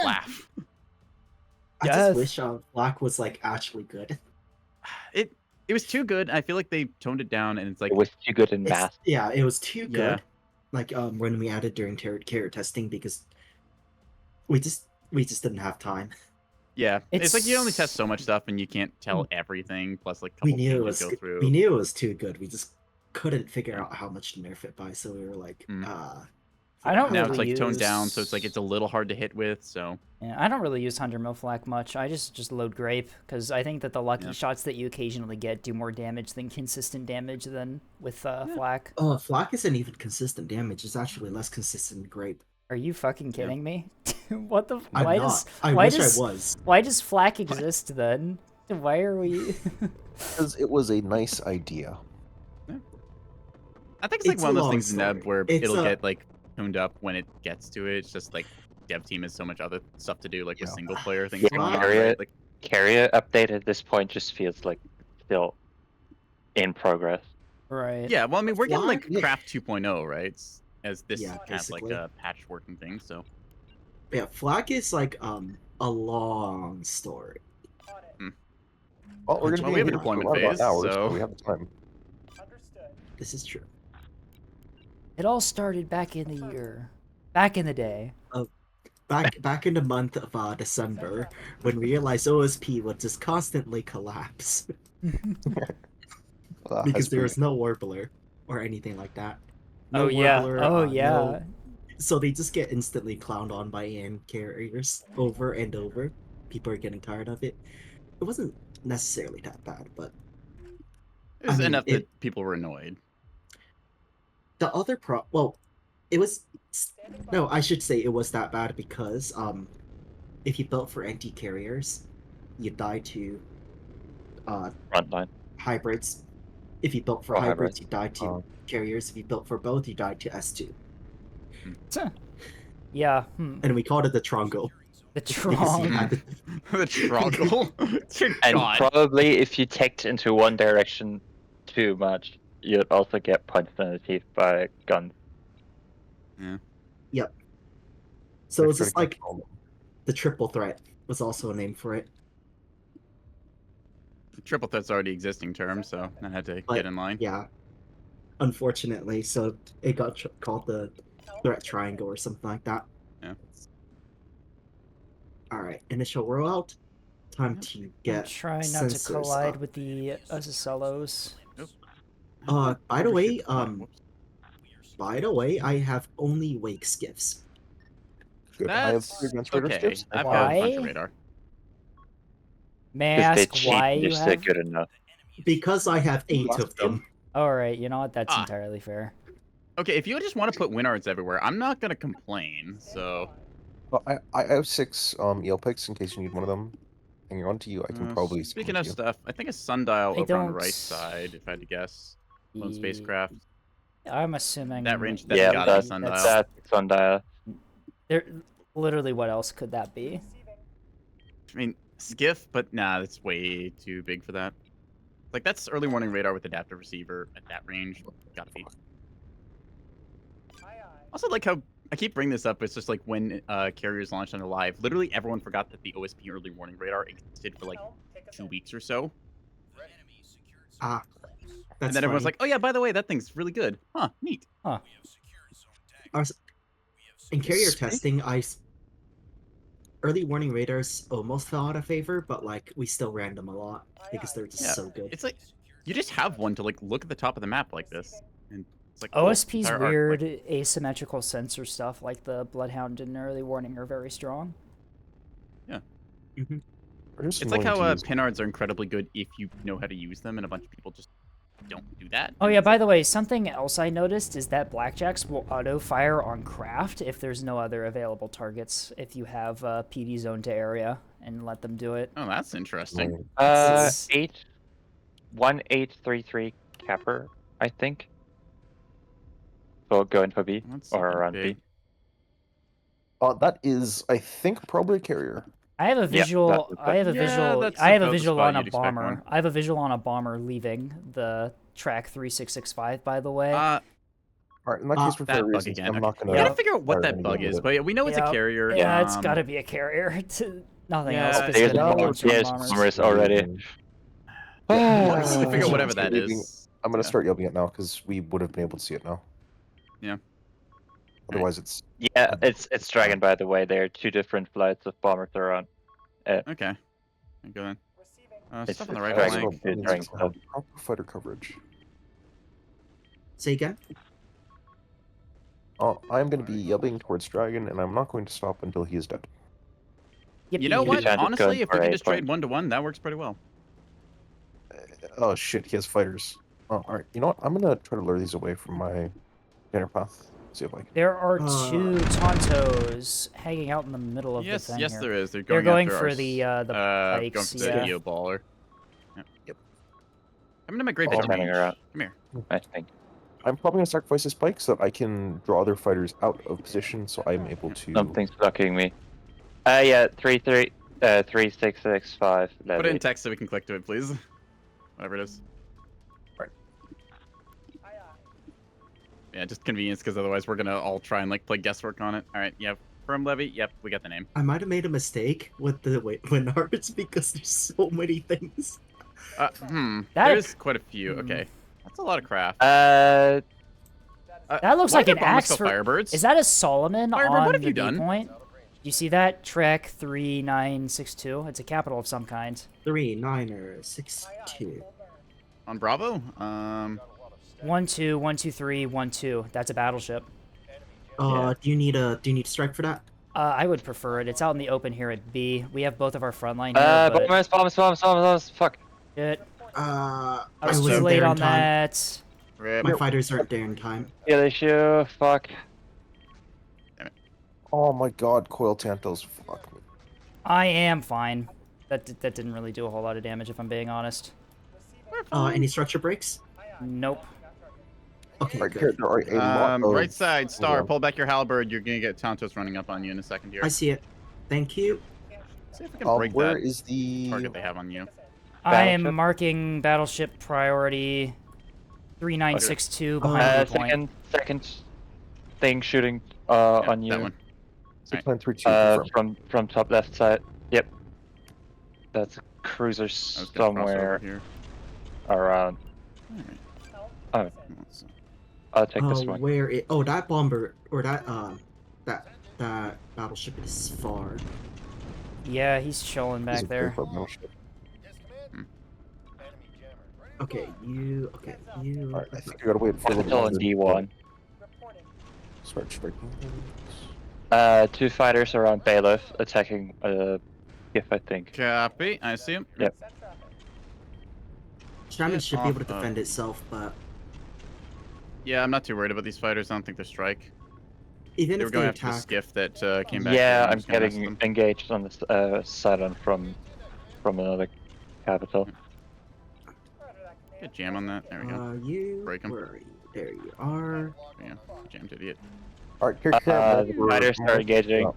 laugh. I just wish Black was like actually good. It was too good. I feel like they toned it down, and it's like It was too good in math. Yeah, it was too Yeah. good. Like when we added during carrier testing because we just didn't have time. Yeah, it's like you only test so much stuff, and you can't tell everything. Plus, like We couple knew it changes was go through. we knew it was too good. We just couldn't figure out how much to nerf it by, so we were like, I don't now really it's like use... toned down, so it's like it's a little hard to hit with. So yeah, I don't really use Hunter Mill Flak much. I just load Grape because I think that the lucky shots that you occasionally get do more damage than consistent damage than with Flak. Flak isn't even consistent damage. It's actually less consistent than Grape. Are you fucking kidding me? What the? I'm why not. does? I why wish does, I was. Why does Flak exist then? Why are we? Because it was a nice idea. I think it's like one of those things in story. Neb where It's it'll a- get like tuned up when it gets to it. It's just like dev team has so much other stuff to do, like with single player things Yeah, going on. Carrier, Right? Like, Carrier update at this point just feels like still in progress. Right. yeah, well, I mean, we're getting like Flak- Craft 2.0, right? As this Yeah, kind of like basically. a patch working thing. So Yeah, Flak is like a long story. Well, we're Well, gonna we have a here for deployment around about phase, an hour, so- we have the time. This is true. It all started back in the year, back in the day. Back in the month of December, when we realized OSP would just constantly collapse because there was no Warbler or anything like that. No Oh yeah. Warbler, Oh no- yeah. So they just get instantly clowned on by AN carriers over and over. People are getting tired of it. It wasn't necessarily that bad, but it was mean, enough that people were annoyed. the other it was no, I should say it was that bad because if you built for anti-carriers, you die to Frontline. hybrids. If you built for Oh, hybrids, hybrids. you die to carriers. If you built for both, you die to S2. Yeah. And we called it the Trongo. The Because you Trong. had to- The struggle. Dear And God. probably if you teched into one direction too much, you'd also get punched in the teeth by guns. Yep. So it's Try to just like control them. the triple threat was also a name for it. Triple threat's already existing term, so I had to But, get in line. Yeah. Unfortunately, so it got called the threat triangle or something like that. Yeah. All right, initial rollout. Time to get. Try not to sensors collide up. with the SSLOs. By the way, Whoops. I have only wake skiffs Good. I have That's three advanced radar okay. skiffs. I've Why? got a bunch of radar. May I Because they ask cheat why and you you're still have? good enough. because I have 8 Last of them. All right. You know what? That's Ah. entirely fair. Okay, if you just want to put Winards everywhere, I'm not gonna complain. So Well, I have 6 eel picks in case you need one of them. Hanging on to you, I can probably. speaking of stuff, I think a sundial I over on the don't- right side, if I had to guess. Lone Ye- spacecraft. I'm assuming That range, that's Yeah, gotta be that's sundial. that's sundial. There, literally, what else could that be? I mean, skiff, but nah, that's way too big for that. Like that's early warning radar with adaptive receiver at that range. Gotta be. Also, like how I keep bringing this up. It's just like when carriers launched on live, literally everyone forgot that the OSP early warning radar existed for like 2 weeks or so. Ah, And then everyone's like, "Oh yeah, by the way, that thing's really good." Huh? Neat. in carrier testing, early warning radars almost fell out of favor, but like we still ran them a lot because they're just Yeah, so good. It's like you just have one to like look at the top of the map like this, and it's like cool. OSP's Entire arc, weird like- asymmetrical sensor stuff, like the Bloodhound and early warning, are very strong. It's like how pinards are incredibly good if you know how to use them, and a bunch of people just don't do that. Oh yeah, by the way, something else I noticed is that blackjacks will auto-fire on craft if there's no other available targets, if you have PD zone to area, and let them do it. Oh, that's interesting. 1833 capper, I think. So go in for B That's or something around big. B. That is, I think, probably a carrier. I have a visual. that's I have a Yeah, visual. that's I have a about the visual spot on a you'd expect bomber. one. I have a visual on a bomber leaving the track 3665. By the way. All right, in that case, for that fair bug reasons, again. I'm not We gonna. gotta figure out what fire that anything bug with is, it. but yeah, we know it's a carrier. Yeah, it's got to be a carrier. Nothing Yeah, else. 'Cause There's it's gonna now launch on there's bombers. bombers already. Yeah, I just need to figure out whatever that Start yelling- is. I'm gonna Yeah. start yelling it now because we would have been able to see it now. Yeah. Otherwise, it's Yeah, it's Dragon, by the way. There are 2 different flights of bombers around. Okay. I go then. It's Stuff on the it's right Dragon. flank. It's Dragon stuff. proper fighter coverage. Say again. I'm going to be yelling towards Dragon, and I'm not going to stop until he is dead. You know Yippee. what? Just Honestly, going if we for can a just trade point. 1-to-1, that works pretty well. Oh shit, he has fighters. Oh, all right. You know what? I'm gonna try to lure these away from my dinner path. See if I can. There are 2 Tontos hanging out in the middle of Yes, the thing yes, here. there is. They're They're going, going after for our the going pikes. for the Yeah. Geo baller. Yep. I'm gonna my great Oh, big running range. around. Come here. I think. I'm probably gonna sacrifice this pike so that I can draw their fighters out of position, so I'm able to. Something's blocking me. Yeah, 3665. Put it in text so we can click to it, please. Whatever it is. Right. Yeah, just convenience, because otherwise we're gonna all try and like play guesswork on it. All right, yeah, firm levy. Yep, we got the name. I might have made a mistake with the Winards because there's so many things. There's quite a few. Okay, that's a lot of craft. That looks why like are an there bombers axe called for. Firebirds? Is that a Solomon Firebird, on what have the you B done? point? You see that? Trek 3962. It's a capital of some kind. 3962. On Bravo? 1212312. That's a battleship. Do you need a strike for that? I would prefer it. It's out in the open here at B. We have both of our front line here. But... bombers. Fuck. Shit. I I was too wasn't late there in on time. that. My fighters aren't there in time. Kill issue. Fuck. Oh my god, coil tantos. Fuck me. I am fine. That didn't really do a whole lot of damage, if I'm being honest. Any structure breaks? Nope. Okay, Right good. here, there are a lot of... Right side, Star. Yeah. Pull back your halberd. You're gonna get Tontos running up on you in a second here. I see it. Thank you. See if we can break where that is the target they have on you. I am marking battleship priority 3962 behind the point. Second thing shooting on you. That one. 6932? From top left side. Yep. That's a cruiser I was gonna cross over somewhere here. around. Oh, I'll take this one. Where it? Oh, that bomber or that that battleship is far. Yeah, he's chilling He's back a there. paper battleship. Okay, you. Okay, you. Alright, I think we gotta wait for a Still on D1. Start striking things. 2 fighters around Bailiff attacking if I think. Copy. I see him. Yep. Shannon should be able to Off of- defend itself, but Yeah, I'm not too worried about these fighters. I don't think they're strike. even They were if going they after the attack, skiff that came back. here, Yeah, and I'm just gonna mess getting with them. engaged on the side from another capital. Get jam on that. There we go. you. Break 'em. Where are you? There you are. Yeah, jammed idiot. Alright, here, The fighters are engaging.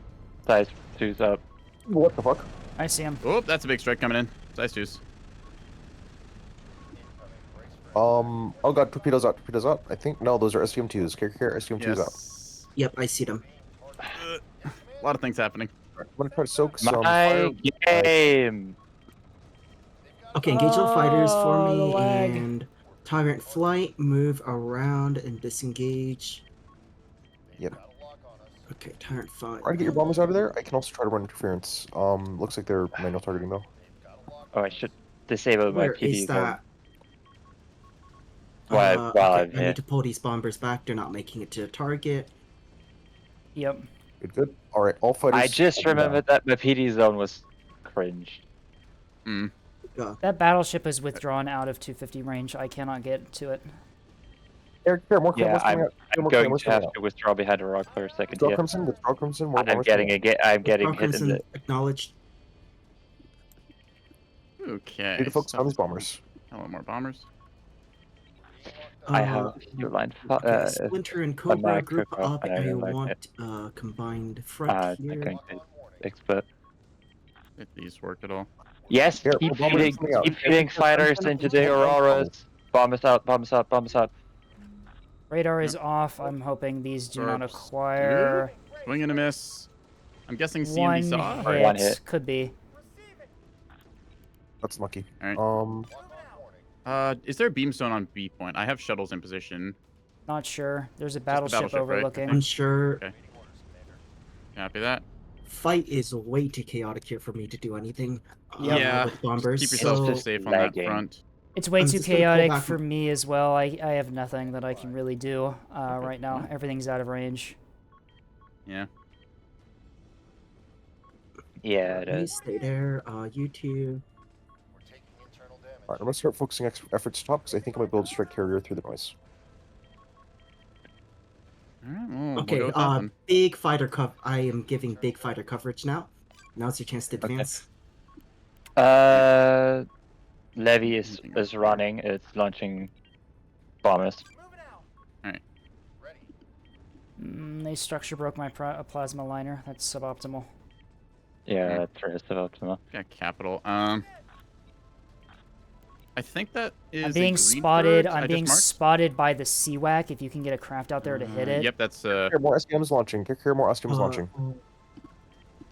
Size 2's up. What the fuck? I see him. Oh, that's a big strike coming in. Size 2s. Oh god, torpedoes out, torpedoes out. I think, no, those are STM2s. Care, STM2s out. Yes. Yep, I see them. A lot of things happening. I'm gonna try to soak some My fire. game. Okay, engage the fighters for Oh, the me lag. and tyrant flight. Move around and disengage. Yep. Okay, tyrant flight. Try to get your bombers out of there. I can also try to run interference. Looks like they're manual targeting though. Oh, I should disable my Where PD. is that? While Okay, I'm I here. need to pull these bombers back. They're not making it to the target. Yep. Good, good. Alright, all fighters. I just remembered that my PD zone was cringe. That battleship is withdrawn out of 250 range. I cannot get to it. Here, more Yeah, cameras coming I'm out. Here, more going cameras to coming have out. to withdraw behind a rock for a second. Withdraw Yeah. Crimson, more I'm bombers getting coming I'm getting hit in Crimson the. acknowledged. Okay. out. Need to focus on these bombers. A lot more bombers. I have a few lines. Okay, Splinter and Cobra my group Cobra, up. and I I like want combined front I'm here. going to expert. If these work at all. Yes, Here, keep bombers feeding, coming out. keep feeding fighters into the auroras. Bombers out, bombers out, bombers out. Radar is off. I'm hoping these do not Burps. acquire. Swing and a miss. I'm guessing One CMB saw. hit. One hit. Could be. That's lucky. All right. Is there a beamstone on B point? I have shuttles in position. Not sure. There's a the battleship battleship, right? overlooking. Okay. Unsure. Okay. Copy that. Fight is way too chaotic here for me to do anything. Yeah. With bombers. Keep yourself so safe on that lagging. front. It's way I'm too just gonna pull chaotic back for me as well. I have nothing that I can really do right now. Everything's out of range. Yeah. Yeah, it You is. stay there. You two. Alright, I'm gonna start focusing efforts top because I think I might build a strike carrier through the noise. Alright, well, Okay, we'll go with that then. big fighter I am giving big fighter coverage now. Now's your chance to advance. Levy is running. It's launching bombers. They structure broke my plasma liner. That's suboptimal. Yeah, that's very suboptimal. Got capital. I think that is. I'm being spotted. I'm being spotted by the CWAC. If you can get a craft out there to hit it. Yep, that's Here, more SDMs launching. Here, more SDMs launching. There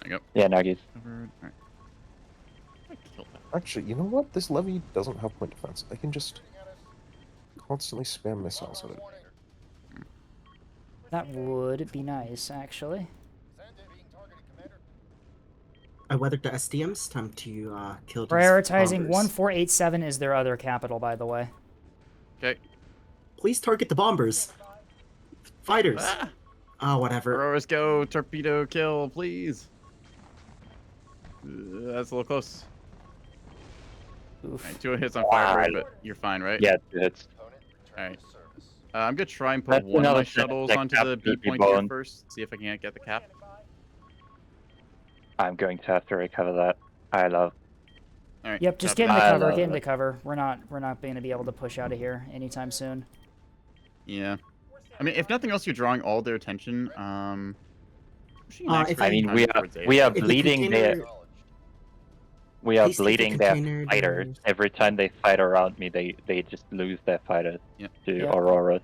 you go. Yeah, Nuggies. Right. Actually, you know what? This levy doesn't have point defense. I can just constantly spam missiles at it. That would be nice, actually. I weathered the SDMs. Time to kill these Prioritizing bombers. 1487 is their other capital, by the way. Okay. Please target the bombers. Fighters. Whatever. Auroras go. Torpedo kill, please. That's a little close. Oof. Right, 2 hits on Firebird, but you're fine, right? Yeah, it hits. Alright. I'm gonna try and put That's one of my another shuttles that onto cap the B should be point here blown. first. See if I can get the cap. I'm going to have to recover that. I love. Alright. Yep, just copy get into that. cover. love Get into it. cover. We're not going to be able to push out of here anytime soon. Yeah. I mean, if nothing else, you're drawing all their attention. if I I- mean, we are If the bleeding container- Please take the bleeding their container fighters. doors. Every time they fight around me, they just lose their fighters to Yep. Auroras.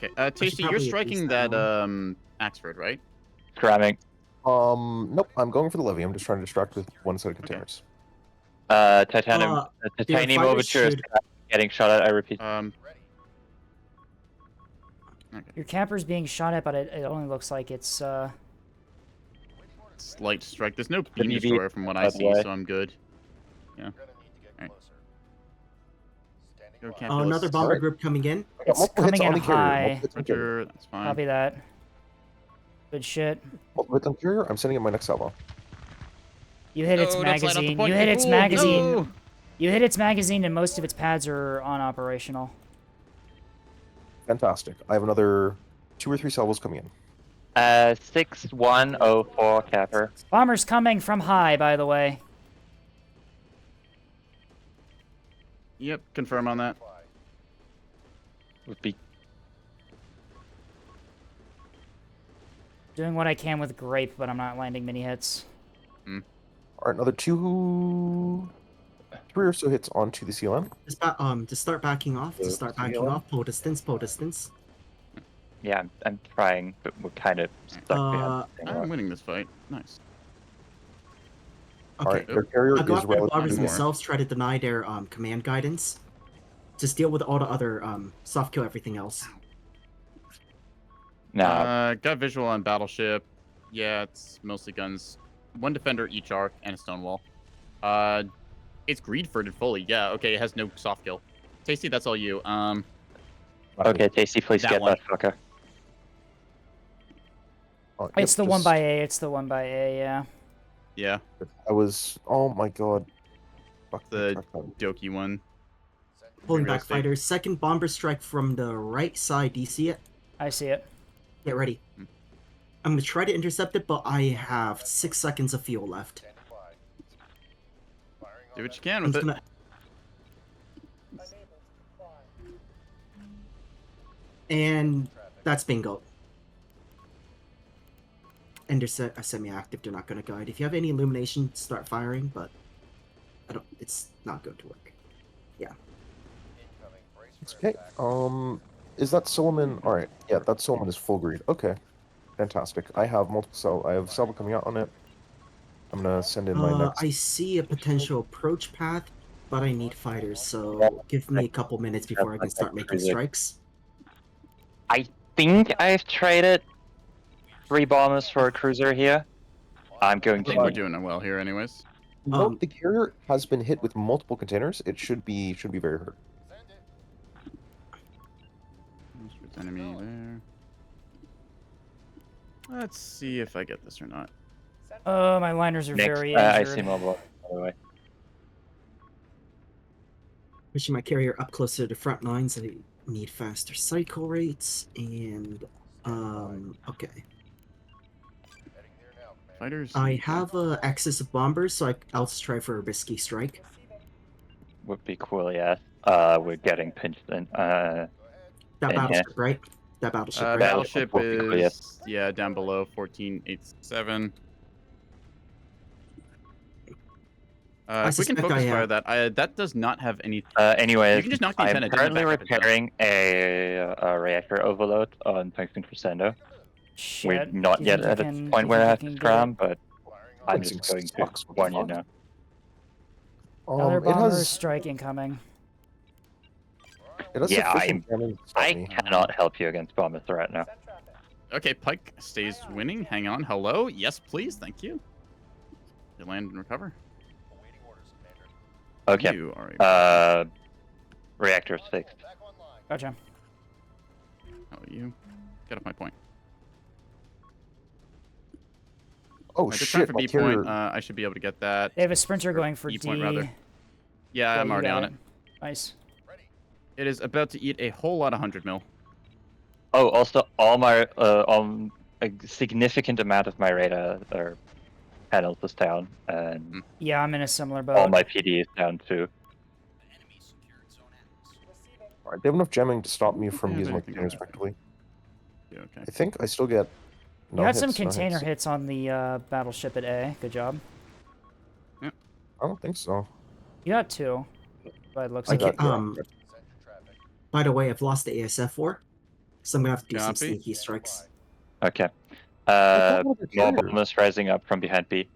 Okay, Tasty, you're probably striking use that that Axford, right? Scramming. Nope, I'm going for the levy. I'm just trying to distract with one set of containers. Titanium fighters Overture is should- getting shot at. I repeat. Your camper's being shot at, but it only looks like it's Slight strike. There's no beam PTB, destroyer from what I by the see, way. so I'm good. Yeah. Alright. Go, Oh, Capulus. another bomber group coming in. I got It's multiple hits coming on in the carrier. high. Multiple hits on carrier. Roger, that's fine. Copy that. Good shit. Multiple hits on carrier. I'm sending in my next salvo. You hit its No, don't slide off the magazine. point. You hit its Ooh, magazine. no! You hit its magazine, and most of its pads are unoperational. Fantastic. I have another 2 or 3 salvos coming in. 6104 capper. Bomber's coming from high, by the way. Yep, confirm on that. Would be Doing what I can with grape, but I'm not landing many hits. Alright, another 3 or so hits onto the CLM. Just start backing off. Just start backing off. Pull distance. Pull distance. Yeah, I'm trying, but we're kind of stuck behind. the thing. I'm winning this fight. Nice. Okay. Alright, their carrier Go is after the bombers relatively more. themselves. Try to deny their command guidance. Just deal with all the other soft kill everything else. No, Got visual on battleship. Yeah, it's mostly guns. 1 defender each arc and a stonewall. It's Greedforded fully. Yeah, okay, it has no soft kill. Tasty, that's all you. okay, Tasty, please that get one. that fucker. Yep, It's the one just- by A. It's the one by A. Yeah. Yeah, Oh my god. Fuck The- fuck that. Doki one. Pulling Real back estate. fighters. Second bomber strike from the right side. Do you see it? I see it. Get ready. I'm gonna try to intercept it, but I have 6 seconds of fuel left. Do what you can I'm with just it. gonna. And that's bingo. Intercept semi-active. They're not gonna guide. If you have any illumination, start firing. But I don't. It's not going to work. Okay. Is that Solomon? All right. Yeah, that Solomon is full greed. Okay. Fantastic. I have multiple I have salvo coming out on it. I'm gonna send in my next. I see a potential approach path, but I need fighters, so give me a couple minutes before I can start making strikes. I think I've traded 3 bombers for a cruiser here. I'm going I think we're to. doing well here, anyways. Note the carrier has been hit with multiple containers. It should be very hurt. Enemy there. Let's see if I get this or not. My liners are very I injured. see mobile, by the way. Pushing my carrier up closer to the front lines. I need faster cycle rates and okay. Fighters. I have access of bombers, so I'll just try for a risky strike. Would be cool, yeah. We're getting pinched in. That battleship, right? That battleship, right? Battleship would be cool, is down below 1487. If we can focus fire that, that does not have any. Anyways, you can just knock the antenna. I'm currently repairing a reactor overload on tungsten crescendo. Shit. We're not yet at a point where I have to scram, but I'm just going to warn you now. Another It bomber has. strike incoming. It has Yeah, sufficient damage to stop I me. cannot help you against bombers right now. Okay, Pike stays winning. Hang on. Hello. Yes, please. Thank you. You land and recover. Okay. You are Reactor's fixed. Gotcha. How are you? Get off my point. Oh Just shit! for My B carrier. point. I should be able to get that. They have a sprinter going for E D. point, rather. Yeah, I'm you already got on it. Nice. It is about to eat a whole lot of 100 mil. Oh, also, all my a significant amount of my radar or panels is down, and Yeah, I'm in a similar boat. all my PD is down too. Alright, they have enough jamming to stop me from Yeah, using my anything containers like that. effectively. Yeah, okay. I think I still get. No You had hits, some no container hits. hits on the battleship at A. Good job. I don't think so. You got 2. But it looks I like can't, by the way, I've lost the ASF war, so I'm gonna have to do some Copy. sneaky strikes. Okay. thought one of the More carriers- bombers rising up from behind B.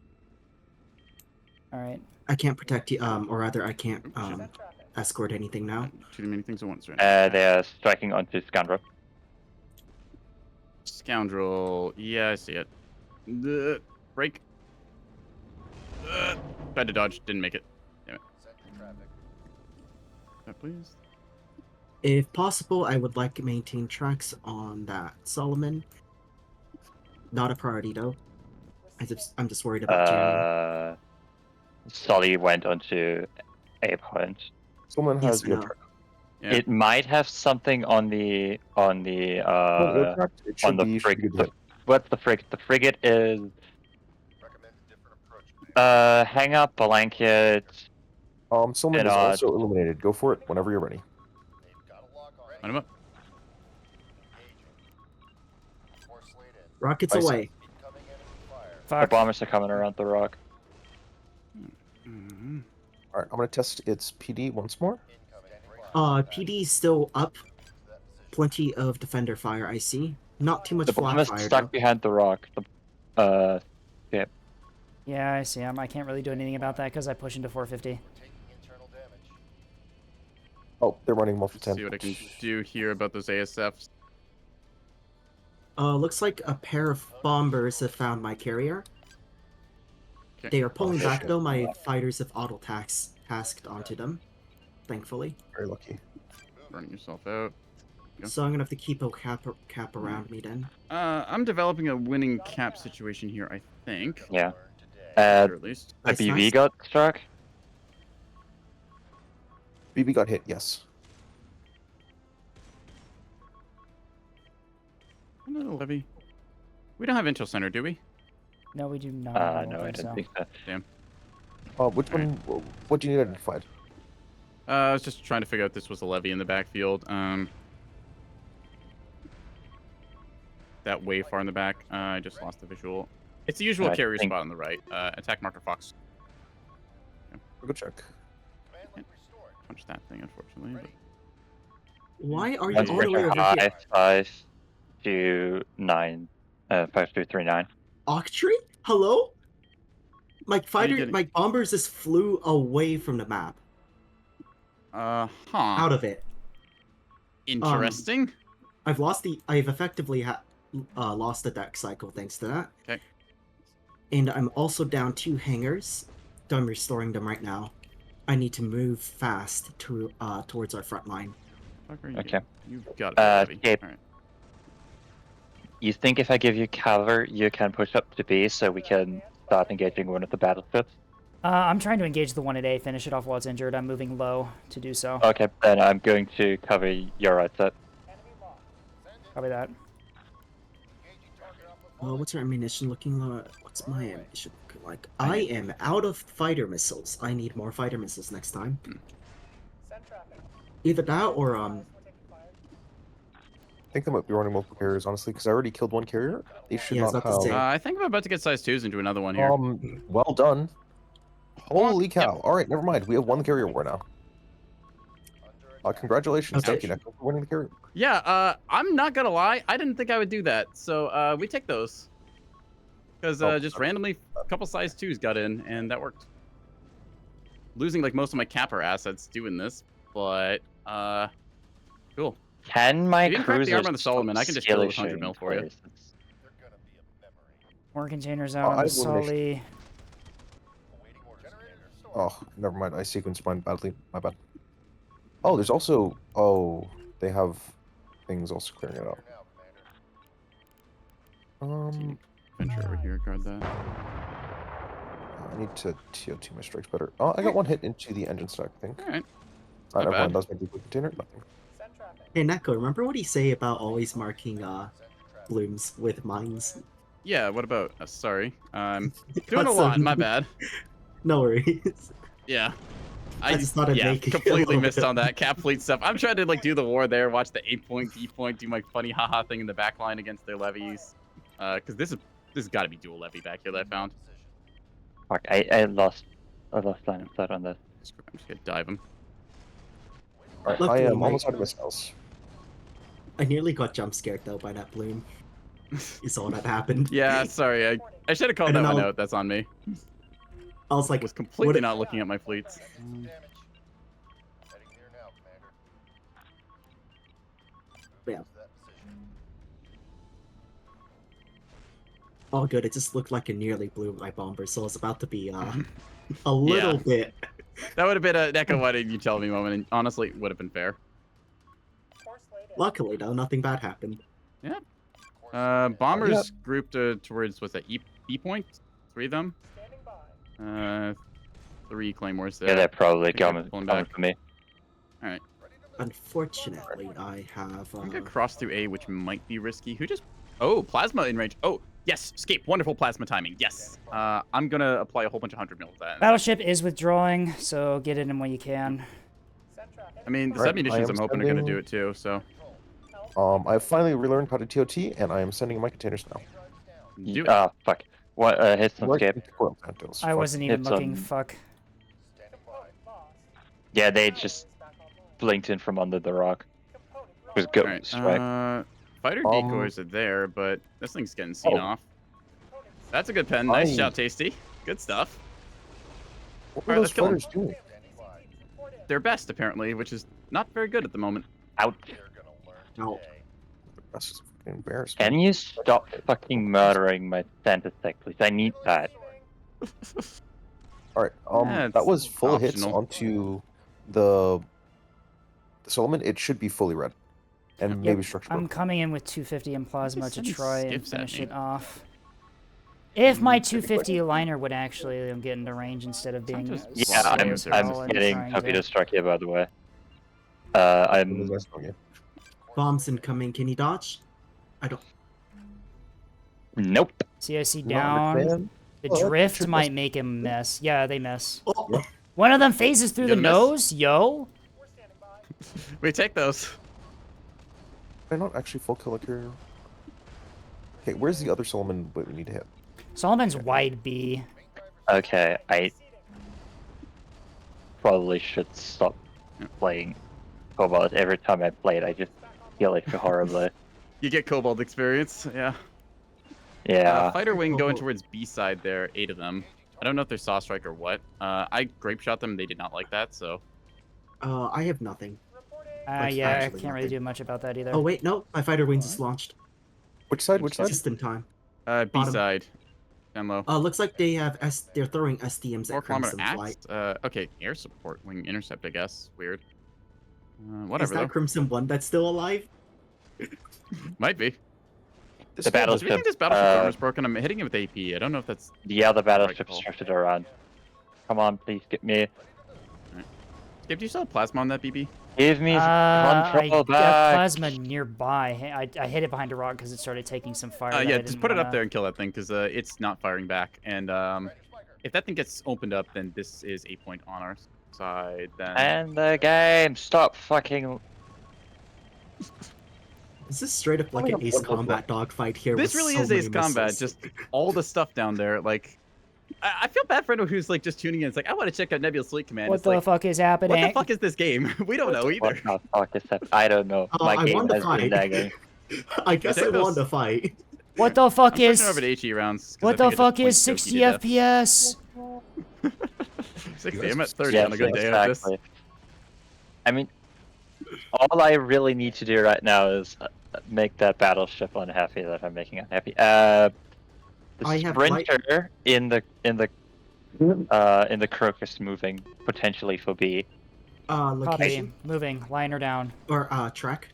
Alright. I can't protect you, or rather, I can't escort anything now. Too many things at once right now. They are striking onto Scoundrel. Scoundrel. Yeah, I see it. Break. Tried to dodge. Didn't make it. Damn it. That, please. If possible, I would like to maintain tracks on that Solomon. Not a priority though. I'm just worried about jamming. Sully went onto A point. Someone has Yes, I know. track. Yeah. It might have something on the Well, air track, it should on the be frigate. good. What's the frigate? The frigate is hang up blanket. Someone is also illuminated. Go for it whenever you're ready. Line him up. Rockets I see. away. The Fuck. bombers are coming around the rock. Mhm. All right, I'm gonna test its PD once more. PD's still up. Plenty of defender fire, I see. Not too much The flat bomber's fire stuck though. behind the rock. Yeah, I see him. I can't really do anything about that because I push into 450. Oh, they're running multiple See what I can do here about those ASFs. Looks like a pair of bombers have found my carrier. Okay. They are pulling back shit. though. My fighters have tasked onto them, thankfully. Very lucky. Burning yourself out. Yeah. So I'm gonna have to keep a cap around me then. I'm developing a winning cap situation here, I think. Yeah. Or at least. A Nice, BV nice. got struck. BB got hit. Yes. Another levy. We don't have intel center, do we? No, we do not. I don't No, I think didn't so. think so. Damn. Which one? What do you need identified? I was just trying to figure out if this was a levy in the backfield. That way far in the back. I just lost the visual. It's the usual I carrier think- spot on the right. Attack marker Fox. Go check. Punch that thing, unfortunately. But... Why are you One's all the way pressure over here? 529, 5239. Octree? Hello? My bombers just flew away from the map. Huh. Out of it. Interesting. I've effectively lost the deck cycle thanks to that. Okay. And I'm also down 2 hangars. I'm restoring them right now. I need to move fast towards our front line. Okay. You've got it. Gabe, All right. you think if I give you cover, you can push up to B so we can start engaging one of the battlefields? I'm trying to engage the one at A, finish it off while it's injured. I'm moving low to do so. Okay, then I'm going to cover your right side. Copy that. What's our ammunition looking like? What's my ammunition looking like? I am out of fighter missiles. I need more fighter missiles next time. Either that or I think they might be running multiple carriers, honestly, because I already killed 1 carrier. They should not have. I think I'm about to get size 2s into another one here. Well done. Holy cow! All right, never mind. We have 1 carrier war now. Congratulations, thank you, Neko, for winning the carrier. Yeah, I'm not gonna lie. I didn't think I would do that. So we take those. Because just randomly, a couple size 2s got in, and that worked. Losing like most of my capper assets doing this, but cool. Can my if you didn't crack the armor on the cruisers Solomon, I can just kill it with 100 shooting mil for you. More containers out on the Sully. Oh, never mind. I sequenced mine badly. My bad. Oh, there's also... Oh, they have things also clearing it out. Venture over here, guard that. I need to TOT my strikes better. Oh, I got 1 hit into the engine stack, I think. Alright. Never mind. That was my duplicate container. Nothing. Hey, Neko, remember what he say about always marking blooms with mines? Yeah, what about... sorry. I'm doing a lot, my bad. No worries. Yeah. I just thought I'd make it completely missed on that cap fleet stuff. I'm trying to like do the war there, watch the A point, B point, do my funny haha thing in the back line against their levies. Because this has got to be dual levy back here that I found. Fuck, I lost line of sight on this. I'm just gonna dive him. Alright, I am almost out of missiles. I nearly got jump scared though by that bloom. You saw that happened. Yeah, sorry. I should have called that one out. That's on me. I was like, was completely not looking at my fleets. Yeah. Oh, good. It just looked like it nearly blew my bomber, so I was about to be a little bit. That would have been a Neko, why didn't you tell me moment, and honestly, it would have been fair. Luckily, though, nothing bad happened. Yeah. Bombers grouped towards, what's that, B point? 3 of them? 3 claymores there. Yeah, they're probably coming for me. Alright. Unfortunately, I have... I'm gonna cross through A, which might be risky. Who just... Oh, plasma in range. Oh, yes, escape. Wonderful plasma timing. Yes. I'm gonna apply a whole bunch of 100 mils to that. Battleship is withdrawing, so get it in when you can. I mean, the submunitions I'm hoping are gonna do it too, so... I've finally relearned how to TOT, and I am sending my containers now. Do it. Fuck. What, hit some escape. I wasn't even looking, fuck. Yeah, they just blinked in from under the rock. It was good. Right. Fighter decoys are there, but this thing's getting seen off. That's a good pen. Nice shot, Tasty. Good stuff. What are those fighters doing? Their best, apparently, which is not very good at the moment. Out. No. That's just embarrassing. Can you stop fucking murdering my center stack, please? I need that. Alright, that was full hits onto the Solomon. It should be fully red. And maybe structure. I'm coming in with 250 and plasma to try and finish it off. If my 250 liner would actually get into range instead of being... Yeah, I'm getting happy to strike here, by the way. I'm... Bombs incoming. Can you dodge? I don't... Nope. CIC down. The drift might make him miss. Yeah, they miss. Oh. One of them phases through the nose, yo. We take those. They're not actually full kill carrier. Okay, where's the other Solomon we need to hit? Solomon's wide B. Okay, I probably should stop playing Cobalt. Every time I play it, I just feel it horribly. You get Cobalt experience, yeah. Yeah. Fighter wing going towards B side there, 8 of them. I don't know if they saw strike or what. I grape shot them. They did not like that, so. I have nothing. Like, Yeah, I actually can't really nothing. do much about that either. Oh wait, no, my fighter wings is launched. Which side? Which side? Just in time. B Bottom. side. Down low. Looks like they have they're throwing STMs 4 at kilometer Crimson axe. Flight. Okay, air support wing intercept. I guess weird. Is Whatever that though. Crimson 1 that's still alive? Might be. The Do we battleship. think this battleship armor's broken? I'm hitting it with AP. I don't know if that's. Yeah, the battleship call. is drifted around. Come on, please get me. Skip, do you still have plasma on that BB? Give me I control got back. plasma nearby. I hit it behind a rock because it started taking some fire. that I Yeah, didn't just put it up wanna- there and kill that thing because it's not firing back. And if that thing gets opened up, then this is a point on our side. Then. And the game. Stop fucking. This is straight up like an Ace Combat dogfight here. This with really so is many Ace Combat. missiles. Just all the stuff down there. Like, I feel bad for anyone who's like just tuning in. It's like I want to check out Nebula's Fleet Command. What It's the like, fuck is happening? what the fuck is this game? We don't know either. What the fuck is that? I don't know. My I game won the has been fight. lagging. I guess I take won this. the fight. What the fuck I'm is? switching over to HE rounds. 'cause I What think the it fuck just is points 60 Doki to FPS? death. 60. I'm at 30 Yes, on a good day of this. exactly. I mean, all I really need to do right now is make that battleship unhappy that I'm making unhappy. The I have sprinter in the crocus moving potentially for B. Location Copy. Moving. Liner down. or track.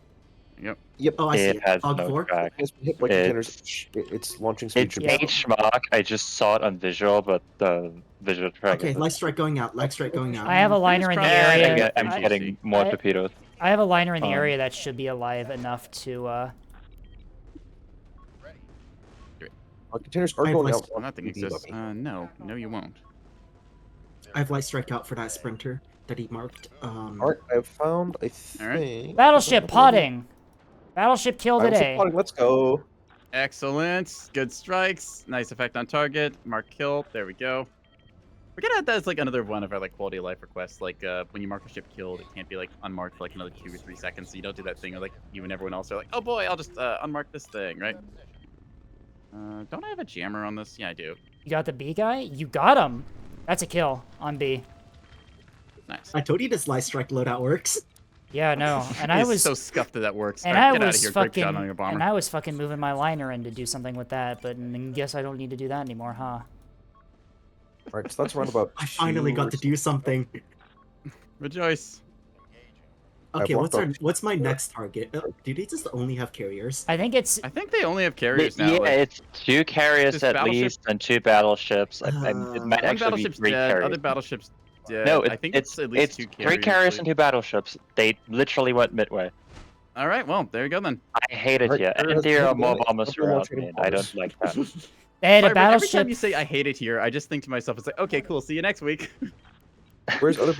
Yep. Yep. Oh, I see It it. has Fog no 4. track. It has been hit by containers. It's launching speed. It's should Yeah. be- H mark. I just saw it on visual, but the visual track. Okay, is light strike going out. Light strike going out. I have a liner in the probably- area. I'm I- getting more I- torpedoes. I have a liner in the Um, area that should be alive enough to. Containers are I have going less- out. Well, nothing BB exists. lobby. No, you won't. I have light strike out for that sprinter that he marked. Alright, I have found. I Alright. think. Battleship potting. Battleship killed Battleship today. potting, let's go. Excellent. Good strikes. Nice effect on target. Mark kill. There we go. We're gonna add that as like another one of our like quality of life requests. Like when you mark a ship killed, it can't be like unmarked for like another 2 or 3 seconds. So you don't do that thing. Or like you and everyone else are like, oh boy, I'll just unmark this thing, right? Don't I have a jammer on this? Yeah, I do. You got the B guy? You got him. That's a kill on B. Nice. I told you this light strike loadout works. Yeah, no. And I He's was so scuffed that that works. and Alright, I get out of was here. Grape fucking shot on your bomber. and I was fucking moving my liner in to do something with that, but guess I don't need to do that anymore, huh? Alright, so that's around about. I finally got to do something. Rejoice. Okay, blocked what's my next target? Do they just only have carriers? I think it's I think they only have carriers now. Yeah, like, it's 2 carriers This at battleship- least and 2 battleships. It might one actually be battleship's 3 dead. carriers. Other battleships dead. No, I think it's at least 2 carriers. 3 carriers I and believe. 2 battleships. They literally went midway. All right, well, there you go then. I hate it Alright, here. there And has there are been more a bombers couple around launching me, and I bombers. don't like that. they had a Byron, every time battleship. you say I hate it here, I just think to myself, it's like, okay, cool, see you next week. Where's other?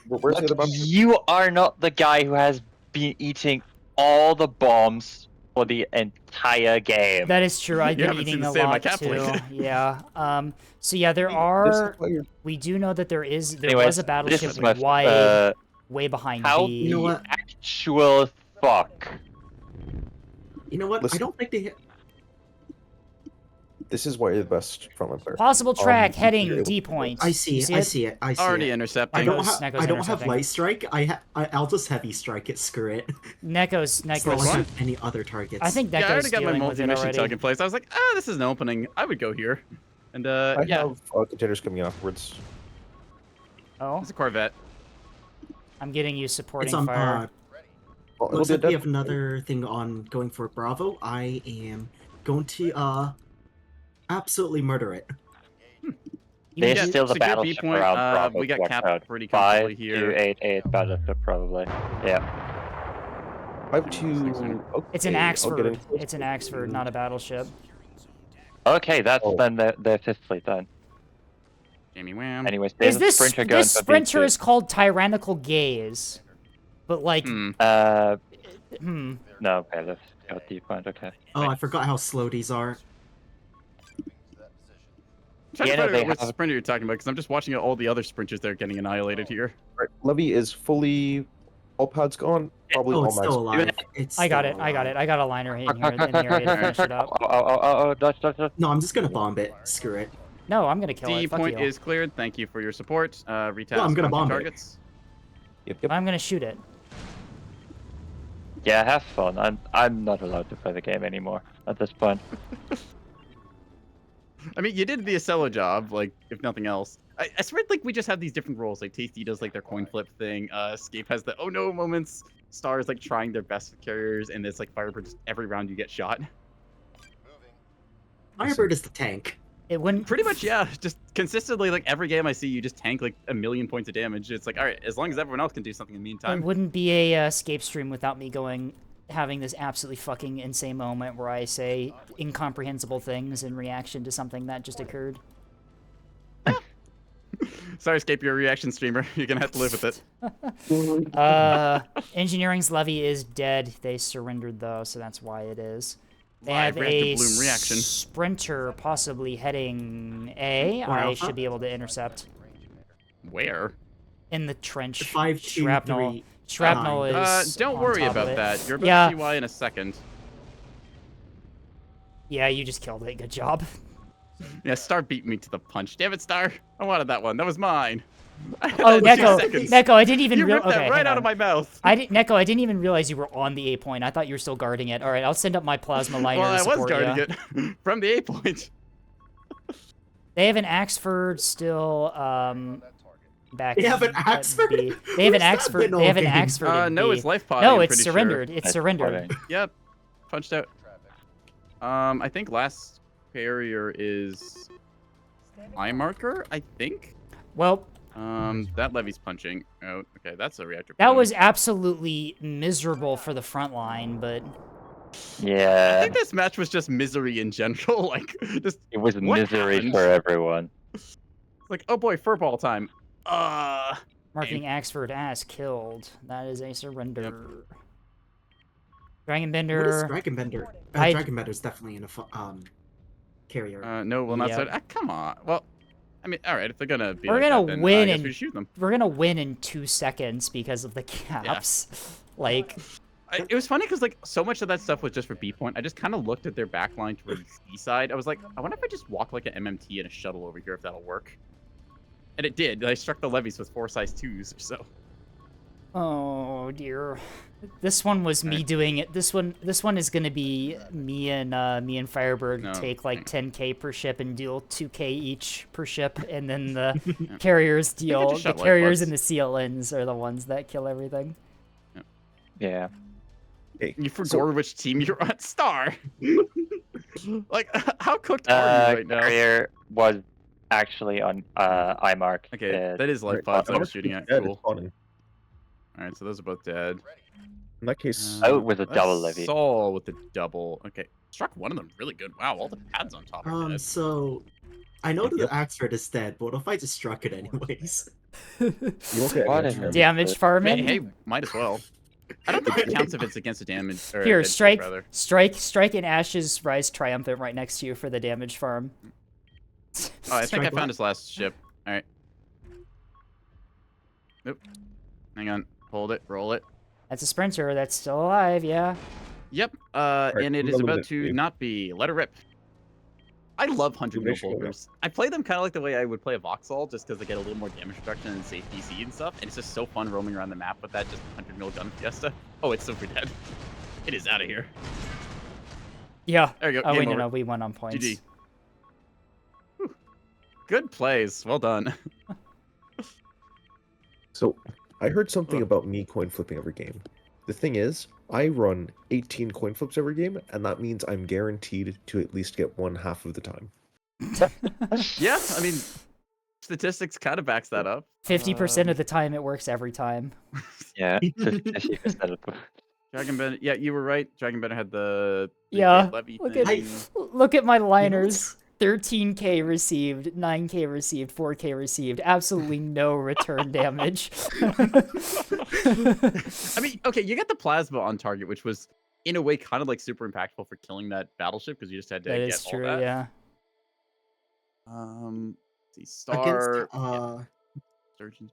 Where's the other bomb? You are not the guy who has been eating all the bombs for the entire game. That is true. I've You been haven't seen eating the a same lot cat too. plate. Yeah. So yeah, there This are. is why you're- We do know that there Anyways, was a this battleship is my way behind how B. You know the what? actual fuck. You know what? Listen. I don't think they hit. This is why you're the best frontline player. Possible track you're heading able D to- point. I see. You I it? see it. I see Already it. intercepting. I don't, Neko's- have. Neko's I don't have intercepting. light strike. I'll just heavy strike it. Screw it. Neko's. It's not like I What? have any other targets. I think Yeah, I Neko's already got my dealing with it multi-mission already. tug in place. I was like, this is an opening. I would go here. And I yeah, have containers coming afterwards. Oh, it's a Corvette. I'm getting you it's supporting on. fire. Well, it'll Looks be like we dead- have another thing on going for Bravo. I am going to absolutely murder it. You There's can- still the secure B battleship point. around Bravo. We got watch capped out. pretty comfortably 5, here. 2, 8, 8 battleship probably. Yeah. 5-2. It's an okay, I'll get Axford. in close. It's an Axford, not a battleship. Okay, that's Oh. then their 5th fleet then. Jamie Wham. Anyways, there's Is this a sprinter going this for sprinter B2. is called Tyrannical Gaze, but like, Hmm. No, okay, let's go D point, okay. Oh, I forgot how slow these are. I'm trying Yeah, to no, figure they out which have- sprinter you're talking about because I'm just watching all the other sprinters that are getting annihilated here. Right, Levy is fully. All pads gone. Probably Oh, all it's mags. still alive. It's I got still it. I got alive. it. I got a liner in here in the area to finish it up. Oh, dodge. No, I'm just gonna bomb it. Screw it. No, I'm gonna kill D it. Fuck point you. is cleared. Thank you for your support. Retask I'm gonna bomb it. targets. Yep. I'm gonna shoot it. Yeah, have fun. I'm not allowed to play the game anymore at this point. I mean, you did the Acello job, like, if nothing else. I swear, like, we just have these different roles. Like, Tasty does, like, their coin flip thing. Escape has the oh no moments. Star is, like, trying their best with carriers. And it's, like, Firebird, just every round you get shot. Firebird is the tank. It wouldn't. Pretty much, yeah. Just consistently, like, every game I see, you just tank, like, 1,000,000 points of damage. It's like, all right, as long as everyone else can do something in the It meantime. wouldn't be a escape stream without me having this absolutely fucking insane moment where I say incomprehensible things in reaction to something that just occurred. Sorry, Escape, you're a reaction streamer. You're gonna have to live with it. Engineering's levy is dead. They surrendered though, so that's why it is. They have Reactor a bloom reaction. sprinter possibly heading A. I Alpha? should be able to intercept Where? in the trench. 5, 2, Shrapnel. 3. Shrapnel is. Don't on worry top about of it. that. You're about Yeah. to see why in a second. Yeah, you just killed it. Good job. Yeah, Star beat me to the punch. Damn it, Star! I wanted that one. That was mine. Oh, Two Neko, seconds. Neko, I didn't even You realize. ripped Okay, that right hang out on. of my mouth. Neko, I didn't even realize you were on the A point. I thought you were still guarding it. All right, I'll send up my plasma liner Well, to I was support guarding ya. it from the A point. They have an Axford still back. They have an at Axford? B. They have an Where's that Axford. been They have all an game? Axford. in No, B. it's life potty. No, I'm it's pretty surrendered. Sure. It's surrendered. Yep, punched out. I think last carrier is eye marker. I think. Well, that levy's punching out. Okay, that's a reactor. that bloom. was absolutely miserable for the front line, but I Yeah, think this match was just misery in general. Like, just it was what misery happened? for everyone. like, oh boy, furball time. marking Axford as killed. That is a surrender. Dragonbender. What is Dragonbender? I- Dragonbender's definitely in a carrier. No, well, not Yep. so. Come on. Well, I mean, all right. If they're gonna be, We're like gonna that, then, win I guess and- we shoot them. We're gonna win in 2 seconds because of the caps. Like, It was funny because like so much of that stuff was just for B point. I just kind of looked at their backline towards the C side. I was like, I wonder if I just walk like an MMT and a shuttle over here if that'll work. And it did. I struck the levies with 4 size 2s or so. oh dear. This one was me doing it. This one is gonna be me and Firebird No. take like 10k per ship and deal 2k each per ship, and then the carriers deal. just The shot life carriers pods. and the CLNs are the ones that kill everything. Yeah. Okay. You forgot which team you're on. Star. Like, how cooked are you right now? Carrier was actually on IMARC. Okay, that is life Right, pods I I'm was shooting at. dead, Cool. it's spawning. All right, so those are both dead. In that case, Oh, it was a double levy. Saul with the double. Okay, struck one of them really good. Wow, all the pads on top of it. So I know that the Axford is dead, but what if I just struck it anyways? you won't get What any is damage. Damage farming. Hey, might as well. I don't think it counts if it's against a damage. Or Here, a- strike, rather. strike, and Ashes rise triumphant right next to you for the damage farm. Oh, I think I Strike found what? his last ship. All right. Nope. Hang on. Hold it. Roll it. That's a sprinter that's still alive. Yeah. Yep. right, And it we'll is go with about it, to Dave. not be. Let her rip. I love 100 mil Ratio, yeah. bolters. I play them kind of like the way I would play a Vauxhall, just because they get a little more damage reduction and safe DC and stuff. And it's just so fun roaming around the map with that just 100 mil gun fiesta. Oh, it's super dead. It is out of here. Yeah. There you go. Oh Game wait, no, over. no, we won on points. GG. Whew. Good plays. Well done. So, I heard something about me coin flipping every game. The thing is, I run 18 coin flips every game, and that means I'm guaranteed to at least get one half of the time. Yeah, I mean, statistics kind of backs that up. 50% of the time, it works every time. Yeah, just 50% of the. Dragon Bender, yeah, you were right. Dragon Bender had the Yeah, levy look thing. Look at my liners. 13k received, 9k received, 4k received. Absolutely no return damage. I mean, okay, you got the plasma on target, which was in a way kind of like super impactful for killing that battleship because you just had to That get is all true, that. yeah. Let's see, Star. Against, Surgeon.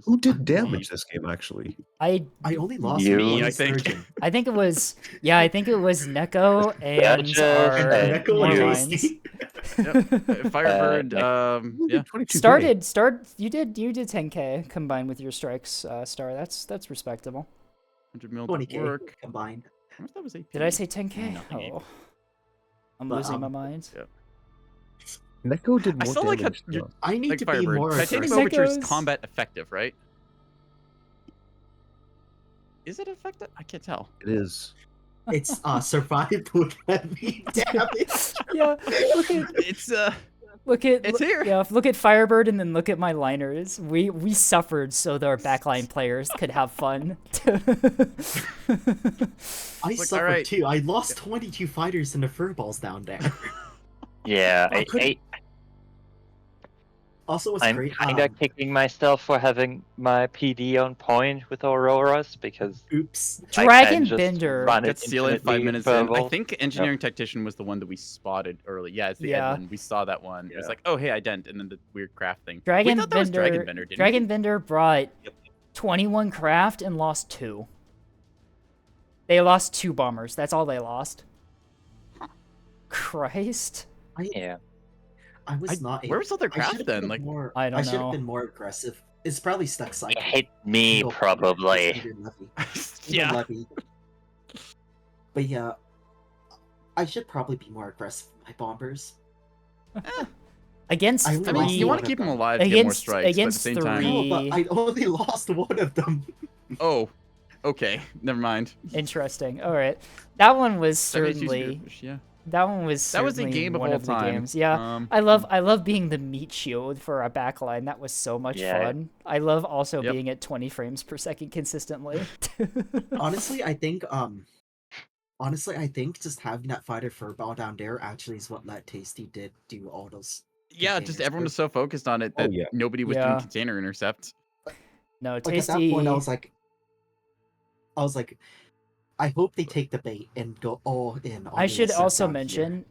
Who did damage this game, actually? I only lost You, one I think. surgeon. think it was Neko and Just our and Neko more and you. lines. Tasty. Firebird. Yeah. 22K. You did 10K combined with your strikes, Star. That's respectable. 100 mil 20K work. combined. I wonder if that was AP. Did I say 10K? Nothing Oh, I'm But, losing my mind. Yeah. Neko did I more still like how damage. you're I need like to be Firebird. more Titanium aggressive. Overture is Neko's- combat effective, right? Is it effective? I can't tell. It is. It's survived with heavy damage. Yeah, look at It's it's here. Yeah, look at Firebird and then look at my liners. We suffered so that our backline players could have fun. I Like, suffered alright. too. I lost 22 fighters in the furballs down there. Yeah, I couldn't- Also, what's I'm great? kind of kicking myself for having my PD on point with Auroras because Oops. I can Dragon just Bender. run it Got seal in 5 infinitely minutes in. I verbal. think Engineering Tactician was the one that we spotted early. Yeah, it's the Yeah. Edmund. We saw that one. It was Yeah. like, oh hey, I dent, and then the weird craft thing. Dragon we thought that was Bender. Dragon Bender, didn't Dragon we? Bender brought 21 craft and lost 2. They lost 2 bombers. That's all they lost. Christ. Yeah. I was not. Where was all their I craft should've then? been Like, more, I don't should know. have been more aggressive. It's probably stuck It cycle. hit me Single probably. Single levy. yeah. Levy. But yeah, I should probably be more aggressive with my bombers. Against I I three. mean, you want to keep them alive to get more Against- strikes, but at the against same time. three- No, but I only lost one of them. Oh, okay. Never mind. Interesting. All right. That one was That makes you certainly. Spearfish, yeah. That one was That was a certainly game of one all of the time. games. Yeah, I love being the meat shield for our backline. That was so much Yeah. fun. I love also Yep. being at 20 frames per second consistently. Honestly, I think just having that fighter furball down there actually is what let Tasty did do all those. Yeah, just containers. everyone was so focused on it Oh, that yeah. nobody was Yeah. doing container intercept. No, Like at Tasty. that point, I was like, I hope they take the bait and go all in. On I the should SF also down mention,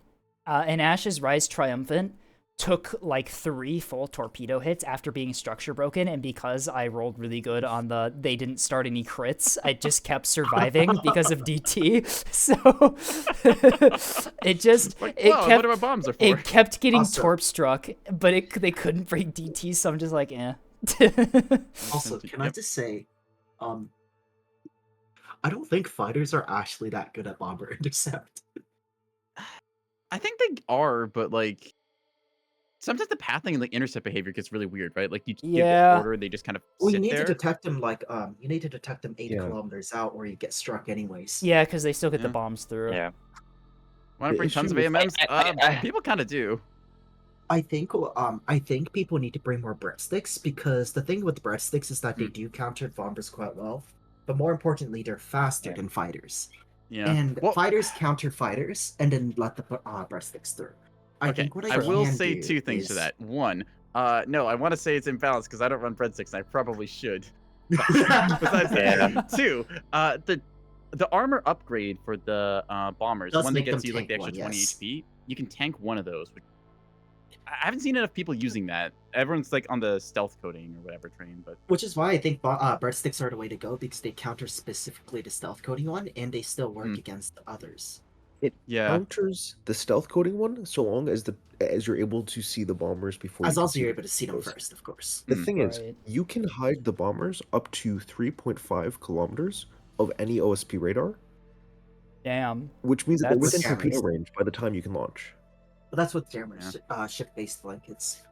in Ash's Rise Triumphant, took like 3 full torpedo hits after being structure broken, and because I rolled really good on they didn't start any crits, I just kept surviving because of DT. So it just Like, it whoa, kept what are my bombs are for? it kept getting Also- torp struck, but they couldn't break DT, so I'm just like, eh. Also, can I Yep. just say, I don't think fighters are actually that good at bomber intercept. I think they are, but like sometimes the pathing and like intercept behavior gets really weird, right? Like you give Yeah. the order and they just kind of Well, sit you need there. to detect them you need to detect them 8 Yeah. kilometers out, or you get struck anyways. Yeah, because they still get the Yeah. bombs through. Yeah. Want to The bring tons of issue with- AMMs? People kind of do. I think people need to bring more breadsticks, because the thing with breadsticks is that they do counter bombers quite well, but more importantly, they're faster than fighters. Yeah. And Well, fighters counter fighters and then let the breadsticks through. I okay, think what I will can say do 2 things to is- that. One, no, I want to say it's imbalanced because I don't run breadsticks and I probably should. Besides Yeah. that, 2, the armor upgrade for the bombers, Does one that make them gets you like the tank extra one, 20 yes. HP, you can tank one of those. I haven't seen enough people using that. Everyone's like on the stealth coding or whatever train, but Which is why I think breadsticks are the way to go, because they counter specifically the stealth coding one, and they still work against others. It yeah. counters the stealth coding one so long as you're able to see the bombers before. As you long can as you're see able to see them those. first, of course. The thing is, Right. you can hide the bombers up to 3.5 kilometers of any OSP radar, Damn. which means that they're That's within scary. torpedo range by the time you can launch. But that's what jammers, Yeah. ship-based blankets.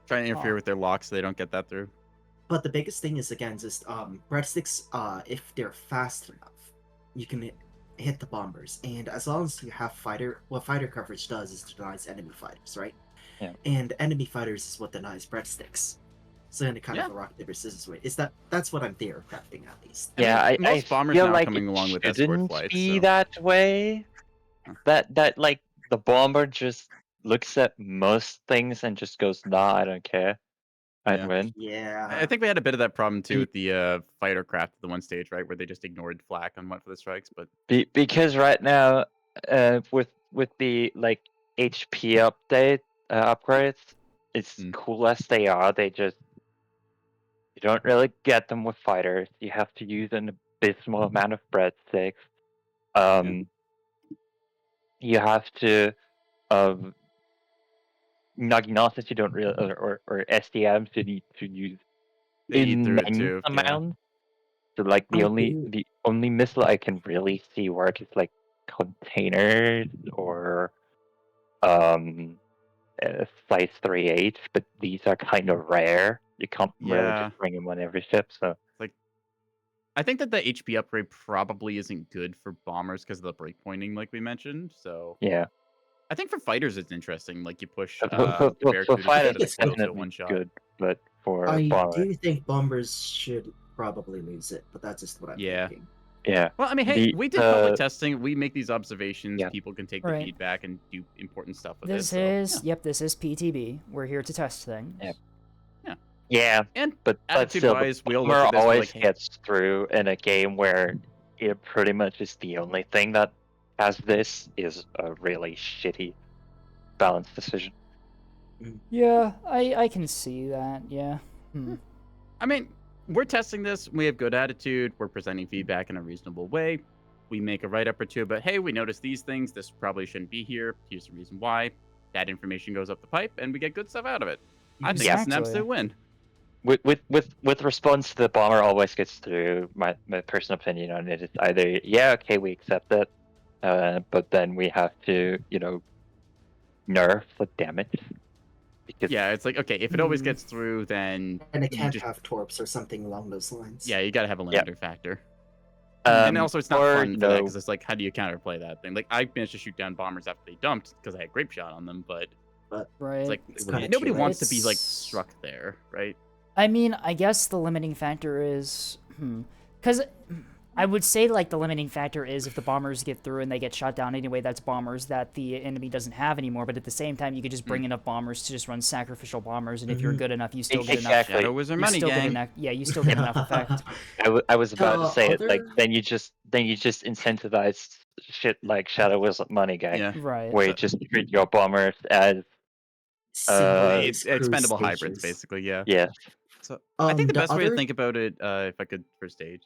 Trying to interfere with their locks so they don't get that through. But the biggest thing is, again, just breadsticks, if they're fast enough, you can hit the bombers. And as long as you have what fighter coverage does is denies enemy fighters, right? Yeah. And enemy fighters is what denies breadsticks. So in a kind of a rock, paper, scissors way. That's what I'm theorizing, at least. Yeah, I mean, I most bombers feel now like coming it along with escort shouldn't flights, be so- that way. That like the bomber just looks at most things and just goes, "Nah, I don't care. I'd Yeah. win." Yeah. I think we had a bit of that problem too with the fighter craft at the one stage, right, where they just ignored flak and went for the strikes. But Because right now, with the like HP update upgrades, it's cool as they are. They just you don't really get them with fighters. You have to use an abysmal amount of breadsticks. You have to Naginata you don't really or SDMs you need to use They eat through it immense too. Yeah. amount. So like the only missile I can really see work is like containers or size 3/8, but these are kind of rare. You can't really Yeah. just bring them on every ship. So Like, I think that the HP upgrade probably isn't good for bombers because of the breakpointing, like we mentioned. So yeah, I think for fighters it's interesting. Like you push for, the for Barracuda fighters to the it's kill to a definitely one shot. good, but for I bombers, do think bombers should probably lose it, but that's just what I'm Yeah. thinking. yeah. Well, I mean, hey, we did public testing. We make these observations. Yeah. People can take the Right. feedback and do important stuff with This it. So, is this is PTB. We're here to test things. yeah. Yeah, And but still, the attitude-wise, we all look bomber at this. We're always like, hey, gets through in a game where it pretty much is the only thing that has this is a really shitty balance decision. Yeah, I can see that. Yeah. I mean, we're testing this. We have good attitude. We're presenting feedback in a reasonable way. We make a write-up or two, but hey, we noticed these things. This probably shouldn't be here. Here's the reason why. That information goes up the pipe, and we get good stuff out of it. I think it's an absolute win. With response to the bomber always gets through. My personal opinion on it is either okay, we accept it, but then we have to nerf the damage. Because Yeah, it's like, okay, if it always gets through, then And it can't have torps or something along those lines. Yeah, you gotta have a limiter factor. Um, and also, it's not or, fun for that because it's like, how do you counterplay that thing? Like, I managed to shoot down bombers after they dumped because I had grape shot on them, but Right. it's like It's kinda nobody too wants to late. be like struck there, right? I mean, I guess the limiting factor is, because I would say like the limiting factor is if the bombers get through and they get shot down anyway, that's bombers that the enemy doesn't have anymore. But at the same time, you could just bring enough bombers to just run sacrificial bombers, and if you're good enough, you still get enough. Exactly. Shadow Wizard You money, still get gang. enough. Yeah, you still get enough effect. I was about to say it. Like other- then you just incentivize shit like Shadow Wizard money gang, Yeah. Right. where you just treat your bombers as Single-use It's expendable cruise hybrids, stages. basically, yeah. yeah. So I think the best way to other- think about it, if I could for stage,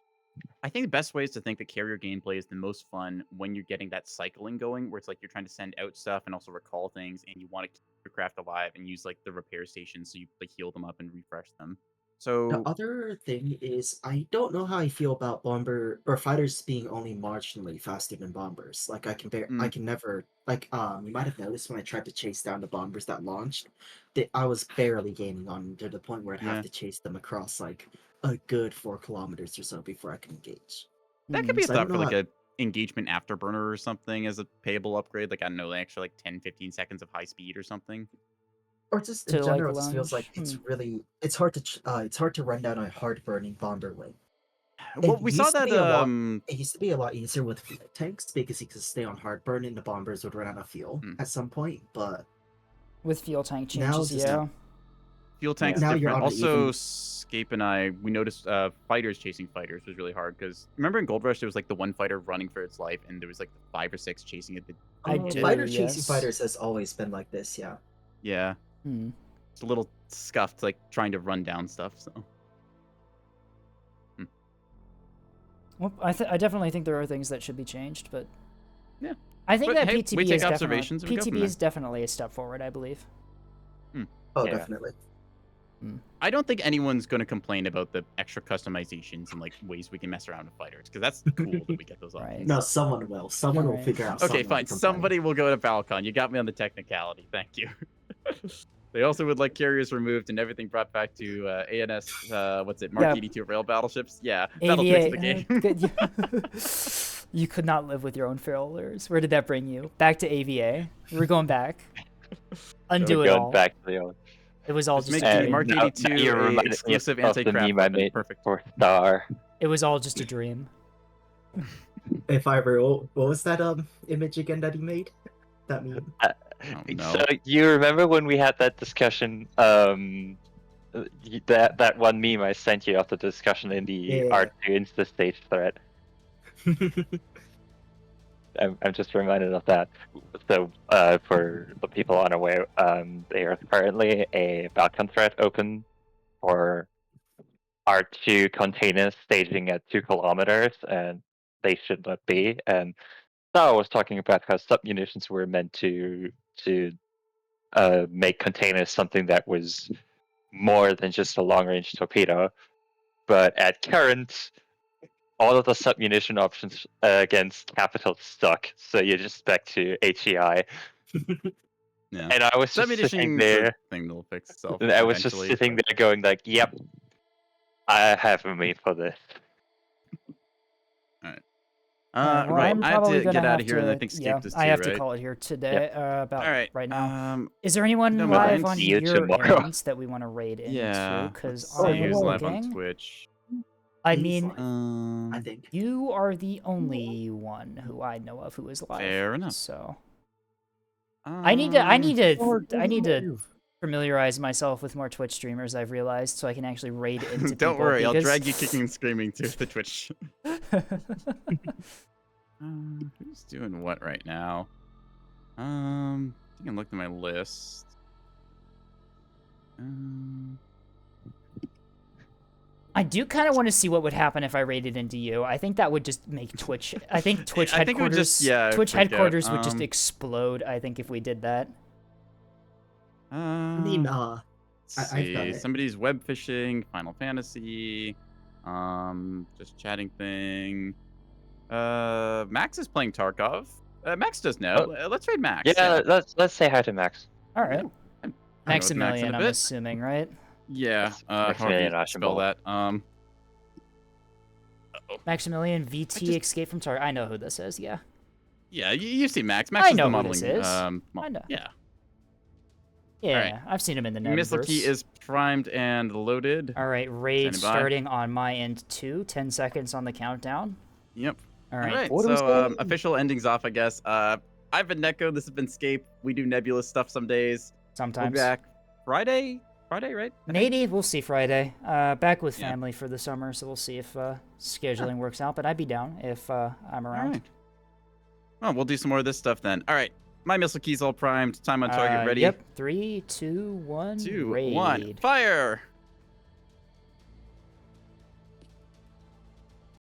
I think the best way is to think that carrier gameplay is the most fun when you're getting that cycling going, where it's like you're trying to send out stuff and also recall things, and you want to keep your craft alive and use like the repair stations so you like heal them up and refresh them. So The other thing is, I don't know how I feel about bomber or fighters being only marginally faster than bombers. Like I can never you might have noticed when I tried to chase down the bombers that launched, that I was barely gaining on them to the point where I'd have to chase them across like a good 4 kilometers or so before I can engage. that could be a So I thought don't for know like how- a engagement afterburner or something as a payable upgrade. Like I don't know, like extra like 10-15 seconds of high speed or something. Or just To, in like, general, it just feels like launch? it's hard to run down a hard burning bomber way. Well, It we saw used to that be it used to be a lot easier with fuel tanks because you could stay on hard burn and the bombers would run out of fuel at some point, but With fuel tank Now changes, just yeah. not- Fuel tank's Now you're different. on an Also, even- Scape and I, we noticed fighters chasing fighters was really hard because remember in Gold Rush there was like the one fighter running for its life and there was like 5 or 6 chasing it. I do, fighter chasing yes. fighters has always been like this, yeah. Yeah, it's a little scuffed, like trying to run down stuff. So Well, I definitely think there are things that should be changed, but yeah, I think But, that hey, PTB we take is definitely observations and we go from PTB there. is definitely a step forward, I believe. Oh, Yeah. definitely. I don't think anyone's going to complain about the extra customizations and like ways we can mess around with fighters because that's cool that we get those options. Right. No, someone will. Someone will Alright. figure out Okay, something fine. to complain. Somebody will go to Falcon. You got me on the technicality. Thank you. They also would like carriers removed and everything brought back to ANS. What's it? Mark Yeah. 82 rail battleships. Yeah, that'll fix the game. Good. You could not live with your own failures. Where did that bring you? Back to AVA. We're going back. Undo We're it going all. back to the old. It was all Just just make a the dream. Mark Now 82 you're a reminded me exclusive of the anti-craft meme I weapon. made Perfect. for Star. It was all just a dream. If I ever, what was that image again that he made? That meme. no. So you remember when we had that discussion? That one meme I sent you after the discussion in the Yeah. R2 Insta stage thread. I'm just reminded of that. So for the people unaware, there is currently a Balkan thread open for R2 containers staging at 2 kilometers, and they should not be. And now I was talking about how submunitions were meant to to make containers something that was more than just a long-range torpedo. But at current, all of the submunition options against Capital suck, so you're just back to HEI. Yeah. And I was just sitting there. Thing that'll fix itself. And I was just sitting there going like, "Yep, I have a made for this." All right. Well, right. I'm I have probably to gonna get out have of here, to, and I think Scape yeah, does I too, have to right? call it here today. About All right. right now. Um, Is there anyone no, live man. on See you your tomorrow. ends that we want to raid into? yeah. Because Let's see I'm who's live on looking. Twitch. I He's mean, live, I think. you are the only one who I know of who is live. Fair enough. So I need to Move. familiarize myself with more Twitch streamers. I've realized, so I can actually raid into Don't people. worry, I'll because... drag you kicking and screaming to the Twitch. Who's doing what right now? I can look at my list. I do kind of want to see what would happen if I raided into you. I think that would just make Twitch. I think Twitch headquarters. Twitch headquarters would just explode. I think if we did that. I mean, Let's I've done see. it. Somebody's web fishing, Final Fantasy, just chatting thing. Max is playing Tarkov. Max does know. Let's raid Max. Yeah, let's say hi to Max. All right. Maximilian, I'm bit. assuming, right? Yeah. Maximilian how do you spell that? Maximilian VT Escape from Tarkov. I know who this is. Yeah. Yeah, you see Max. Max I is know the who modeling. this is. I know. Yeah. Yeah, right. I've seen him in the Missile Netverse. key is primed and loaded. All right, raid Standing by. starting on my end too. 10 seconds on the countdown. Yep. All right. So official endings off, I guess. I've been Neko. This has been Scape. We do nebulous stuff some days. Sometimes. We'll be back Friday, right? Maybe we'll see Friday. Back with family for the summer, so we'll see if scheduling works out. But I'd be down if I'm around. All right. Well, we'll do some more of this stuff then. All right. My missile key's all primed. Time on target ready. Yep. 3, 2, 1. 2, raid. 1. Fire.